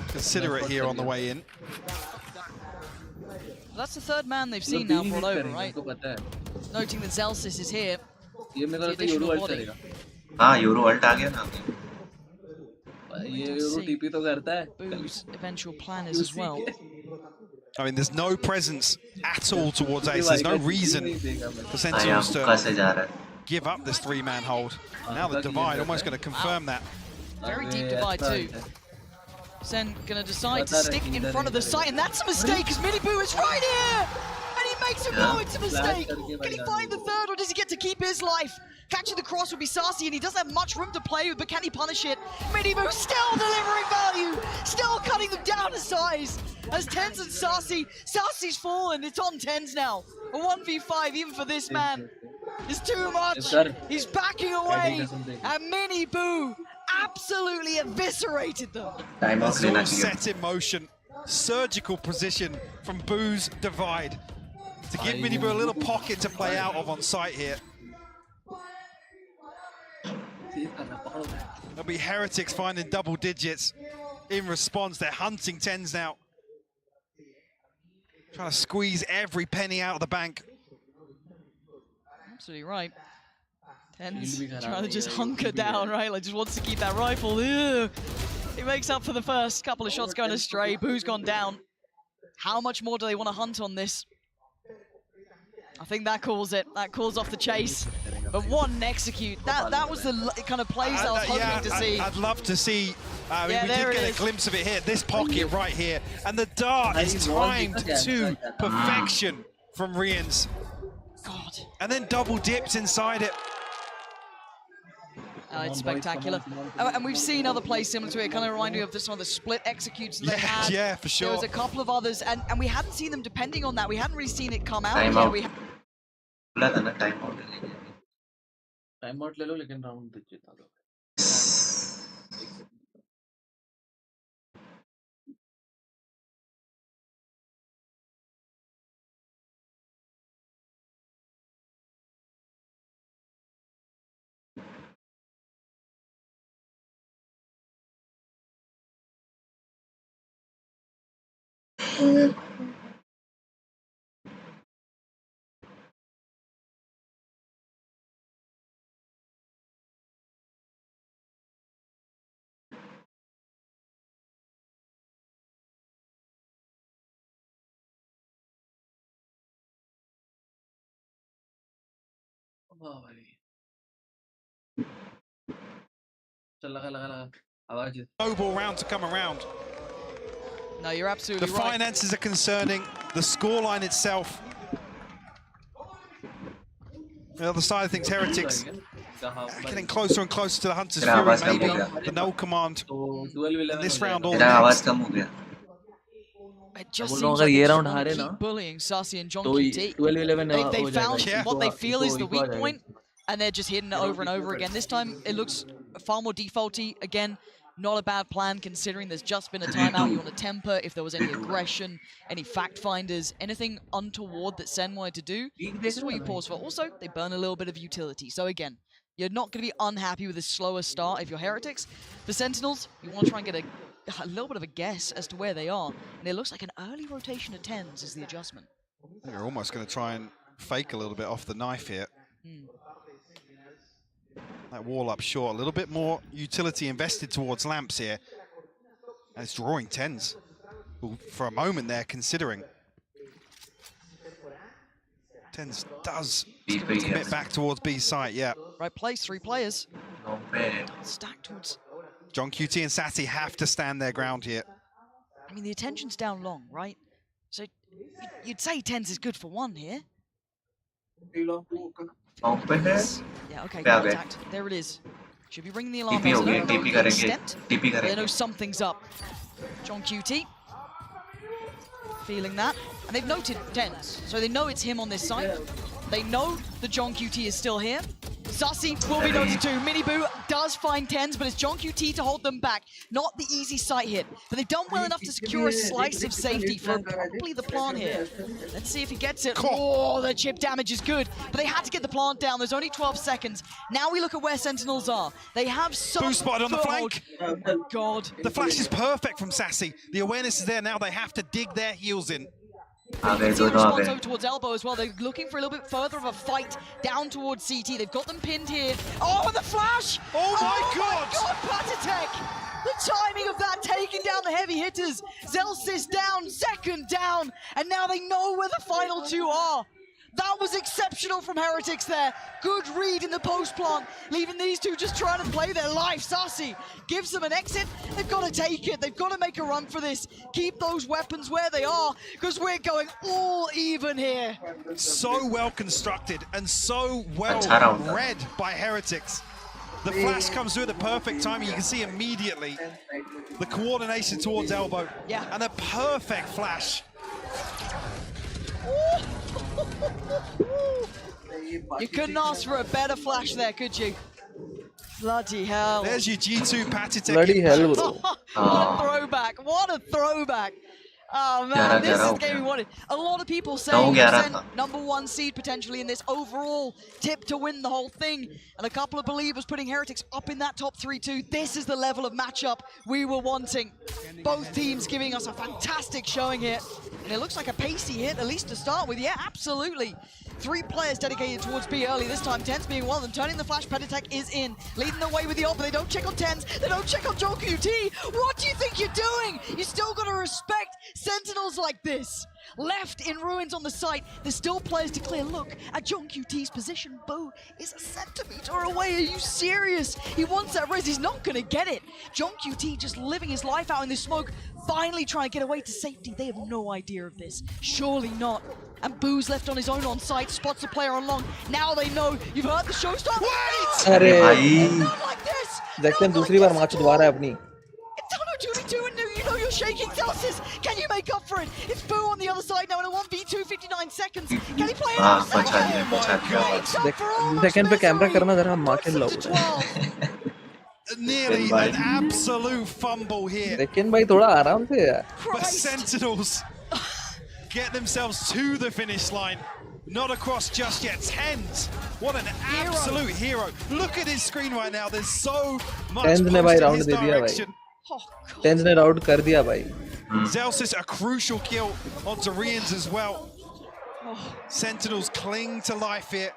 considerate here on the way in. That's the third man they've seen now brought over, right? Noting that Zelsis is here. The additional body. हाँ euro alt आ गया ना ये euro TP तो करता है Boo's eventual plan is as well. I mean, there's no presence at all towards Ace. There's no reason for Sentinels to give up this 3-man hold. Now the divide almost going to confirm that. Very deep divide too. Sen gonna decide to stick in front of the site, and that's a mistake because Miniboo is right here, and he makes him know it's a mistake. Can he find the third, or does he get to keep his life? Catching the cross would be Sassy, and he doesn't have much room to play with, but can he punish it? Miniboo still delivering value, still cutting them down to size. As Tens and Sassy's fallen, it's on Tens now. A 1v5 even for this man is too much. He's backing away, and Miniboo absolutely eviscerated them. It's all set in motion. Surgical position from Boo's divide to give Miniboo a little pocket to play out of on site here. There'll be Heretics finding double digits in response. They're hunting Tens now. Trying to squeeze every penny out of the bank. Absolutely right. Tens trying to just hunker down, right? Like just wants to keep that rifle. Ew. He makes up for the first couple of shots going astray. Boo's gone down. How much more do they want to hunt on this? I think that calls it. That calls off the chase. But one execute. That was the kind of plays I was hoping to see. I'd love to see. I mean, we did get a glimpse of it here. This pocket right here. And the dart is timed to perfection from Rians. God. And then double dips inside it. It's spectacular. And we've seen other plays similar to it, kind of remind me of some of the split executes that they had. Yeah, for sure. There was a couple of others, and we hadn't seen them depending on that. We hadn't really seen it come out here. Time out ले लो लेकिन round जिता दो वाह भाई चल लगा आवाज Snowball round to come around. No, you're absolutely The right. finances are concerning. The scoreline itself. The other side thinks Heretics getting closer and closer to the Hunter's तेरा Fury. आवाज कम हो Maybe गया. the null command in this round or तेरा the आवाज next. कम हो गया. It just बोल seems रहा हूँ, like अगर they ये just round want to हारे keep ना, bullying Sassy and John तो QT. 12-11 They हो found जाएगा. what they feel is the eco आ weak जाएगा. point, and they're just hitting it over and over again. This time, it looks far more defaulty. Again, not a bad plan considering there's just been a timeout. You want to temper if there was any aggression, any fact finders, anything untoward that Sen wanted to do. This is what you pause for. Also, they burn a little bit of utility. So again, you're not going to be unhappy with a slower start if you're Heretics. For Sentinels, you want to try and get a little bit of a guess as to where they are. And it looks like an early rotation of 10s is the adjustment. You're almost going to try and fake a little bit off the knife here. That wall up short, a little bit more utility invested towards lamps here. And it's drawing 10s. Well, for a moment there, considering. 10s does commit back towards B site, yeah. Right place, 3 players. Stacked towards... John QT and Sati have to stand their ground here. I mean, the attention's down long, right? So you'd say 10s is good for 1 here. Yeah, okay, contact. There it is. Should be ringing the alarm bells. I don't know the extent, but they know something's up. John QT. Feeling that. And they've noted 10s, so they know it's him on this side. They know the John QT is still here. Sassy will be noted too. Miniboo does find 10s, but it's John QT to hold them back. Not the easy sight hit, but they've done well enough to secure a slice of safety for probably the plant here. Let's see if he gets it. Oh, the chip damage is good, but they had to get the plant down. There's only 12 seconds. Now we look at where Sentinels are. They have some Boost spotted on the flank. Oh my God. The flash is perfect from Sassy. The awareness is there now. They have to dig their heels in. Response over towards elbow as well. They're looking for a little bit further of a fight down towards CT. They've got them pinned here. Oh, the flash! Oh my God! Patatek! The timing of that, taking down the heavy hitters. Zelsis down, second down, and now they know where the final 2 are. That was exceptional from Heretics there. Good read in the post plant, leaving these 2 just trying to play their life. Sassy gives them an exit. They've got to take it. They've got to make a run for this. Keep those weapons where they are, because we're going all even here. So well constructed and so well read by Heretics. The flash comes through at the perfect timing. You can see immediately the coordination towards elbow. Yeah. And a perfect flash. You couldn't ask for a better flash there, could you? Bloody hell. There's your G2 Patatek. Bloody hell, bro. What a throwback. What a throwback. Oh man, this is the game we wanted. A lot of people saying #1 seed potentially in this overall tip to win the whole thing. And a couple of believers putting Heretics up in that top 3 too. This is the level of matchup we were wanting. Both teams giving us a fantastic showing here. And it looks like a pacey hit, at least to start with. Yeah, absolutely. 3 players dedicated towards B early this time, 10s being one of them. Turning the flash, Patatek is in. Leading the way with the ult, but they don't check on 10s. They don't check on John QT. What do you think you're doing? You still got to respect Sentinels like this. Left in ruins on the site. There's still players to clear. Look at John QT's position. Bo is a centimeter away. Are you serious? He wants that res. He's not going to get it. John QT just living his life out in this smoke. Finally trying to get away to safety. They have no idea of this. Surely not. And Boo's left on his own on site. Spots the player on long. Now they know. You've heard the show start. Wait! Not like this. Zekken दूसरी बार match दोबारा है अपनी. It's on a 2v2 and you know you're shaking. Celsius, can you make up for it? It's Boo on the other side now in a 1v2, 59 seconds. Can he play it out? Zekken पे camera करना जरा मार के लो. Nearly an absolute fumble here. Zekken भाई थोड़ा आराम से यार. But Sentinels get themselves to the finish line. Not across just yet. 10s. What an absolute hero. Look at his screen right now. There's so much post in his direction. 10s ने round कर दिया भाई. Zelsis a crucial kill onto Rians as well. Sentinels cling to life here.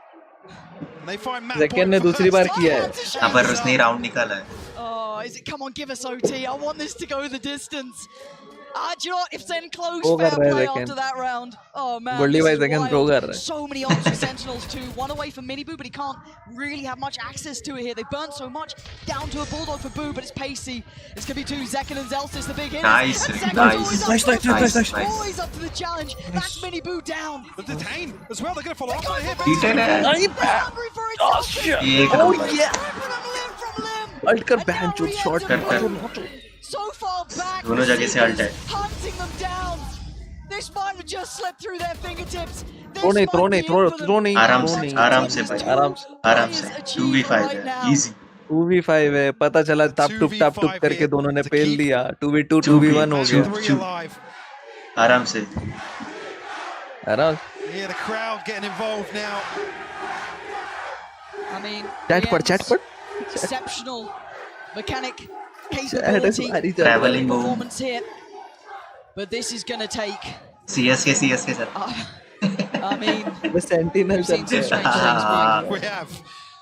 And they find Matt Zekken ने दूसरी बार किया है. यहाँ पर उसने round निकाला है. Oh, is it? Come on, give us OT. I want this to go the distance. Do you know what? If Sen close, Throw fair कर रहा है play Zekken. after that round. Oh man, Goldie this भाई is Zekken throw wild. कर रहा है. So many ults for Sentinels too. One away from Miniboo, but he can't really have much access to it here. They burnt so much. Down to a Bulldog for Boo, but it's pacey. It's going to be two, Zekken and Zelsis, the big hitters. Nice, And Zekken's nice. always up Nice. always up to the challenge. That's Miniboo down. The detain as well. They're going to follow up on here. Detain है. Oh shit. एक Oh number. yeah. Ult कर बहन चोद shot कर. So far back. दोनों जगह से ult है. Hunting them down. This might have just slipped through their fingertips. Throw नहीं. आराम से भाई. आराम से. 2v5 है. Easy. 2v5 है. पता चला टप टुप करके दोनों ने पेल दिया. 2v2 2v1 हो गया. आराम से. आराम. Yeah, the crowd getting involved now. I mean, chat पर. Exceptional mechanic capability. Traveling home. Performance here. But this is going to take. CSK sir. I mean, the Sentinel. We've seen some strange things, Mike. We have.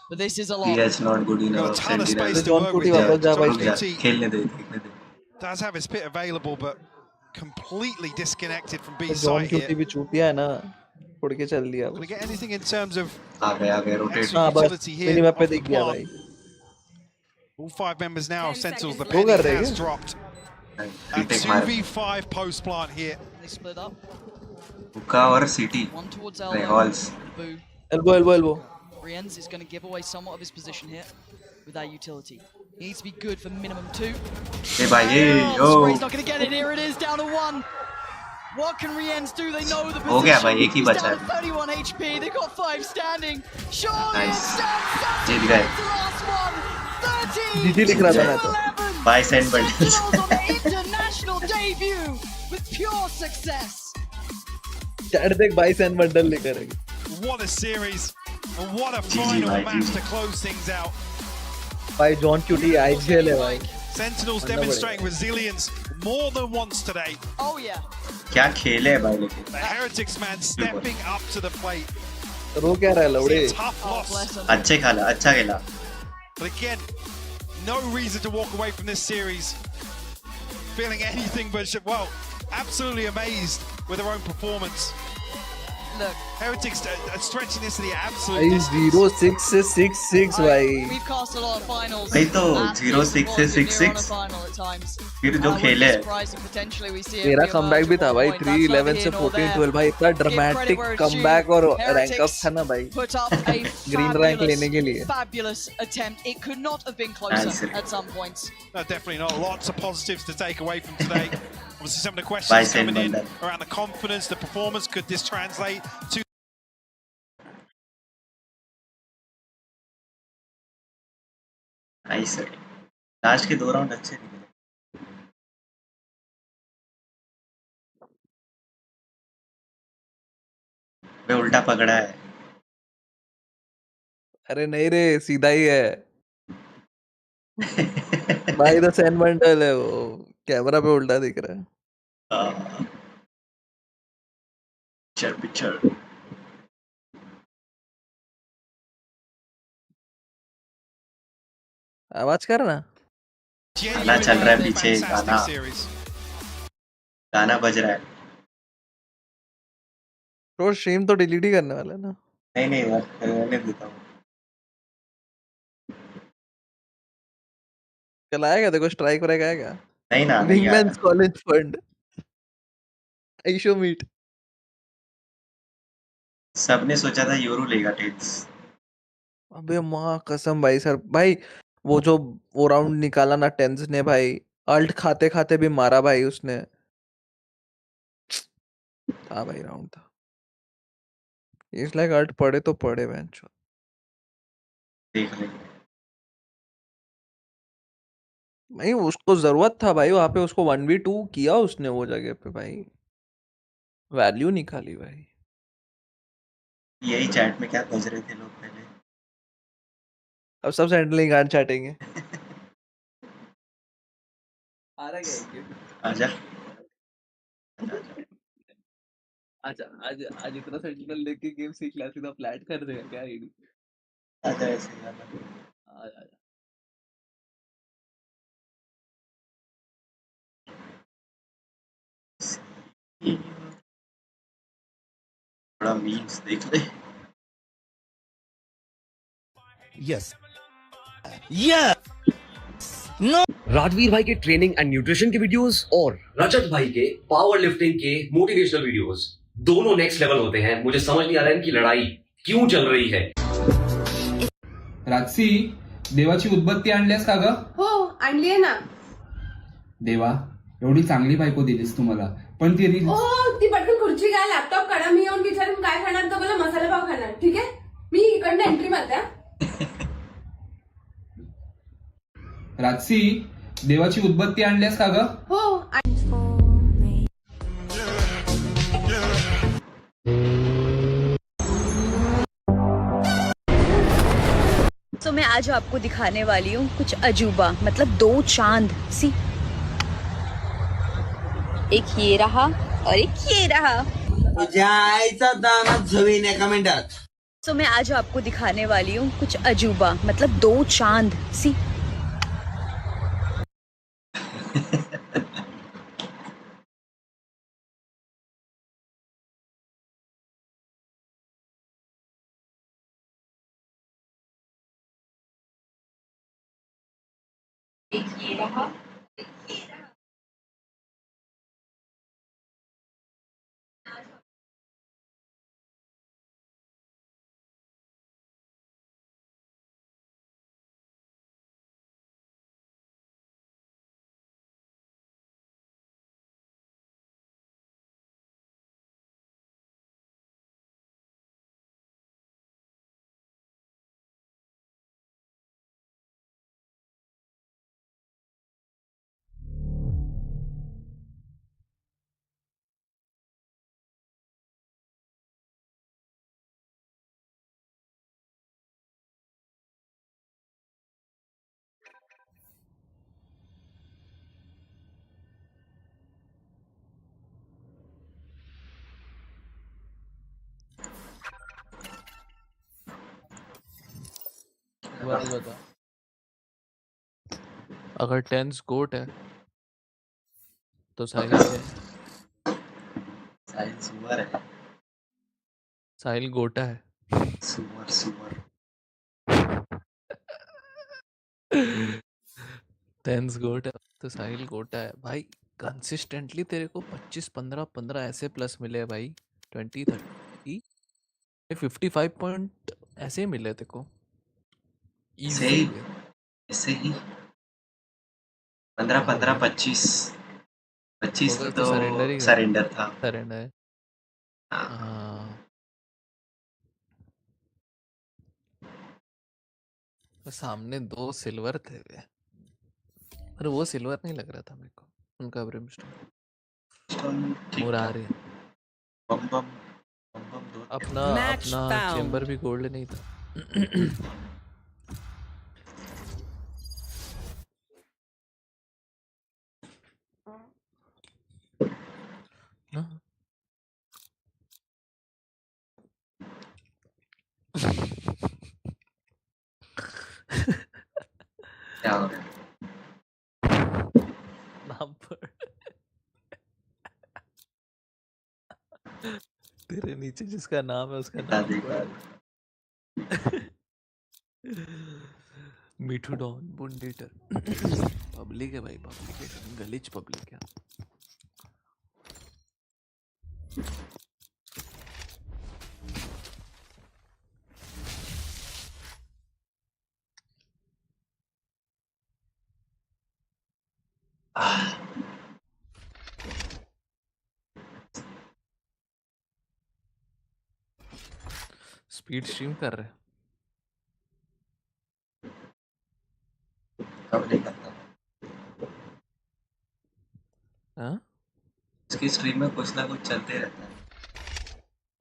But this is a lot. TH not good enough. Got a ton of space to John work with. Kutti खेलने दे. Does have his pit available, but completely disconnected from B John side Kutti here. भी चूतिया है ना. उड़ के चल दिया. Will we get anything in terms of आ गया rotate. हाँ बस utility here? मिनीमैप पे off the दिख गया plot? भाई. All 5 members now of Sentinels. The Go penny कर रहे has हैं. dropped. A Retake मार. 2v5 post plant here. They split up. हुक्का और city. One towards Halls. Boo. Elbow. Rienz is going to give away somewhat of his position here with that utility. He needs to be good for minimum 2. Hey bhai, hey, The spray's not going to get it. Here it is, down to 1. What can Rienz do? They know the position. हो गया भाई, एक ही He's बचा down है. 31 HP. They've got 5 standing. Surely Nice. it stands. जीत गए. The last one. 13 जीजी लिख रहा था मैं तो. 11. Buy send bundles. Sentinels on their international debut with pure success. Chat देख 22 एंड बंडल लेकर आएगी. What a series. And what a GG, final bhai, match GG. to close things out. भाई जॉन क्यूटी आईजीएल है भाई. Sentinels demonstrating resilience more than once today. Oh yeah. क्या खेले है भाई लेकिन. The Heretics man stepping up to the plate. रो क्या रहा है लौड़े. Tough loss. Bless him. अच्छा खेला. But again, no reason to walk away from this series feeling anything but, well, absolutely amazed with their own performance. Look. Heretics are stretching this to the absolute भाई distance. 0-6 से 6-6 भाई. We've cast a lot of finals. नहीं तो At 0-6 से least one 6-6. final at times. फिर जो I खेले wouldn't be surprised if potentially we see मेरा every कमबैक emerge भी था at भाई. one point. That's 3-11 neither से here nor 14-12 there. भाई. इतना Give credit dramatic where it's due. Comeback और रैंक अप Heretics था ना भाई. put up a green rank लेने के लिए. fabulous attempt. It could not have been closer Nice. at some points. No, definitely not. Lots of positives to take away from today. Obviously, some of the Bye, questions Sen coming in Bandar. around the confidence, the performance. Could this translate to nice है. Last के 2 round अच्छे निकले. मैं उल्टा पकड़ा है. अरे नहीं रे सीधा ही है. भाई तो सेन बंडल है वो. कैमरा पे उल्टा दिख रहा है. पिक्चर. आवाज कर ना. गाना चल रहा है पीछे. fantastic series? गाना बज रहा है. तो स्ट्रीम तो डिलीट ही करने वाला है ना. नहीं रहने देता हूँ. कल आएगा देखो स्ट्राइक व्राइक आएगा. नहीं ना. विंगमैन्स कॉलेज फंड. आईशो मीट. सबने सोचा था यूरो लेगा टेल्स. अबे माँ कसम भाई सर भाई वो जो वो राउंड निकाला ना टेंस ने भाई. अल्ट खाते खाते भी मारा भाई उसने. था भाई राउंड था. इट्स लाइक अल्ट पड़े तो पड़े बेंच. देख लेंगे. नहीं उसको जरूरत था भाई वहां पे. उसको 1v2 किया उसने वो जगह पे भाई. वैल्यू निकाली भाई. यही चैट में क्या बज रहे थे लोग पहले. अब सब सेंटलिंग गान चाटेंगे. आ रहा है आजा. अच्छा आज इतना सेंटिनल लेके गेम सीख लिया सीधा फ्लैट कर देगा क्या आईडी. आजा ऐसे आ थोड़ा मीम्स देख ले। यस नो राजवीर भाई के ट्रेनिंग एंड न्यूट्रिशन के वीडियोस और रजत भाई के पावर लिफ्टिंग के मोटिवेशनल वीडियोस दोनों नेक्स्ट लेवल होते हैं। मुझे समझ नहीं आ रहा है इनकी लड़ाई क्यों चल रही है। राजसी देवाची उदबत्ती आणलीस का ग? हो आणली आहे ना. देवा एवढी चांगली बायको दिलीस तू मला, पण ती रील ओ ती पटकन खुर्ची घ्या, लॅपटॉप काढा, मी येऊन विचारून काय खाणार तर मला मसाला पाव खाणार. ठीक आहे, मी इकडनं एंट्री मारते. राजसी देवाची उदबत्ती आणलीस का ग? हो तो मैं आज आपको दिखाने वाली हूँ कुछ अजूबा, मतलब 2 चांद सी। एक ये रहा और एक ये रहा। जायचा दाना जमीन एका मिनिटात। तो मैं आज आपको दिखाने वाली हूँ कुछ अजूबा, मतलब 2 चांद सी। एक ये रहा, एक ये रहा। बता अगर 10 गोट है तो साहिल क्या है? साहिल सुअर है। साहिल गोटा है। सुअर सुअर 10 गोट है तो साहिल गोटा है भाई। कंसिस्टेंटली तेरे को 25 15 15 ऐसे प्लस मिले हैं भाई। 20 30 55 पॉइंट ऐसे ही मिले तेरे को ऐसे ही 15 15 25 25 तो सरेंडर था। सरेंडर हाँ। तो सामने 2 सिल्वर थे वे, पर वो सिल्वर नहीं लग रहा था मेरे को, उनका ब्रिमस्टोन मुरारी। बम बम अपना चेंबर भी गोल्ड नहीं था। क्या हो गया? नाम पर तेरे नीचे जिसका नाम है उसका नाम मिठू डॉन बुंडेटर। पब्लिक है भाई, पब्लिक है, गलीच पब्लिक है। स्पीड स्ट्रीम कर रहे हैं। कब नहीं करता हाँ इसकी स्ट्रीम में कुछ ना कुछ चलते रहता है।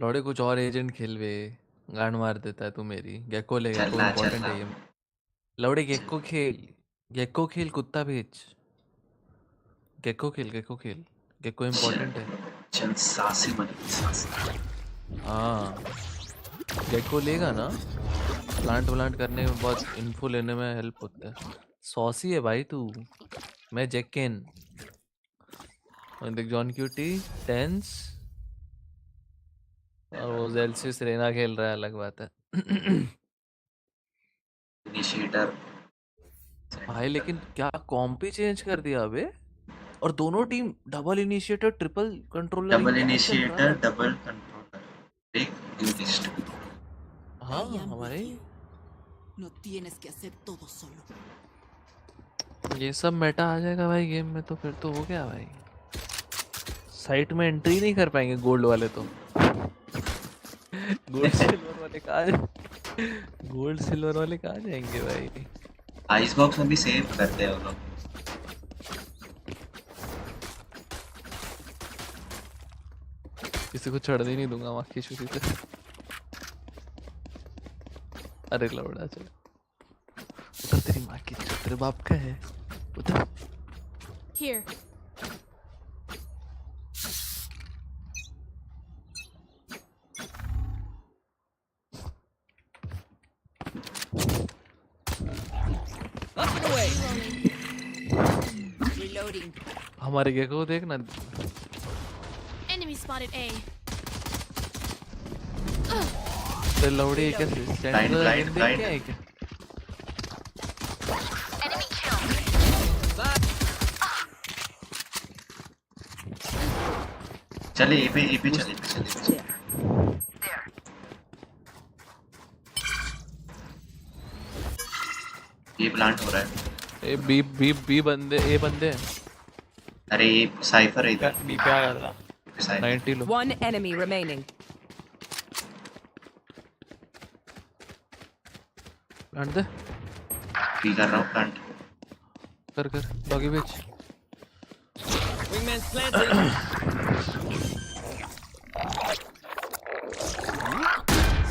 लौड़े कुछ और एजेंट खेल वे, गांड मार देता है तू मेरी। गेको ले, गेको इम्पोर्टेंट है ये। लौड़े गेको खेल, गेको खेल, कुत्ता भेज। गेको खेल, गेको खेल, गेको इम्पोर्टेंट है। चल सासी बनेगी सासी। हाँ गेको लेगा ना, प्लांट व्लांट करने में बहुत इन्फो लेने में हेल्प होता है। सॉसी है भाई तू। मैं जैकेन और देख जॉन क्यूटी टेंस और वो जेल्सिस रेना खेल रहा है, अलग बात है। इनिशिएटर भाई लेकिन क्या कॉम्प ही चेंज कर दिया अबे, और दोनों team double initiator triple controller, double क्या चल रहा इनिशिएटर है? डबल कंट्रोलर एक यूनिस्ट। हाँ हमारे No tienes que hacer todo solo. ये सब मेटा आ जाएगा भाई गेम में, तो फिर तो हो गया भाई। साइट में एंट्री नहीं कर पाएंगे गोल्ड वाले तो। गोल्ड सिल्वर वाले कहाँ गोल्ड सिल्वर वाले कहाँ जाएंगे भाई। आइस बॉक्स में भी सेव करते हैं वो लोग। किसी को चढ़ने नहीं दूंगा वहाँ की शुरू से। अरे लौड़ा चलो उधर, तेरी माँ की तेरे बाप का है उधर। Here. Reloading. हमारे गेको को देखना। Enemy spotted A. ते लौड़ी कैसे Blind, blind, blind. क्या है क्या? चले ए पे चले ये प्लांट हो रहा है। ए बी बंदे, ए बंदे हैं। अरे ये साइफर है इधर। बी क्या कर रहा? 90 लो। One enemy remaining. प्लांट दे। बी कर रहा हूँ प्लांट। कर डॉगी बेच। Wingman's planting.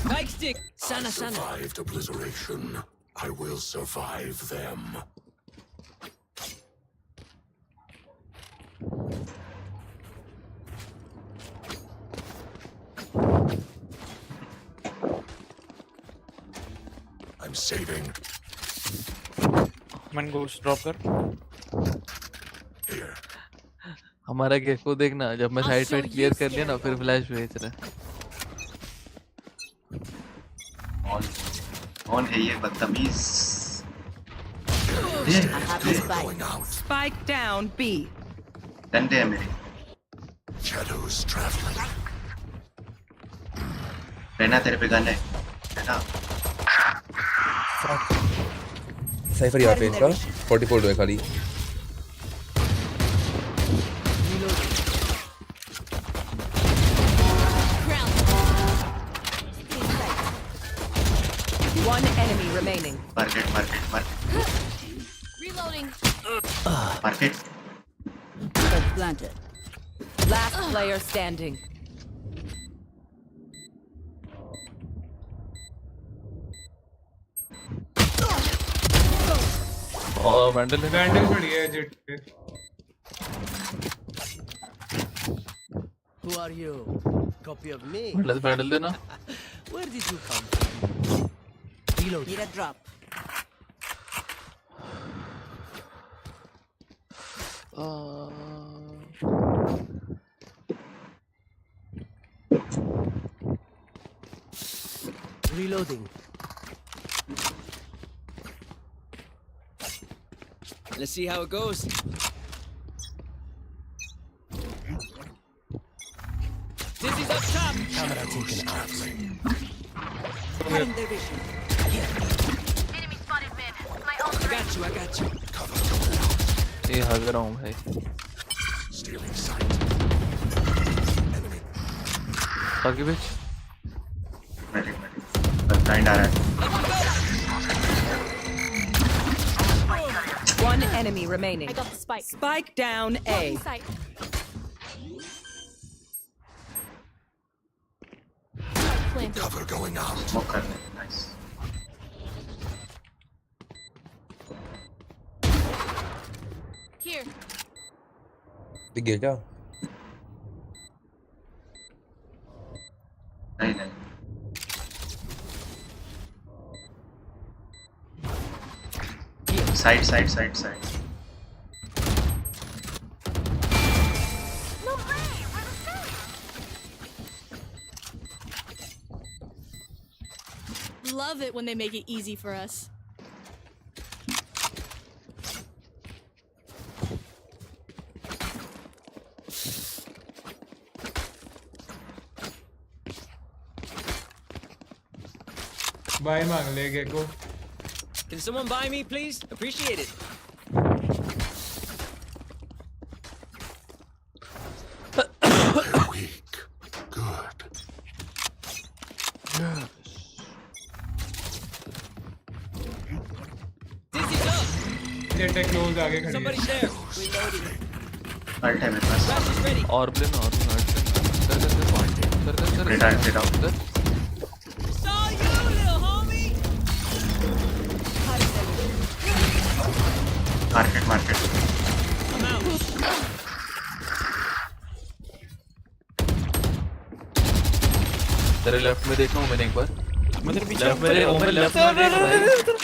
Spike stick. Sana. Survived obliteration. I will survive them. I'm saving. मन गोस्ट ड्रॉप कर। हमारा गेको देखना, जब मैं साइड पे क्लियर कर लिया ना फिर फ्लैश भेज रहा है। कौन है ये बदतमीज? Spike down B. डंडे है मेरे। Shadows traveling. रहना तेरे पे गन है ना? साइफर यहाँ पे इनका 44 है खाली। One enemy remaining. Market. Reloading. Market. Planted. Last player standing. Vandal पड़ी है जेट पे। Who are you? Copy of me. Vandal देना। Where did you come from? Reload. Need a drop. Reloading. Let's see how it goes. Dizzy's up top. Camera taken out. Cutting their vision. Enemy spotted mid. My ult. I got you. ये हग रहा हूँ भाई। Stealing sight. Doggy बेच। Blind आ रहा है। One enemy remaining. I got the spike. Spike down A. Sight. Planted. Cover going out. Smoke कर ले। Nice. Here. दिख गया क्या? नहीं। Side. it when they make it easy for us. Buy मांग ले Gekko. Can someone buy me, please? Appreciate it. Weak. Good. Dizzy's up. ये take close आगे खड़ी है. Somebody there. Reloading. अल्ट है मेरे पास. Flash is ready. ऑर्बिन कर Get out. Saw you, little homie. Market. I'm out. तेरे लेफ्ट में देखना हूँ मैंने एक बार. मतलब पीछे लेफ्ट में ओमन लेफ्ट में देख.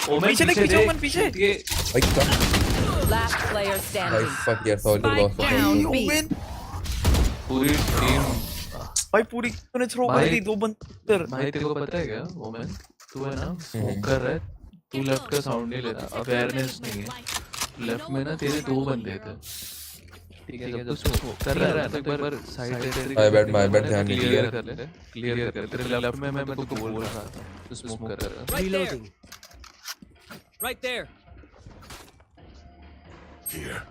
ओमन पीछे देख, पीछे ओमन पीछे. भाई क्या? Last player भाई standing. fuck यार सॉरी लॉस. Down B. पूरी टीम. भाई पूरी तूने थ्रो कर दी 2 बंदर. भाई तेरे को पता है क्या ओमन, तू है ना स्मोक कर रहा है, तू लेफ्ट का साउंड नहीं लेता, अवेयरनेस नहीं है. लेफ्ट में ना तेरे 2 बंदे थे, ठीक है. जब तू स्मोक कर रहा है तो एक बार साइड टेरिटरी My bad ध्यान नहीं दिया. क्लियर कर. तेरे लेफ्ट में मैं तेरे को बोल रहा था तू स्मोक कर रहा है. Reloading. Right there. Here.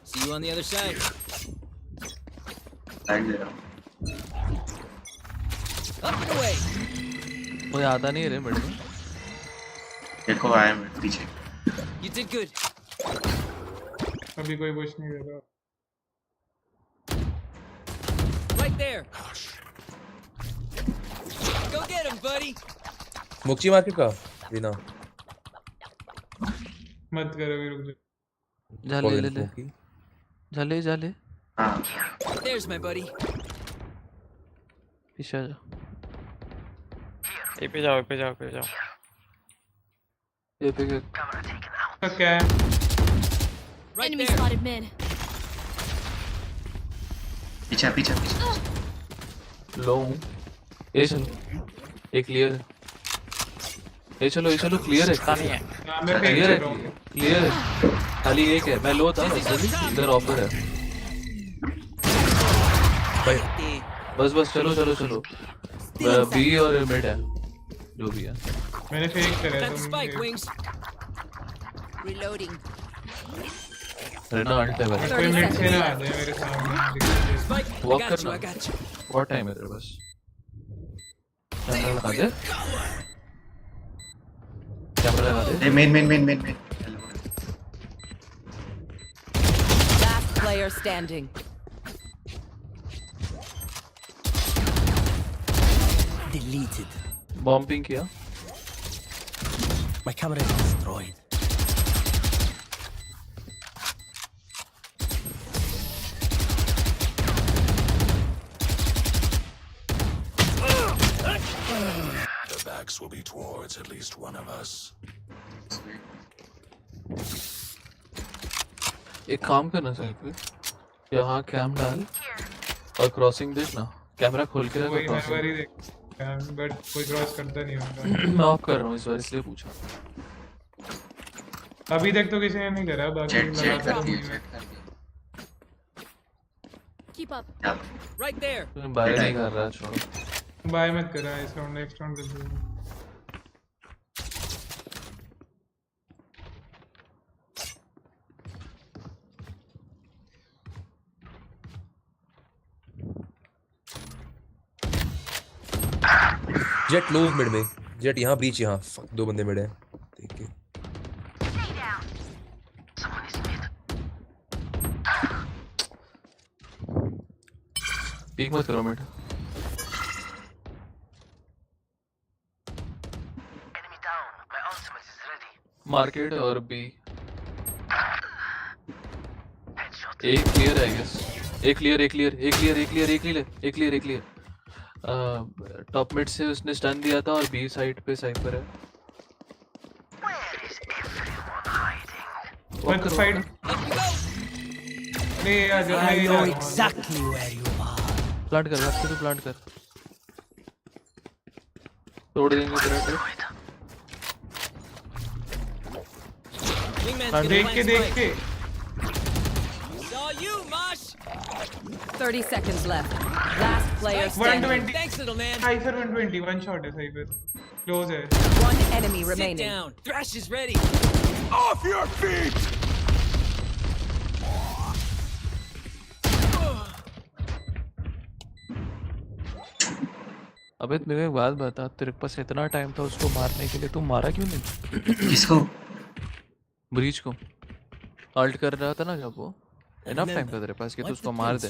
See you on the other side. Side ले रहा हूँ. Up and away. मुझे आता नहीं है रे मिड में. देखो आया मैं पीछे. You did good. अभी कोई पुश नहीं कर रहा. Right there. Go get him, buddy. मुक्ची मार्केट का बिना मत करो अभी रुक जा. जाले. There's my buddy. पीछे जा. ए पे जाओ. ये पे क्या है? Right Enemy there. spotted mid. पीछे. लो हूँ. ये चलो. एक क्लियर है. ये चलो क्लियर है. हां मैं फेंक क्लियर रहा हूं. है. खाली एक है. मैं लो था इधर ऑफर है. बस चलो. बी और मिड है जो भी है. मैंने फेंक करा Got the spike wings. Reloading. रहना अल्ट है भाई. कोई मिड से ना आ जाए मेरे सामने. Spike. वॉक I करना. got you. बहुत टाइम है तेरे पास. कैमरा लगा दे. Main. Last player standing. Deleted. Bombing किया. My camera is destroyed. The backs will be towards at least one of us. एक काम करना चाहिए. यहाँ कैम डाल और क्रॉसिंग देखना. कैमरा खोल के रखो. कोई हर बार ही देख बट कोई क्रॉस करता नहीं होगा. मैं ऑफ कर रहा हूँ इस बार इसलिए पूछा. अभी तक तो किसी ने नहीं करा. बाकी चेक कर दिए. Keep up. Right there. Buy नहीं कर रहा. छोड़ो. बाय मत करा. इस राउंड नेक्स्ट राउंड कर दूंगा. जेट लो मिड में. जेट यहाँ ब्रीच यहाँ. फक 2 बंदे मिड है. देख के पीक मत करो मिड. मार्केट और बी. एक क्लियर है गेस. एक क्लियर. टॉप मिड से उसने स्टन दिया था और बी साइड पे साइपर है. One side. I know exactly where you are. Plant कर भाग के, तू प्लांट कर, तोड़ देंगे तेरा ट्रिप। देख के Saw you, Mosh. 30 seconds left. Last player standing. 120. Thanks, little man. Cypher 120, one shot है Cypher. Close है. One enemy remaining. Sit down. Thrash is ready. Off your feet! अबे मेरे एक बात बता, तेरे पास इतना टाइम था उसको मारने के लिए, तू मारा क्यों नहीं? किसको? ब्रीच को। अल्ट कर रहा था ना जब वो, इनफ टाइम था तेरे पास कि तू उसको मार दे।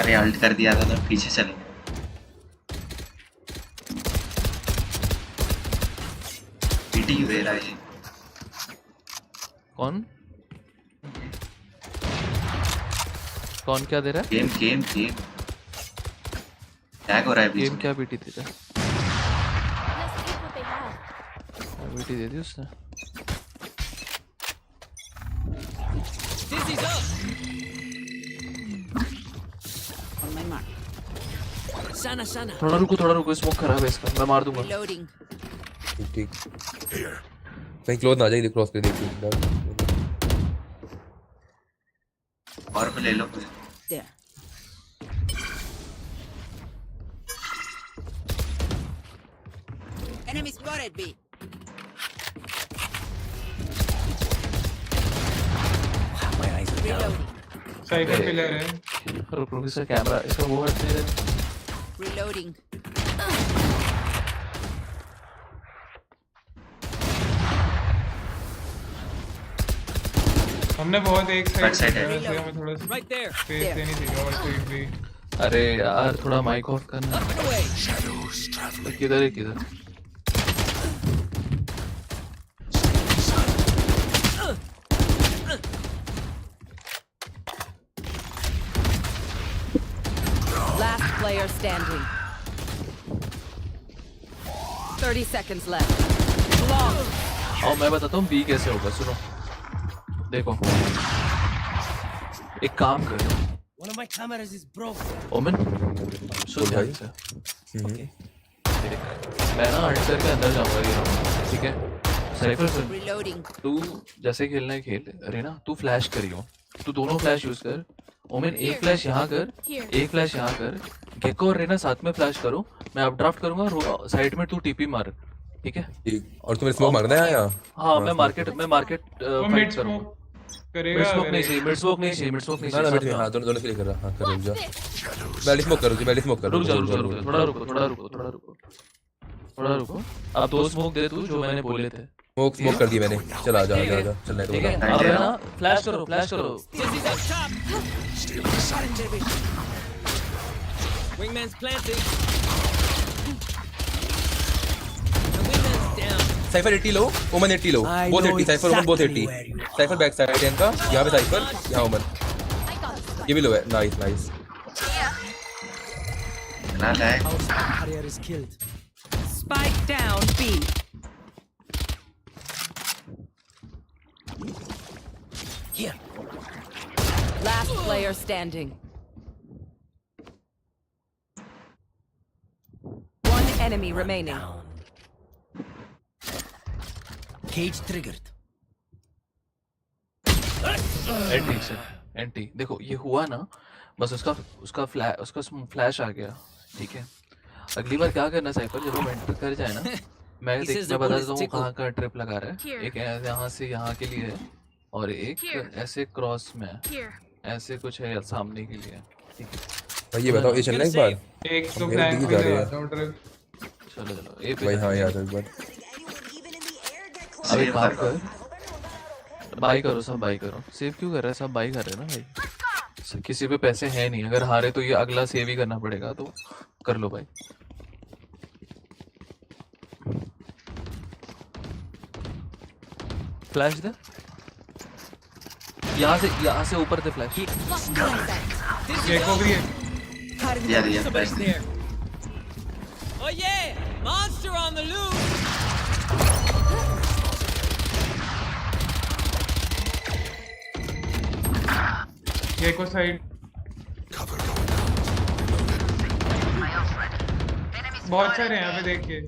अरे अल्ट कर दिया था तो पीछे चले गए। पीटी दे रहा है। कौन कौन क्या दे रहा है? गेम गेम गेम टैग हो रहा है। गेम क्या पीटी दे रहा है? पीटी दे दी उसने। Dizzy's up. On my mark. Sana. थोड़ा रुको, स्मोक खराब है इसका, मैं मार दूंगा। Reloading. ठीक कहीं क्लोज ना आ जाए, क्रॉस कर देखिए। और ले लो कुछ। There. Enemy spotted B. My eyes are down. Cypher pillar है। रुक इसका कैमरा, इसका वो हट दे। Reloading. हमने बहुत एक साइड है। हमें थोड़ा Right there. स्पेस देनी चाहिए और कोई भी। अरे यार थोड़ा माइक ऑफ करना। किधर है किधर? Last player standing. 30 seconds left. Long. और मैं बताता हूँ बी कैसे होगा, सुनो देखो, एक काम कर। One of my cameras is broken. ओमन सुन ध्यान से, मैं ना अल्ट करके अंदर जाऊंगा ये, ठीक है? साइफर सुन, तू जैसे खेलना है खेल, अरे ना तू फ्लैश करियो, तू दोनों फ्लैश यूज कर। ओमन एक फ्लैश यहाँ कर, एक फ्लैश यहाँ कर, गेको और रेना साथ में फ्लैश करो, मैं अपड्राफ्ट करूंगा, साइड में तू टीपी मार, ठीक है? ठीक। और तुम्हें स्मोक मारना है या? हाँ मैं मार्केट फाइट करूंगा। करेगा मिड स्मोक नहीं चाहिए, मिड स्मोक नहीं चाहिए। ना हां दोनों के लिए कर रहा। हां कर जा। बैली स्मोक करो, बैली स्मोक करो। रुक जा, थोड़ा रुको। अब दो स्मोक दे तू जो मैंने बोले थे। स्मोक कर दिए मैंने। चल आ जा चलने दो। ठीक है अब है ना, फ्लैश करो। Wingman's planting. The wingman's down. Cipher 80 लो, ओमन 80 लो, बोथ 80, साइफर ओमन बोथ 80। साइफर बैक साइड है इनका, यहाँ पे साइफर, यहाँ ओमन, ये भी लो है। Nice Barrier is killed. Spike down B. Here. Last player standing. One enemy remaining. Cage triggered. Anti देखो ये हुआ ना, बस उसका फ्लैश आ गया, ठीक है? अगली बार क्या करना साइफर, जब वो एंटर कर जाए ना, मैं बता देता हूँ कहाँ का ट्रिप लगा रहा है। एक यहाँ से यहाँ के लिए है और एक ऐसे क्रॉस में है, ऐसे कुछ है सामने के लिए, ठीक है? ये बताओ ये चलना एक बार, एक तो फ्लैंक पे आता हूं ट्रिप। चलो ए पे भाई। हाँ यार एक बार अभी बात कर, बाई करो, सब बाई करो। सेव क्यों कर रहा है? सब बाई कर रहे हैं ना भाई, किसी पे पैसे हैं नहीं, अगर हारे तो ये अगला सेव ही करना पड़ेगा, तो कर लो भाई। फ्लैश दे, यहाँ से ऊपर दे फ्लैश। गेको भी है। Oh yeah! Monster on the loose! Gekko side बहुत सारे हैं यहाँ पे देखिए।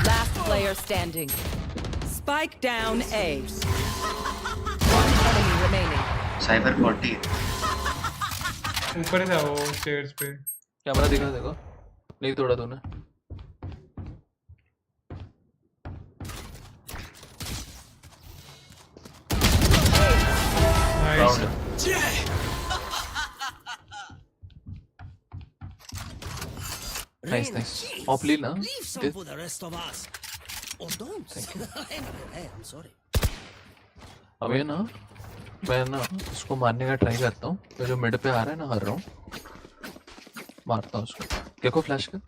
Last player standing. Spike down A. One enemy remaining. Cyber 40 ऊपर था वो स्टेयर्स पे। कैमरा दिखा देखो, नहीं तोड़ा तूने। Nice, nice. Op lead ना? Leave some for the rest of us. Or don't. I'm sorry. अब ये ना, मैं ना इसको मारने का ट्राई करता हूँ। तो जो मिड पे आ रहा है ना हर राउंड, मारता हूँ उसको। देखो फ्लैश कर।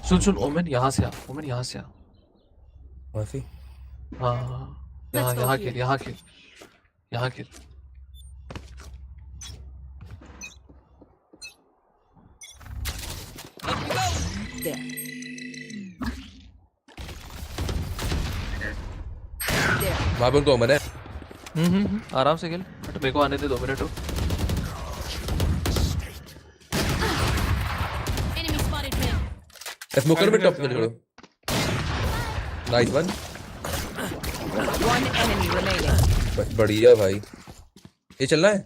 सुन ओमेन यहाँ से आ, ओमेन यहाँ से आ। माफी। हाँ यहाँ खेल, यहाँ खेल। वहाँ पे उनको ओमन है। आराम से खेल। मेरे को आने दे 2 मिनट। स्मोकर में टॉप कर लो। Nice one. One enemy remaining. बढ़िया भाई। ये चलना है?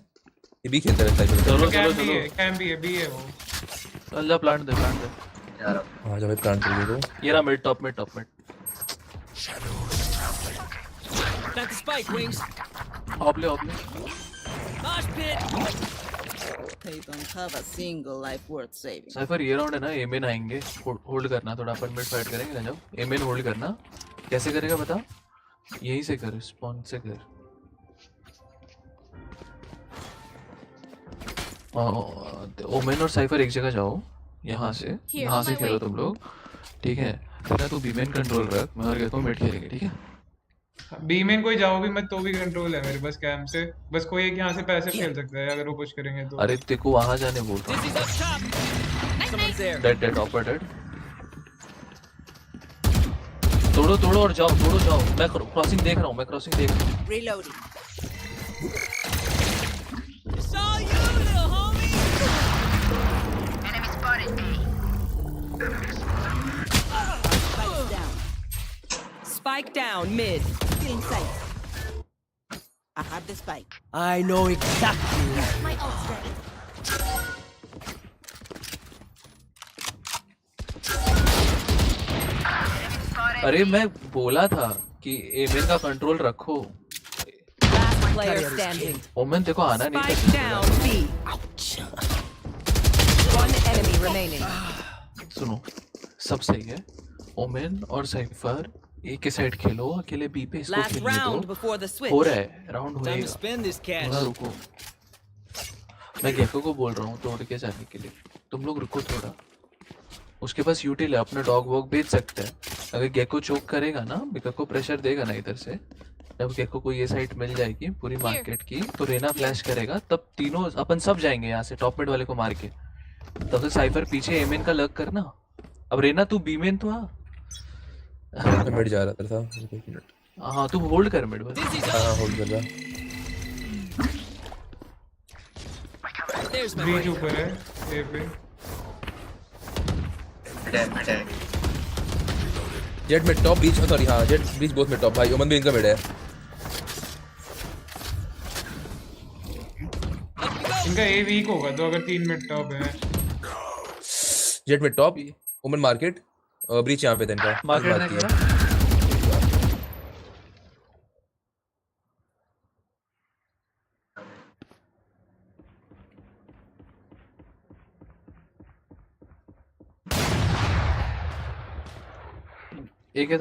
ये भी खेलते रहता है। चलो। कैम भी है वो। चल जा, प्लांट दे। यार हाँ जब प्लांट कर दे तो। ये रहा mid top. Plant the spike, Wings. Op ले। Mosh pit. They don't have a single life worth saving. Cipher ये राउंड है ना, एमेन आएंगे, होल्ड करना थोड़ा। अपन मिड फाइट करेंगे ना, जब एमेन होल्ड करना। कैसे करेगा बता? यहीं से कर, स्पॉन से कर। ओमेन और साइफर एक जगह जाओ, यहाँ से खेलो तुम लोग, ठीक है? तेरा तू बीमेन कंट्रोल रख, मैं और कहता हूँ मिड खेलेंगे, ठीक है? बी में कोई जाओ भी मत, तो भी कंट्रोल है मेरे पास कैम से। बस कोई एक यहाँ से पैसे खेल सकता है अगर वो पुश करेंगे तो। अरे देखो वहां जाने बोल रहा हूँ। डेड ऑपर। तोड़ो और जाओ। मैं क्रॉसिंग देख रहा हूँ। Reloading. It's all you, little homie. Enemy spotted A. Spike down mid. Feeling safe. I have the spike. I know exactly. My ult's ready. अरे मैं बोला था कि एमेन का कंट्रोल रखो। Last player standing. ओमेन देखो आना नहीं। Spike down B. One enemy remaining. सुनो, सब सही है। ओमेन और साइफर एक के साइड खेलो, अकेले बी पे इसको खेलने दो। हो रहा है, राउंड होएगा। थोड़ा रुको, मैं गेको को बोल रहा हूँ तोड़ के जाने के लिए। तुम लोग रुको थोड़ा। उसके पास यूटिल है, अपना डॉग वॉग भेज सकते हैं। अगर गेको चोक करेगा ना, गेको को प्रेशर देगा ना इधर से, जब गेको को ये साइड मिल जाएगी पूरी मार्केट की, तो रेना फ्लैश करेगा, तब तीनों अपन सब जाएंगे यहाँ से टॉप मिड वाले को मार के। तब तक साइफर पीछे एमेन का लग करना। अब रेना तू बी मेन तो मिड जा रहा था। हाँ तू होल्ड कर मिड बस। हाँ होल्ड कर रहा। ब्रीच ऊपर है ए पे। जेट में टॉप ब्रीच, सॉरी हाँ जेट ब्रीच बोथ में टॉप भाई। ओमन भी इनका मिड है। इनका ए वीक होगा तो अगर 3 मिड टॉप है। जेट में टॉप, ओमन मार्केट, ब्रीच यहाँ पे था इनका। मार्केट एक ही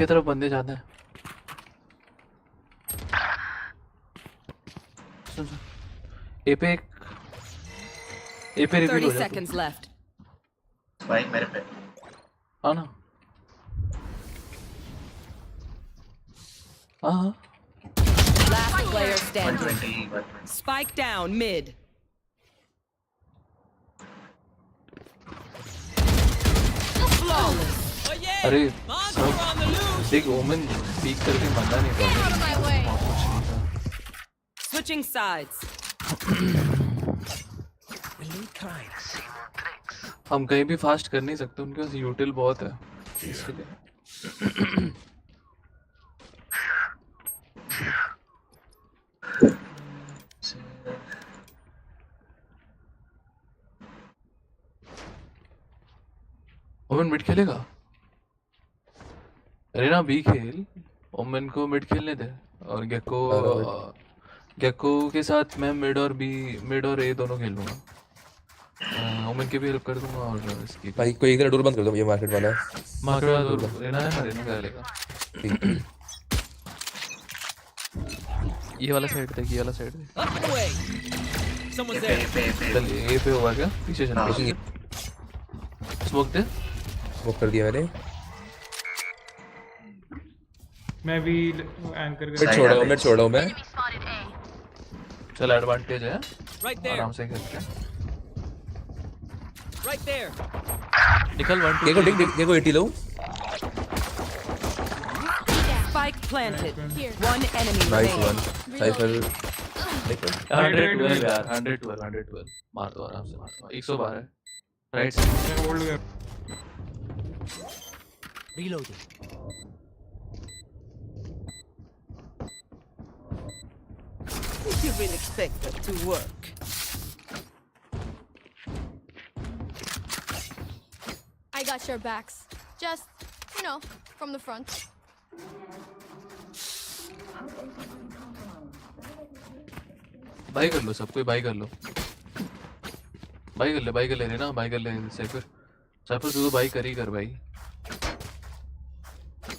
तरफ बंदे जाते हैं। सुन ए पे रिवील हो जाता है। भाई मेरे पे हाँ ना, हाँ player standing. 120. Spike down mid. Flawless. अरे सब देख ओमन पीक करके मरना नहीं था। Switching sides. हम कहीं भी फास्ट कर नहीं सकते, उनके पास यूटिल बहुत है इसके लिए। ओमन मिड खेलेगा? अरे ना बी खेल, ओमन को मिड खेलने दे और गेको के साथ मैं मिड और ए दोनों खेल लूंगा। ओमन की भी हेल्प कर दूंगा और इसकी भाई कोई एक डोर बंद कर दो, ये मार्केट वाला डोर लेना है ना, रेना क्या लेगा? ये वाला साइड देख, ये वाला साइड देख। चल ए पे होगा क्या? पीछे चल, स्मोक दे। स्मोक कर दिया मैंने। मैं भी एंकर मिड छोड़ा हूं मैं। चल एडवांटेज है, आराम से खेलते हैं। Right there. निकल 1 देखो 80 लो। Spike planted. One enemy nice remaining. One. Cipher 112 यार, 112 मार दो आराम से, मार दो। 112 है राइट साइड। होल्ड कर। Reloading. You will expect that to work. I got your backs. Just, from the front. By कर लो, सब कोई बाई कर लो। बाई कर ले ना, बाई कर ले साइफर तू तो बाई कर ही कर भाई।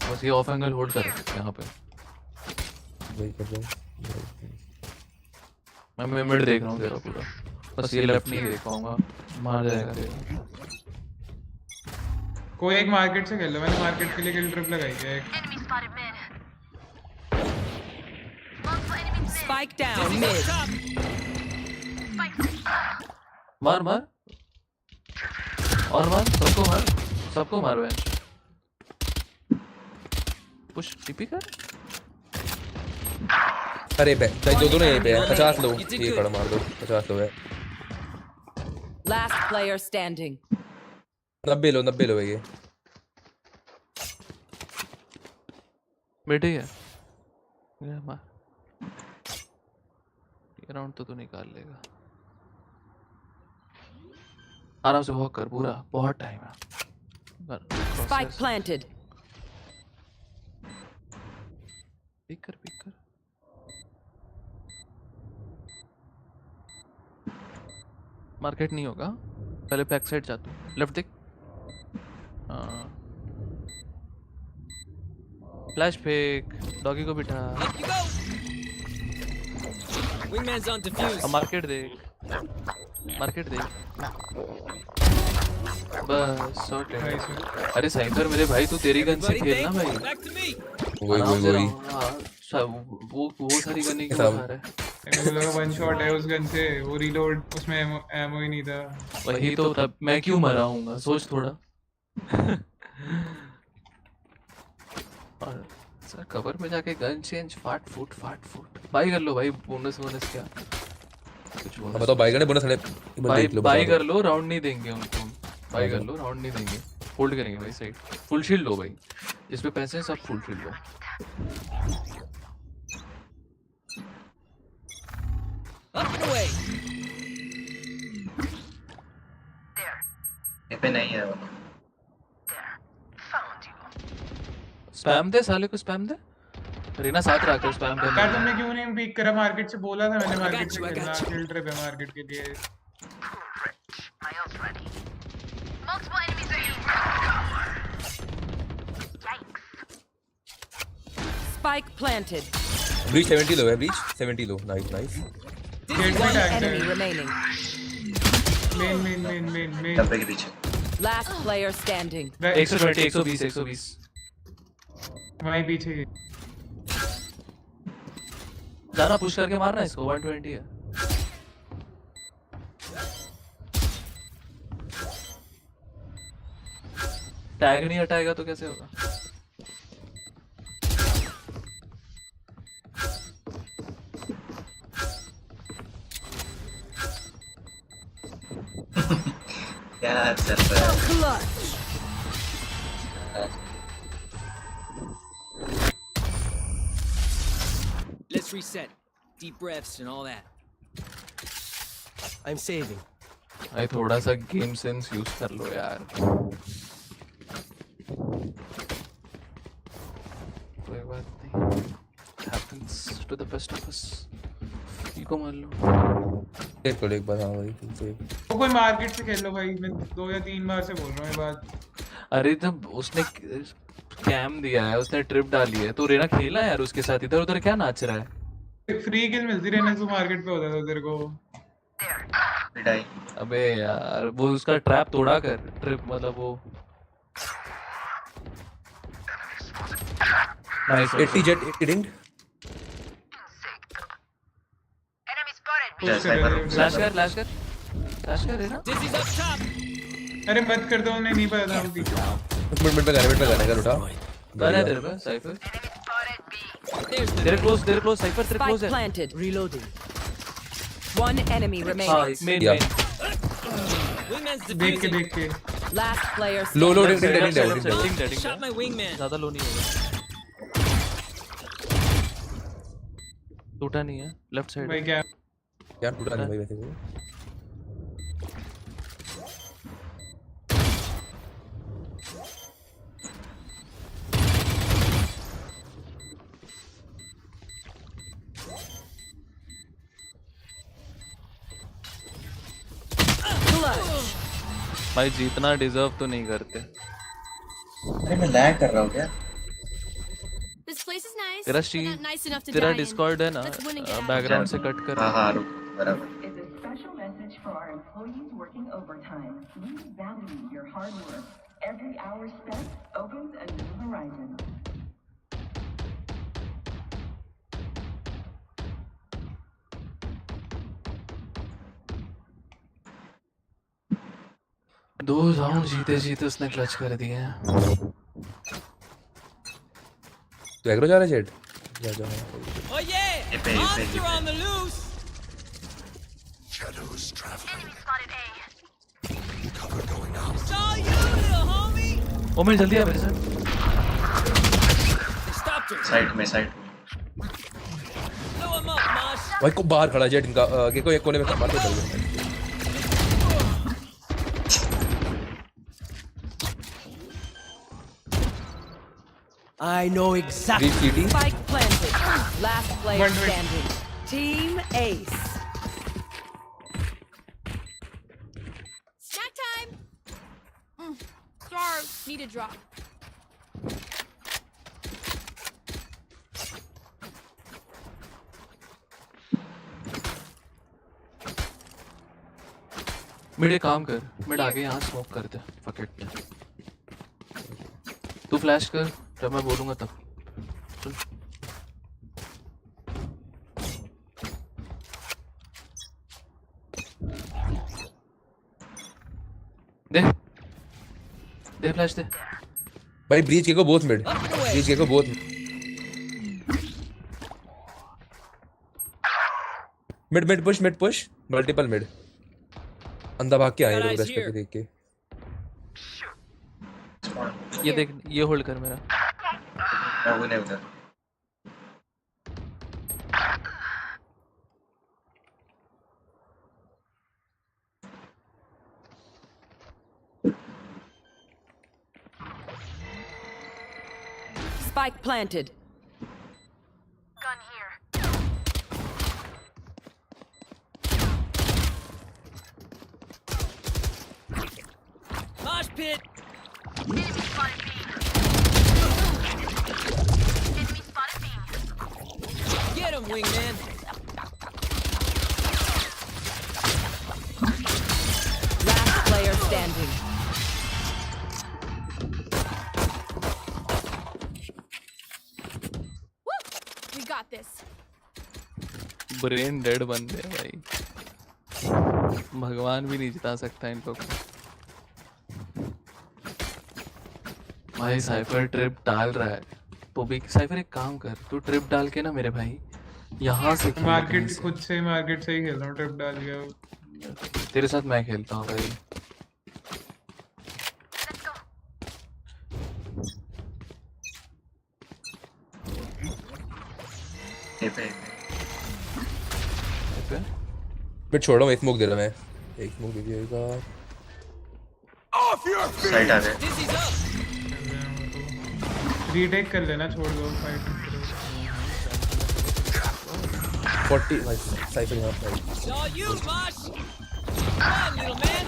बस ये ऑफ एंगल होल्ड कर यहाँ पे। वही कर लो। मैं मिड देख रहा हूँ तेरा पूरा, बस ये लेफ्ट नहीं देख पाऊंगा, मार जाएगा तेरा। कोई एक मार्केट से खेल लो, मैंने मार्केट के लिए किल ट्रिप लगाई है एक। Spike down mid. मार और मार, सबको मार बेंच। पुश टीपी कर। अरे दोनों यहीं पे है। 50 लो, ये कड़ा मार दो। 50 लो है। Last player standing. 90 लो है ये। बैठे है ये मार। ये राउंड तो तू निकाल लेगा आराम से। वॉक कर पूरा, बहुत टाइम है। Spike planted. पिक कर। मार्केट नहीं होगा, पहले बैक साइड जा तू। लेफ्ट देख। फ्लैश फेक, डॉगी को बिठा। Wingman's on defuse. मार्केट देख। बस शॉट है। अरे साइफर मेरे भाई, तू तेरी गन से खेलना भाई। वही वो सारी गन नहीं क्यों मार रहा है? मेरे को लगा वन शॉट है उस गन से, वो रीलोड उसमें एमो ही नहीं था। वही तो, तब मैं क्यों मरा हूँगा, सोच थोड़ा। और सर कवर में जाके गन चेंज, फाट फूट। बाई कर लो भाई, बोनस क्या कुछ बोनस। बताओ बाई करने बोनस है। बाई कर लो, राउंड नहीं देंगे उनको। बाई कर लो, राउंड नहीं देंगे, होल्ड करेंगे भाई साइड। फुल शील्ड लो भाई, जिस पे पैसे हैं सब फुल शील्ड लो। ये पे नहीं है वो। स्पैम दे साले को, स्पैम दे। रीना साथ रख के स्पैम दे। यार तुमने क्यों नहीं पिक करा? मार्केट से बोला था मैंने, मार्केट से खेलना। किल ट्रिप है मार्केट के लिए। Spike planted. Breach 70 लो है, breach 70 लो। Nice. One enemy remaining. Main. डब्बे के पीछे। Last player standing. 120 वहीं पीछे। जाना पुश करके मारना इसको 120 है। टैग नहीं हटाएगा तो कैसे होगा? क्या चल रहा है? Let's reset. Deep breaths and all that. I'm saving. भाई थोड़ा सा गेम सेंस यूज कर लो यार। कोई बात नहीं। Happens to the best of us. Eco मार लो। एक एक बार हाँ भाई फिर तो कोई मार्केट से खेल लो भाई, मैं 2 या 3 बार से बोल रहा हूँ ये बात। अरे जब उसने कैम दिया है, उसने ट्रिप डाली है, तो रेना खेला यार उसके साथ, इधर उधर क्या नाच रहा है? फ्री किल मिलती रहना तो मार्केट पे होता था तेरे को। अबे यार वो उसका ट्रैप तोड़ा कर, ट्रिप मतलब वो नाइस 80 जेट 80 डिंग फ्लैश कर है ना। अरे मत कर दो, उन्हें नहीं पता था हम मिड पे गाने कर उठा गाना है तेरे पे साइफर। तेरे क्लोज साइफर तेरे क्लोज है। Planted. Reloading. One enemy remaining. Main देख के Last player. Low ding Shot my wingman. ज्यादा लो नहीं होगा। टूटा नहीं है लेफ्ट साइड भाई। क्या यार टूटा नहीं भाई वैसे वो। भाई जीतना डिजर्व तो नहीं करते। अरे मैं लैग कर रहा हूँ क्या? This place is nice. तेरा but not nice enough to तेरा die in. डिस्कॉर्ड है ना, Let's win and get out. Background से कट कर। हाँ रुक बराबर। Is a special message for our employees working overtime. We value your hard work. Every hour spent opens a new horizon. दो round जीते उसने क्लच कर दिए हैं। तो एग्रो जा रहा है जेट जा Oh yeah! Monster on the loose! Shadows traveling. Cover going out. Saw you, little homie! ओ मैं जल्दी आ मेरे साथ। Stopped her. साइड में Blow him up, Mosh. भाई को बाहर खड़ा जेट इनका आगे को एक कोने में मार दे। I know exactly. Spike planted. Last player standing. Team Ace. Snack time. Sorry, need a drop. Mid एक काम कर, मिड आगे यहाँ स्मोक कर दे। Fuck it. तू फ्लैश कर जब मैं बोलूंगा तब। चल दे फ्लैश दे। भाई ब्रीच के को बोथ मिड, ब्रीच के को both mid push multiple mid. अंधा भाग के आए लोग रश करके देख के। ये देख, ये होल्ड कर मेरा। वो नहीं उधर। Spike planted. Gun here. Mosh pit. Enemy spotted B. Enemy spotted B. Get him, wingman. Last player standing. Woo! We got this. Brain dead बंदे हैं भाई, भगवान भी नहीं जिता सकता इन लोग को। भाई साइफर ट्रिप डाल रहा है तो भी साइफर एक काम कर, तू ट्रिप डाल के ना मेरे भाई यहाँ से खेल, मार्केट खुद से मार्केट से ही खेल रहा हूँ, ट्रिप डाल गया। तेरे साथ मैं खेलता हूँ भाई। मैं छोड़ रहा हूँ, एक स्मोक दे रहा मैं, एक स्मोक दे दिएगा। साइड आ गए। रीटेक कर लेना, छोड़ दो फाइट। 40 भाई साइफर यहाँ पे। Saw you, boss. Come on, little man.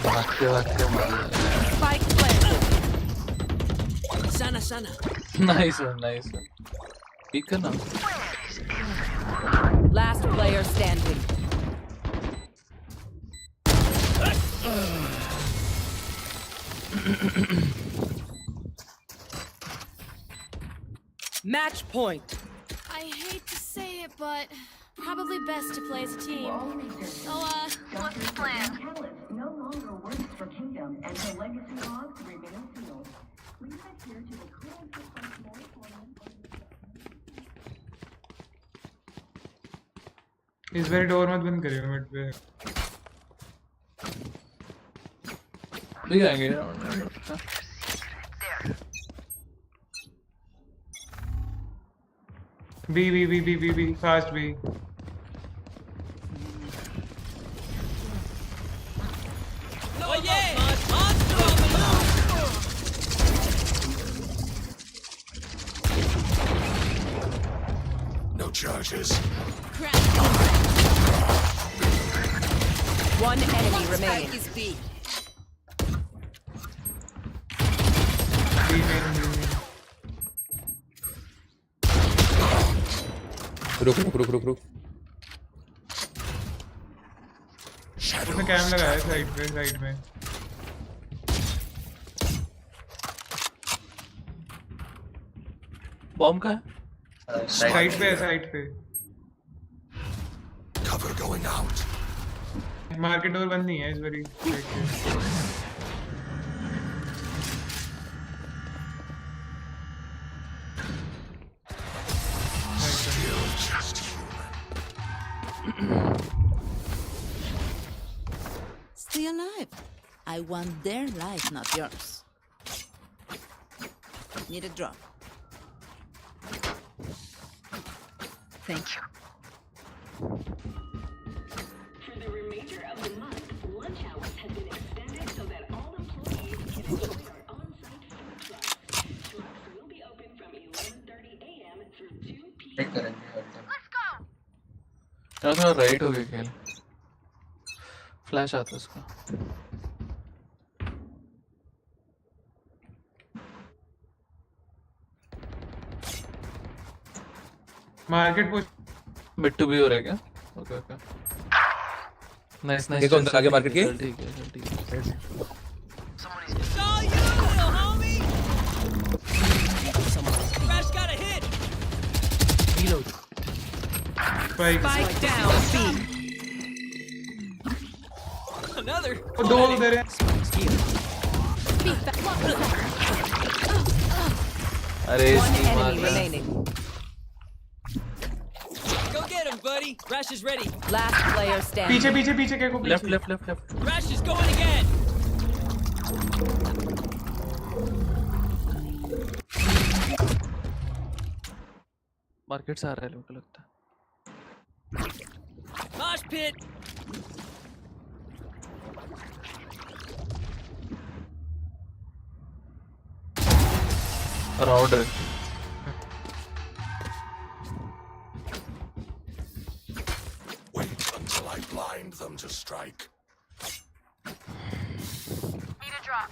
भागते भागते मार। Spike planted. Sana, sana. Nice one, nice one. Peak करना। Last player standing. Match point. I hate to say it, but probably best to play as a team. So, what's the plan? Catalyst no longer works for Kingdom, and the legacy logs remain sealed. Please adhere to the current moratorium. इस बार door मत बंद करियो mid पे। भी आएंगे B fast B. Oh yeah! Monster on the move! No charges. One enemy remaining. Is B. रुक रुक रुक रुक रुक। उसने कैम लगाया साइड में। बॉम्ब का है? साइड पे। Cover going out. Market door बंद नहीं है इस बारी। Still just human. Stay alive. I want their life, not yours. Need a drop. Thank you. For the remainder of the month, lunch hours have been extended so that all employees can enjoy our on-site food trucks. Trucks will be open from 11:30 a.m. through 2 p.m. Let's go! यार थोड़ा right हो गया खेल, flash आता है उसका। Market push mid to भी हो रहा है क्या? Okay okay nice nice. ये कौन आगे मार्केट के? ठीक है Saw you, little homie. Crash got a hit. Reload. Spike down B. Another. दो उधर है। अरे One इसकी enemy मार। remaining. Go get him, buddy. Rash is ready. Last player standing. पीछे क्या को left. Rash is going again. Market से आ रहा है लोगों को लगता है। Mosh pit. अराउंड है। Wait until I blind them to strike. Need a drop.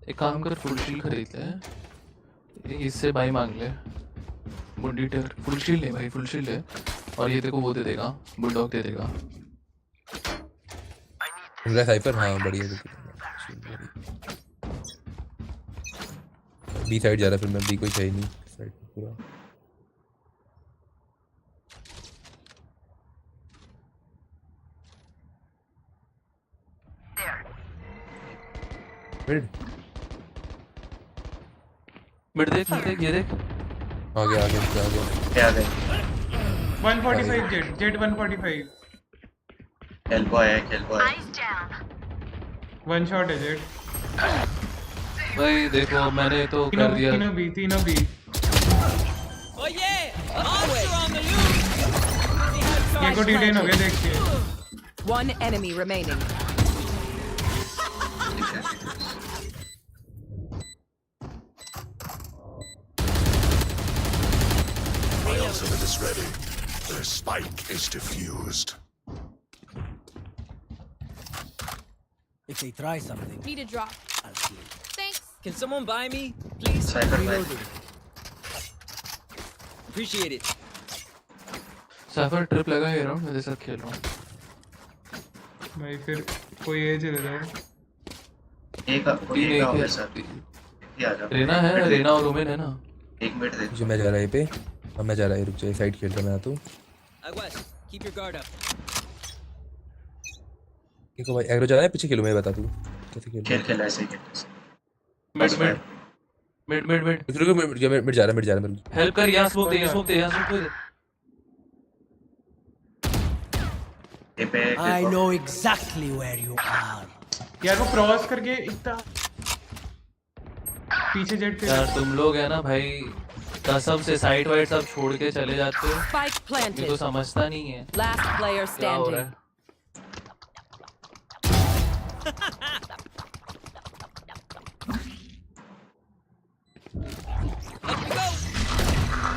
एक काम कर, फुल शील्ड खरीद ले, इससे भाई मांग ले बुंडी टेर। फुल शील्ड ले भाई, फुल शील्ड ले, और ये तेरे को वो दे देगा, बुलडॉग दे देगा। साइफर हाँ बढ़िया। बी साइड जा रहा है फिर मैं, बी कोई चाहिए नहीं साइड पूरा। मिड देख ये देख। आ गया 145 जेट 145 एल्बो आया वन शॉट है जेट। भाई देखो मैंने तो कर दिया। तीनों B Oh yeah! Monster on the loose! ये को डिटेन हो गया देखिए। One enemy remaining. My ultimate is ready. Their spike is diffused. If they try something, Need a drop. I'll see it. Thanks. Can someone buy me, please? Cypher buy. Reloading. Appreciate it. Cipher trip लगा ये round मेरे साथ खेल रहा हूँ। भाई फिर कोई ए चले जाओ। एक होगा सर। ये आ जाओ। रेना और रोमेन है ना। एक मिनट दे। जो मैं जा रहा है पे, अब मैं जा रहा है, रुक जा साइड खेल रहा मैं आता हूँ। West, keep your guard up. देखो भाई एग्रो जा रहा है, पीछे खेलो मैं बता दूँ कैसे खेल ऐसे खेल। मिड जा रहा है हेल्प कर। यहाँ smoke they I know exactly where you are. यार वो क्रॉस करके इतना पीछे जेट पे। यार तुम लोग है ना भाई कसम से साइड वाइड सब छोड़ के चले जाते हो। Spike planted. ये तो समझता नहीं है। Last player क्या हो रहा standing. है?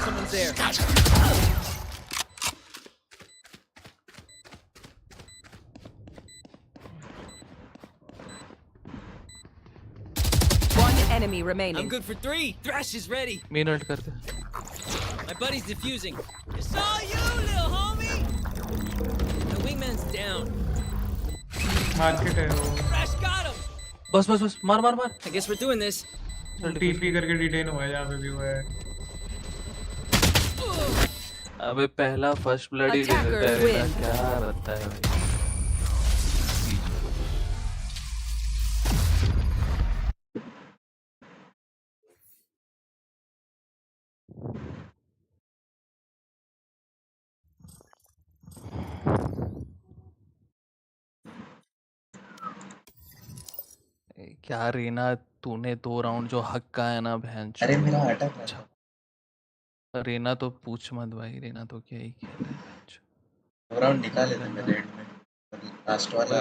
Someone's there. One enemy remaining. I'm good for 3. Thrash is ready. Main ult कर दे। My buddy's defusing. It's all you, little homie. The wingman's down. Market है वो। Thrash got him. बस मार। I guess we're doing this. TP करके detain हुआ है जहाँ पे भी हुआ है। अबे पहला फर्स्ट ब्लड ही दे देता है रेना, क्या रहता है भाई। क्या रीना तूने 2 राउंड जो हक का है ना बहन। अरे मेरा अटक है। रीना तो पूछ मत भाई, रीना तो क्या ही खेल रहा है। 2 राउंड निकाले थे मैं रेड में। लास्ट वाला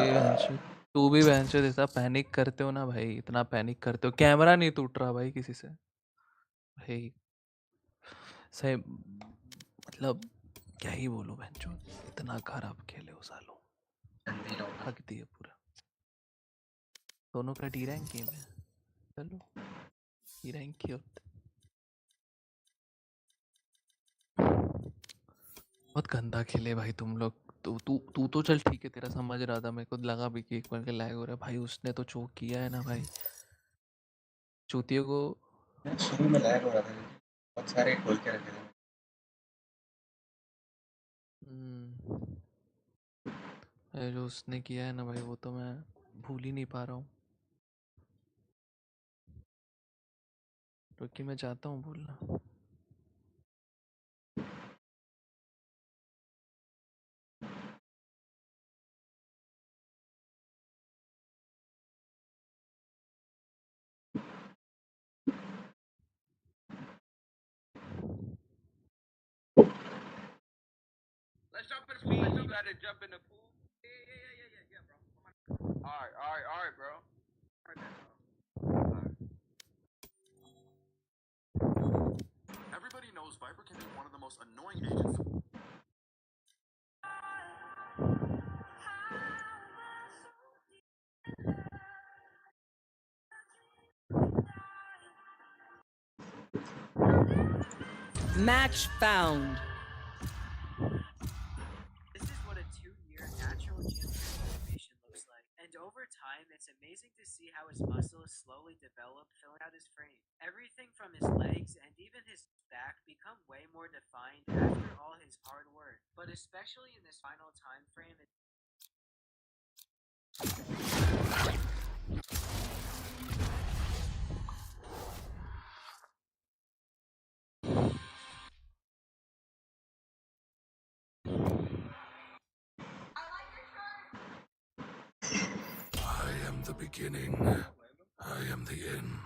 तू भी बहन से जैसा पैनिक करते हो ना भाई, इतना पैनिक करते हो। कैमरा नहीं टूट रहा भाई किसी से भाई। सही मतलब क्या ही बोलूं बहन चो, इतना खराब खेले हो सालों। हक दिए पूरा। दोनों का डी रैंक गेम है। चलो डी रैंक की होता। बहुत गंदा खेले भाई तुम लोग। तू तो चल ठीक है, तेरा समझ रहा था। मेरे को लगा भी कि एक बार के लैग हो रहा है भाई। उसने तो चोक किया है ना भाई चूतियों को। शुरू में लैग हो रहा था, बहुत सारे खोल के रखे थे। जो उसने किया है ना भाई वो तो मैं भूल ही नहीं पा रहा हूँ। क्योंकि मैं चाहता हूँ भूलना। Let's jump in the pool. You gotta jump in the pool. Yeah, bro. Come on. All right, bro. Everybody knows Viper can be one of the most annoying agents. Match found. This is what a 2-year natural gym transformation looks like, and over time, it's amazing to see how his muscles slowly develop, filling out his frame. Everything from his legs and even his back become way more defined after all his hard work. But especially in this final time frame, I am the beginning. I am the end.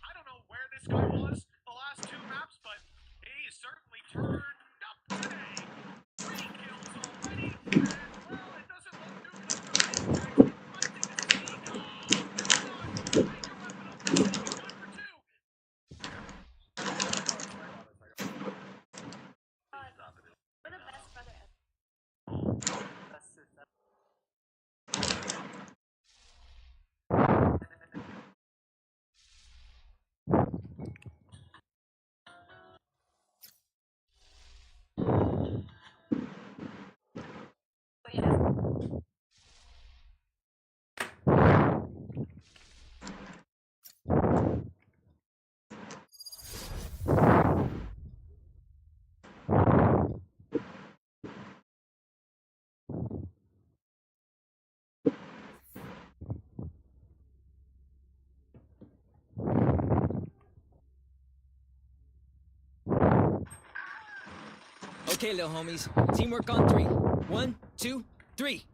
I don't know where this guy was the last two maps, but he certainly turned up today. 3 kills already, and well, it doesn't look too good for the Apex. I think this is Eco. Major weapon up there, good for 2. We're the best brother ever. Okay, little homies. Teamwork on 3. 1, 2, 3.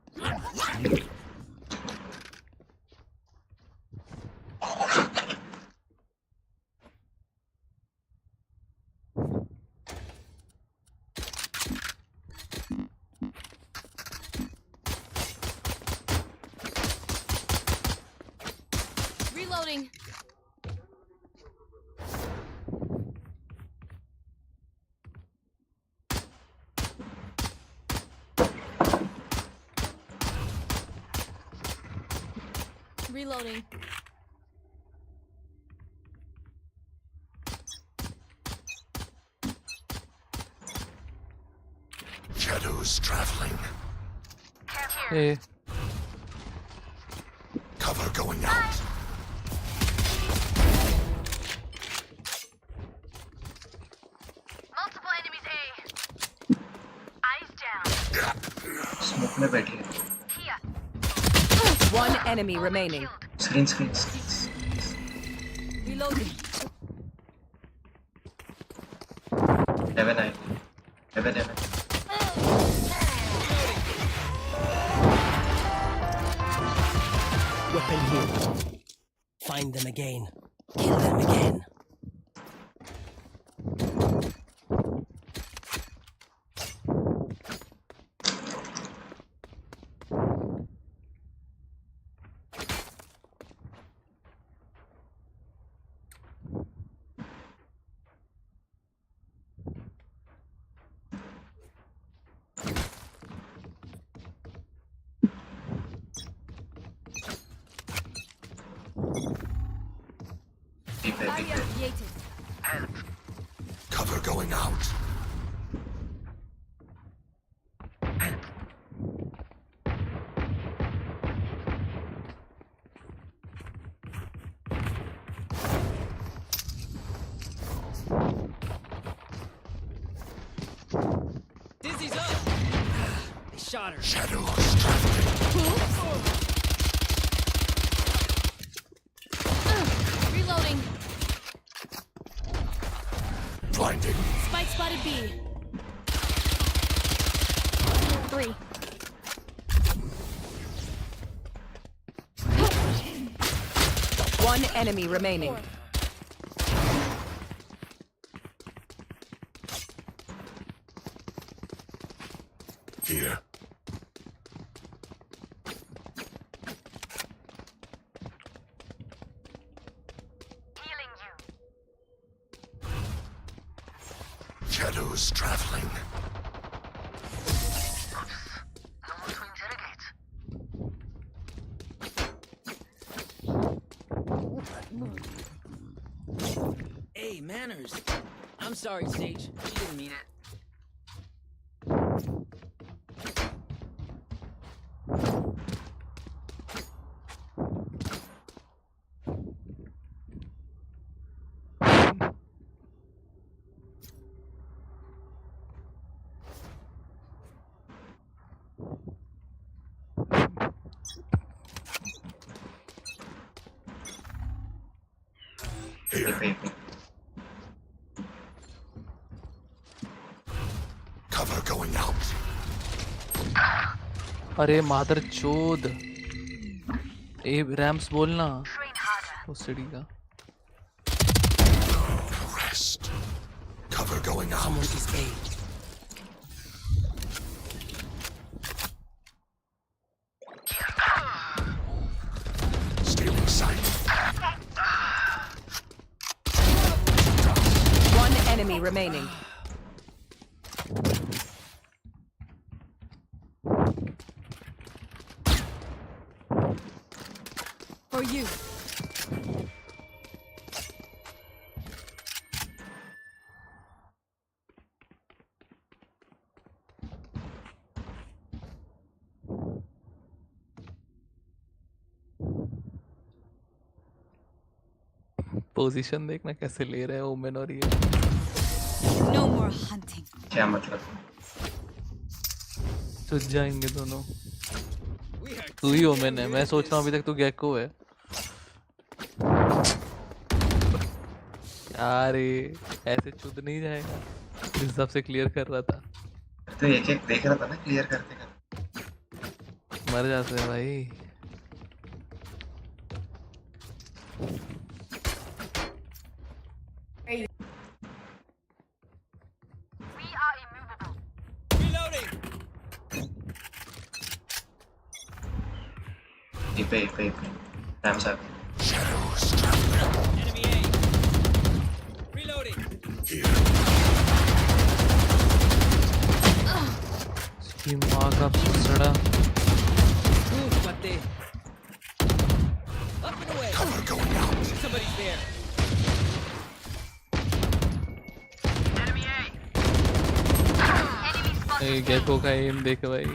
Reloading. Reloading. Shadows traveling. Hey. Cover going out. Multiple enemies A. Eyes down. Smoke में बैठी है. One enemy remaining. Screen. Reloading. Heaven. Weapon here. Find them again. Kill them again. Barrier created. Cover going out. Dizzy's up! They shot her. Shadows traveling. Reloading. Blinding. Spike spotted B. 3. One enemy remaining. Here. Shadows traveling. Hey, manners. I'm sorry, Sage. She didn't mean it. Here. Cover going out. अरे मादर चोद ए rams बोलना उस city का Rest. Cover going out. Someone is A. Stealing sight. One enemy remaining. For you. Position देखना कैसे ले रहे हैं ओमेन और ये No more hunting. क्या मतलब? चुज जाएंगे दोनों। तू ही ओमेन है, मैं सोच रहा हूँ अभी तक तू गेको है। यार ऐसे चुद नहीं जाएगा, इस हिसाब से क्लियर कर रहा था। तो एक एक देख रहा था ना क्लियर करते करते। मर जाते हैं भाई। पे टाइम से Enemy A. Reloading. इसकी माँ का सड़ा। Move, pate. Up and away. Cover going out. Somebody's there. Gekko का एम देख भाई,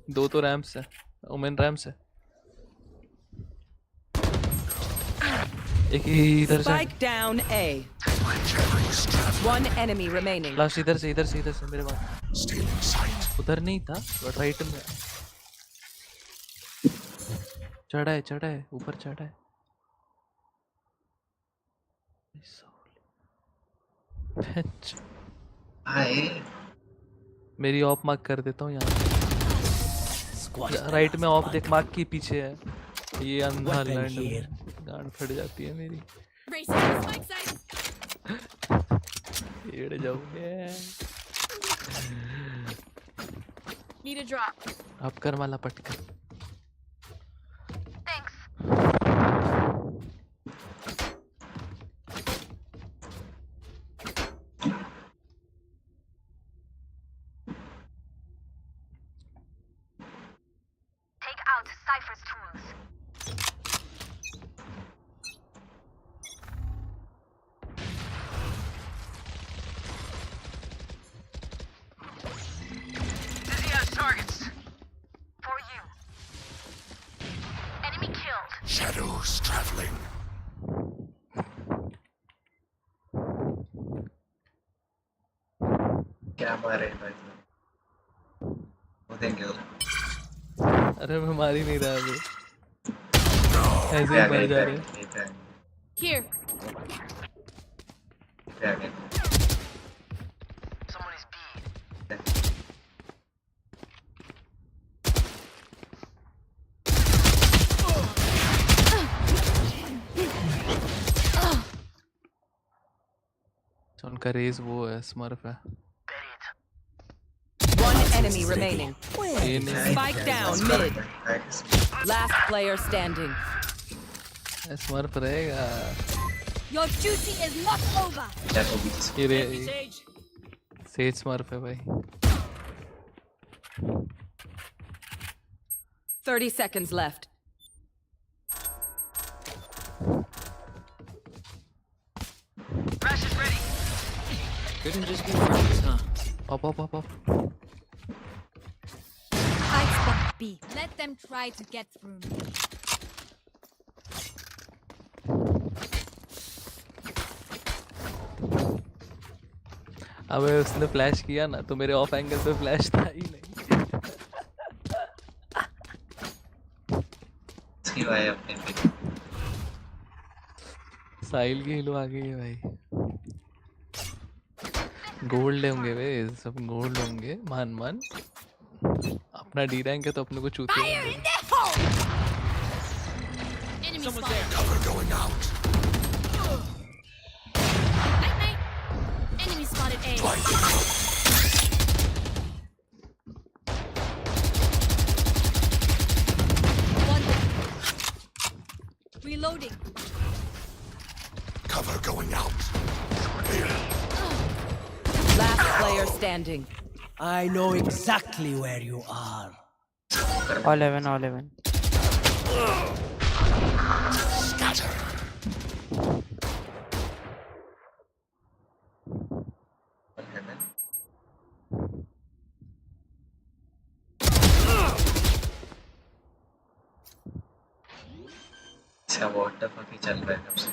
दो तो रैम्स है, ओमेन रैम्स है। एक ही इधर से। Spike down A. One enemy remaining. Last इधर से मेरे पास। उधर नहीं था, बट राइट में। चढ़ा है, ऊपर चढ़ा है। मेरी ऑफ मार्क कर देता हूँ यहाँ। राइट में ऑफ देख, मार्क की पीछे है। ये अंधा लैंड गांड फट जाती है मेरी। एड़ जाओगे। Need a drop. अब कर वाला पटका। Thanks. Take out Cypher's tools. Dizzy has targets. For you. Enemy killed. Shadows traveling. क्या मारे भाई? वो देंगे वो। अरे मैं मार ही नहीं रहा अभी। ऐसे ही मर जा रहे हैं। Here. Someone is B. उनका रेस वो है, स्मर्फ है। One enemy remaining. ये नहीं। Spike down mid. Last player standing. Smurf रहेगा। Your duty is not over. ये रे सेज स्मर्फ है भाई। 30 seconds left. Rush is ready. Couldn't just be friends, huh? Up. I spot B. Let them try to get through me. अबे उसने flash किया ना तो मेरे ऑफ एंगल पे फ्लैश था ही नहीं। इसकी भाई अपने पे साहिल की हिलो आ गई है भाई। गोल्ड होंगे वे, सब गोल्ड होंगे। मान अपना डी रैंक है तो अपने को चूतिया Enemy Someone's spotted. Cover going out. Night. Enemy spotted A. One. Reloading. Cover going out. Last player standing. I know exactly where you are. All 11. Scatter. अच्छा what the fuck ही चल रहा है कब से?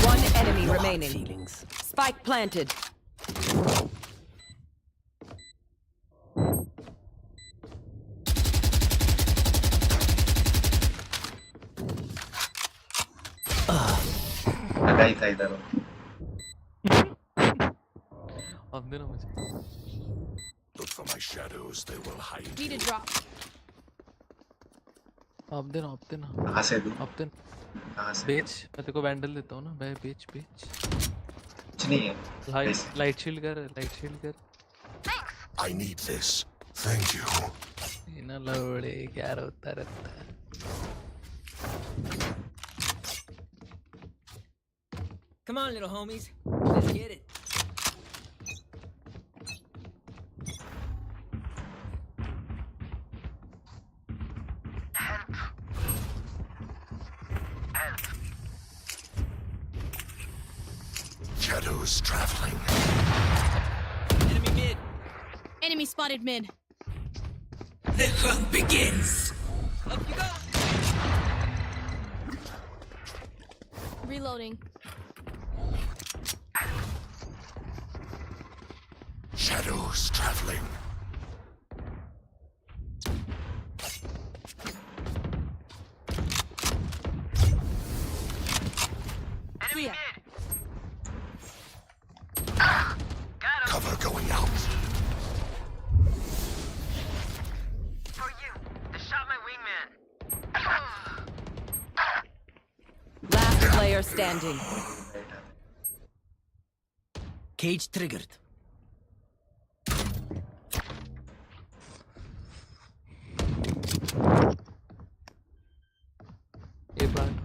One enemy No hard remaining. feelings. Spike planted. लगा ही था इधर। अब देना मुझे। Look for my shadows, they will hide. Need a drop. अब देना कहाँ से दूँ? अब देना। कहाँ से? बेच, मैं तेरे को बैंडल देता हूँ ना भाई। बेच कुछ नहीं है। लाइट शील्ड कर। I need this. Thank you. ये ना लौड़े क्या रोता रहता है। Come on, little homies. Let's get it. Shadows traveling. Enemy mid. Enemy spotted mid. The hunt begins. Up you go. Reloading. Shadows traveling. Enemy mid. Cover going out. For you, they shot my wingman. Last player standing. Cage triggered. ये plant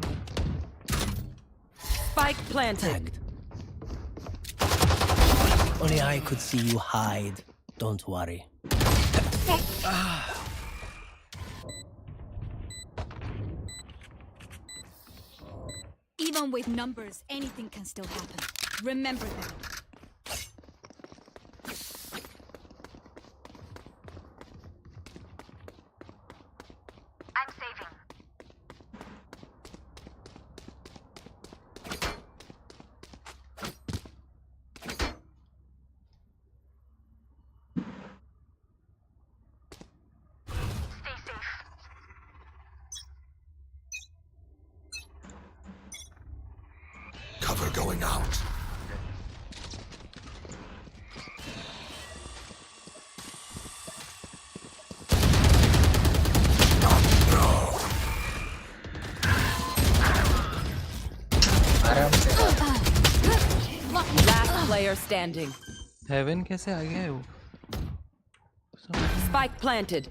Spike planted. Only I could see you hide. Don't worry. Even with numbers, anything can still happen. Remember that. I'm saving. Stay safe. Cover going out. Last player standing. Heaven कैसे आ गया है वो? Spike planted.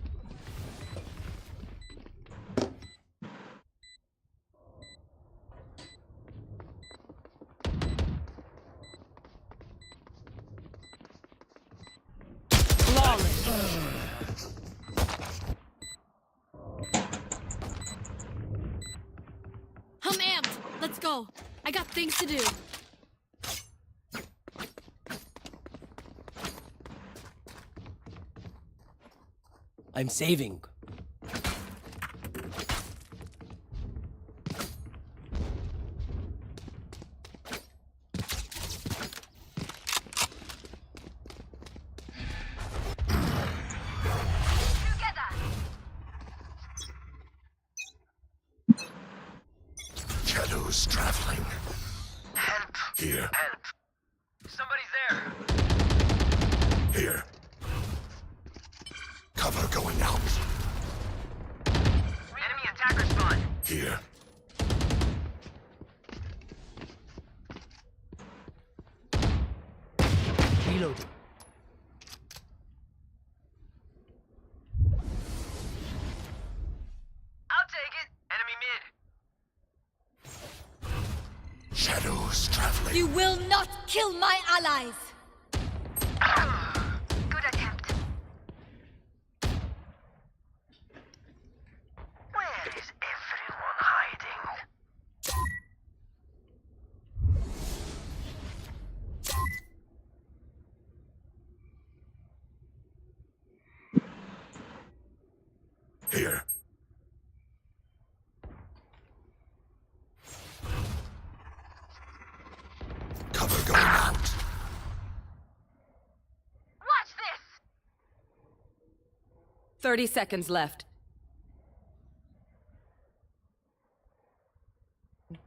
Flawless. I'm amped. Let's go. I got things to do. I'm saving. Shadows traveling. Help! Here. Help! Somebody's there! Here. Cover going out. Enemy attacker spawn! Here. Reloading. I'll take it! Enemy mid! Shadows traveling. You will not kill my allies! Good attempt. Where is everyone hiding? Here. Cover going out. Watch this! 30 seconds left.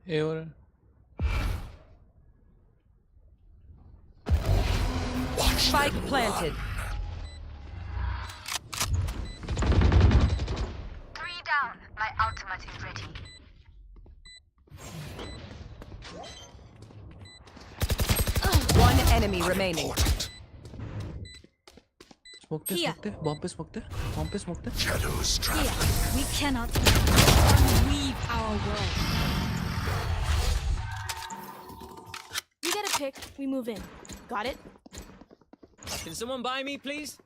ए और Spike planted. 3 down. My ultimate is ready. One enemy remaining. Smoke पे Here. Smoke पे bomb पे smoke पे bomb पे smoke पे Shadows Here, traveling. we cannot leave our world. We get a pick, we move in. Got it? Can someone buy me, please?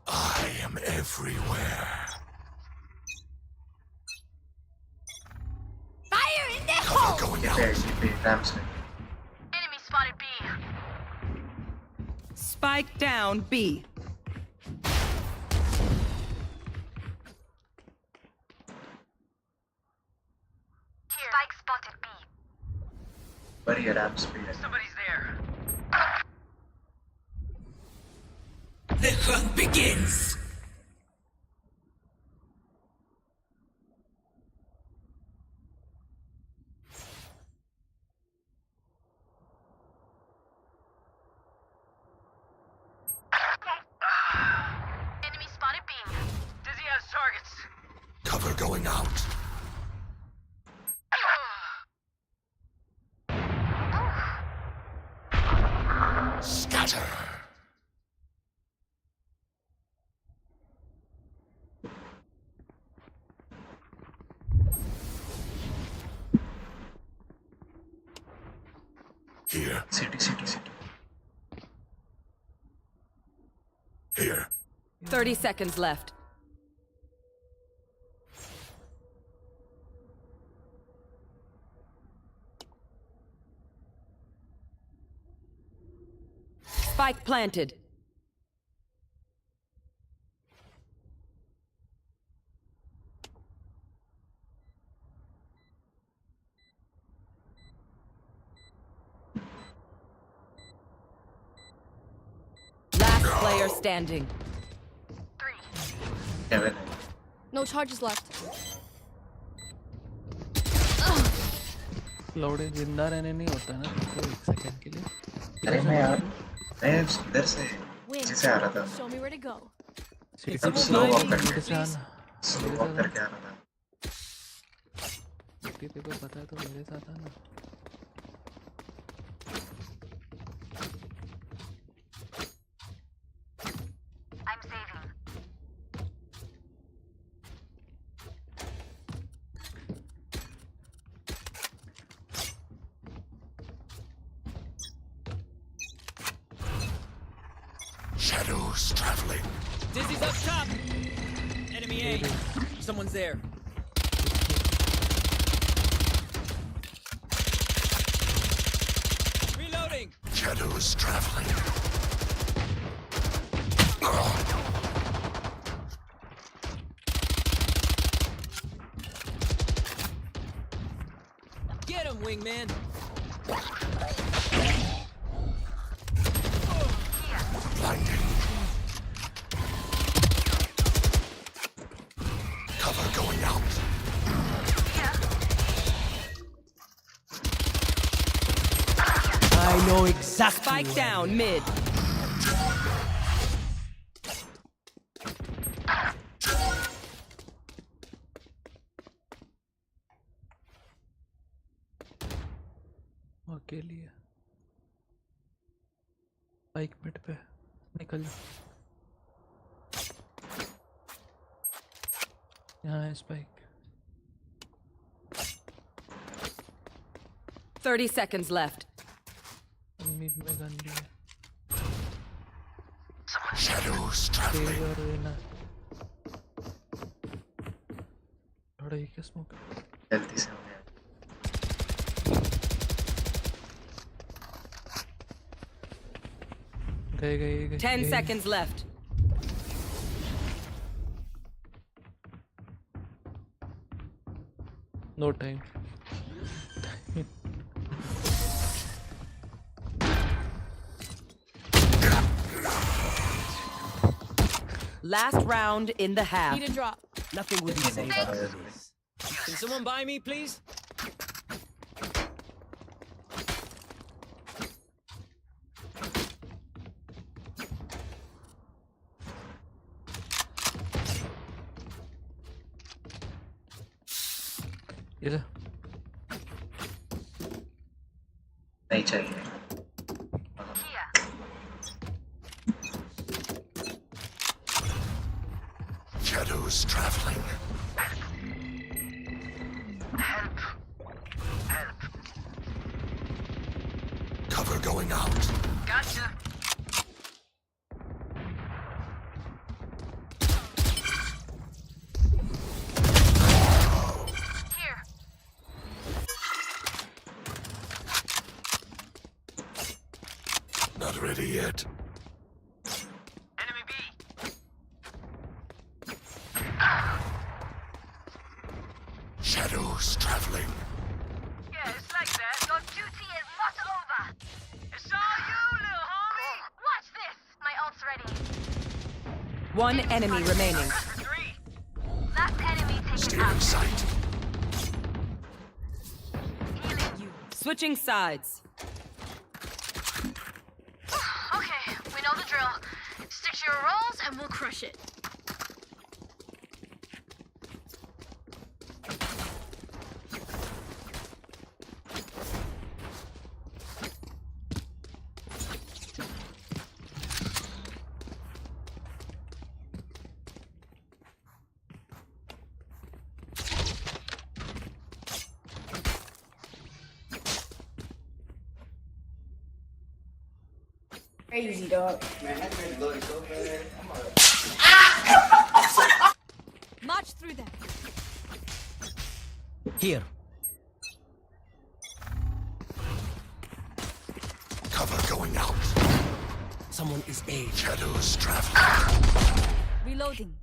I am everywhere. Fire in the Cover hole! going पे out. पे rams में Enemy spotted B. Spike down B. Spike spotted B. पर ये rams पे है Somebody's there. The hunt begins. Enemy spotted B. Dizzy has targets. Cover going out. Scatter. Here. City Here. 30 seconds left. Spike planted. Last player standing. Kevin No charges left. लौड़े जिंदा रहने नहीं होता ना तो एक सेकंड के लिए अरे मैं यार मैं इधर से Win. नीचे से आ रहा था Show me where to go. एकदम स्लो वॉक मेरे करके से आना स्लो वॉक करके आ रहा था तेरे को पता है तो मेरे साथ आना I'm saving. Shadows traveling. Dizzy's up top. Enemy A. Someone's there. Reloading. Shadows traveling. Get him, wingman. Blinding. Cover going out. I know exactly. Spike down mid. अकेली है बाइक मिड पे निकल जा यहाँ है स्पाइक 30 seconds left. मिड में gun भी है Shadows traveling. और ना थोड़ा ही क्या स्मोक जल्दी से हो गया गए 10 seconds left. No time. Last round in the half. Need a drop. Nothing will be safe after this. Can someone buy me, please? इधर नहीं चाहिए Shadows traveling. Cover going out. Gotcha. Not ready yet. Enemy B. Shadows traveling. Yeah, it's like that. Your duty is not over. It's all you, little homie. Watch this. My ult's ready. One enemy remaining. Last enemy taken Stay out. in sight. Switching sides. Okay, we know the drill. Stick to your roles and we'll crush it. Crazy dog. March through them. Here. Cover going out. Someone is A. Shadows traveling. Reloading.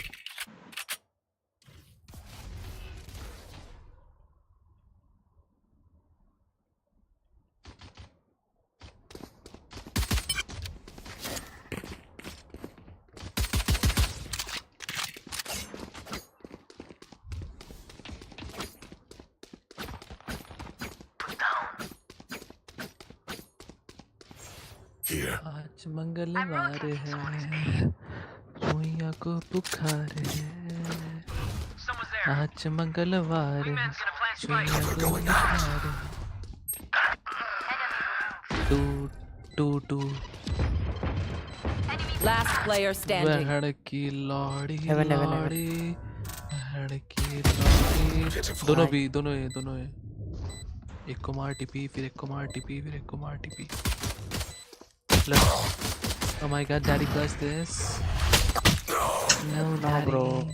Here. आज मंगलवार है सोइया को बुखार है आज मंगलवार है सोइया को बुखार है टू Last player standing. बहड़ की लौड़ी लौड़ी बहड़ की लौड़ी दोनों है एक को मार टिपी फिर एक को मार टिपी फिर एक को मार टिपी Oh my god, daddy does this. No, No, daddy. bro.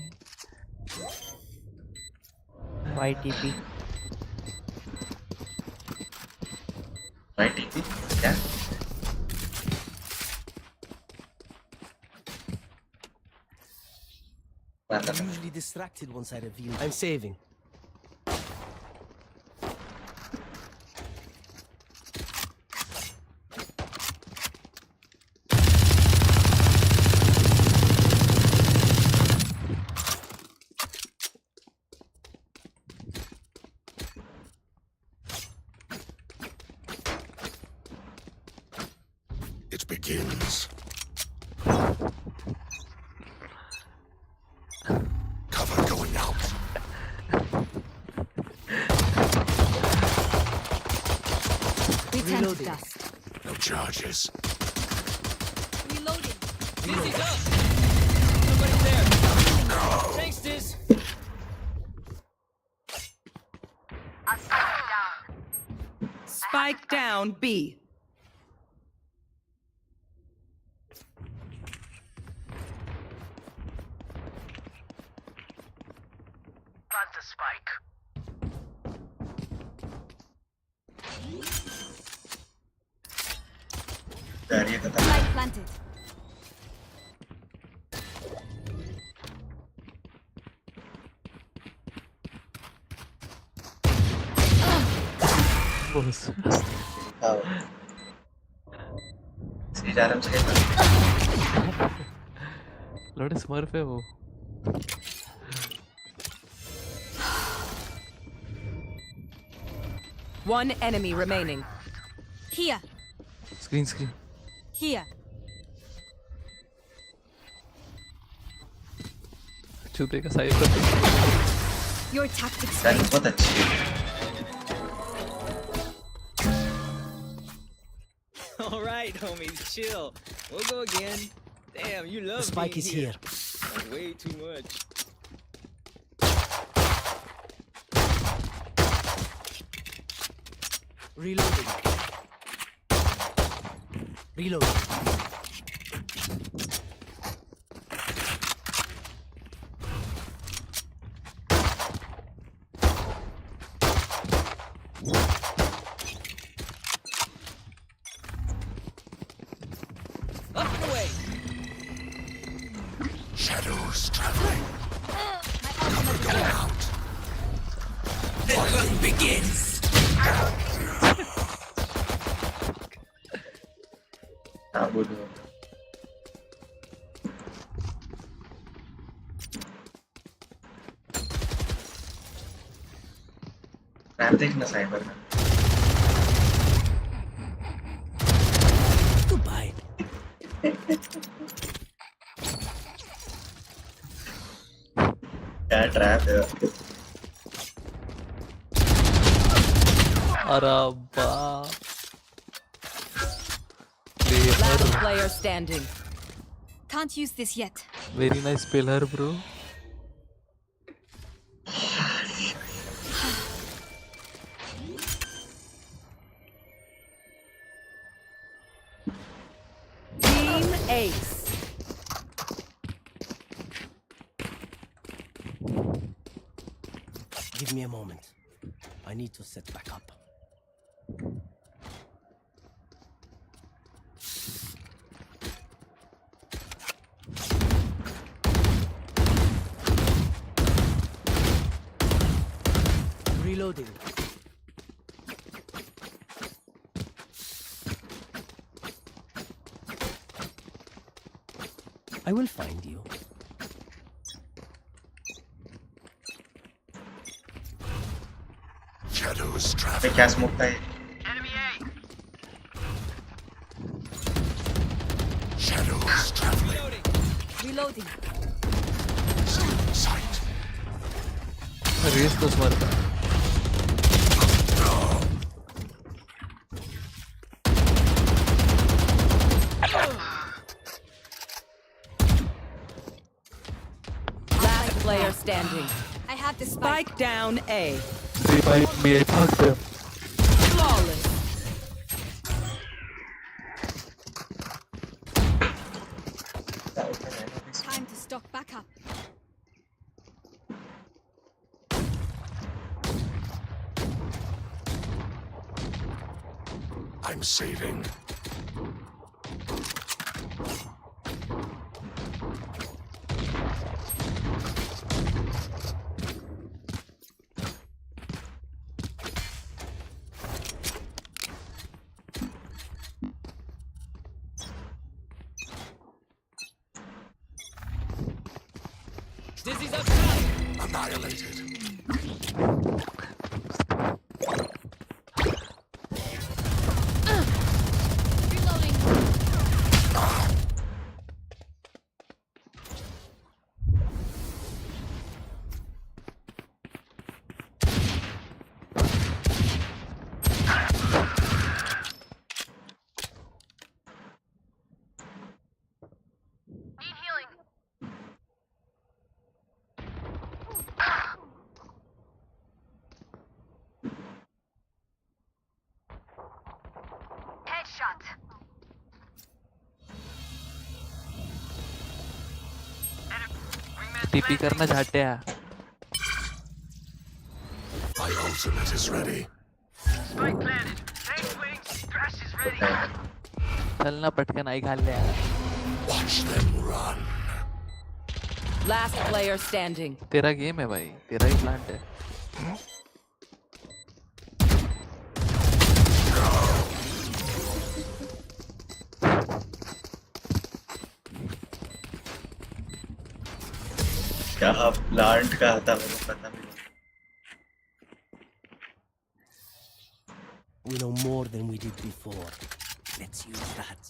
YTP. YTP? क्या? I'm usually distracted once I reveal. I'm saving. It begins. Cover going out. Reloading. No charges. Reloading. Dizzy's up! Somebody's there! Thanks, Diz! Spike down B. Plant the spike. Dari kata. Spike planted. Boss. Tahu. Si dalam sekali. लौटे smurf है वो. One enemy remaining. Here. Screen. Here. चुपे का side. Your tactics. Dan बहुत अच्छी है. All right, homies, chill. We'll go again. Damn, you love The spike being is here. Way too much. Reloading. Reloading. Up and away! Shadows traveling. Cover going out. The hunt begins. bodoh. Nanti kena cyber kan. Goodbye. क्या trap है? अरे बाप. Last player standing. Can't use this yet. Very nice pillar, bro. Team Ace. Give me a moment. I need to set back up. Reloading. I will find you. Shadows traveling. क्या smoke था ये? Shadows traveling. Reloading. Still in sight. Raze तो smurf है. Last player standing. I have the Spike down A. They might be a fuck them. Flawless. I'm saving. Dizzy's up top. Annihilated. Reloading. Need healing. Headshot. TP करना झाट्या. My ultimate is ready. Spike planted. Tank wings. Crash is ready. चलना पटकन आई घालल्या. Watch them run. Last player standing. तेरा game है भाई, तेरा ही plant है. क्या plant का था मेरे को पता नहीं. We know more than we did before. Let's use that.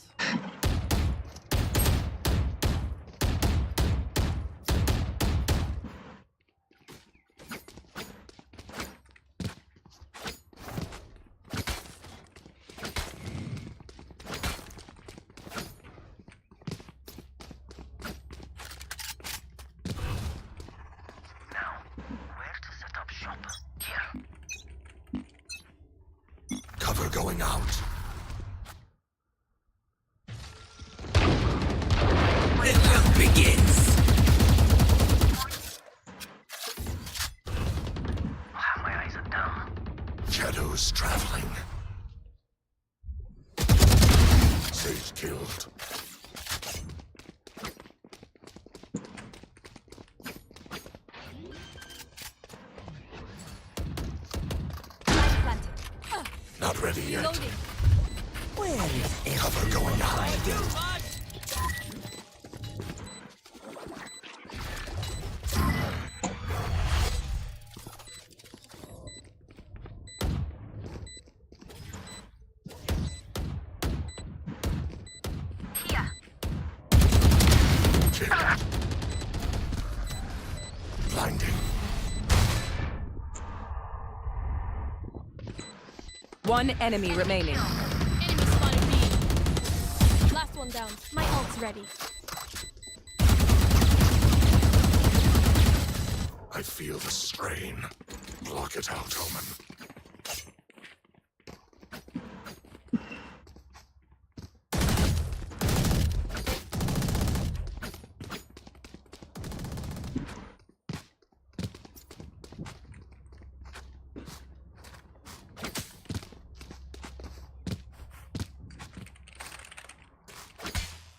Cover going out. The hunt begins. My eyes are down. Shadows traveling. Sage killed. Not ready yet. Reloading. Where is Cover going out. Blinding. One enemy remaining. Enemy spotted B. Last one down. My ult's ready. I feel the strain. Block it out, Omen.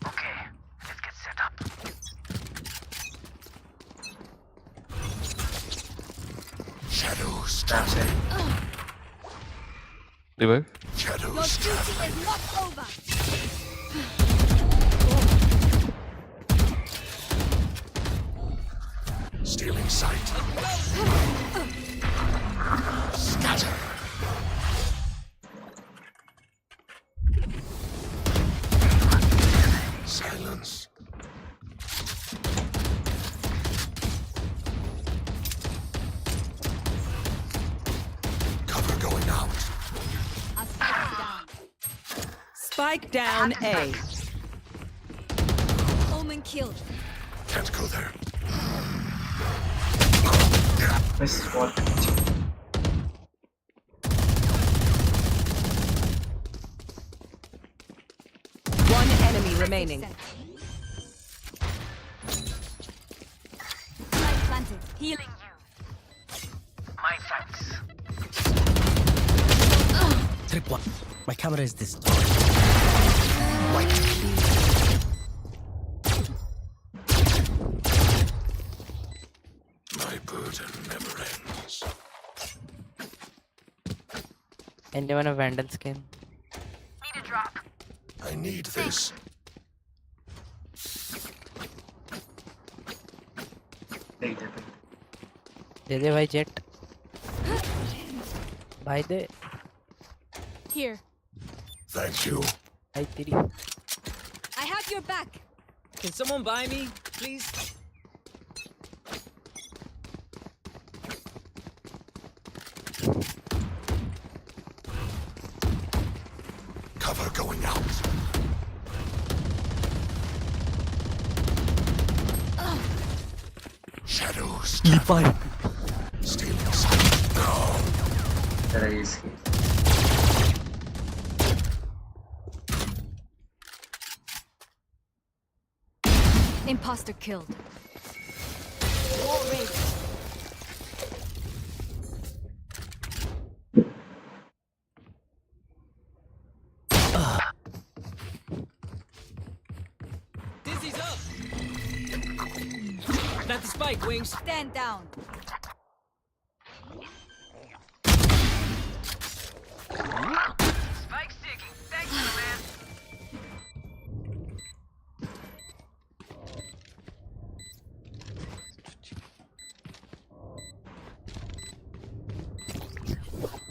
Okay, let's get set up. Shadows traveling. Revive. Shadows Your duty traveling. is not over. Stealing sight. Scatter. Silence. Cover going out. Spike down A. Omen killed. Can't go there. बस बहुत One enemy remaining. Light planted. Healing you. My thanks. trip one? My camera is distorted. My burden never ends. Anyone a Vandal skin? Need a drop. I need this. दे दे भाई jet भाई दे Here. Thank you. भाई तेरी I have your back. Can someone buy me, please? Cover going out. Shadows. Stealing sight. No. Imposter killed. War rage. Dizzy's up. Not the spike, Wings. Stand down. Spike's ticking. Thank you, man.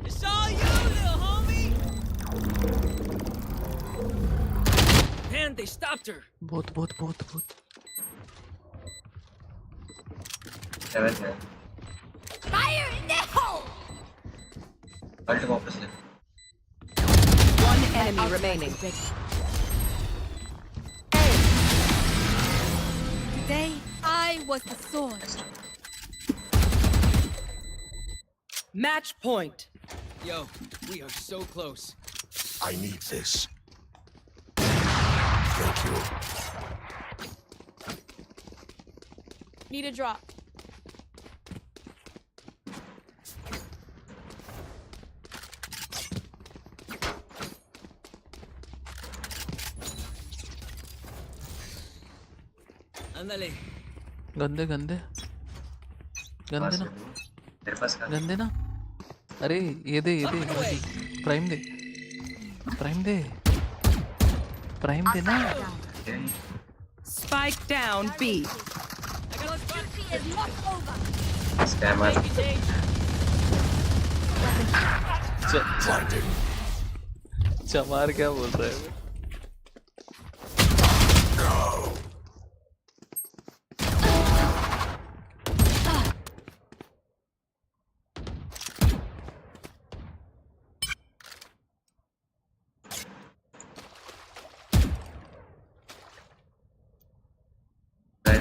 It's all you, little homie. Man, they stopped her. बहुत Fire in the hole. Ult वापस ले One enemy remaining. Today, I was the sword. Match point. Yo, we are so close. I need this. Thank you. Need a drop. Ándale. गंदे गंदे गंदे ना तेरे पास गंदे ना अरे ये दे प्राइम दे प्राइम दे ना Spike down B. Duty is not over. Scammer चमार क्या बोल रहा है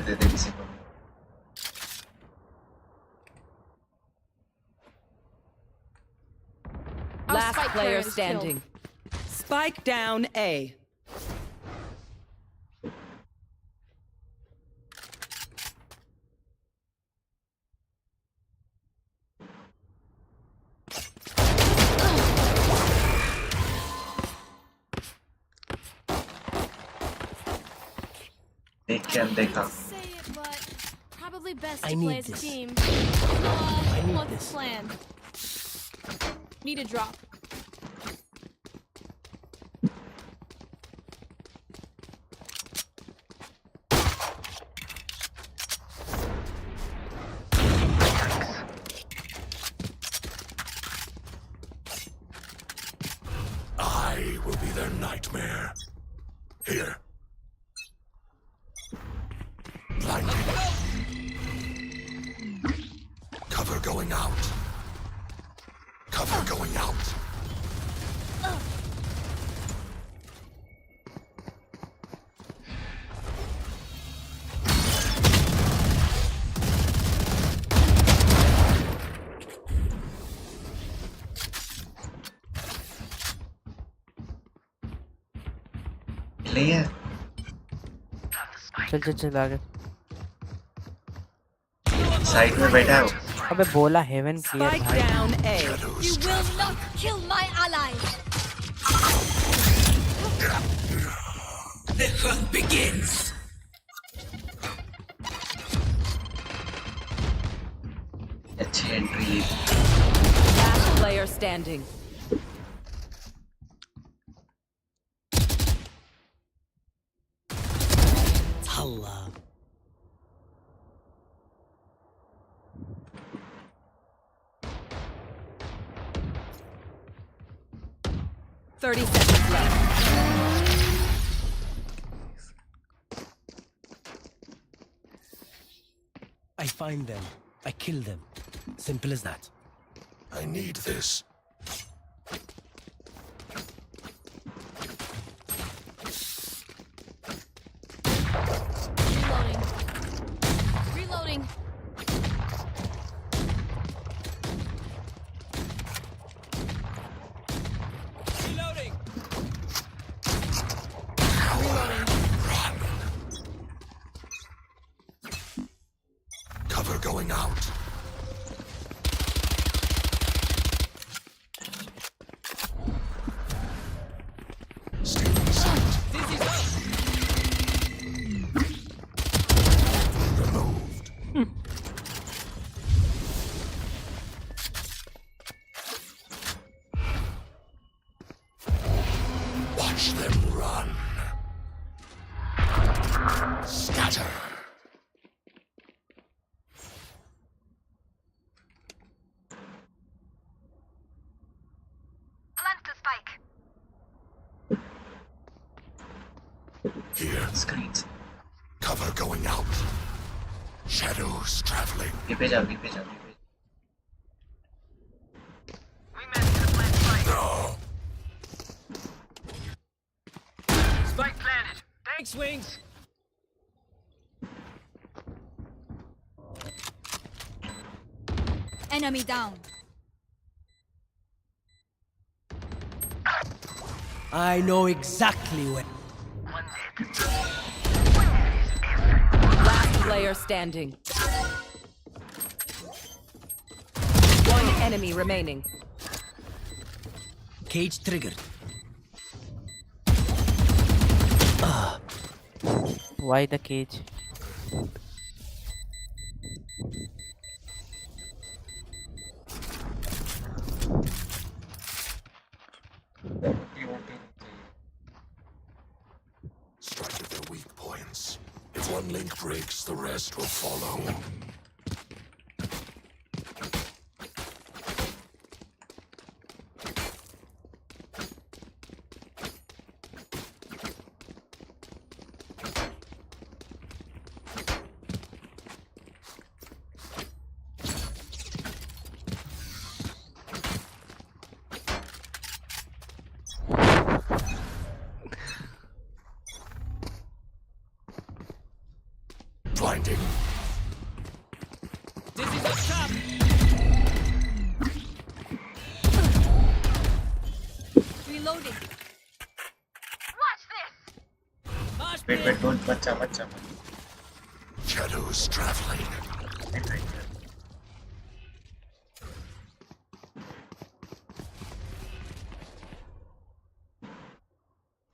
दे दे किसी को Last spike player carrier is standing. Spike down A. देख के हम देखा Say it, but probably best I to need play as a this. team. I need What's the this. plan? Need a drop. I will be their nightmare. Here. Blinding. Cover going out. Cover going out. ले चल आगे side में बैठा है वो अबे बोला haven clear Spike भाई down A. You will not kill my allies. begins. अच्छी entry Lee Last player standing. Allah. 30 seconds left. I find them. I kill them. Simple as that. I need this. Reloading. Reloading. Reloading. Cover going out. Stealing sight. Dizzy's up. Removed. Watch them run. Scatter. Plant the spike. Here. Screens. Cover going out. Shadows traveling. ये पे जा पे जा No. Spike planted. Thanks, Wings. Enemy down. I know exactly where. Last player standing. One enemy remaining. Cage triggered. Why the cage? Strike at their weak points. If one link breaks, the rest will follow. Blinding. Dizzy's up top. Reloading. Watch this. Mosh wait pit. wait don't बच्चा बच्चा Shadows traveling.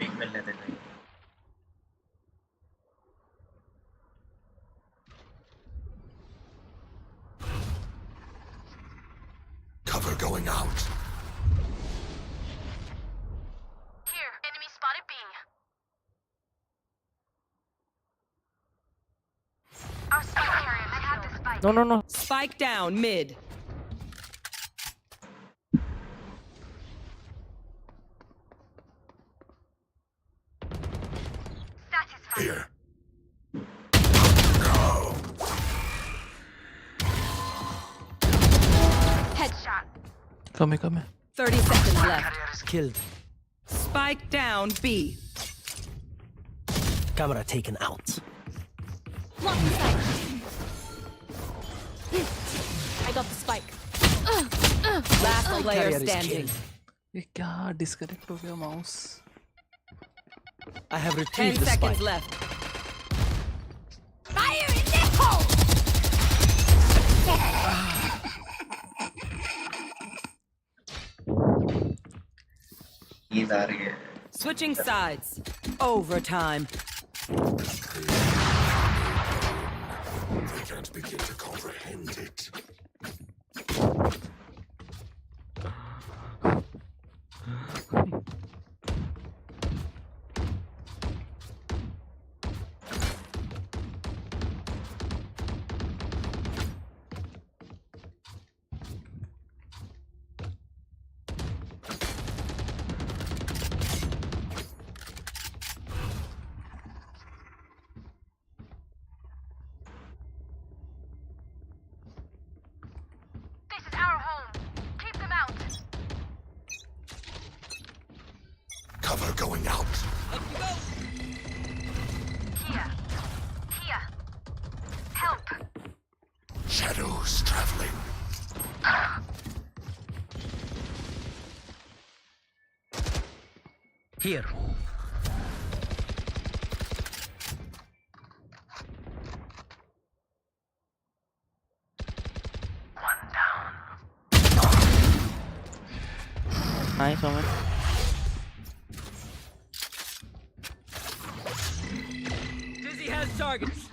एक मिलने दे नहीं Cover going out. Here, enemy spotted B. Our spike carrier. I have the spike. No, no, no. Spike down mid. Satisfied. Here. Headshot. Come here. 30 seconds left. Killed. Spike down B. Camera taken out. Block the spike. I got the spike. Last player Carrier is standing. killed. ये क्या disconnect हो गया mouse? I have 10 retrieved the seconds spike. left. Fire in the hole! नींद आ रही है Switching sides. Overtime. They can't begin to comprehend it. Cover going out. Up you go. Here. Help. Shadows traveling. Here. Nice, Omen. Dizzy has targets.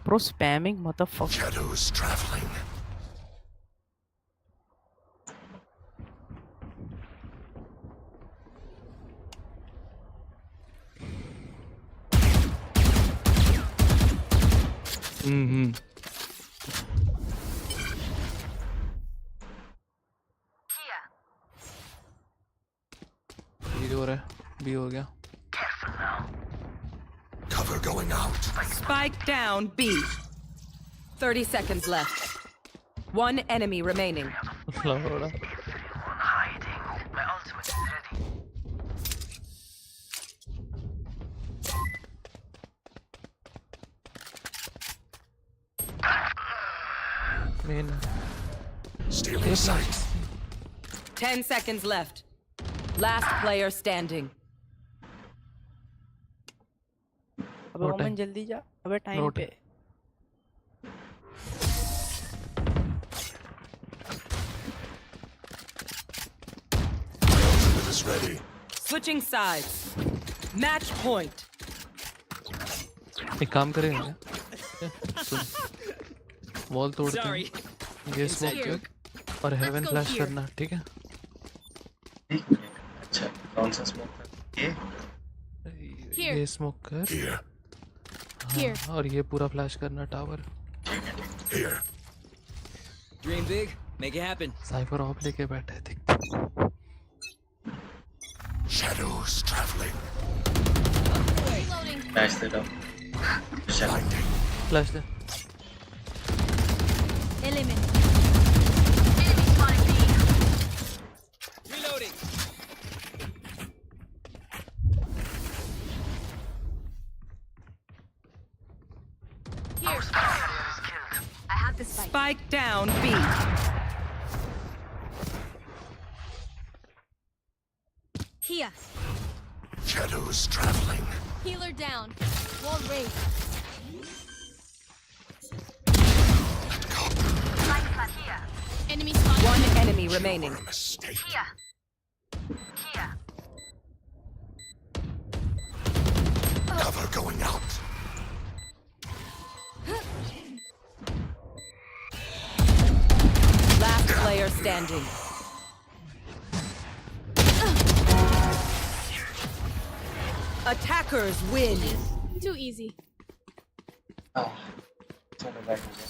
Bro, spamming, motherfucker. Shadows traveling. ये हो रहा है B हो गया Cover going out. Spike down B. 30 seconds left. One enemy remaining. Stealing sight. 10 seconds left. Last player standing. अबे ओमन जल्दी जा अबे टाइम पे Is ready. Switching sides. Match point. एक काम करेंगे वॉल तोड़ते हैं ये स्मोक कर और हेवन फ्लैश करना ठीक है अच्छा कौन सा स्मोक कर ये स्मोक कर Here. और ये पूरा फ्लैश करना tower Here. Dream big, make it happen. Cipher of लेके बैठे थे Shadows traveling. Flash it up. Blinding. Flash they Eliminate. Enemy spotted B. Reloading. Here. I have this spike. Spike down B. Here. Shadows traveling. Healer down. Wall raised. Here. Enemy spotted. One enemy remaining. Here. Here. Cover going out. Last player standing. Attackers win. Too easy. Oh, it's on the back again.